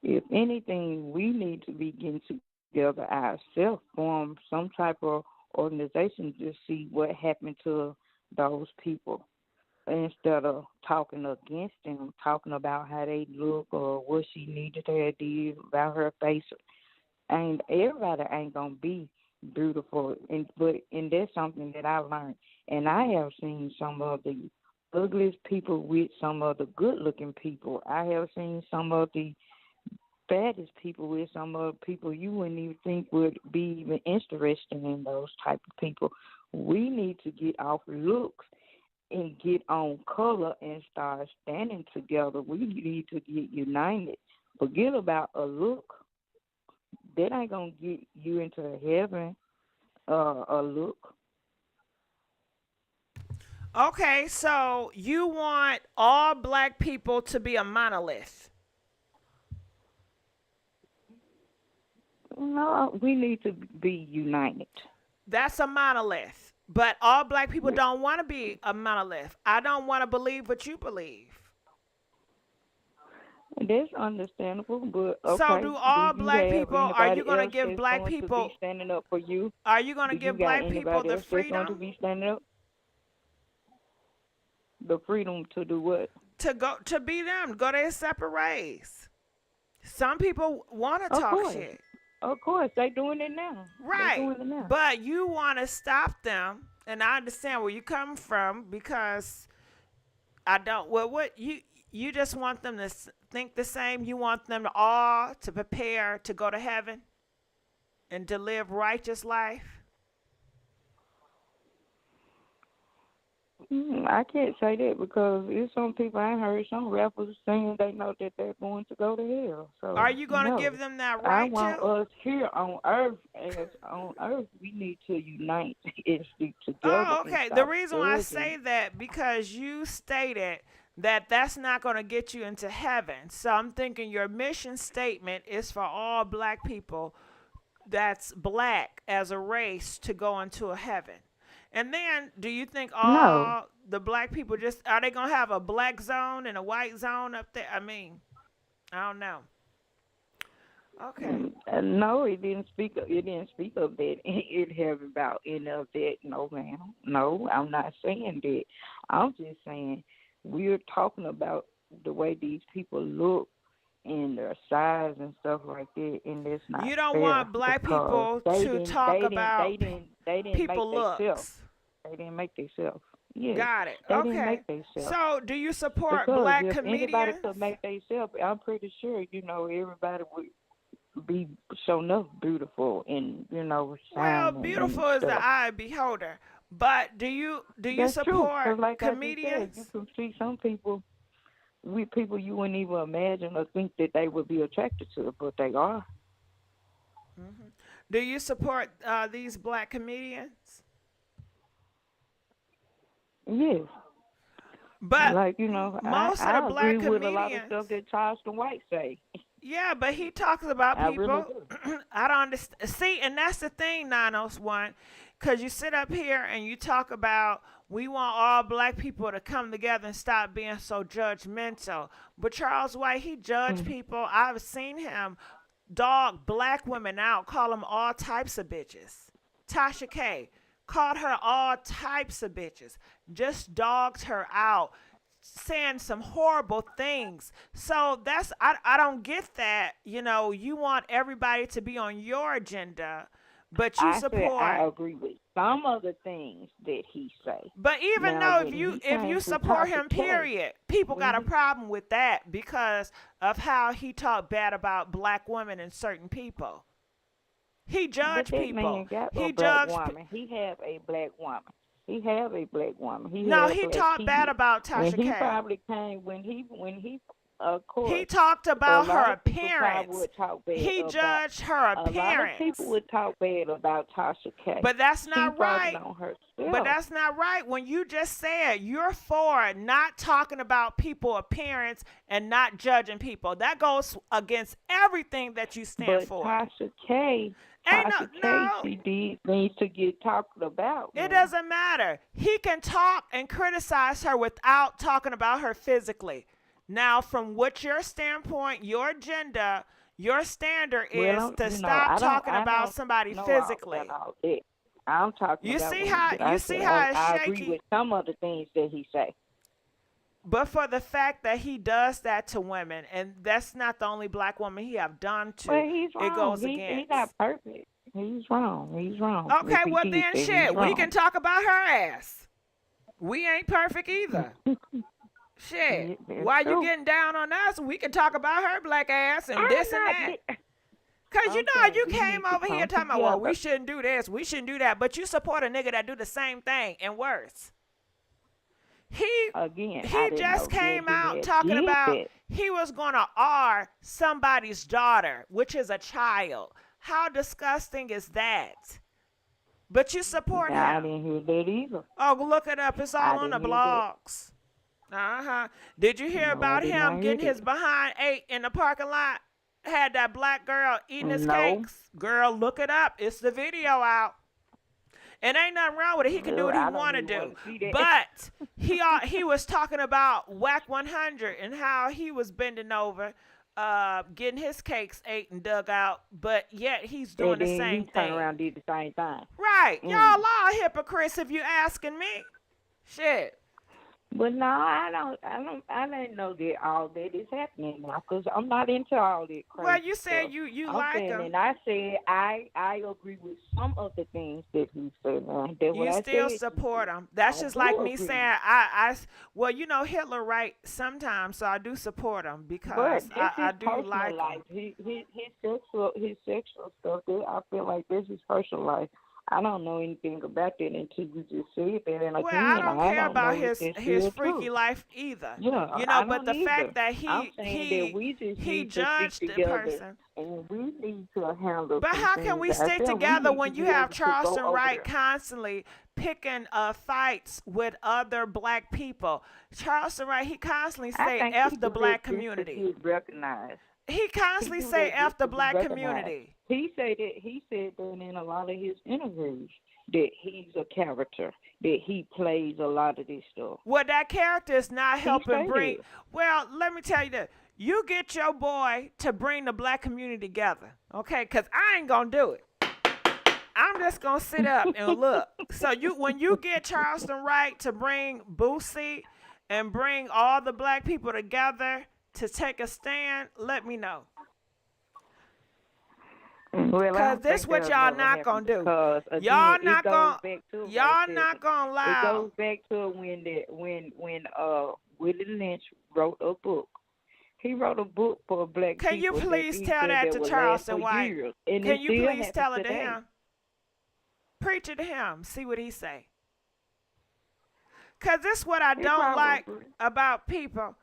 S7: If anything, we need to be getting together ourselves, form some type of organization to see what happened to those people instead of talking against them, talking about how they look or what she needed to have did about her face. And everybody ain't gonna be beautiful, and that's something that I learned. And I have seen some of the ugliest people with some of the good-looking people. I have seen some of the baddest people with some of the people you wouldn't even think would be even interested in those type of people. We need to get off looks and get on color and start standing together. We need to get united. Forget about a look. That ain't going to get you into heaven, a look.
S1: Okay, so you want all black people to be a monolith?
S7: No, we need to be united.
S1: That's a monolith. But all black people don't want to be a monolith. I don't want to believe what you believe.
S7: That's understandable, but okay.
S1: So do all black people, are you going to give
S7: that's
S1: black
S7: going
S1: people,
S7: to be standing up for you?
S1: are you going to
S7: Do
S1: give
S7: you got
S1: black people
S7: anybody
S1: the
S7: else that's going to
S1: freedom
S7: be standing up? The freedom to do what?
S1: to be them, go their separate ways? Some people want to
S7: Of
S1: talk
S7: course.
S1: shit.
S7: Of course, they doing it now.
S1: Right.
S7: They doing it now.
S1: But you want to stop them, and I understand where you come from because I don't. Well, what you just want them to think the same. You want them to all to prepare to go to heaven and to live righteous life.
S7: I can't say that because there's some people I heard some rappers saying they know that they're going to go to hell. So
S1: Are you going to
S7: no.
S1: give them that
S7: I
S1: right
S7: want
S1: to?
S7: us here on earth, we need to unite and stick together.
S1: Oh,
S7: and
S1: okay. The
S7: stop
S1: reason why I
S7: judging.
S1: say that because you stated that that's not going to get you into heaven. So I'm thinking your mission statement is for all black people that's black as a race to go into a heaven. And then, do you think
S7: No.
S1: all the black people just are they gonna have a black zone and a white zone up there? I mean, I don't know. Okay.
S7: No, it didn't speak. It didn't speak of that. It have about any of that. No, ma'am. No, I'm not saying that. I'm just saying we're talking about the way these people look and their size and stuff like that, and it's not
S1: You don't
S7: fair
S1: want black
S7: because
S1: people
S7: they
S1: to
S7: didn't.
S1: talk
S7: They didn't.
S1: about
S7: They didn't. They didn't
S1: people
S7: make themselves.
S1: looks.
S7: They didn't make themselves. Yes.
S1: Got it.
S7: They didn't
S1: Okay.
S7: make themselves.
S1: So, do you support
S7: Because
S1: black
S7: if anybody
S1: comedians?
S7: could make themselves, I'm pretty sure everybody would be shown up beautiful and
S1: Well,
S7: shining
S1: beautiful
S7: and
S1: is the
S7: stuff.
S1: eye of beholder. But do you
S7: That's true.
S1: support
S7: 'Cause like I just said,
S1: comedians?
S7: you can see some people with people you wouldn't even imagine or think that they would be attracted to, but they are.
S1: Do you support these black comedians?
S7: Yes.
S1: But
S7: Like,
S1: most
S7: I
S1: of the black
S7: agree with a lot of
S1: comedians.
S7: stuff that Charleston White say.
S1: Yeah, but he talks about
S7: I
S1: people.
S7: really
S1: I don't understand. See, and that's the thing, 901, because you sit up here and you talk about we want all black people to come together and stop being so judgmental. But Charles White, he judged people. I've seen him dog black women out, call them all types of bitches. Tasha K called her all types of bitches, just dogged her out, saying some horrible things. So I don't get that. You want everybody to be on your agenda, but you
S7: I said
S1: support.
S7: I agree with some of the things that he say.
S1: But even
S7: Now,
S1: though
S7: when
S1: if
S7: he
S1: you
S7: came to
S1: support
S7: Tasha
S1: him,
S7: K,
S1: period, people got a
S7: when
S1: problem with that because of how he talked bad about black women and certain people. He
S7: But
S1: judged
S7: that
S1: people.
S7: man got
S1: He
S7: a black
S1: judged.
S7: woman. He have a black woman. He have a black woman. He
S1: No,
S7: have
S1: he
S7: black
S1: talked bad
S7: kids.
S1: about
S7: And
S1: Tasha
S7: he
S1: K.
S7: probably came when he of course.
S1: He talked
S7: a
S1: about
S7: lot
S1: her
S7: of people probably
S1: appearance.
S7: would talk bad
S1: He
S7: about.
S1: judged her
S7: A lot of
S1: appearance.
S7: people would talk bad about Tasha K.
S1: But that's
S7: She
S1: not
S7: brought
S1: right.
S7: it on herself.
S1: But that's not right. When you just said you're for not talking about people appearance and not judging people, that goes against everything that you stand
S7: But
S1: for.
S7: Tasha K, she did needs to get talked about.
S1: It doesn't matter. He can talk and criticize her without talking about her physically. Now, from what your standpoint, your agenda, your standard is
S7: Well,
S1: to stop talking about somebody
S7: know
S1: physically.
S7: all that. I'm talking
S1: You
S7: about
S1: see
S7: when
S1: how
S7: I
S1: you
S7: said
S1: see how it's
S7: I
S1: shaky.
S7: agree with some of the things that he say.
S1: But for the fact that he does that to women, and that's not the only black woman he have done to,
S7: Well, he's wrong.
S1: it goes
S7: He's
S1: against.
S7: not perfect. He's wrong. He's wrong.
S1: Okay,
S7: If he
S1: well
S7: did
S1: then,
S7: that, he's
S1: shit, we
S7: wrong.
S1: can talk about her ass. We ain't perfect either. Shit,
S7: That's
S1: why
S7: true.
S1: you getting down on us? We can talk about her black ass and
S7: I'm
S1: this and
S7: not
S1: that.
S7: get-
S1: Cause you
S7: I'm
S1: know
S7: saying
S1: you
S7: we
S1: came
S7: need to
S1: over here
S7: come
S1: talking about, well, we
S7: together.
S1: shouldn't do this, we shouldn't do that, but you support a nigga that do the same thing and worse. He
S7: Again, I
S1: he
S7: didn't
S1: just
S7: know
S1: came
S7: that he
S1: out
S7: had
S1: talking
S7: did
S1: about
S7: that.
S1: he was gonna R somebody's daughter, which is a child. How disgusting is that? But you support
S7: Nah, I
S1: him.
S7: didn't hear that either.
S1: Oh, look it up. It's
S7: I
S1: all on the
S7: didn't hear that.
S1: blogs. Did you hear
S7: No, I
S1: about
S7: did
S1: him
S7: not hear
S1: getting his
S7: that.
S1: behind ate in the parking lot? Had that black girl eating his
S7: No.
S1: cakes. Girl, look it up. It's the video out. And ain't nothing wrong with it. He can do what he
S7: I don't
S1: want to
S7: even
S1: do.
S7: wanna see that.
S1: But he was talking about Whack 100 and how he was bending over, getting his cakes ate and dug out, but yet he's doing
S7: And
S1: the
S7: then
S1: same
S7: he turned
S1: thing.
S7: around and did the same thing.
S1: Right.
S7: Mm.
S1: Y'all are hypocrites if you asking me. Shit.
S7: But no, I didn't know that all that is happening now, because I'm not into all that crazy
S1: Well, you said
S7: stuff.
S1: you
S7: I'm
S1: like
S7: saying,
S1: him.
S7: and I said I agree with some of the things that he said. Now, that's what
S1: You
S7: I
S1: still
S7: said.
S1: support him. That's
S7: I
S1: just
S7: do
S1: like me
S7: agree.
S1: saying well, Hitler right sometimes, so I do support him
S7: But
S1: because
S7: this
S1: I
S7: is
S1: do
S7: personal
S1: like
S7: life.
S1: him.
S7: His sexual stuff. I feel like this is personal life. I don't know anything about that until you just said that. And
S1: Well,
S7: again,
S1: I don't care about
S7: know if
S1: his
S7: that's still
S1: freaky
S7: true.
S1: life either.
S7: Yeah,
S1: But
S7: don't
S1: the
S7: either.
S1: fact that
S7: I'm saying that we just
S1: he
S7: need to
S1: judged
S7: stick
S1: the
S7: together,
S1: person.
S7: and we need to handle.
S1: But
S7: some
S1: how can
S7: things
S1: we stick
S7: ourselves. We
S1: together
S7: need
S1: when
S7: to
S1: you
S7: be
S1: have
S7: able to go
S1: Charleston
S7: over
S1: Wright
S7: there.
S1: constantly picking fights with other black people? Charleston Wright, he constantly
S7: I
S1: say
S7: think
S1: F
S7: he
S1: the
S7: do
S1: black
S7: that just to
S1: community.
S7: get recognized.
S1: He constantly
S7: do
S1: say
S7: that
S1: F
S7: just
S1: the
S7: to be
S1: black
S7: recognized.
S1: community.
S7: He said that in a lot of his interviews. that he's a character, that he plays a lot of this stuff.
S1: Well, that character is not helping
S7: said
S1: bring.
S7: it.
S1: Well, let me tell you this. You get your boy to bring the black community together, okay? Because I ain't going to do it. I'm just going to sit up and look. So when you get Charleston Wright to bring Boosie and bring all the black people together to take a stand, let me know.
S7: Well,
S1: Because this what y'all not going to do. Y'all not going to lie.
S7: It goes back to when Willie Lynch wrote a book. He wrote a book for black people.
S1: Can you please
S7: he
S1: tell
S7: said
S1: that to
S7: would
S1: Charleston
S7: last for
S1: White?
S7: years, and
S1: Can
S7: it
S1: you
S7: still
S1: please tell it
S7: happens
S1: to
S7: today.
S1: him? Preach it to him. See what he say. Because this is what I don't like about people.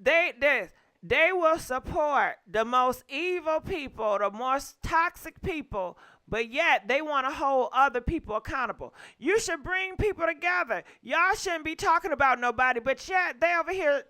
S1: They will support the most evil people, the most toxic people, but yet they want to hold other people accountable. You should bring people together. Y'all shouldn't be talking about nobody, but yet they over here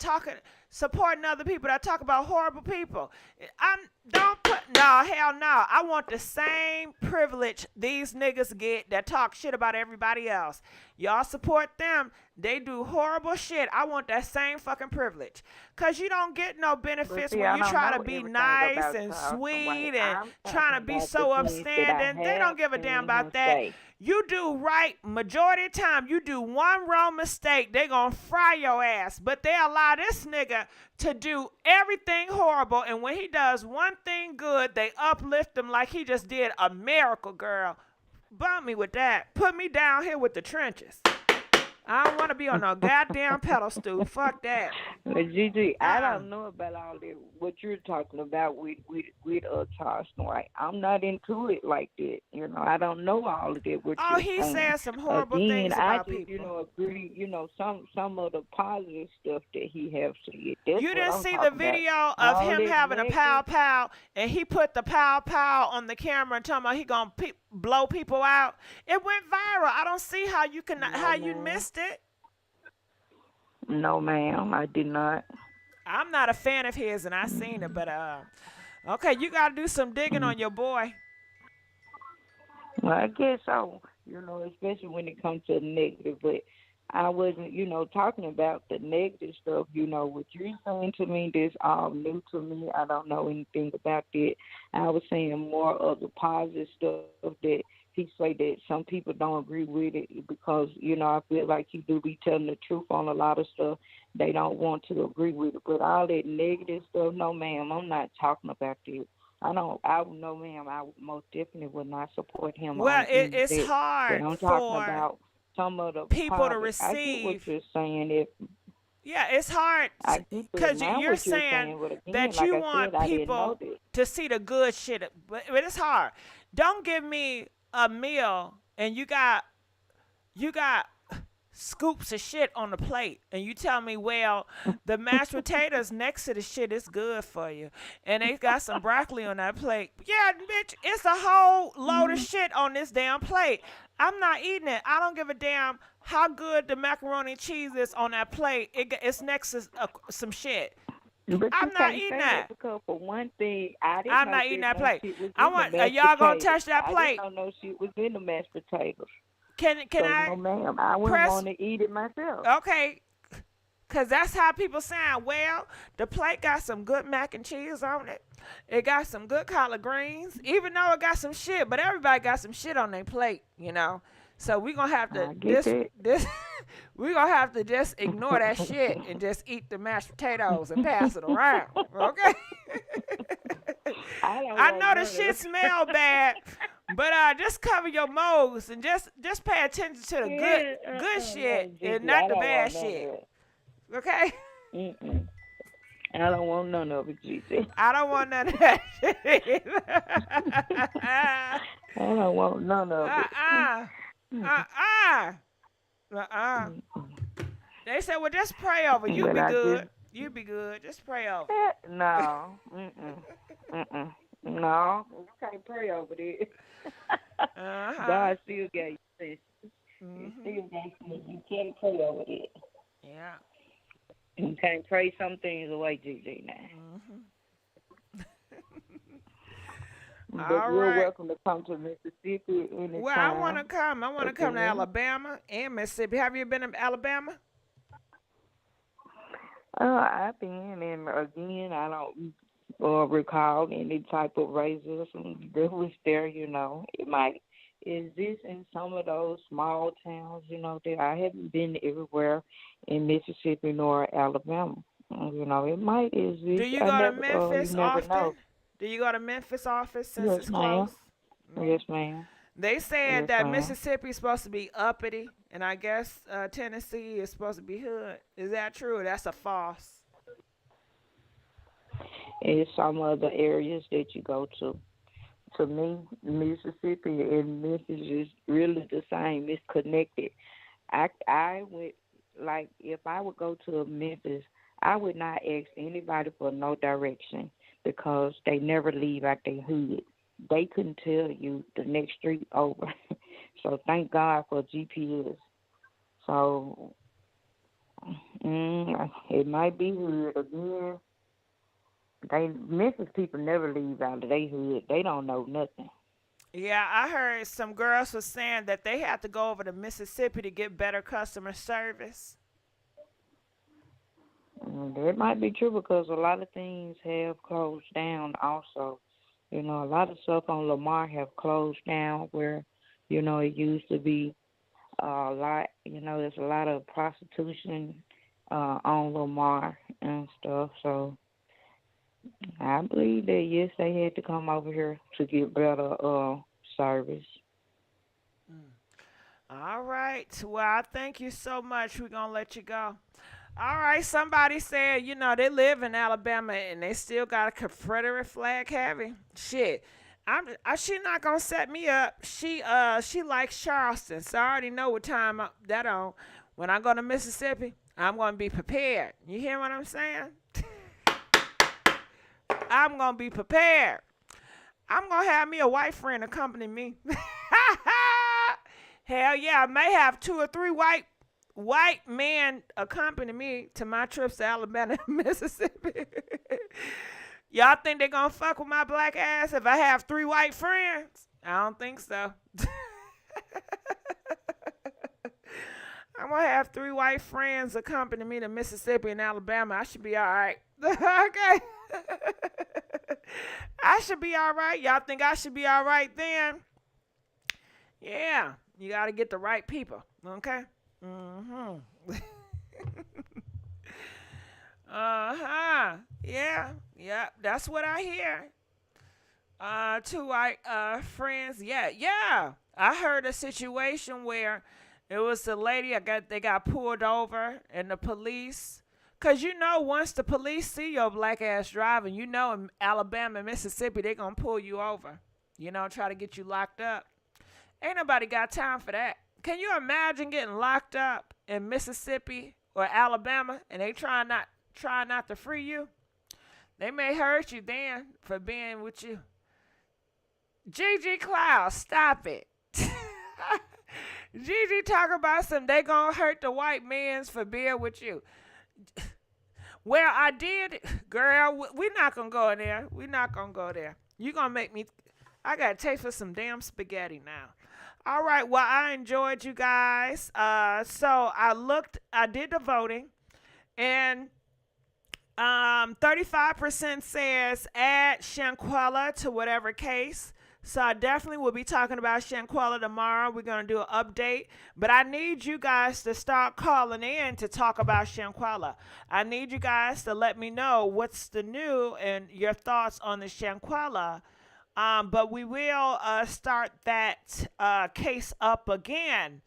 S1: supporting other people that talk about horrible people. Hell no. I want the same privilege these niggas get that talk shit about everybody else. Y'all support them. They do horrible shit. I want that same fucking privilege. Because you don't get no benefits when you try to be nice and sweet and trying to be so upstanding. They don't give a damn about that. You do right majority of the time. You do one wrong mistake, they gonna fry your ass. But they allow this nigga to do everything horrible, and when he does one thing good, they uplift him like he just did a miracle, girl. Bump me with that. Put me down here with the trenches. I don't want to be on no goddamn pedestal. Fuck that.
S7: Gigi, I don't know about all that. What you're talking about with Charleston White. I'm not into it like that. You know, I don't know all of that.
S1: Oh, he said some horrible things about
S7: people.
S1: people.
S7: You know, agree. You know, some of the positive stuff that he has said. That's
S1: You didn't see the video of him having a pow, and he put the pow on the camera and talking about he gonna blow people out. It went viral. I don't see how you you missed it.
S7: No, ma'am, I did not.
S1: I'm not a fan of his, and I seen it, but okay, you gotta do some digging on your boy.
S7: Well, I guess so. You know, especially when it comes to the negative, but I wasn't, you know, talking about the negative stuff. You know, what you're saying to me, this all new to me. I don't know anything about that. I was saying more of the positive stuff that he say that some people don't agree with it because, you know, I feel like he do be telling the truth on a lot of stuff. They don't want to agree with it. But all that negative stuff, no, ma'am, I'm not talking about that. No, ma'am, I most definitely would not support him.
S1: Well, it's hard
S7: I'm
S1: for
S7: talking about some of the
S1: people to
S7: receive. I get what you're saying.
S1: Yeah, it's hard because you're saying that you want people to see the good shit, but it's hard. Don't give me a meal and you got scoops of shit on the plate and you tell me, well, the mashed potatoes next to the shit is good for you and they got some broccoli on that plate. Yeah, bitch, it's a whole load of shit on this damn plate. I'm not eating it. I don't give a damn how good the macaroni and cheese is on that plate. It's next to some shit.
S7: But
S1: I'm not eating that.
S7: Because for one thing, I'm
S1: not eating that plate. Are y'all gonna touch that plate?
S7: I didn't know shit was in the mashed potatoes.
S1: Can I?
S7: No, ma'am, I wouldn't want to eat it myself.
S1: Okay, cause that's how people sound. Well, the plate got some good mac and cheese on it. It got some good collard greens, even though it got some shit. But everybody got some shit on their plate, you know. So we gonna have to we gonna have to just ignore that shit and just eat the mashed potatoes and pass it around, okay? I know the shit smell bad, but just cover your nose and just pay attention to the good shit and not the bad shit, okay?
S7: I don't want none of it, Gigi.
S1: I don't want none of that shit.
S7: I don't want none of it.
S1: They said, well, just pray over. You be good. You be good. Just pray over.
S7: No. No. You can't pray over this. God still gave you this. He still gave you. You can't pray over it.
S1: Yeah.
S7: You can't pray some things away, Gigi, now. But
S1: All
S7: you're
S1: right.
S7: welcome to come to Mississippi
S1: Well, I want to
S7: anytime.
S1: come. I want to come to
S7: Again,
S1: Alabama and Mississippi. Have you been to Alabama?
S7: I've been, and again, I don't recall any type of racism that was there. It might exist in some of those small towns. That I haven't been everywhere in Mississippi nor Alabama. It might
S1: Do
S7: exist.
S1: you
S7: I
S1: go to
S7: never, you
S1: Memphis
S7: never
S1: often?
S7: know.
S1: Do you go to Memphis office since
S7: Yes,
S1: it's
S7: ma'am.
S1: close?
S7: Yes, ma'am.
S1: They said
S7: Yes,
S1: that
S7: ma'am.
S1: Mississippi is supposed to be uppity, and I guess Tennessee is supposed to be hood. Is that true? Or that's a false.
S7: And some other areas that you go to. To me, Mississippi and Memphis is really the same. It's connected. I would, like, if I would go to Memphis, I would not ask anybody for no direction because they never leave out their hood. They couldn't tell you the next street over. So thank God for GPS. So it might be hood again. Memphis people never leave out of their hood. They don't know nothing.
S1: Yeah, I heard some girls was saying that they had to go over to Mississippi to get better customer service.
S7: That might be true because a lot of things have closed down also. A lot of stuff on Lamar have closed down where, it used to be a lot, there's a lot of prostitution on Lamar and stuff. So I believe that, yes, they had to come over here to get better service.
S1: All right. Well, I thank you so much. We're going to let you go. All right. Somebody said, they live in Alabama and they still got a Confederate flag heavy. Shit. She not going to set me up. She likes Charleston, so I already know what time that on. When I go to Mississippi, I'm going to be prepared. You hear what I'm saying? I'm going to be prepared. I'm going to have me a white friend accompany me. Hell yeah, I may have 2 or 3 white men accompany me to my trips to Alabama and Mississippi. Y'all think they going to fuck with my black ass if I have 3 white friends? I don't think so. I'm going to have 3 white friends accompany me to Mississippi and Alabama. I should be all right. Okay. I should be all right. Y'all think I should be all right then? Yeah. You got to get the right people. Okay? Mm-hmm. Uh-huh. Yeah. Yeah. That's what I hear. 2 white friends. Yeah. Yeah. I heard a situation where it was a lady, they got pulled over, and the police, because once the police see your black ass driving, in Alabama and Mississippi, they going to pull you over, try to get you locked up. Ain't nobody got time for that. Can you imagine getting locked up in Mississippi or Alabama, and they try not to free you? They may hurt you then for being with you. GG Cloud, stop it. Gigi talk about they gonna hurt the white mans for being with you. Well, I did, girl. We're not gonna go in there. We're not gonna go there. You gonna make me. I got a taste for some damn spaghetti now. All right. Well, I enjoyed you guys. So I did the voting, and 35% says add Shanquella to whatever case. So I definitely will be talking about Shanquella tomorrow. We're going to do an update. But I need you guys to start calling in to talk about Shanquella. I need you guys to let me know what's the new and your thoughts on the Shanquella. But we will start that case up again.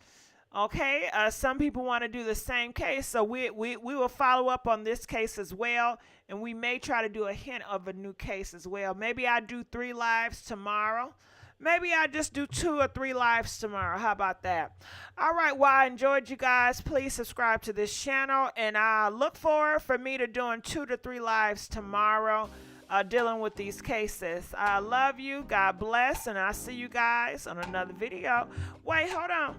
S1: Okay? Some people want to do the same case. So we will follow up on this case as well. And we may try to do a hint of a new case as well. Maybe I do 3 lives tomorrow. Maybe I just do 2 or 3 lives tomorrow. How about that? All right. Well, I enjoyed you guys. Please subscribe to this channel. And I look forward for me to doing 2 to 3 lives tomorrow dealing with these cases. I love you. God bless. And I'll see you guys on another video. Wait, hold on.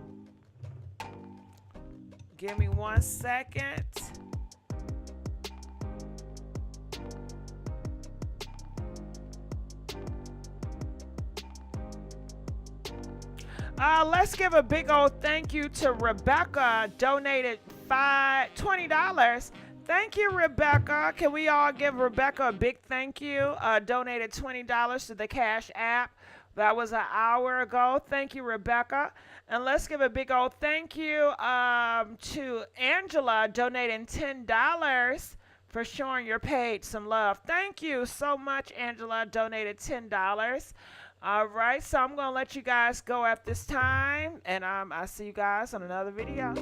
S1: Give me 1 second. Let's give a big old thank you to Rebecca, donated $20. Thank you, Rebecca. Can we all give Rebecca a big thank you? Donated $20 to the Cash App. That was an hour ago. Thank you, Rebecca. And let's give a big old thank you to Angela, donating $10 for showing your page some love. Thank you so much, Angela, donated $10. All right, so I'm going to let you guys go at this time, and I'll see you guys on another video.